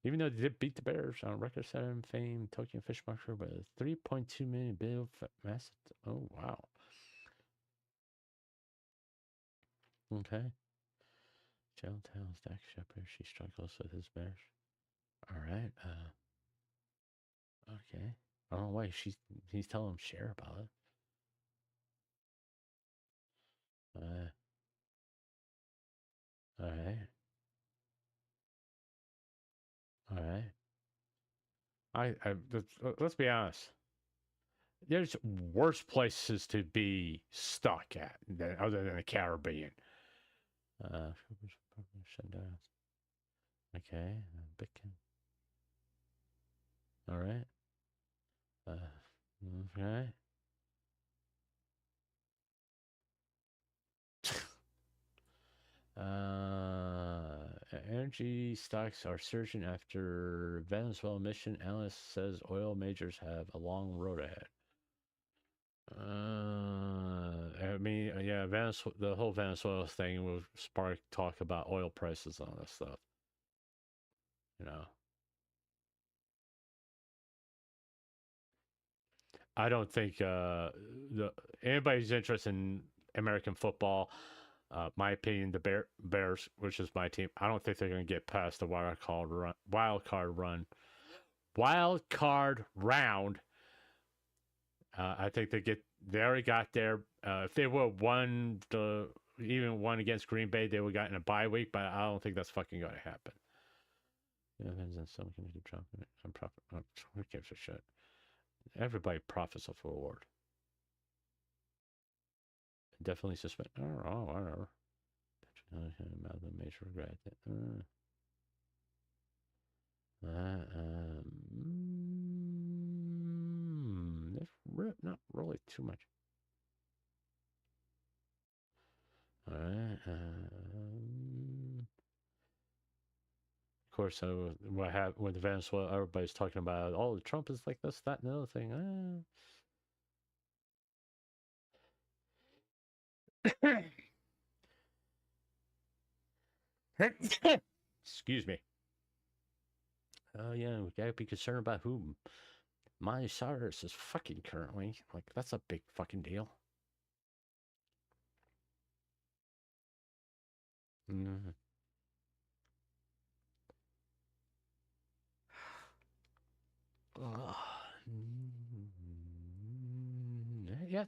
Even though they did beat the Bears on record setting fame, Tokyo Fish Market with a 3.2 million bill massive. Oh, wow. Okay. Jail tells Dak Shepard she struggles with his Bears. All right. Okay. I don't know why he's telling him share about it. All right. All right. Let's be honest. There's worse places to be stuck at other than the Caribbean. Okay. All right. Okay. Energy stocks are surging after Venezuela mission. Analyst says oil majors have a long road ahead. I mean, yeah, the whole Venezuela thing will spark talk about oil prices and all that stuff. You know, I don't think anybody's interested in American football. My opinion, the Bears, which is my team, I don't think they're going to get past the wild card round. I think they already got there. If they would have even won against Green Bay, they would have gotten a bye week, but I don't think that's fucking going to happen. Who gives a shit? Everybody profits off a reward. Definitely suspend. Oh, whatever. Major regret. Not really too much. Of course, what happened with Venezuela? Everybody's talking about, oh, Trump is like this, that, and the other thing. Excuse me. Oh yeah, we gotta be concerned about who Miley Cyrus is fucking currently. Like, that's a big fucking deal. Mm. Yes.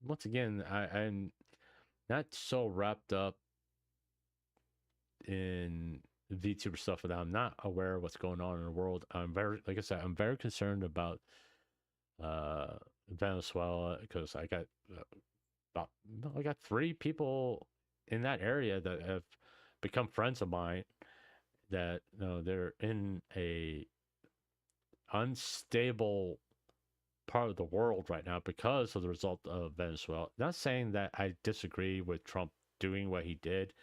Once again, I'm not so wrapped up in VTuber stuff that I'm not aware of what's going on in the world. Like I said, I'm very concerned about Venezuela, because I got 3 people in that area that have become friends of mine that they're in a unstable part of the world right now because of the result of Venezuela. Not saying that I disagree with Trump doing what he did.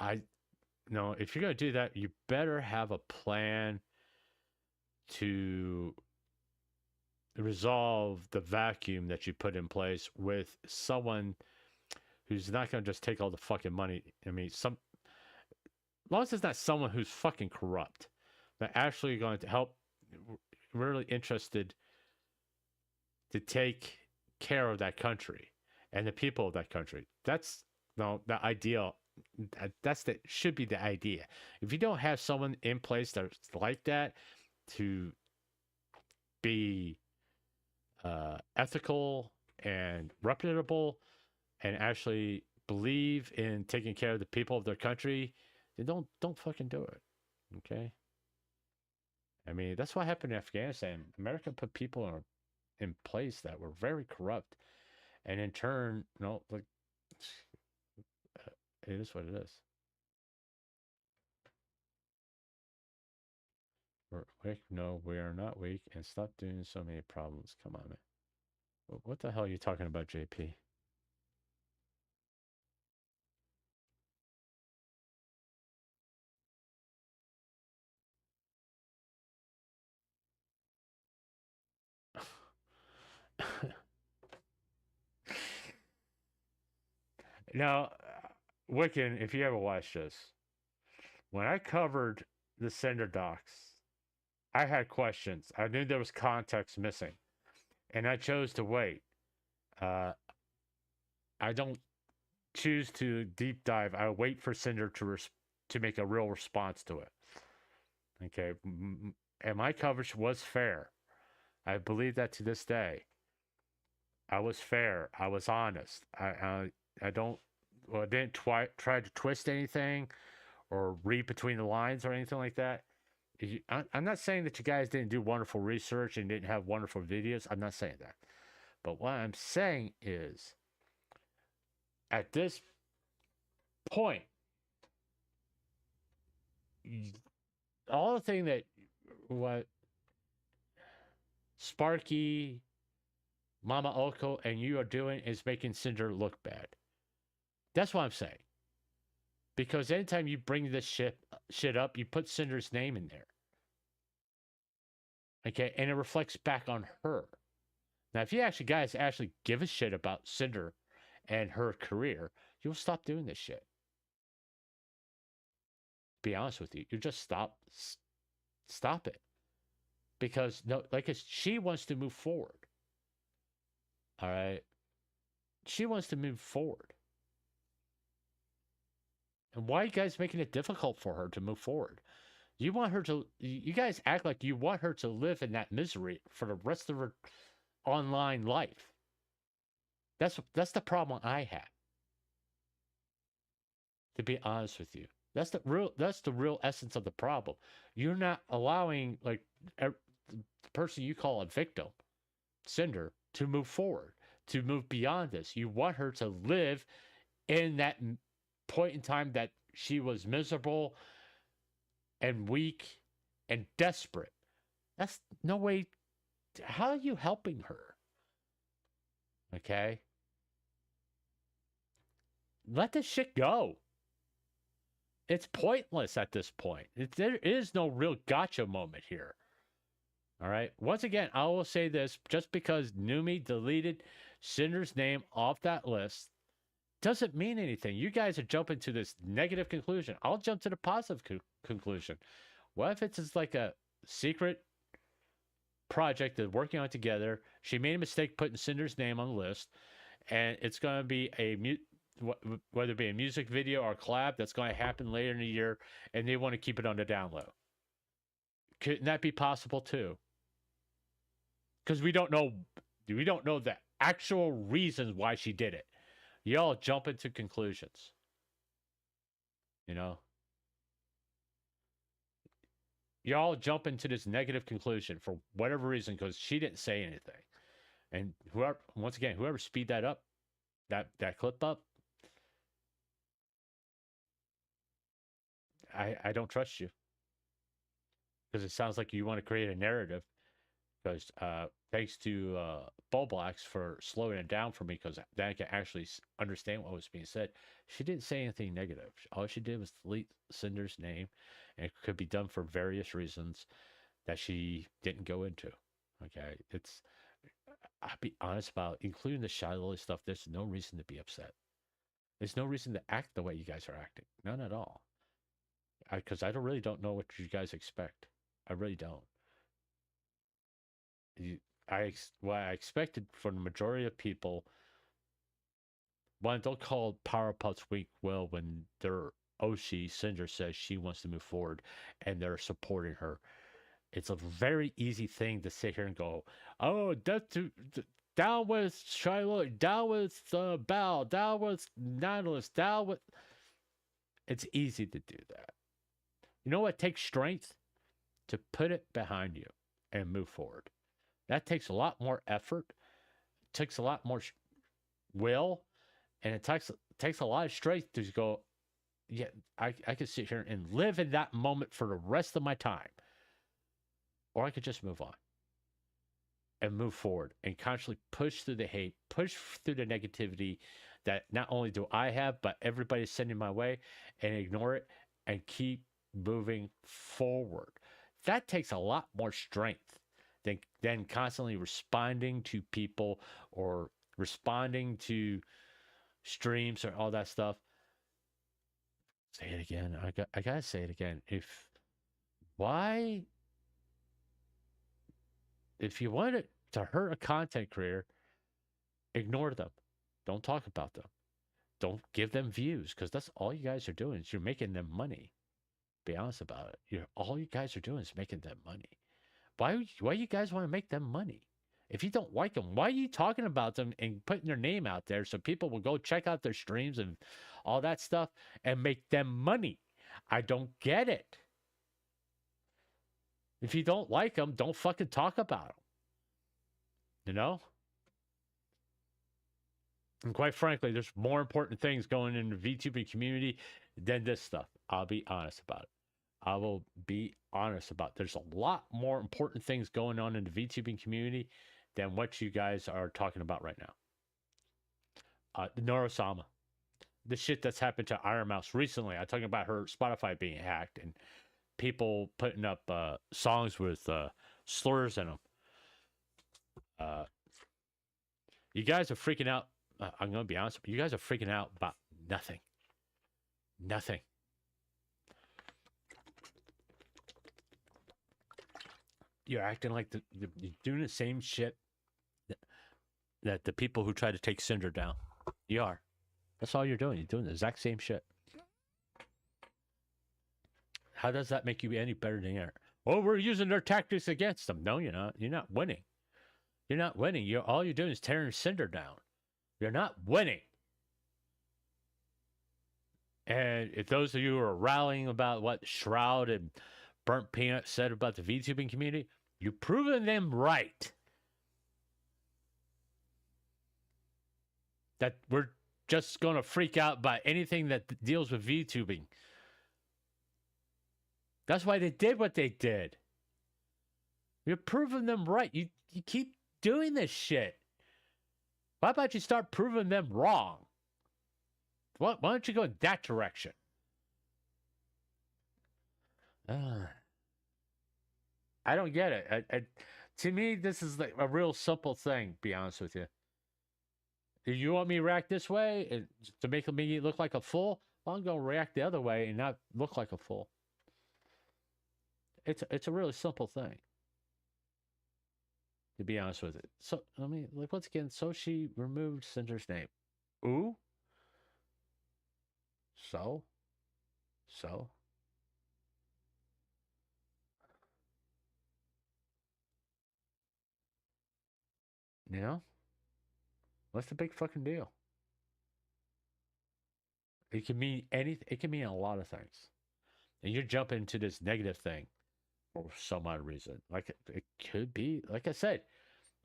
If you're going to do that, you better have a plan to resolve the vacuum that you put in place with someone who's not going to just take all the fucking money. I mean, as long as it's not someone who's fucking corrupt, but actually going to help, really interested to take care of that country and the people of that country. That's the ideal. Should be the idea. If you don't have someone in place that's like that to be ethical and reputable and actually believe in taking care of the people of their country, then don't fucking do it. Okay? I mean, that's what happened in Afghanistan. America put people in place that were very corrupt, and in turn, it is what it is. We're weak. No, we are not weak, and stop doing so many problems. Come on, man. What the hell are you talking about, JP? Now, Wiccan, if you ever watched this, when I covered the Cinder docs, I had questions. I knew there was context missing, and I chose to wait. I don't choose to deep dive. I wait for Cinder to make a real response to it. Okay, and my coverage was fair. I believe that to this day. I was fair. I was honest. I didn't try to twist anything or read between the lines or anything like that. I'm not saying that you guys didn't do wonderful research and didn't have wonderful videos. I'm not saying that. But what I'm saying is, at this point, all the thing that what Sparky, Mama Oko, and you are doing is making Cinder look bad. That's what I'm saying. Because anytime you bring this shit up, you put Cinder's name in there. Okay, and it reflects back on her. Now, if you guys actually give a shit about Cinder and her career, you'll stop doing this shit. Be honest with you, you just stop it. because no, like she wants to move forward. All right, she wants to move forward. And why are you guys making it difficult for her to move forward? You want her to, you guys act like you want her to live in that misery for the rest of her online life. That's the problem I have. To be honest with you, that's the real essence of the problem. You're not allowing like the person you call a victim, Cinder, to move forward, to move beyond this. You want her to live in that point in time that she was miserable and weak and desperate. That's no way. How are you helping her? Okay? Let this shit go. It's pointless at this point. There is no real gotcha moment here. All right? Once again, I will say this. Just because Numi deleted Cinder's name off that list doesn't mean anything. You guys are jumping to this negative conclusion. I'll jump to the positive conclusion. What if it's just like a secret project they're working on together? She made a mistake putting Cinder's name on the list, and it's going to be whether it be a music video or a collab that's going to happen later in the year, and they want to keep it on the down low. Couldn't that be possible too? Because we don't know the actual reasons why she did it. Y'all jump into conclusions. You know? Y'all jump into this negative conclusion for whatever reason because she didn't say anything. And whoever speed that up, that clip up, I don't trust you. Because it sounds like you want to create a narrative. Because thanks to Bullblacks for slowing it down for me, because then I can actually understand what was being said. She didn't say anything negative. All she did was delete Cinder's name, and it could be done for various reasons that she didn't go into. Okay, I'll be honest about it, including the Shiloh stuff. There's no reason to be upset. There's no reason to act the way you guys are acting. None at all. Because I really don't know what you guys expect. I really don't. What I expected from the majority of people, one, don't call Powerpuffs weak will when their Oshi Cinder says she wants to move forward and they're supporting her. It's a very easy thing to sit here and go, oh, down with Shiloh, down with Bal, down with Nautilus, down with. It's easy to do that. You know what takes strength? To put it behind you and move forward. That takes a lot more effort, takes a lot more will, and it takes a lot of strength to go, yeah, I could sit here and live in that moment for the rest of my time. Or I could just move on and move forward and constantly push through the hate, push through the negativity that not only do I have, but everybody's sending my way, and ignore it and keep moving forward. That takes a lot more strength than constantly responding to people or responding to streams or all that stuff. Say it again. I gotta say it again. If you want to hurt a content creator, ignore them. Don't talk about them. Don't give them views, because that's all you guys are doing is you're making them money. Be honest about it. All you guys are doing is making them money. Why you guys want to make them money? If you don't like them, why are you talking about them and putting their name out there so people will go check out their streams and all that stuff and make them money? I don't get it. If you don't like them, don't fucking talk about them. You know? And quite frankly, there's more important things going in the VTuber community than this stuff. I'll be honest about it. I will be honest about it. There's a lot more important things going on in the VTubing community than what you guys are talking about right now. Norosama. The shit that's happened to Iron Mouse recently. I'm talking about her Spotify being hacked and people putting up songs with slurs in them. You guys are freaking out. I'm going to be honest. You guys are freaking out about nothing. Nothing. You're acting like you're doing the same shit that the people who try to take Cinder down. You are. That's all you're doing. You're doing the exact same shit. How does that make you any better than her? Oh, we're using their tactics against them. No, you're not. You're not winning. You're not winning. All you're doing is tearing Cinder down. You're not winning. And if those of you who are rallying about what Shroud and Burnt Peanut said about the VTubing community, you've proven them right. That we're just going to freak out by anything that deals with VTubing. That's why they did what they did. You're proving them right. You keep doing this shit. Why about you start proving them wrong? Why don't you go in that direction? I don't get it. To me, this is like a real simple thing, to be honest with you. If you want me to react this way to make me look like a fool, well, I'm going to react the other way and not look like a fool. It's a really simple thing, to be honest with it. So, I mean, like, once again, so she removed Cinder's name. Ooh? So? You know? What's the big fucking deal? It can mean anything. It can mean a lot of things. And you're jumping into this negative thing for some odd reason. Like, it could be, like I said,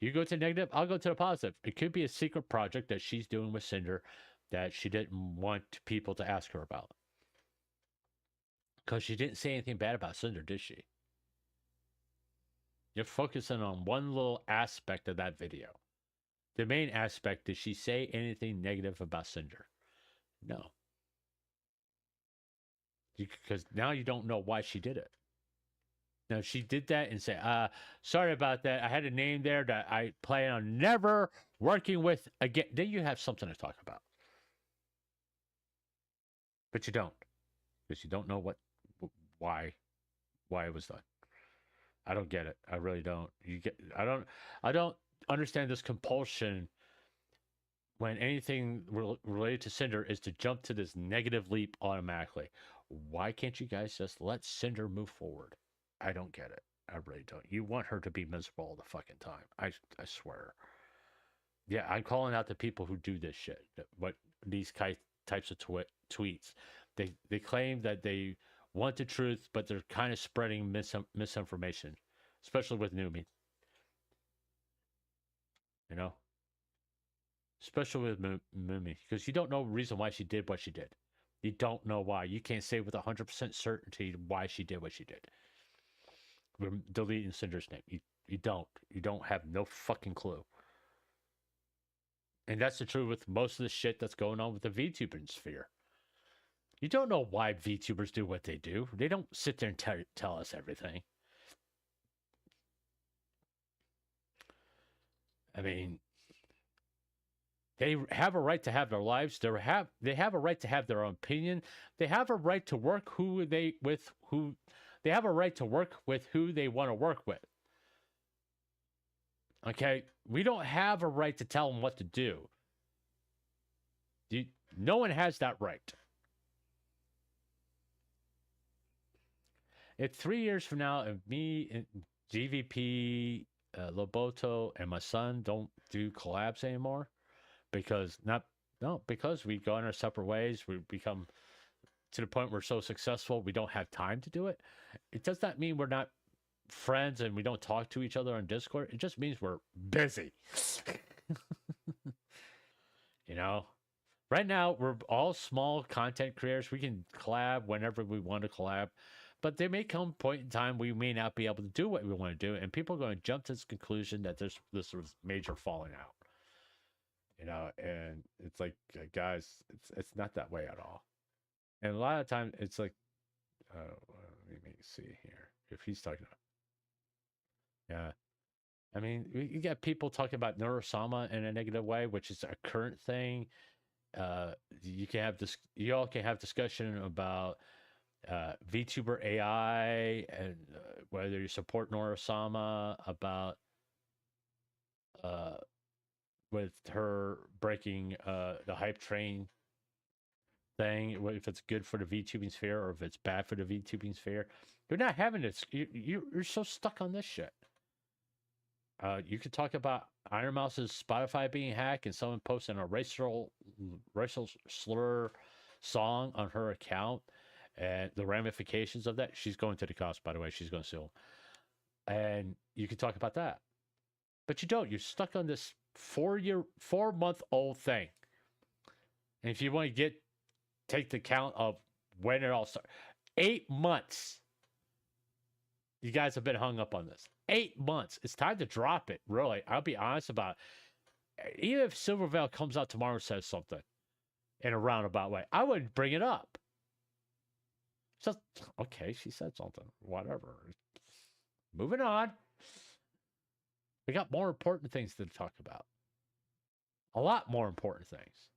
you go to negative, I'll go to the positive. It could be a secret project that she's doing with Cinder that she didn't want people to ask her about. Because she didn't say anything bad about Cinder, did she? You're focusing on one little aspect of that video. The main aspect, did she say anything negative about Cinder? No. Because now you don't know why she did it. Now, she did that and say, sorry about that. I had a name there that I plan on never working with again. Then you have something to talk about. But you don't. Because you don't know why it was done. I don't get it. I really don't. I don't understand this compulsion when anything related to Cinder is to jump to this negative leap automatically. Why can't you guys just let Cinder move forward? I don't get it. I really don't. You want her to be miserable all the fucking time. I swear. Yeah, I'm calling out the people who do this shit. What these types of tweets. They claim that they want the truth, but they're kind of spreading misinformation, especially with Numi. You know? Especially with Numi, because you don't know the reason why she did what she did. You don't know why. You can't say with 100% certainty why she did what she did. We're deleting Cinder's name. You don't. You don't have no fucking clue. And that's the truth with most of the shit that's going on with the VTuber sphere. You don't know why VTubers do what they do. They don't sit there and tell us everything. I mean, they have a right to have their lives. They have a right to have their own opinion. They have a right to work they have a right to work with who they want to work with. Okay? We don't have a right to tell them what to do. No one has that right. If 3 years from now, if me and GVP, Loboto, and my son don't do collabs anymore, because we go in our separate ways, we become to the point where we're so successful we don't have time to do it. It does not mean we're not friends and we don't talk to each other on Discord. It just means we're busy. You know? Right now, we're all small content creators. We can collab whenever we want to collab. But there may come a point in time we may not be able to do what we want to do, and people are going to jump to this conclusion that this was major falling out. You know, and it's like, guys, it's not that way at all. And a lot of times, it's like, let me see here. If he's talking about, yeah. I mean, you got people talking about Neurosama in a negative way, which is a current thing. You all can have discussion about VTuber AI and whether you support Norasama about with her breaking the hype train thing, if it's good for the VTubing sphere or if it's bad for the VTubing sphere. You're not having this. You're so stuck on this shit. You could talk about Iron Mouse's Spotify being hacked and someone posting a racial slur song on her account and the ramifications of that. She's going to the cops, by the way. She's going to sue. And you can talk about that. But you don't. You're stuck on this 4-month-old thing. And if you want to take the count of when it all started, 8 months. You guys have been hung up on this. 8 months. It's time to drop it, really. I'll be honest about it. Even if Silverveil comes out tomorrow and says something in a roundabout way, I wouldn't bring it up. Just, okay, she said something. Whatever. Moving on. We got more important things to talk about. A lot more important things.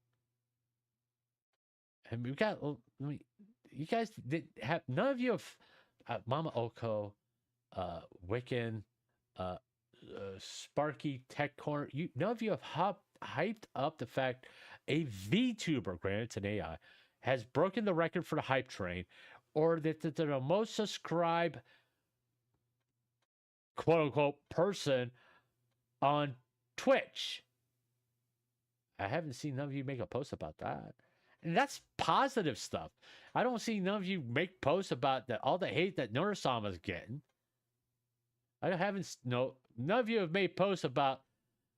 And we've got, you guys did have, none of you have, Mama Oko, Wiccan, Sparky, Tech Corner, none of you have hyped up the fact a VTuber, granted it's an AI, has broken the record for the hype train, or that they're the most subscribed, quote unquote, person on Twitch. I haven't seen none of you make a post about that. And that's positive stuff. I don't see none of you make posts about all the hate that Norasama's getting. None of you have made posts about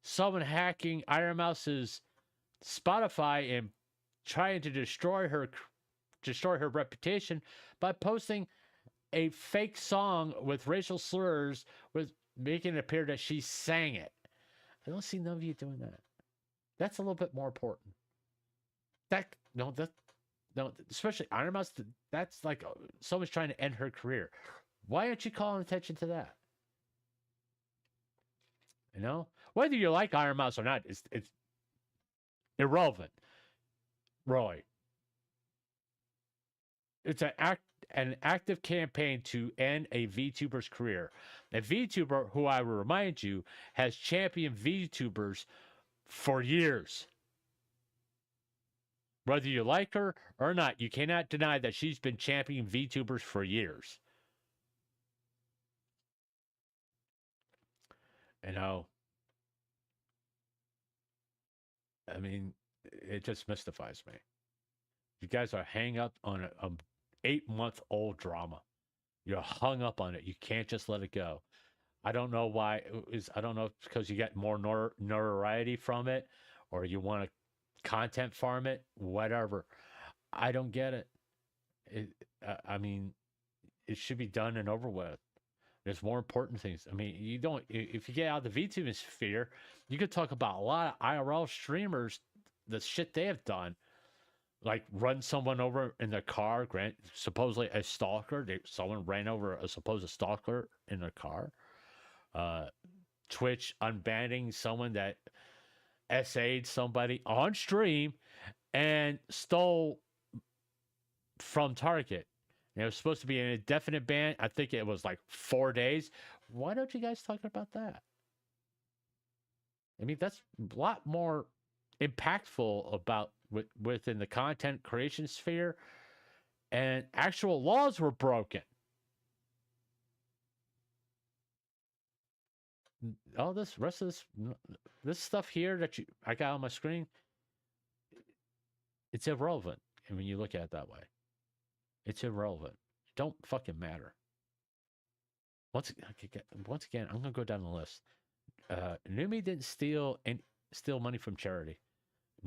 someone hacking Iron Mouse's Spotify and trying to destroy her reputation by posting a fake song with racial slurs, with making it appear that she sang it. I don't see none of you doing that. That's a little bit more important. Especially Iron Mouse. That's like someone's trying to end her career. Why aren't you calling attention to that? You know, whether you like Iron Mouse or not, it's irrelevant. Roy, it's an active campaign to end a VTuber's career. A VTuber, who I will remind you, has championed VTubers for years. Whether you like her or not, you cannot deny that she's been championing VTubers for years. You know, I mean, it just mystifies me. You guys are hang up on an 8-month-old drama. You're hung up on it. You can't just let it go. I don't know why. I don't know if it's because you get more notoriety from it, or you want to content farm it, whatever. I don't get it. I mean, it should be done and over with. There's more important things. I mean, if you get out of the VTuber sphere, you could talk about a lot of IRL streamers, the shit they have done, like run someone over in their car, supposedly a stalker. Someone ran over a supposed stalker in their car. Twitch unbanning someone that SA'd somebody on stream and stole from Target. And it was supposed to be an indefinite ban. I think it was like 4 days. Why don't you guys talk about that? I mean, that's a lot more impactful about within the content creation sphere, and actual laws were broken. All this rest of this stuff here that I got on my screen, it's irrelevant. And when you look at it that way, it's irrelevant. It don't fucking matter. Once again, I'm gonna go down the list. Numi didn't steal money from charity.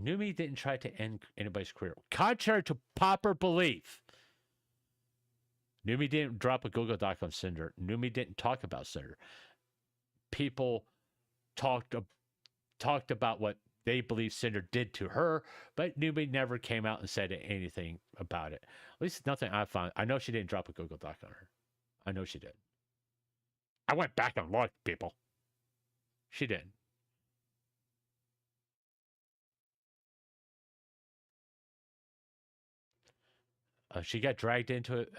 Numi didn't try to end anybody's career. Contrary to popular belief, Numi didn't drop a Google Doc on Cinder. Numi didn't talk about Cinder. People talked about what they believe Cinder did to her, but Numi never came out and said anything about it. At least nothing I found. I know she didn't drop a Google Doc on her. I know she did. I went back and looked, people. She did. She got dragged into it.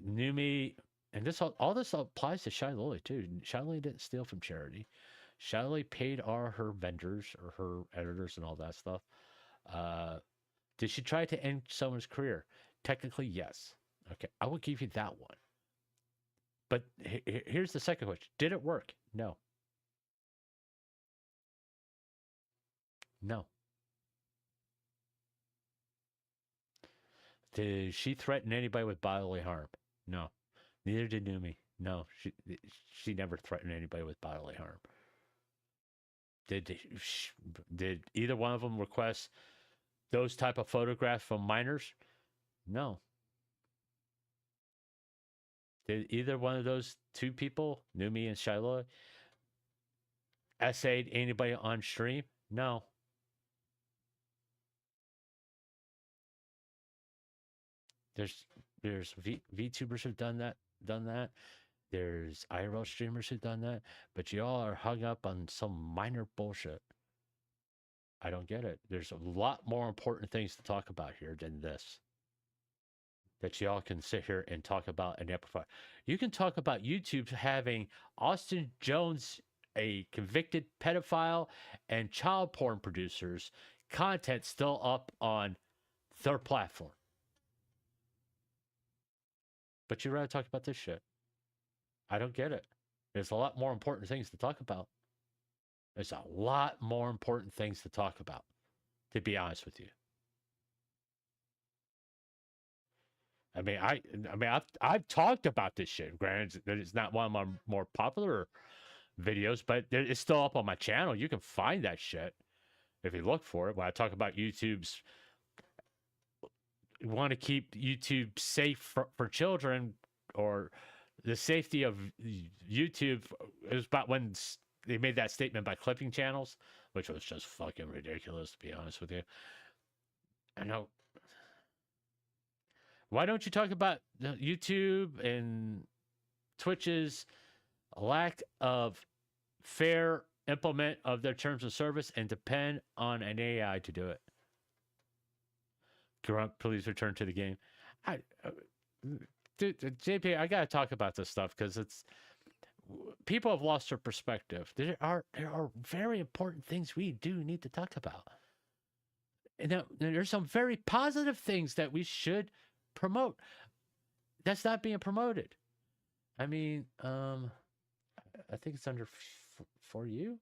Numi, and all this applies to Shiloh too. Shiloh didn't steal from charity. Shiloh paid all her vendors or her editors and all that stuff. Did she try to end someone's career? Technically, yes. Okay, I will give you that one. But here's the second question. Did it work? No. No. Did she threaten anybody with bodily harm? No. Neither did Numi. No, she never threatened anybody with bodily harm. Did either one of them request those type of photographs from minors? No. Did either one of those two people, Numi and Shiloh, essayed anybody on stream? No. There's VTubers who've done that. There's IRL streamers who've done that, but y'all are hung up on some minor bullshit. I don't get it. There's a lot more important things to talk about here than this. That y'all can sit here and talk about and amplify. You can talk about YouTube having Austin Jones, a convicted pedophile, and child porn producers, content still up on their platform. But you'd rather talk about this shit. I don't get it. There's a lot more important things to talk about. There's a lot more important things to talk about, to be honest with you. I mean, I've talked about this shit. Granted, it's not one of my more popular videos, but it's still up on my channel. You can find that shit if you look for it. When I talk about YouTube's, want to keep YouTube safe for children, or the safety of YouTube. It was about when they made that statement by clipping channels, which was just fucking ridiculous, to be honest with you. I know. Why don't you talk about YouTube and Twitch's lack of fair implement of their terms of service and depend on an AI to do it? Grump, please return to the game. Dude, JP, I gotta talk about this stuff because people have lost their perspective. There are very important things we do need to talk about, and there's some very positive things that we should promote. That's not being promoted. I mean, I think it's under for you.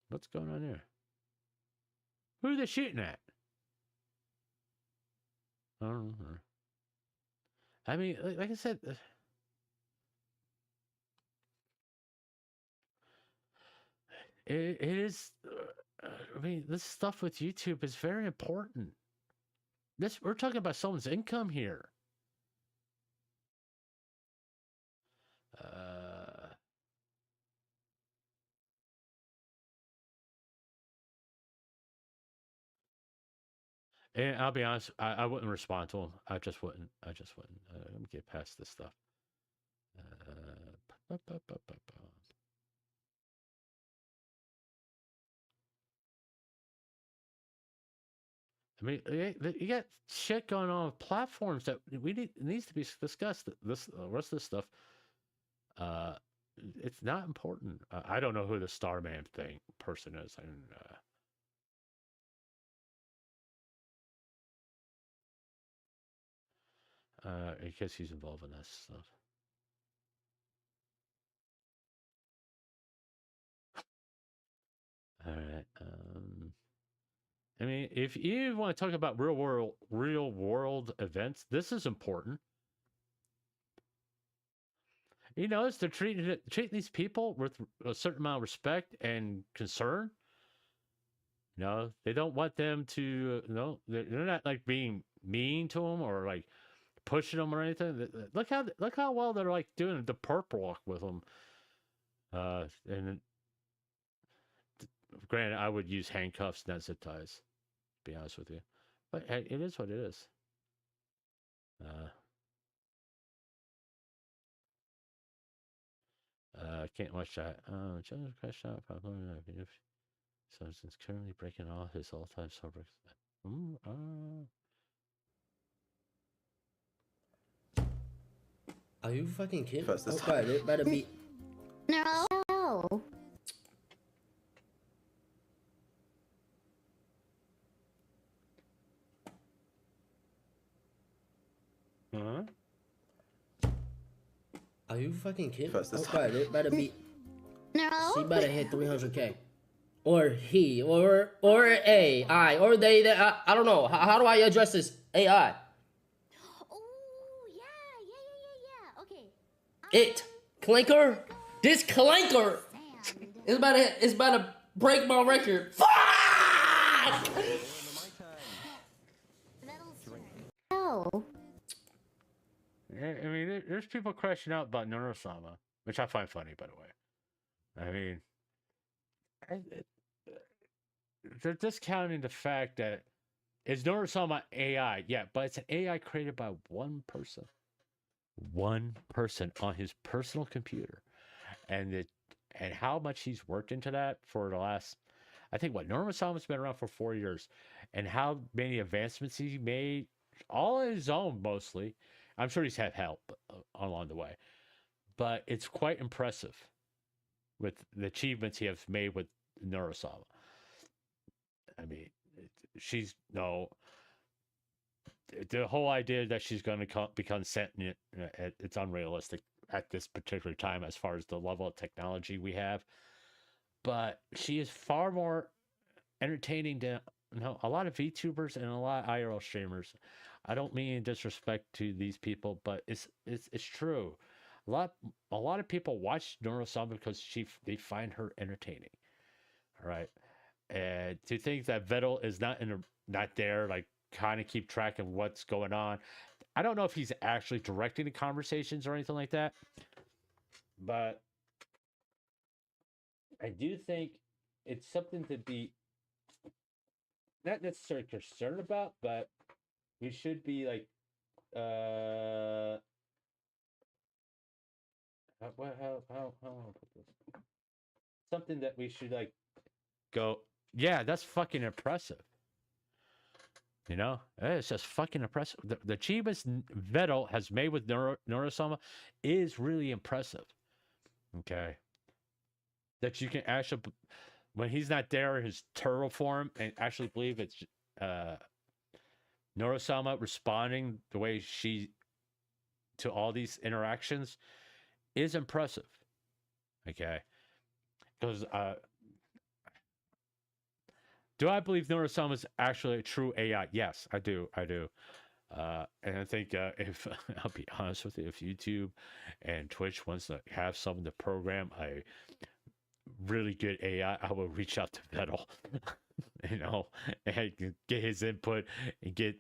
What's going on there? Who are they shooting at? I don't know. I mean, like I said, it is. I mean, this stuff with YouTube is very important. We're talking about someone's income here. And I'll be honest, I wouldn't respond to him. I just wouldn't. Let me get past this stuff. I mean, you got shit going on with platforms that needs to be discussed. The rest of this stuff, it's not important. I don't know who the Starman person is, and I guess he's involved in that stuff. All right. I mean, if you want to talk about real world events, this is important. You notice they're treating these people with a certain amount of respect and concern. No, they don't want them to. No, they're not like being mean to them or like pushing them or anything. Look how well they're like doing the perp walk with them. And granted, I would use handcuffs, not zip ties. To be honest with you, but hey, it is what it is. Can't watch that. Just crash out. So it's currently breaking all his all-time subrecords. Are you fucking kidding? First this Okay, it better be. No. Huh? Are you fucking kidding? First this Okay, it better be. No. She better hit 300k. Or he, or AI, or they. I don't know. How do I address this AI? Oh yeah. Okay. It clinker. This clinker is about to break my record. Fuck! Oh. I mean, there's people crashing out about Norosama, which I find funny, by the way. I mean, they're discounting the fact that it's Norosama AI, yeah, but it's an AI created by one person on his personal computer, and how much he's worked into that for the last, I think, what, Norosama's been around for 4 years, and how many advancements he made, all on his own mostly. I'm sure he's had help along the way, but it's quite impressive with the achievements he has made with Norosama. I mean, she's no. The whole idea that she's going to become sentient, it's unrealistic at this particular time as far as the level of technology we have. But she is far more entertaining than a lot of VTubers and a lot of IRL streamers. I don't mean disrespect to these people, but it's true. A lot of people watch Norosama because they find her entertaining. All right. And to think that Vettel is not there, like, kind of keep track of what's going on. I don't know if he's actually directing the conversations or anything like that, but I do think it's something to be not necessarily concerned about, but we should be like, how I'll put this? Something that we should like go, yeah, that's fucking impressive. You know, it's just fucking impressive. The achievements Vettel has made with Norosama is really impressive. Okay. That you can actually, when he's not there in his turtle form, and actually believe it's Norosama responding the way she to all these interactions is impressive. Okay. Because do I believe Norosama is actually a true AI? Yes, I do. And I think if I'll be honest with you, if YouTube and Twitch wants to have someone to program a really good AI, I will reach out to Vettel, and get his input and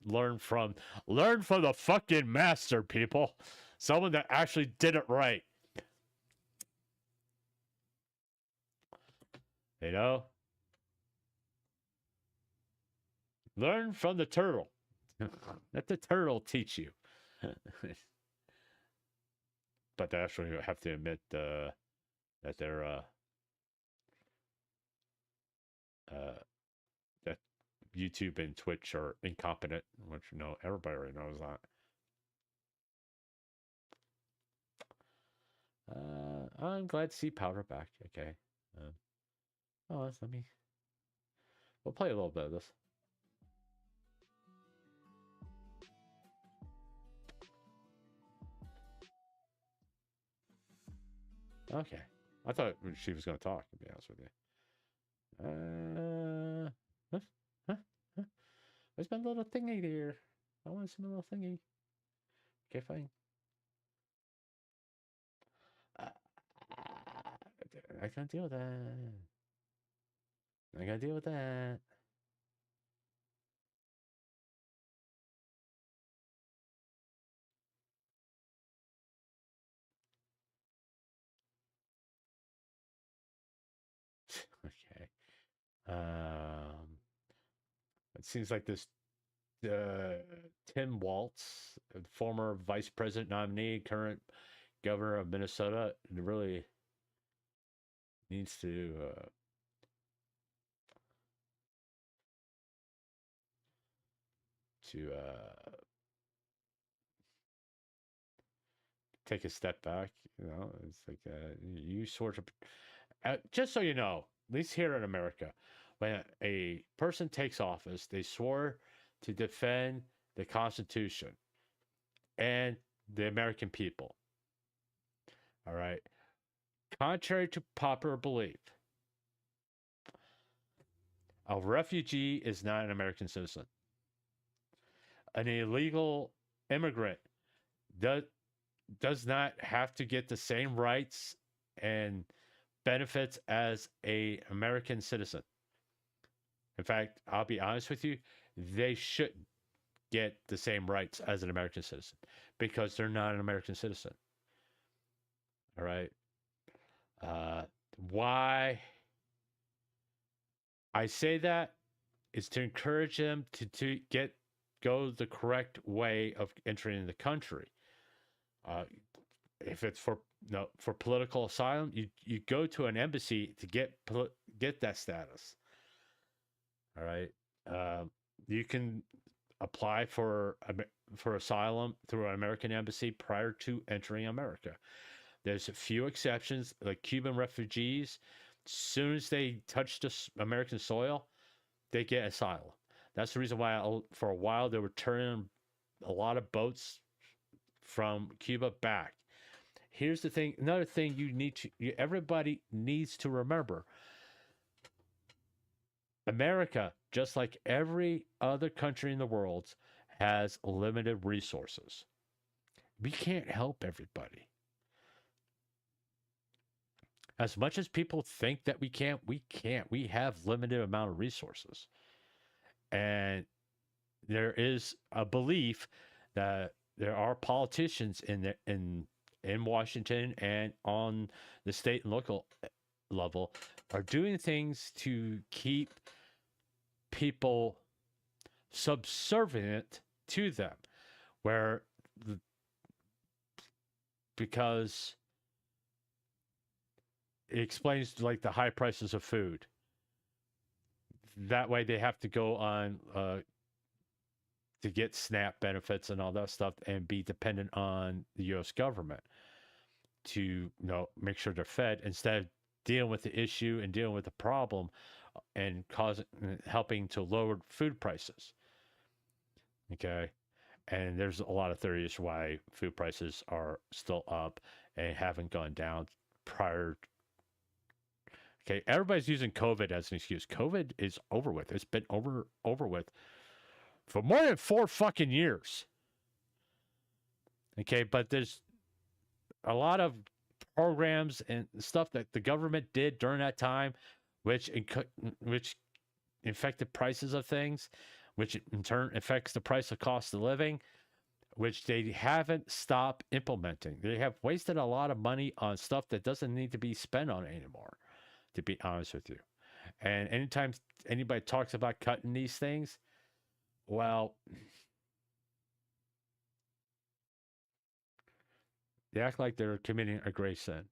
learn from the fucking master, people. Someone that actually did it right. Learn from the turtle. Let the turtle teach you. But they actually have to admit that they're that YouTube and Twitch are incompetent, which everybody already knows that. I'm glad to see Powder back. Okay. We'll play a little bit of this. Okay. I thought she was going to talk, to be honest with you. Where's my little thingy there? I want to see my little thingy. Okay, fine. I can't deal with that. I gotta deal with that. Okay. It seems like this Tim Waltz, former vice president nominee, current governor of Minnesota, really needs to to take a step back. It's like you sort of, just so you know, at least here in America, when a person takes office, they swore to defend the Constitution and the American people. All right. Contrary to popular belief, a refugee is not an American citizen. An illegal immigrant does not have to get the same rights and benefits as an American citizen. In fact, I'll be honest with you, they shouldn't get the same rights as an American citizen because they're not an American citizen. All right. Why I say that is to encourage them to go the correct way of entering the country. If it's for political asylum, you go to an embassy to get that status. All right. You can apply for asylum through an American embassy prior to entering America. There's a few exceptions, like Cuban refugees. As soon as they touch this American soil, they get asylum. That's the reason why for a while they were turning a lot of boats from Cuba back. Here's the thing. Another thing everybody needs to remember. America, just like every other country in the world, has limited resources. We can't help everybody. As much as people think that we can't. We have limited amount of resources. And there is a belief that there are politicians in Washington and on the state and local level are doing things to keep people subservient to them, because it explains like the high prices of food. That way they have to go on to get SNAP benefits and all that stuff and be dependent on the U.S. government to make sure they're fed instead of dealing with the issue and dealing with the problem and helping to lower food prices. Okay. And there's a lot of theories why food prices are still up and haven't gone down prior. Okay, everybody's using COVID as an excuse. COVID is over with. It's been over with for more than 4 fucking years. Okay, but there's a lot of programs and stuff that the government did during that time, which affected prices of things, which in turn affects the price of cost of living, which they haven't stopped implementing. They have wasted a lot of money on stuff that doesn't need to be spent on anymore, to be honest with you. And anytime anybody talks about cutting these things, well, they act like they're committing a grave sin.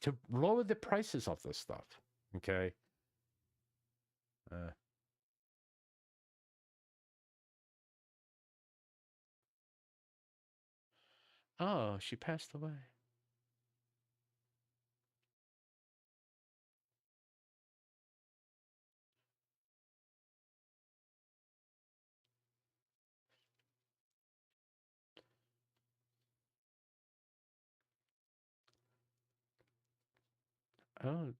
To lower the prices of this stuff, okay? Oh, she passed away. Oh,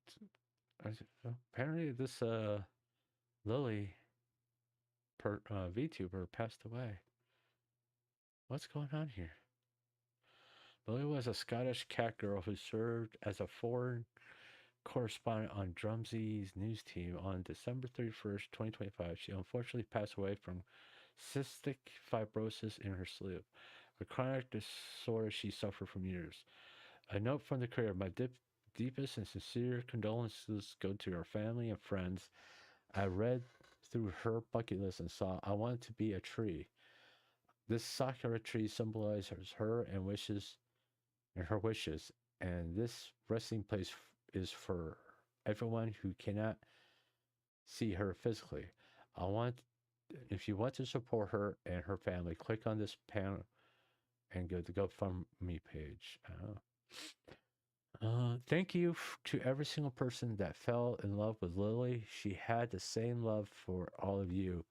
apparently this Lily VTuber passed away. What's going on here? Lily was a Scottish cat girl who served as a foreign correspondent on Drumsy's news team on December 31st, 2025. She unfortunately passed away from cystic fibrosis in her sleeve, a chronic disorder she suffered from years. A note from the creator: my deepest and sincere condolences go to her family and friends. I read through her bucket list and saw I wanted to be a tree. This sakura tree symbolizes her and her wishes, and this resting place is for everyone who cannot see her physically. I want if you want to support her and her family, click on this panel and go to GoFundMe page. Thank you to every single person that fell in love with Lily. She had the same love for all of you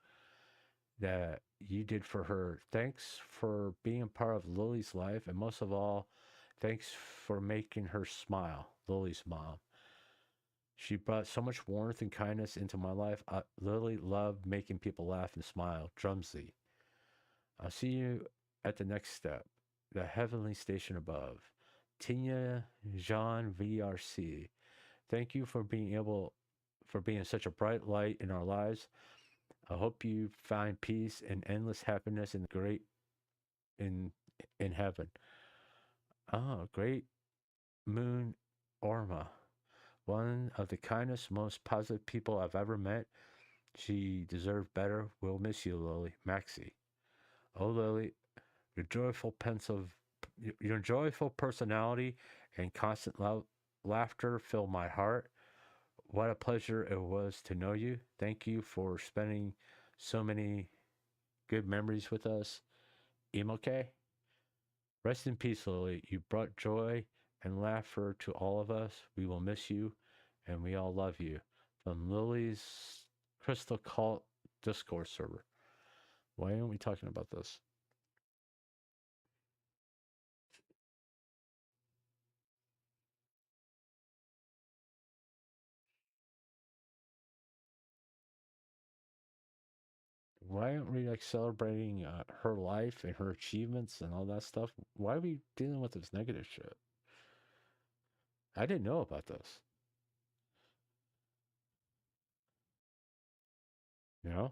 that you did for her. Thanks for being a part of Lily's life, and most of all, thanks for making her smile, Lily's mom. She brought so much warmth and kindness into my life. Lily loved making people laugh and smile. Drumsy. I'll see you at the next step, the heavenly station above. Tina Jean VRC. Thank you for being such a bright light in our lives. I hope you find peace and endless happiness in the great in heaven. Great Moon Orma. One of the kindest, most positive people I've ever met. She deserved better. We'll miss you, Lily. Maxie. Oh, Lily, your joyful personality and constant laughter fill my heart. What a pleasure it was to know you. Thank you for spending so many good memories with us. Imoke? Rest in peace, Lily. You brought joy and laughter to all of us. We will miss you, and we all love you. From Lily's Crystal Cult Discord server. Why aren't we talking about this? Why aren't we like celebrating her life and her achievements and all that stuff? Why are we dealing with this negative shit? I didn't know about this. You know?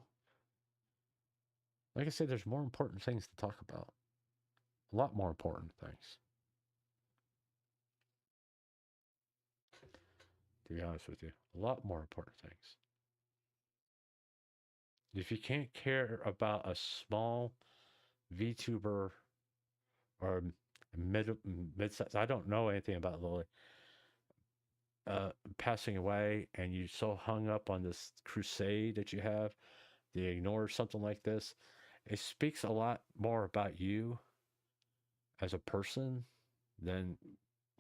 Like I said, there's more important things to talk about. A lot more important things. To be honest with you. A lot more important things. If you can't care about a small VTuber or mid-size, I don't know anything about Lily, passing away, and you're so hung up on this crusade that you have, to ignore something like this, it speaks a lot more about you as a person than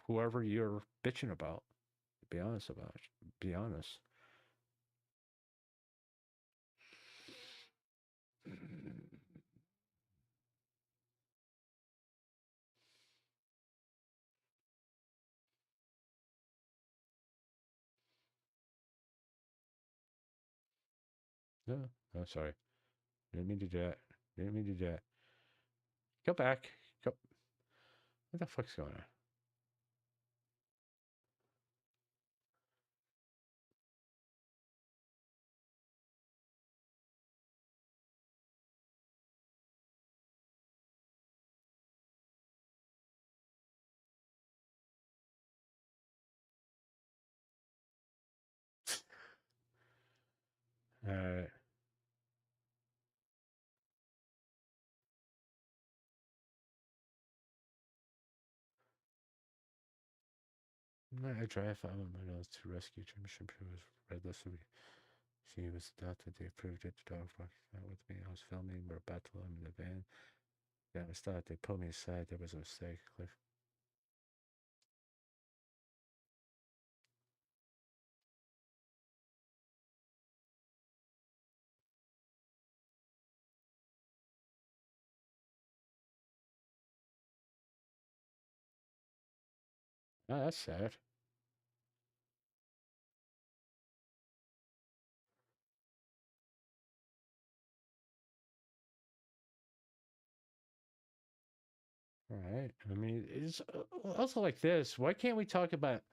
whoever you're bitching about. Be honest about it. Be honest. No, I'm sorry. Didn't mean to do that. Didn't mean to do that. Go back. Go. What the fuck's going on? Uh, I drive my nose to rescue Jim who was red listed. She was adopted. They approved it. The dog walked out with me. I was filming. We're about to load in the van. Yeah, I thought they pulled me aside. There was a mistake. Cliff. Oh, that's sad. All right. I mean, it's also like this. Why can't we talk about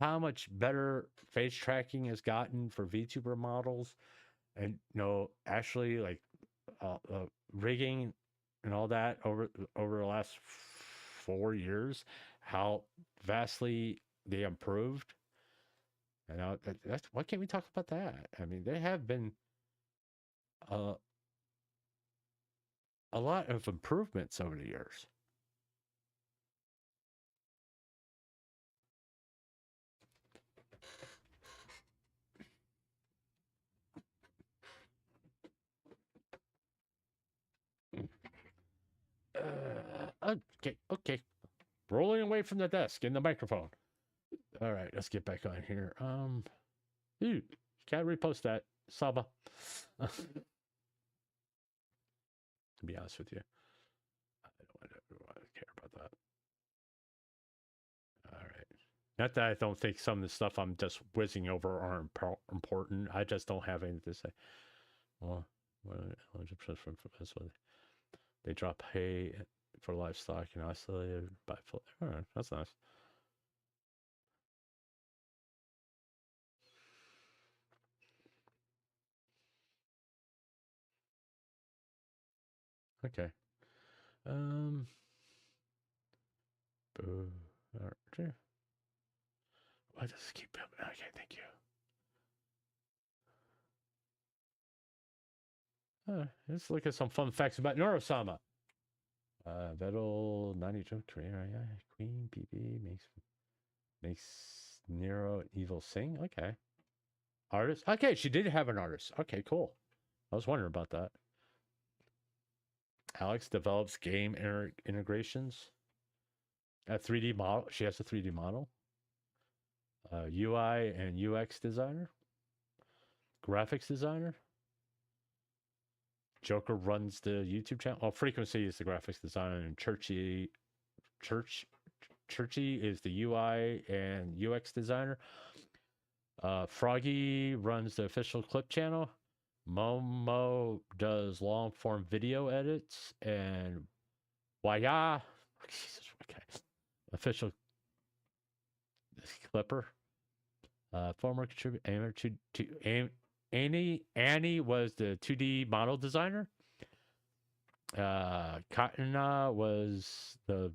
how much better face tracking has gotten for VTuber models, and actually like rigging and all that over the last 4 years, how vastly they improved. And that's why can't we talk about that? I mean, there have been uh, a lot of improvements over the years. Okay, okay. Rolling away from the desk in the microphone. All right, let's get back on here. Dude, can't repost that, Saba. To be honest with you, I don't want to care about that. All right. Not that I don't think some of the stuff I'm just whizzing over are important. I just don't have anything to say. Well, 100% from this one. They drop hay for livestock and isolated by. All right, that's nice. Okay. Archer. Why does it keep building? Okay, thank you. Let's look at some fun facts about Neurosama. Vettel 92 Queen PP makes Nero evil sing. Okay. Artist. Okay, she did have an artist. Okay, cool. I was wondering about that. Alex develops game integrations. A 3D model. She has a 3D model. UI and UX designer. Graphics designer. Joker runs the YouTube channel. Oh, Frequency is the graphics designer, and Churchy is the UI and UX designer. Froggy runs the official clip channel. Momo does long form video edits, and Waya, okay, official clipper. Former contributor Annie was the 2D model designer. Katana was the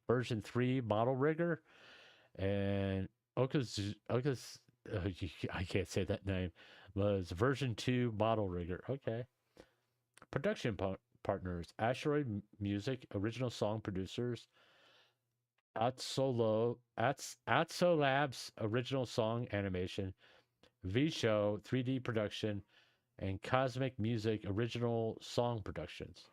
version 3 model rigger, and Oka's I can't say that name, was version 2 model rigger. Okay. Production partners: Asteroid Music, original song producers. Atso Labs, original song animation. V-Show, 3D production, and Cosmic Music, original song productions.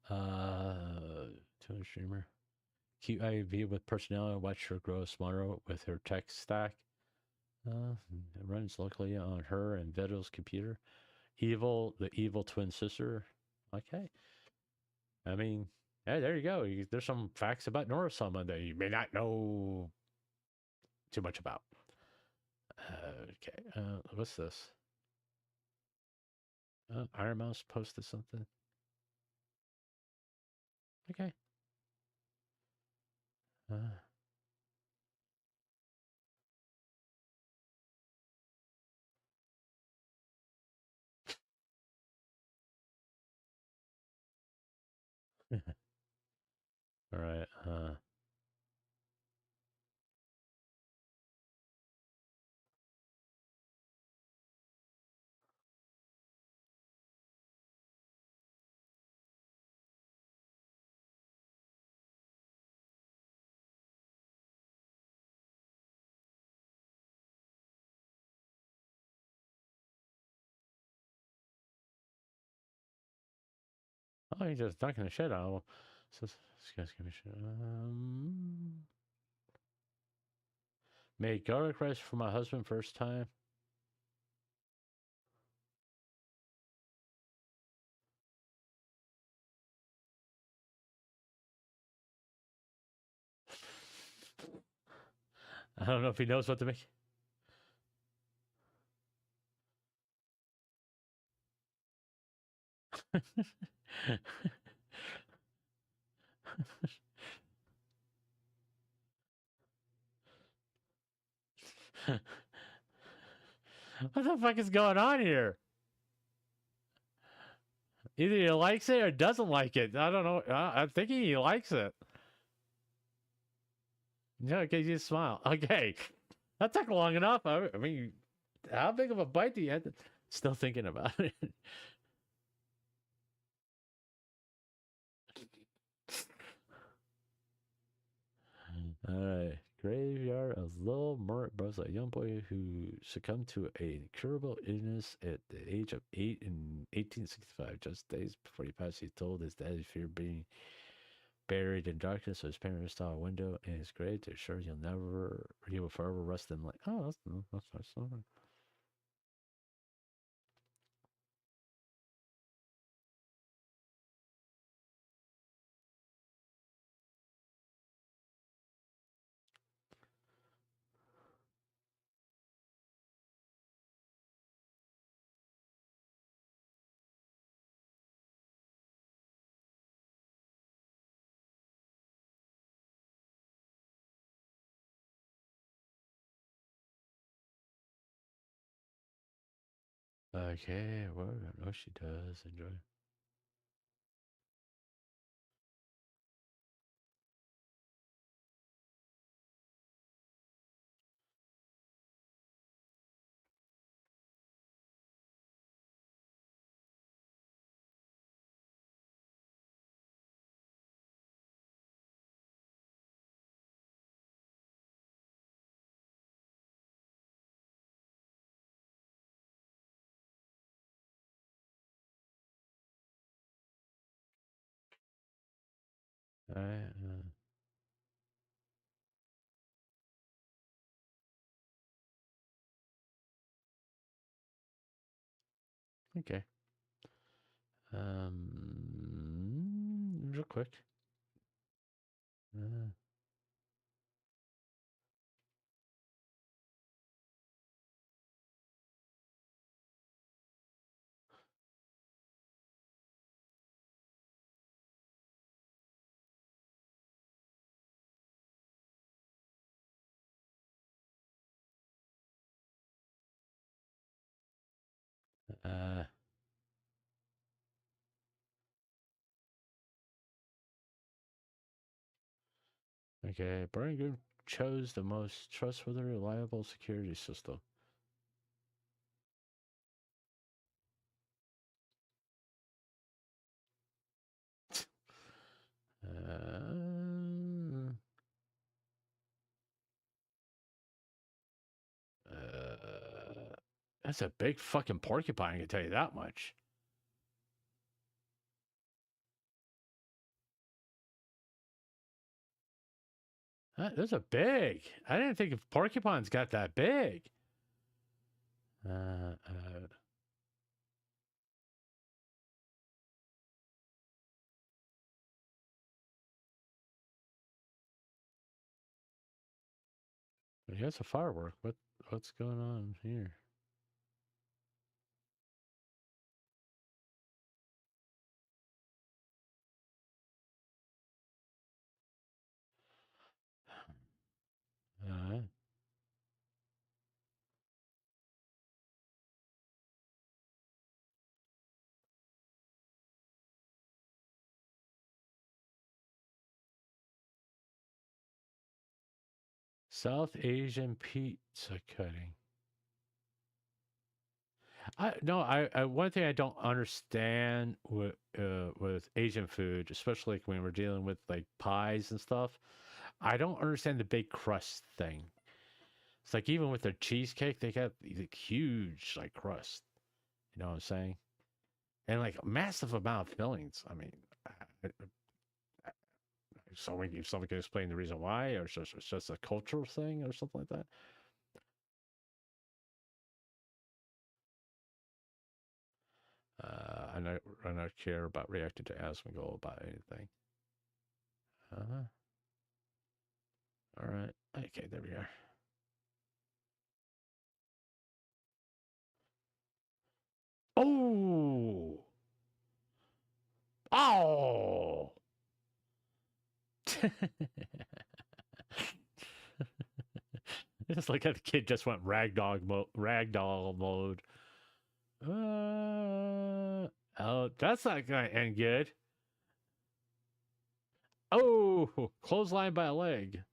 200 streamer. QIV with personality. Watch her grow smarter with her tech stack. It runs locally on her and Vettel's computer. Evil, the evil twin sister. Okay. I mean, yeah, there you go. There's some facts about Neurosama that you may not know too much about. Okay. What's this? Iron Mouse posted something. Okay. All right. Oh, he's just dunking the shit out of him. So, this guy's gonna be shit. Made garlic rice for my husband first time. I don't know if he knows what to make. What the fuck is going on here? Either he likes it or doesn't like it. I don't know. I'm thinking he likes it. Yeah, okay, you smile. Okay. That took long enough. I mean, how big of a bite do you have to... Still thinking about it. All right. graveyard of Lil Murray Bros, a young boy who succumbed to a incurable illness at the age of 8 in 1865. Just days before he passed, he told his dad he feared being buried in darkness, so his parents saw a window in his grave to assure he will forever rest in light. Oh, that's nice. Okay, well, I know she does enjoy. Alright, okay. Real quick. Uh, uh, okay, Brian Group chose the most trustworthy, reliable security system. Uh, that's a big fucking porcupine, I can tell you that much. Those are big. I didn't think porcupines got that big. Here's a firework. What's going on here? South Asian pizza cutting. One thing I don't understand with Asian food, especially like when we're dealing with like pies and stuff, I don't understand the big crust thing. It's like even with their cheesecake, they got these huge like crust. You know what I'm saying? And like a massive amount of fillings. I mean, so if someone can explain the reason why, or it's just a cultural thing, or something like that. I not care about reacting to ask and go about anything. All right. Okay, there we are. Oh. Oh. It's like the kid just went ragdoll mode. Oh, that's not gonna end good. Oh, clothesline by a leg.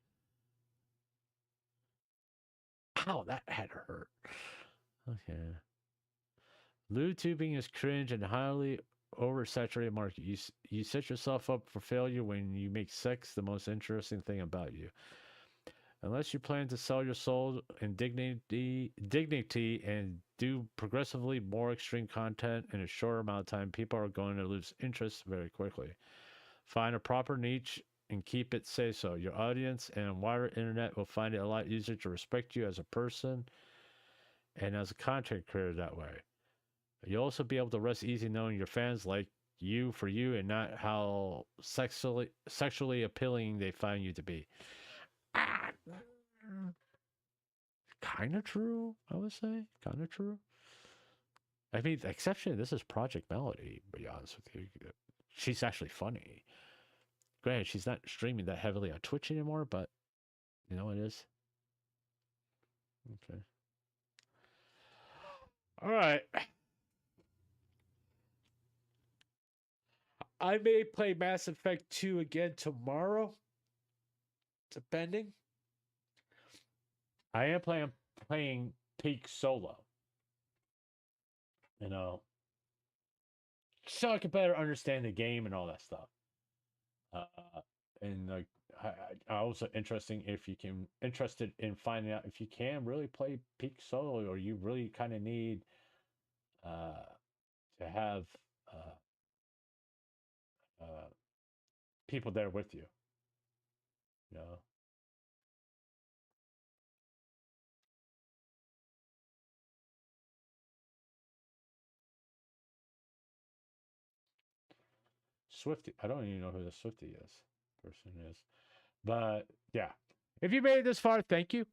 Ow, that had to hurt. Okay. Lube tubing is cringe and highly oversaturated market. You set yourself up for failure when you make sex the most interesting thing about you. Unless you plan to sell your soul and dignity and do progressively more extreme content in a short amount of time, people are going to lose interest very quickly. Find a proper niche and keep it say so. Your audience and wider internet will find it a lot easier to respect you as a person and as a content creator that way. You'll also be able to rest easy knowing your fans like you for you and not how sexually appealing they find you to be. Kind of true, I would say. Kind of true. I mean, the exception, this is Project Melody, to be honest with you. She's actually funny. Granted, she's not streaming that heavily on Twitch anymore, but you know it is. Okay. All right. I may play Mass Effect 2 again tomorrow, depending. I am playing Peak solo. You know, so I can better understand the game and all that stuff. And like, also interested in finding out if you can really play Peak solo, or you really kind of need to have people there with you. You know. Swifty. I don't even know who the Swifty person is. But yeah. If you made it this far, thank you.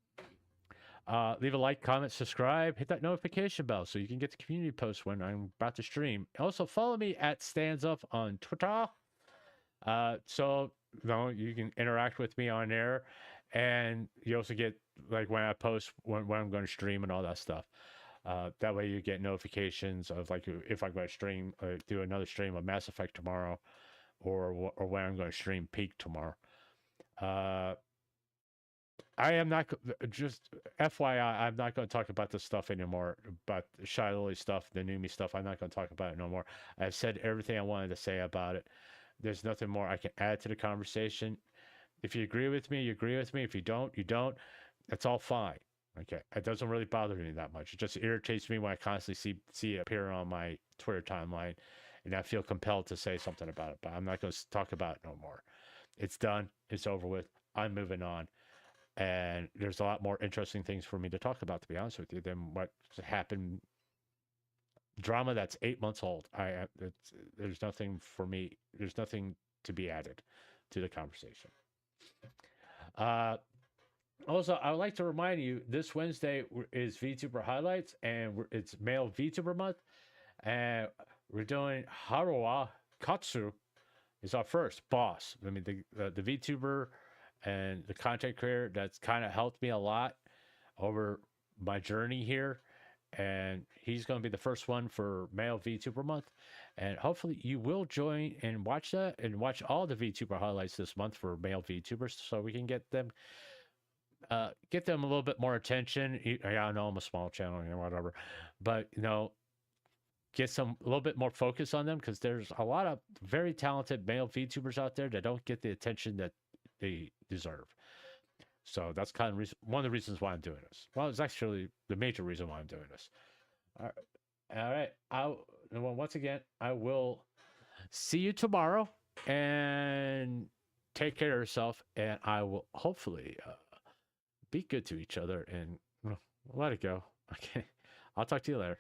Leave a like, comment, subscribe, hit that notification bell so you can get the community posts when I'm about to stream. Also, follow me at StandsUp on Twitter. So you can interact with me on there. And you also get like when I post when I'm going to stream and all that stuff. That way you get notifications of like if I'm going to stream, do another stream of Mass Effect tomorrow, or when I'm going to stream Peak tomorrow. I am not, just FYI, I'm not going to talk about this stuff anymore, about the Shy Lily stuff, the Numi stuff. I'm not going to talk about it no more. I've said everything I wanted to say about it. There's nothing more I can add to the conversation. If you agree with me, you agree with me. If you don't, you don't. That's all fine. Okay, it doesn't really bother me that much. It just irritates me when I constantly see it appear on my Twitter timeline, and I feel compelled to say something about it. But I'm not going to talk about it no more. It's done. It's over with. I'm moving on, and there's a lot more interesting things for me to talk about, to be honest with you, than what happened. Drama that's 8 months old. There's nothing for me. There's nothing to be added to the conversation. Also, I would like to remind you, this Wednesday is VTuber Highlights, and it's Male VTuber Month, and we're doing Haruwa Katsu is our first boss. I mean, the VTuber and the content creator that's kind of helped me a lot over my journey here, and he's going to be the first one for Male VTuber Month, and hopefully you will join and watch that, and watch all the VTuber Highlights this month for male VTubers, so we can get them a little bit more attention. I know I'm a small channel and whatever, but get a little bit more focus on them, because there's a lot of very talented male VTubers out there that don't get the attention that they deserve. So that's kind of one of the reasons why I'm doing this. Well, it's actually the major reason why I'm doing this. All right. Once again, I will see you tomorrow, and take care of yourself, and I will hopefully be good to each other and let it go. Okay. I'll talk to you later.